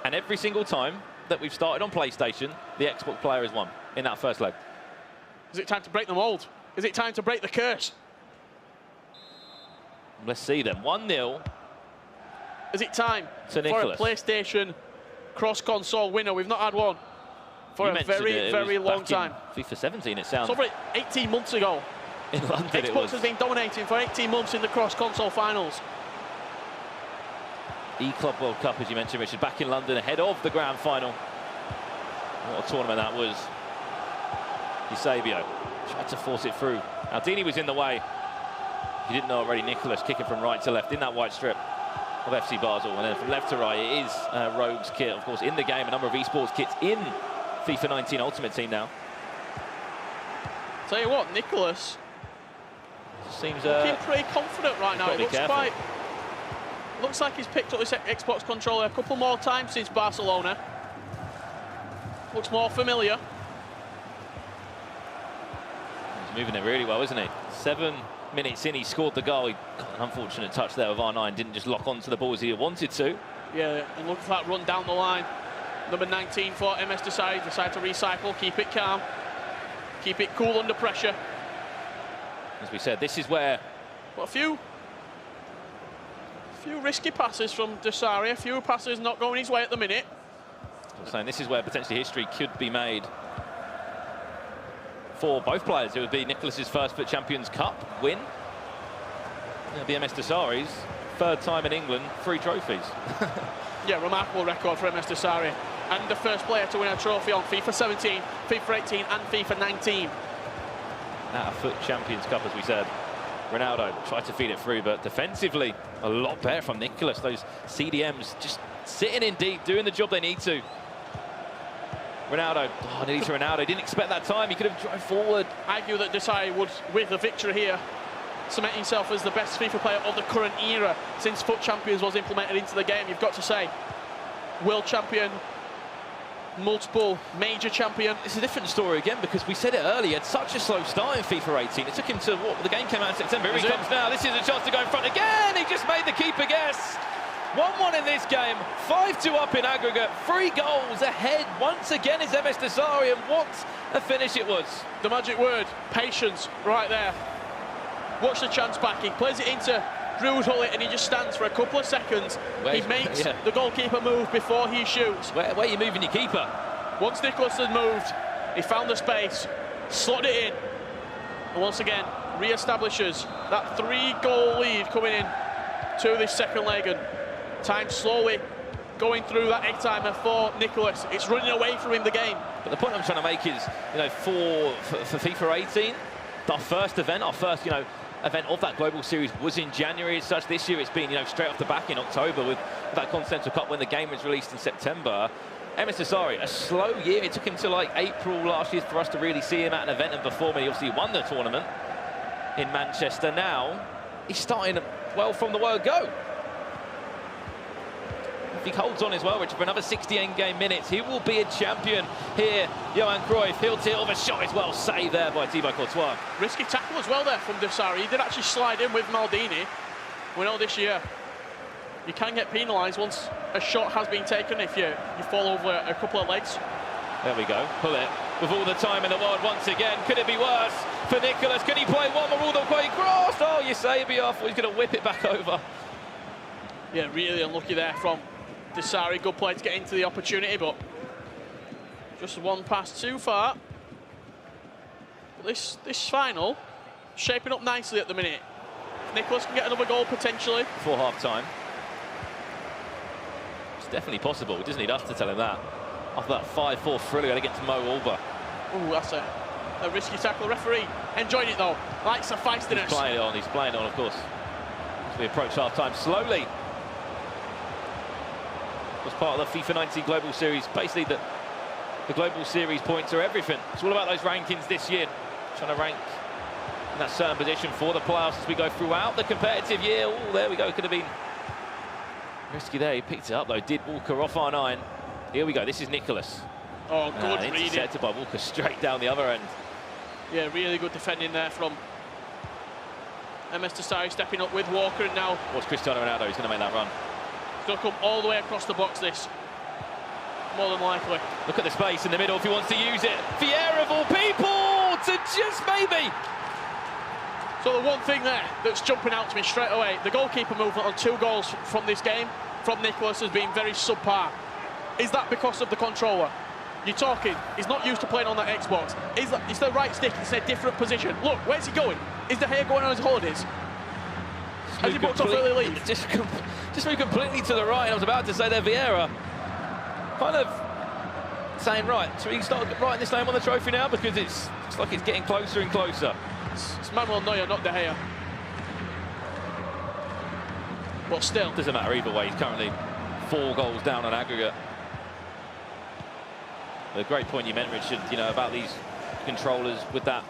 and every single time that we've started on PlayStation, the Xbox player has won in that first leg. Is it time to break the mold? Is it time to break the curse? Let's see then. 1-0. Is it time for a PlayStation cross-console winner? We've not had one for a very, very long time. FIFA 17, it sounds. It's over 18 months ago. In London, Xbox has been dominating for 18 months in the cross-console finals. E-Club World Cup, as you mentioned, Richard, back in London ahead of the grand final. What a tournament that was. Eusebio tried to force it through. Aldini was in the way. If you didn't know already, Nicholas kicking from right to left in that white strip of FC Basel. And then from left to right, it is Rogue's kit. Of course, in the game, a number of esports kits in FIFA 19 Ultimate Team now. Tell you what, Nicholas seems looking pretty confident right now. It looks like he's picked up this Xbox controller a couple more times since Barcelona. Looks more familiar. He's moving it really well, isn't he? 7 minutes in, he scored the goal. He got an unfortunate touch there with R9. Didn't just lock onto the ball as he wanted to. Yeah, and look at that run down the line. Number 19 for MS decide to recycle, keep it calm, keep it cool under pressure. As we said, this is where... Well, a few risky passes from Desari, a few passes not going his way at the minute. I'm saying this is where potentially history could be made for both players. It would be Nicholas's first FUT Champions Cup win. It'll be MS Desari's third time in England, 3 trophies. Yeah, remarkable record for MS Desari. And the first player to win a trophy on FIFA 17, FIFA 18 and FIFA 19. At a FUT Champions Cup, as we said. Ronaldo tried to feed it through, but defensively, a lot better from Nicholas. Those CDMs just sitting in deep, doing the job they need to. Ronaldo, nearly to Ronaldo. Didn't expect that time. He could have drove forward. Argue that Desai would, with the victory here, cement himself as the best FIFA player of the current era since FUT Champions was implemented into the game. You've got to say, world champion, multiple major champion. It's a different story again because we said it earlier. He had such a slow start in FIFA 18. It took him to what? The game came out in September. Here he comes now. This is a chance to go in front again. He just made the keeper guess. 1-1 in this game. 5-2 up in aggregate. 3 goals ahead once again is MS Desari, and what a finish it was. The magic word, patience, right there. Watch the chance back. He plays it into Drew Hullett and he just stands for a couple of seconds. He makes the goalkeeper move before he shoots. Where are you moving your keeper? Once Nicholas had moved, he found the space, slotted it in, and once again re-establishes that 3-goal lead coming in to this second leg. And time slowly going through that egg timer for Nicholas. It's running away from him, the game. But the point I'm trying to make is, you know, for FIFA 18, our first event, event of that global series was in January. As such, this year it's been, straight off the back in October with that Continental Cup when the game was released in September. MS Desari, a slow year. It took him to like April last year for us to really see him at an event and perform. And he obviously won the tournament in Manchester. Now he's starting well from the word go. If he holds on as well, Richard, for another 68 game minutes, he will be a champion here. Johan Cruyff, he'll tilt of a shot as well. Save there by Thibaut Courtois. Risky tackle as well there from Desari. He did actually slide in with Maldini. We know this year you can get penalised once a shot has been taken if you fall over a couple of legs. There we go. Pull it with all the time in the world once again. Could it be worse for Nicholas? Can he play one more all the way across? Oh, you say it'd be off. He's going to whip it back over. Yeah, really unlucky there from Desari. Good play to get into the opportunity, but just one pass too far. But this final shaping up nicely at the minute. Nicholas can get another goal potentially before half-time. It's definitely possible. He doesn't need us to tell him that. After that 5-4 thriller against Mo Alba. Ooh, that's a risky tackle. Referee enjoying it though. Likes the feistiness. He's playing it on. He's playing it on, of course. As we approach half-time slowly. Was part of the FIFA 19 Global Series. Basically, the Global Series points are everything. It's all about those rankings this year. Trying to rank in that certain position for the playoffs as we go throughout the competitive year. Oh, there we go. Could have been risky there. He picked it up though. Did Walker off R9. Here we go. This is Nicholas. Oh, good reading. Intercepted by Walker straight down the other end. Yeah, really good defending there from MS Desari, stepping up with Walker, and now what's Cristiano Ronaldo? He's going to make that run. He's going to come all the way across the box, this. More than likely. Look at the space in the middle if he wants to use it. Vieira of all people to just maybe. So the one thing there that's jumping out to me straight away, the goalkeeper movement on 2 goals from this game from Nicholas has been very subpar. Is that because of the controller? You're talking, he's not used to playing on that Xbox. It's the right stick, it's a different position. Look, where's he going? Is De Gea going on his holidays? Has he booked off early leave? Just moved completely to the right. I was about to say there, Vieira kind of saying, right, should we start writing this name on the trophy now? Because it's like it's getting closer and closer. It's Manuel Neuer, not De Gea. But still. Doesn't matter either way. He's currently 4 goals down on aggregate. The great point you meant, Richard, about these controllers with that.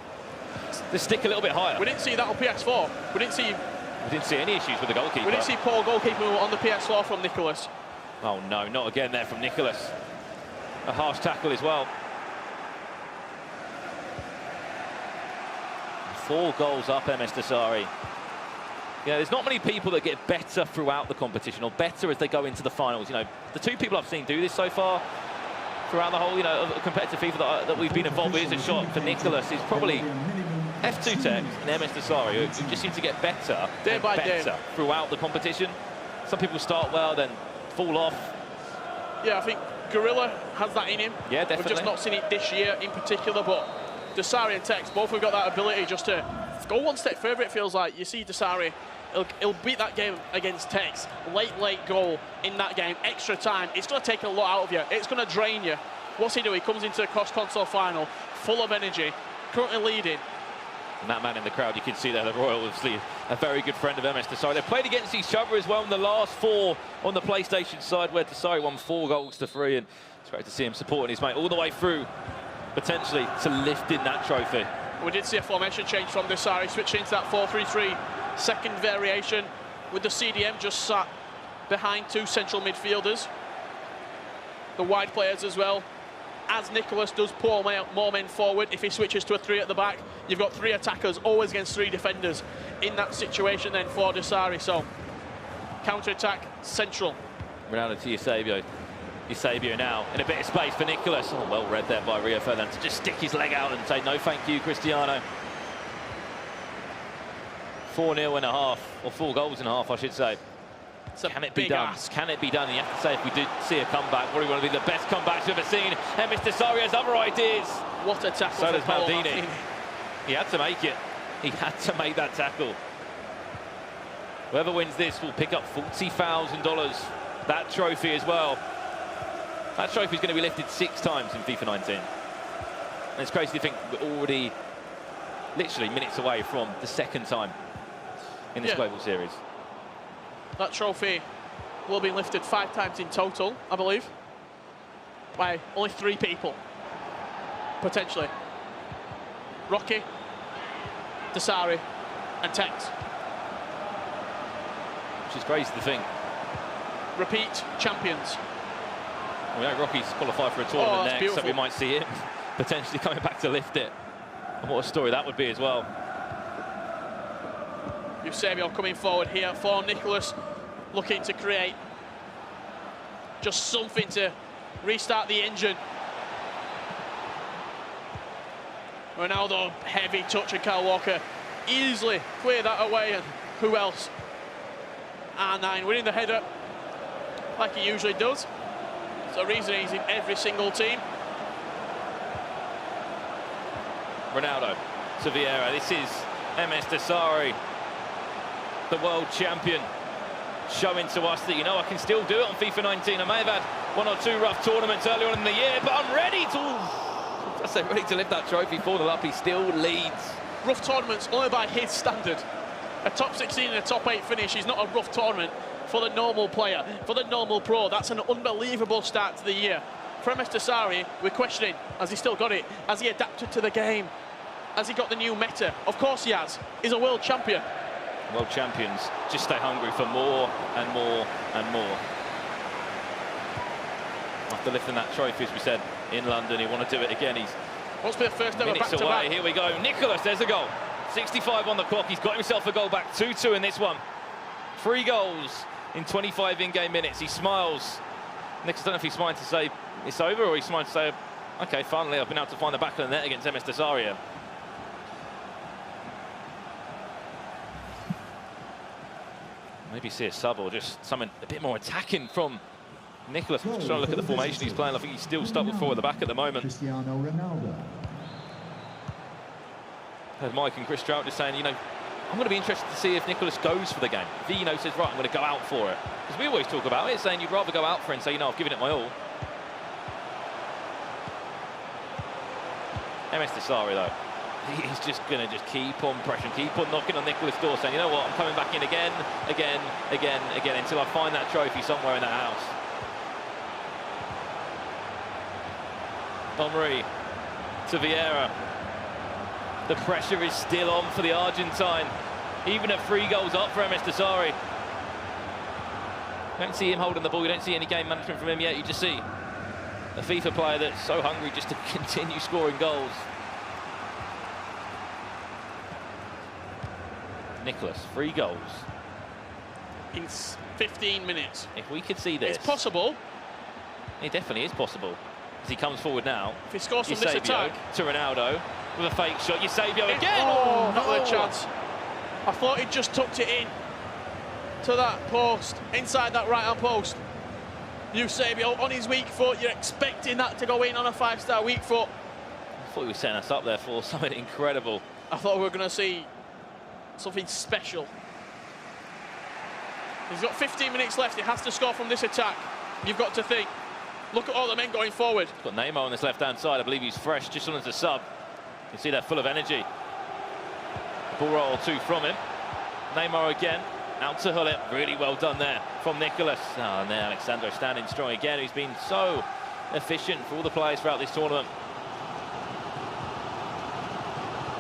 The stick a little bit higher. We didn't see that on PS4. We didn't see any issues with the goalkeeper. We didn't see poor goalkeeper on the PS4 from Nicholas. Oh no, not again there from Nicholas. A harsh tackle as well. 4 goals up, MS Desari. There's not many people that get better throughout the competition or better as they go into the finals. The 2 people I've seen do this so far, throughout the whole, of competitive FIFA that we've been involved with. Is a shot for Nicholas. Is probably F2 Tech and MS Desari, who just seem to get better day by day throughout the competition. Some people start well, then fall off. Yeah, I think Gorilla has that in him. Yeah, definitely. We've just not seen it this year in particular, but Desari and Tex both have got that ability just to go one step further, it feels like. You see Desari, he'll beat that game against Tex. Late goal in that game, extra time. It's going to take a lot out of you. It's going to drain you. What's he do? He comes into the cross-console final, full of energy, currently leading. And that man in the crowd, you can see there, the Royal, obviously a very good friend of MS Desari. They've played against each other as well in the last 4 on the PlayStation side, where Desari won 4 goals to 3, and it's great to see him supporting his mate all the way through, potentially to lifting that trophy. We did see a formation change from Desari, switching into that 4-3-3 second variation, with the CDM just sat behind 2 central midfielders. The wide players as well. As Nicholas does pull more men forward, if he switches to a 3 at the back, you've got 3 attackers, always against 3 defenders in that situation then for Desari. So, counter-attack, central. Ronaldo to Eusebio. Eusebio now in a bit of space for Nicholas. Oh, well read there by Rio Ferdinand to just stick his leg out and say, no thank you, Cristiano. 4-0 and a half, or 4 goals and a half, I should say. Can it be done? Can it be done? And you have to say, if we do see a comeback, probably one of the best comebacks we've ever seen. And Mr. Desari has other ideas. What a tackle. So does Maldini. He had to make it. He had to make that tackle. Whoever wins this will pick up $40,000. That trophy as well. That trophy is going to be lifted 6 times in FIFA 19. And it's crazy to think we're already literally minutes away from the 2nd time in this global series. That trophy will be lifted 5 times in total, I believe, by only 3 people, potentially. Rocky, Desari, and Tex. Which is crazy to think. Repeat champions. We know Rocky's qualified for a tournament next, beautiful. so we might see him potentially coming back to lift it. And what a story that would be as well. Eusebio coming forward here for Nicholas, looking to create just something to restart the engine. Ronaldo, heavy touch, and Kyle Walker easily clear that away. And who else? R9 winning the header like he usually does. It's a reason he's in every single team. Ronaldo to Vieira. This is MS Desari, the world champion, showing to us that, I can still do it on FIFA 19. I may have had 1 or 2 rough tournaments earlier on in the year, but I'm ready to lift that trophy. 4-0 up, he still leads. Rough tournaments only by his standard. A top 16 and a top 8 finish is not a rough tournament for the normal player, for the normal pro. That's an unbelievable start to the year. For MS Desari, we're questioning, has he still got it? Has he adapted to the game? Has he got the new meta? Of course he has. He's a world champion. World champions just stay hungry for more and more and more. After lifting that trophy, as we said, in London, he want to do it again. He's wants to be the first ever minutes back-to-back. away. Here we go. Nicholas, there's a goal. 65 on the clock. He's got himself a goal back. 2-2 in this one. 3 goals in 25 in-game minutes. He smiles. Nicholas, I don't know if he's smiling to say it's over, or he's smiling to say, OK, finally, I've been able to find the back of the net against MS Desari. Maybe see a sub or just something a bit more attacking from Nicholas. I'm just trying to look at the formation he's playing. I think he's still stuck with 4 at the back at the moment. Cristiano Ronaldo. Heard Mike and Chris Trout just saying, I'm going to be interested to see if Nicholas goes for the game. If he, says, right, I'm going to go out for it. Because we always talk about it, saying you'd rather go out for it and say, I've given it my all. MS Desari, though, he's just going to keep on pressing, keep on knocking on Nicholas' door, saying, you know what, I'm coming back in again, until I find that trophy somewhere in that house. Henry to Vieira. The pressure is still on for the Argentine, even at 3 goals up for MS Desari. You don't see him holding the ball, you don't see any game management from him yet, you just see a FIFA player that's so hungry just to continue scoring goals. Nicholas, 3 goals. In 15 minutes. If we could see this. It's possible. It definitely is possible. as he comes forward now. If he scores from this attack. To Ronaldo with a fake shot. Eusebio again. Oh, not no. a chance. I thought he just tucked it in to that post, inside that right-hand post. Eusebio on his weak foot. You're expecting that to go in on a 5-star weak foot. I thought he was setting us up there for something incredible. I thought we were going to see something special. He's got 15 minutes left. He has to score from this attack. You've got to think. Look at all the men going forward. He's got Neymar on this left-hand side. I believe he's fresh, just on as a sub. You can see they're full of energy. Ball roll or two from him. Neymar again, out to Hullet. Really well done there from Nicholas. Oh, and there Alexandro standing strong again, who's been so efficient for all the players throughout this tournament.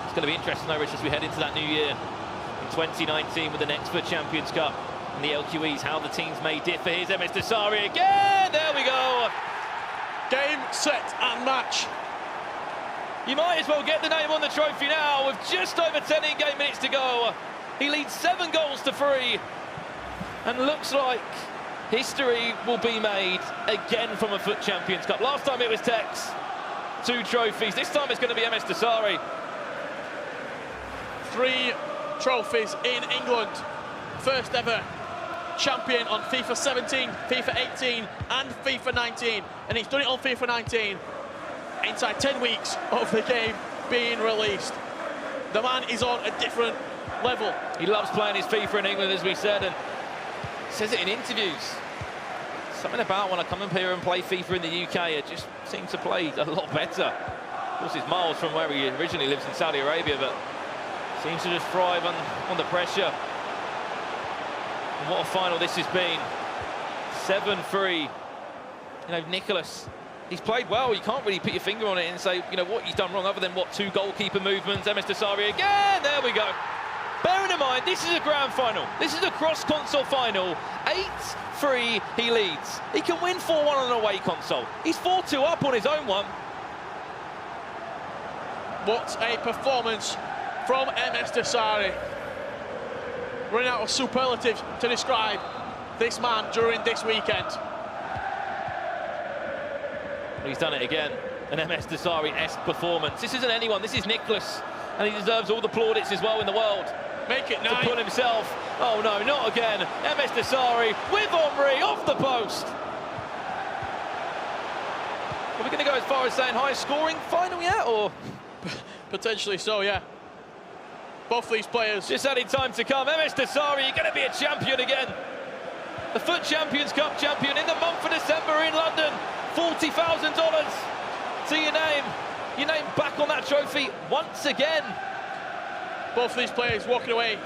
It's going to be interesting, though, Rich, as we head into that new year in 2019 with the next FUT Champions Cup and the LQEs, how the teams may differ. Here's MS Desari again. There we go. Game, set, and match. You might as well get the name on the trophy now with just over 10 in-game minutes to go. He leads 7 goals to 3. And looks like history will be made again from a FUT Champions Cup. Last time it was Tex. 2 trophies. This time it's going to be MS Desari. 3 trophies in England. First ever champion on FIFA 17, FIFA 18 and FIFA 19. And he's done it on FIFA 19 inside 10 weeks of the game being released. The man is on a different level. He loves playing his FIFA in England, as we said, and says it in interviews. Something about when I come up here and play FIFA in the UK, it just seems to play a lot better. Of course, he's miles from where he originally lives in Saudi Arabia, but seems to just thrive on the pressure. And what a final this has been. 7-3. You know, Nicholas, he's played well. You can't really put your finger on it and say, you know, what he's done wrong other than, what, 2 goalkeeper movements. MS Desari again. There we go. Bearing in mind, this is a grand final. This is a cross-console final. 8-3 he leads. He can win 4-1 on an away console. He's 4-2 up on his own one. What a performance from MS Desari. Running out of superlatives to describe this man during this weekend. He's done it again. An MS Desari-esque performance. This isn't anyone, this is Nicholas. And he deserves all the plaudits as well in the world. Make it 9. To put himself. Oh no, not again. MS Desari with Omri off the post. Are we going to go as far as saying highest scoring final yet, or? Potentially so, yeah. Both these players. Just adding time to come. MS Desari, you're going to be a champion again. The FUT Champions Cup champion in the month of December in London. $40,000 to your name. Your name back on that trophy once again. Both these players walking away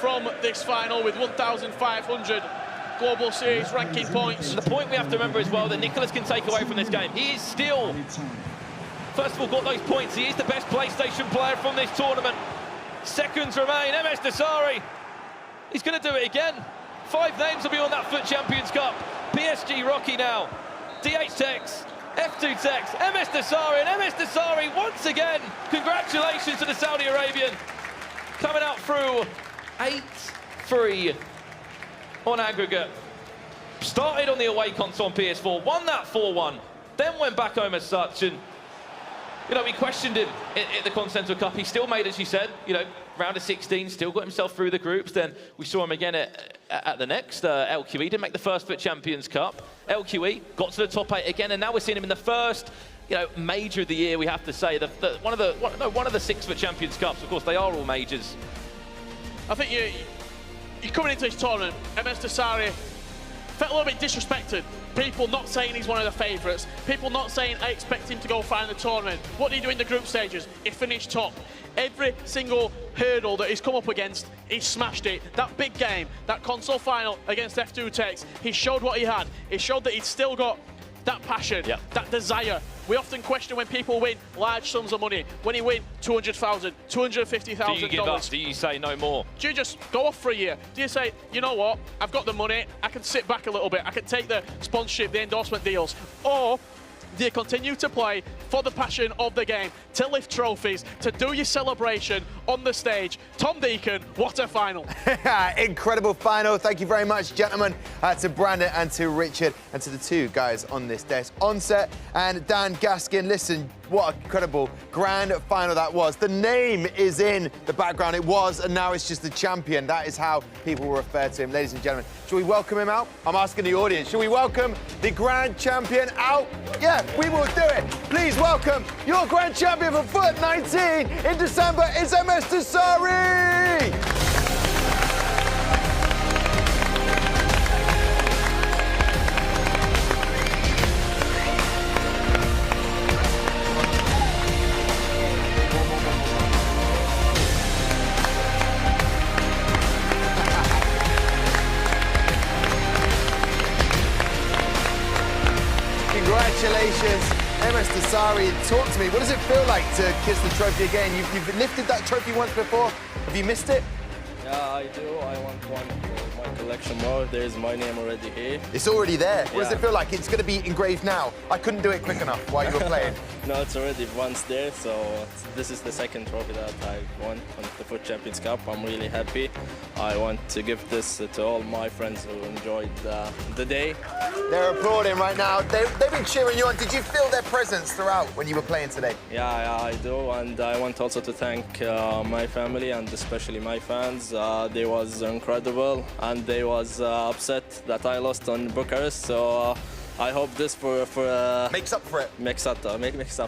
from this final with 1,500 Global Series ranking points. And the point we have to remember as well that Nicholas can take away from this game. He is still, first of all, got those points. He is the best PlayStation player from this tournament. Seconds remain. MS Desari. He's going to do it again. 5 names will be on that FUT Champions Cup. PSG Rocky now. DH Tex. F2 Tex. MS Desari. And MS Desari once again. Congratulations to the Saudi Arabian. Coming out through 8-3 on aggregate. Started on the away console on PS4. Won that 4-1. Then went back home as such. And you know, we questioned him at the Continental Cup. He still made, as you said, you know, round of 16, still got himself through the groups. Then we saw him again at the next LQE. Didn't make the first FUT Champions Cup. LQE got to the top 8 again, and now we're seeing him in the first, you know, major of the year. We have to say one of the 6 FUT Champions Cups. Of course, they are all majors. I think you're coming into this tournament. MS Desari felt a little bit disrespected. People not saying he's one of the favourites. People not saying, I expect him to go far in the tournament. What did he do in the group stages? He finished top. Every single hurdle that he's come up against, he smashed it. That big game, that console final against F2 Tex, he showed what he had. He showed that he's still got that passion, that desire. We often question when people win large sums of money. When he win $200,000, $250,000. Do you give up? Do you say no more? Do you just go off for a year? Do you say, you know what, I've got the money, I can sit back a little bit, I can take the sponsorship, the endorsement deals? Or Do you continue to play for the passion of the game, to lift trophies, to do your celebration on the stage? Tom Deacon, what a final. Incredible final. Thank you very much, gentlemen, to Brandon and to Richard and to the two guys on this desk, Onset and Dan Gaskin. Listen, what an incredible grand final that was. The name is in the background. It was, and now it's just the champion. That is how people will refer to him. Ladies and gentlemen, should we welcome him out? I'm asking the audience. Should we welcome the grand champion out? Yeah, we will do it. Please welcome your grand champion for FUT 19 in December. It's MS Dasari. Congratulations, MS Dasari. Talk to me. What does it feel like to kiss the trophy again? You've lifted that trophy once before. Have you missed it? Yeah, I do. I want one for my collection more. There's my name already here. It's already there. What does it feel like? It's going to be engraved now. I couldn't do it quick enough while you were playing. No, it's already once there, so this is the second trophy that I won on the FUT Champions Cup. I'm really happy. I want to give this to all my friends who enjoyed the day. They're applauding right now. They've been cheering you on. Did you feel their presence throughout when you were playing today? Yeah, I do, and I want also to thank my family and especially my fans. They was incredible, and they was upset that I lost on Bucharest, so I hope this makes up for it. Makes up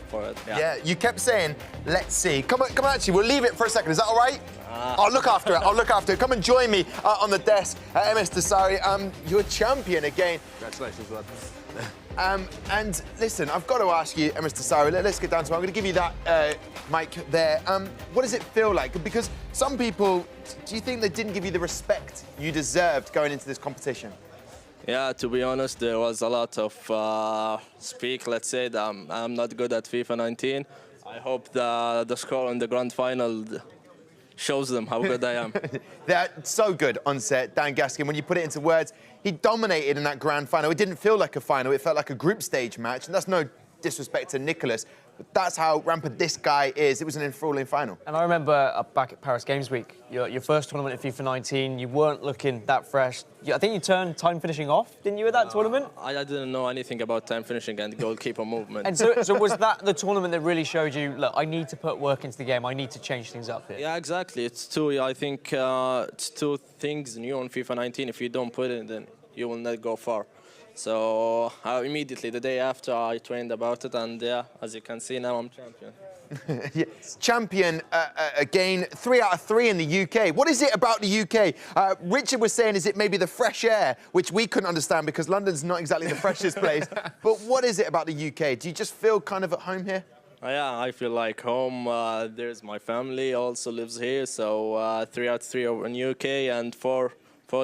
for it. Yeah, you kept saying, let's see. Come on, actually, we'll leave it for a second. Is that all right? I'll look after it. I'll look after it. Come and join me on the desk at MS Dasari. You're champion again. Congratulations, lad. And listen, I've got to ask you, MS Dasari, let's get down to it. I'm going to give you that mic there. What does it feel like? Because some people, do you think they didn't give you the respect you deserved going into this competition? Yeah, to be honest, there was a lot of speak. Let's say that I'm not good at FIFA 19. I hope the score in the grand final shows them how good I am. They're so good on set, Dan Gaskin. When you put it into words, he dominated in that grand final. It didn't feel like a final. It felt like a group stage match. And that's no disrespect to Nicholas, but that's how rampant this guy is. It was an enthralling final. And I remember back at Paris Games Week, your first tournament in FIFA 19, you weren't looking that fresh. I think you turned time finishing off, didn't you, at that tournament? I didn't know anything about time finishing and goalkeeper movement. And so was that the tournament that really showed you, look, I need to put work into the game, I need to change things up here? Yeah, exactly. It's two, I think it's two things new on FIFA 19. If you don't put it, then you will not go far. So immediately, the day after, I trained about it, and yeah, as you can see, now I'm champion. Yes. Champion again, 3 out of 3 in the UK. What is it about the UK? Richard was saying, is it maybe the fresh air, which we couldn't understand because London's not exactly the freshest place. But what is it about the UK? Do you just feel kind of at home here? Yeah, I feel like home. There's my family also lives here, so 3 out of 3 over in UK and 4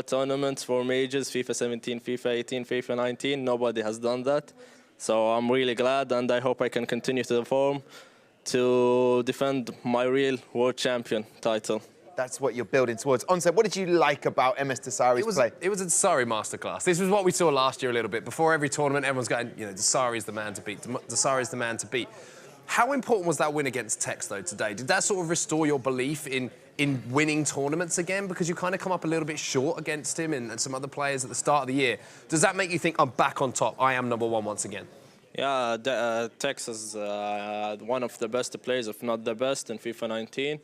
tournaments, 4 majors, FIFA 17, FIFA 18, FIFA 19. Nobody has done that. So I'm really glad, and I hope I can continue to perform to defend my real world champion title. That's what you're building towards. Onset, what did you like about MS Dasari's play? It was a Dasari masterclass. This was what we saw last year a little bit. Before every tournament, everyone's going, you know, Dasari's the man to beat. Dasari's the man to beat. How important was that win against Tex, though, today? Did that sort of restore your belief in winning tournaments again? Because you kind of come up a little bit short against him and some other players at the start of the year. Does that make you think, I'm back on top, I am #1 once again? Yeah, Tex is one of the best players, if not the best, in FIFA 19.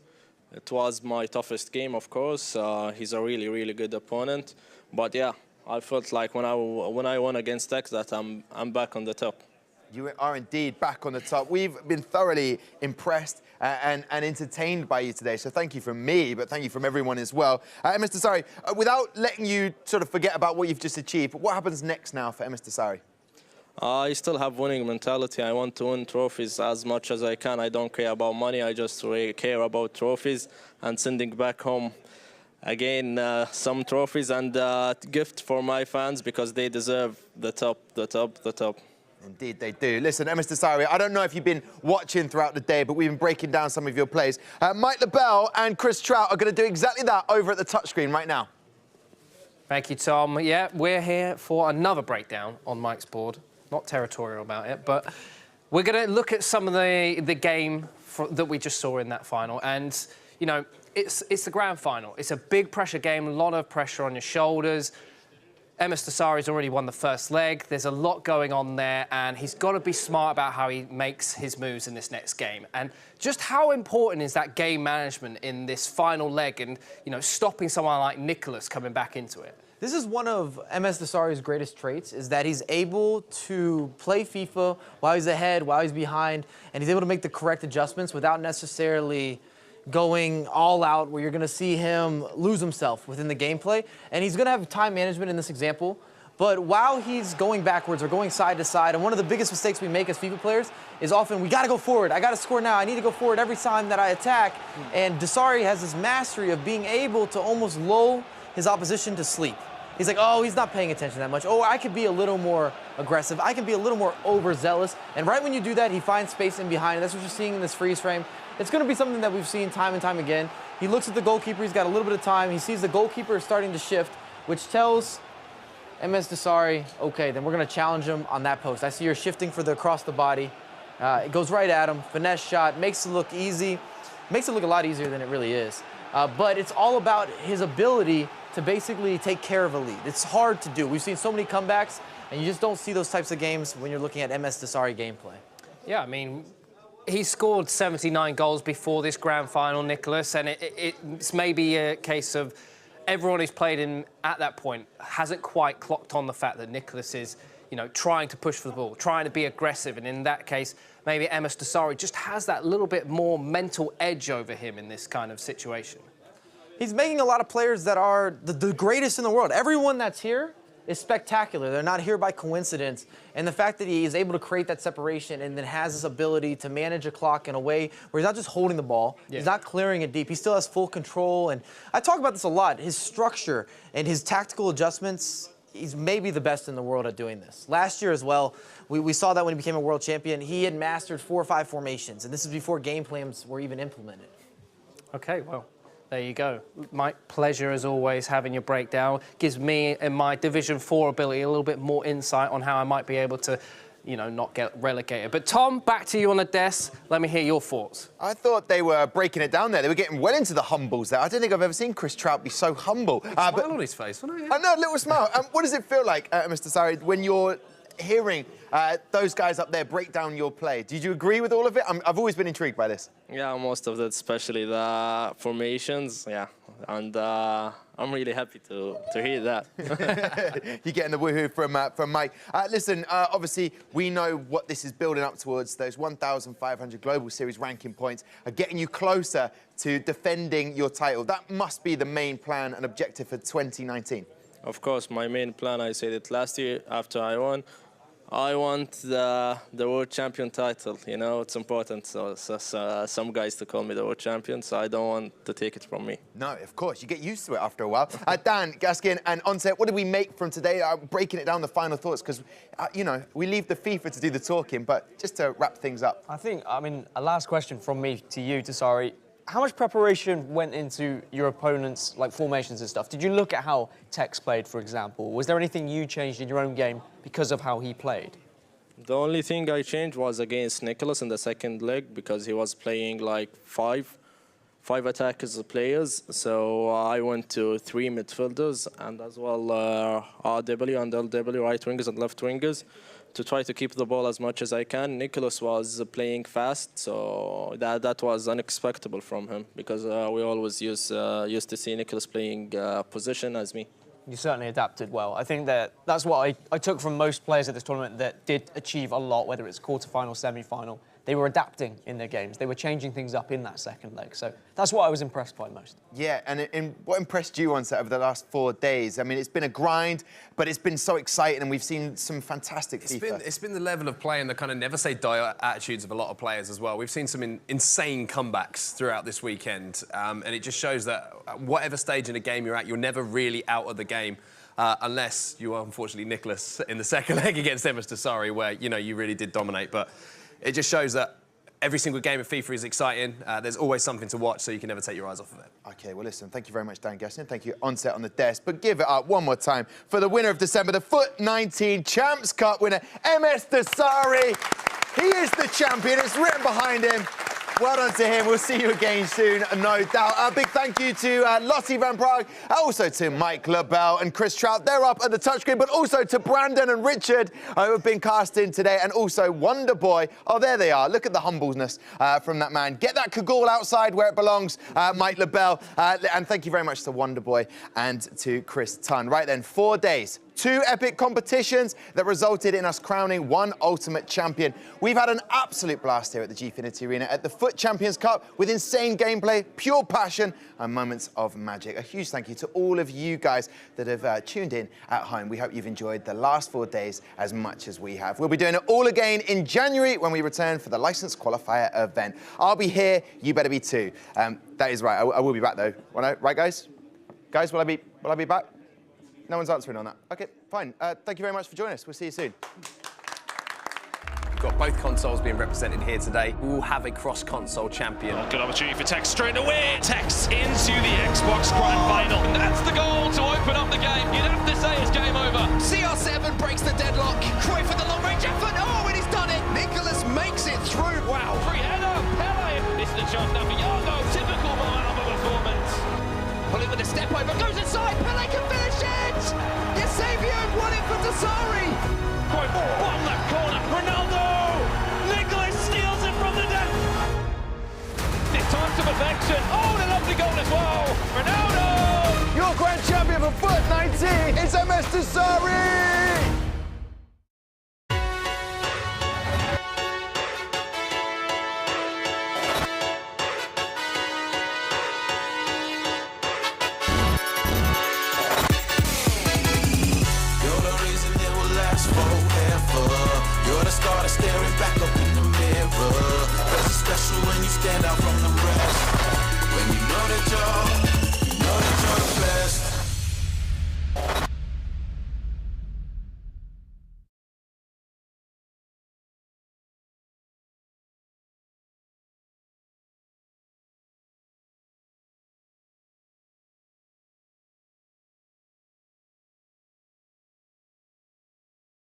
It was my toughest game, of course. He's a really, really good opponent. But yeah, I felt like when I won against Tex that I'm back on the top. You are indeed back on the top. We've been thoroughly impressed and entertained by you today. So thank you from me, but thank you from everyone as well. MS Dasari, without letting you sort of forget about what you've just achieved, what happens next now for MS Dasari? I still have winning mentality. I want to win trophies as much as I can. I don't care about money. I just really care about trophies and sending back home again some trophies and gift for my fans because they deserve the top, the top, the top. Indeed, they do. Listen, MS Dasari, I don't know if you've been watching throughout the day, but we've been breaking down some of your plays. Mike LaBelle and Chris Trout are going to do exactly that over at the touchscreen right now. Thank you, Tom. Yeah, we're here for another breakdown on Mike's board. not territorial about it. But we're going to look at some of the game that we just saw in that final. And, you know, it's the grand final. It's a big pressure game, a lot of pressure on your shoulders. MS Dasari's already won the first leg. There's a lot going on there, and he's got to be smart about how he makes his moves in this next game. And just how important is that game management in this final leg and, you know, stopping someone like Nicholas coming back into it? This is one of MS Dasari's greatest traits, is that he's able to play FIFA while he's ahead, while he's behind, and he's able to make the correct adjustments without necessarily going all out, where you're going to see him lose himself within the gameplay. And he's going to have time management in this example. But while he's going backwards or going side to side, and one of the biggest mistakes we make as FIFA players is often, we got to go forward. I got to score now. I need to go forward every time that I attack. And Dasari has this mastery of being able to almost lull his opposition to sleep. He's like, oh, he's not paying attention that much. Oh, I could be a little more aggressive. I can be a little more overzealous. And right when you do that, he finds space in behind. And that's what you're seeing in this freeze frame. It's going to be something that we've seen time and time again. He looks at the goalkeeper. He's got a little bit of time. He sees the goalkeeper is starting to shift, which tells MS Dasari, okay, then we're going to challenge him on that post. I see you're shifting for the across the body. It goes right at him. Finesse shot. Makes it look easy. Makes it look a lot easier than it really is. But it's all about his ability to basically take care of a lead. It's hard to do. We've seen so many comebacks, and you just don't see those types of games when you're looking at MS Dasari gameplay. Yeah, I mean, he scored 79 goals before this grand final, Nicholas, and it's maybe a case of everyone who's played him at that point hasn't quite clocked on the fact that Nicholas is, you know, trying to push for the ball, trying to be aggressive, and in that case, maybe MS Dasari just has that little bit more mental edge over him in this kind of situation. He's making a lot of players that are the greatest in the world. Everyone that's here is spectacular. They're not here by coincidence. And the fact that he is able to create that separation and then has this ability to manage a clock in a way where he's not just holding the ball, he's not clearing it deep, he still has full control. And I talk about this a lot, his structure and his tactical adjustments. He's maybe the best in the world at doing this. Last year as well, we saw that when he became a world champion. He had mastered 4 or 5 formations, and this is before game plans were even implemented. Okay, well, there you go. My pleasure, as always, having your breakdown. Gives me and my Division 4 ability a little bit more insight on how I might be able to, you know, not get relegated. But Tom, back to you on the desk. Let me hear your thoughts. I thought they were breaking it down there. They were getting well into the humbles there. I don't think I've ever seen Chris Trout be so humble. Smile on his face, wasn't it? I know, a little smile. What does it feel like, Mr. Dasari, when you're hearing those guys up there break down your play? Did you agree with all of it? I've always been intrigued by this. Yeah, most of that, especially the formations, yeah. And I'm really happy to hear that. You're getting the woohoo from Mike. Listen, obviously, we know what this is building up towards. Those 1,500 Global Series ranking points are getting you closer to defending your title. That must be the main plan and objective for 2019. Of course, my main plan, I said it last year after I won. I want the world champion title, you know, it's important. So some guys to call me the world champion, so I don't want to take it from me. No, of course, you get used to it after a while. Dan, Gaskin and Onset, what did we make from today? Breaking it down, the final thoughts, because, you know, we leave the FIFA to do the talking, but just to wrap things up. I mean, a last question from me to you, Dasari. How much preparation went into your opponent's formations and stuff? Did you look at how Tex played, for example? Was there anything you changed in your own game because of how he played? The only thing I changed was against Nicholas in the second leg because he was playing like five attackers players. So I went to 3 midfielders and as well RW and LW, right wingers and left wingers, to try to keep the ball as much as I can. Nicholas was playing fast, so that was unexpected from him because we always used to see Nicholas playing position as me. You certainly adapted well. I think that's what I took from most players at this tournament that did achieve a lot, whether it's quarterfinal, semi-final. They were adapting in their games. They were changing things up in that second leg. So that's what I was impressed by most. Yeah, and what impressed you, Onset, over the last 4 days? I mean, it's been a grind, but it's been so exciting, and we've seen some fantastic FIFA. It's been the level of play and the kind of never-say-die attitudes of a lot of players as well. We've seen some insane comebacks throughout this weekend, and it just shows that at whatever stage in the game you're at, you're never really out of the game. Unless you are, unfortunately, Nicholas in the second leg against MS Dasari, where, you know, you really did dominate. But it just shows that every single game of FIFA is exciting. There's always something to watch, so you can never take your eyes off of it. Okay, well, listen, thank you very much, Dan Gesson. Thank you, Onset on the desk. But give it up one more time for the winner of December, the FUT 19 Champs Cup winner, MS Dasari. He is the champion. It's written behind him. Well done to him. We'll see you again soon, no doubt. A big thank you to Lottie Van Praag, also to Mike LaBelle and Chris Trout. They're up at the touchscreen, but also to Brandon and Richard, who have been cast in today, and also Wonder Boy. Oh, there they are. Look at the humbleness from that man. Get that cagoule outside where it belongs, Mike LaBelle. And thank you very much to Wonder Boy and to Chris Tunn. Right then, 4 days. 2 epic competitions that resulted in us crowning 1 ultimate champion. We've had an absolute blast here at the Gfinity Arena at the FUT Champions Cup with insane gameplay, pure passion, and moments of magic. A huge thank you to all of you guys that have tuned in at home. We hope you've enjoyed the last 4 days as much as we have. We'll be doing it all again in January when we return for the Licensed Qualifier event. I'll be here, you better be too. That is right, I will be back though. Right, guys? Guys, will I be back? No one's answering on that. Okay, fine. Thank you very much for joining us. We'll see you soon. We've got both consoles being represented here today. We will have a cross-console champion. Good opportunity for Tex straight away. Tex into the Xbox Grand Final. And that's the goal to open up the game. You'd have to say it's game over. CR7 breaks the deadlock. Cruyff with the long-range effort. Oh, and he's done it. Nicholas makes it through. Wow. Free header. Pele. This is the chance now for Yargo. Typical Alba performance. Pulling with a step over. Goes inside. Pele can finish it. Yesavio won it for Dasari. Cruyff on the corner. Ronaldo. Nicholas steals it from the net. This time to perfection. Oh, and a lovely goal as well. Ronaldo. Your grand champion for FUT 19 is MS Dasari. Staring back up in the mirror. Cause it's special when you stand out from the rest. When you know that you're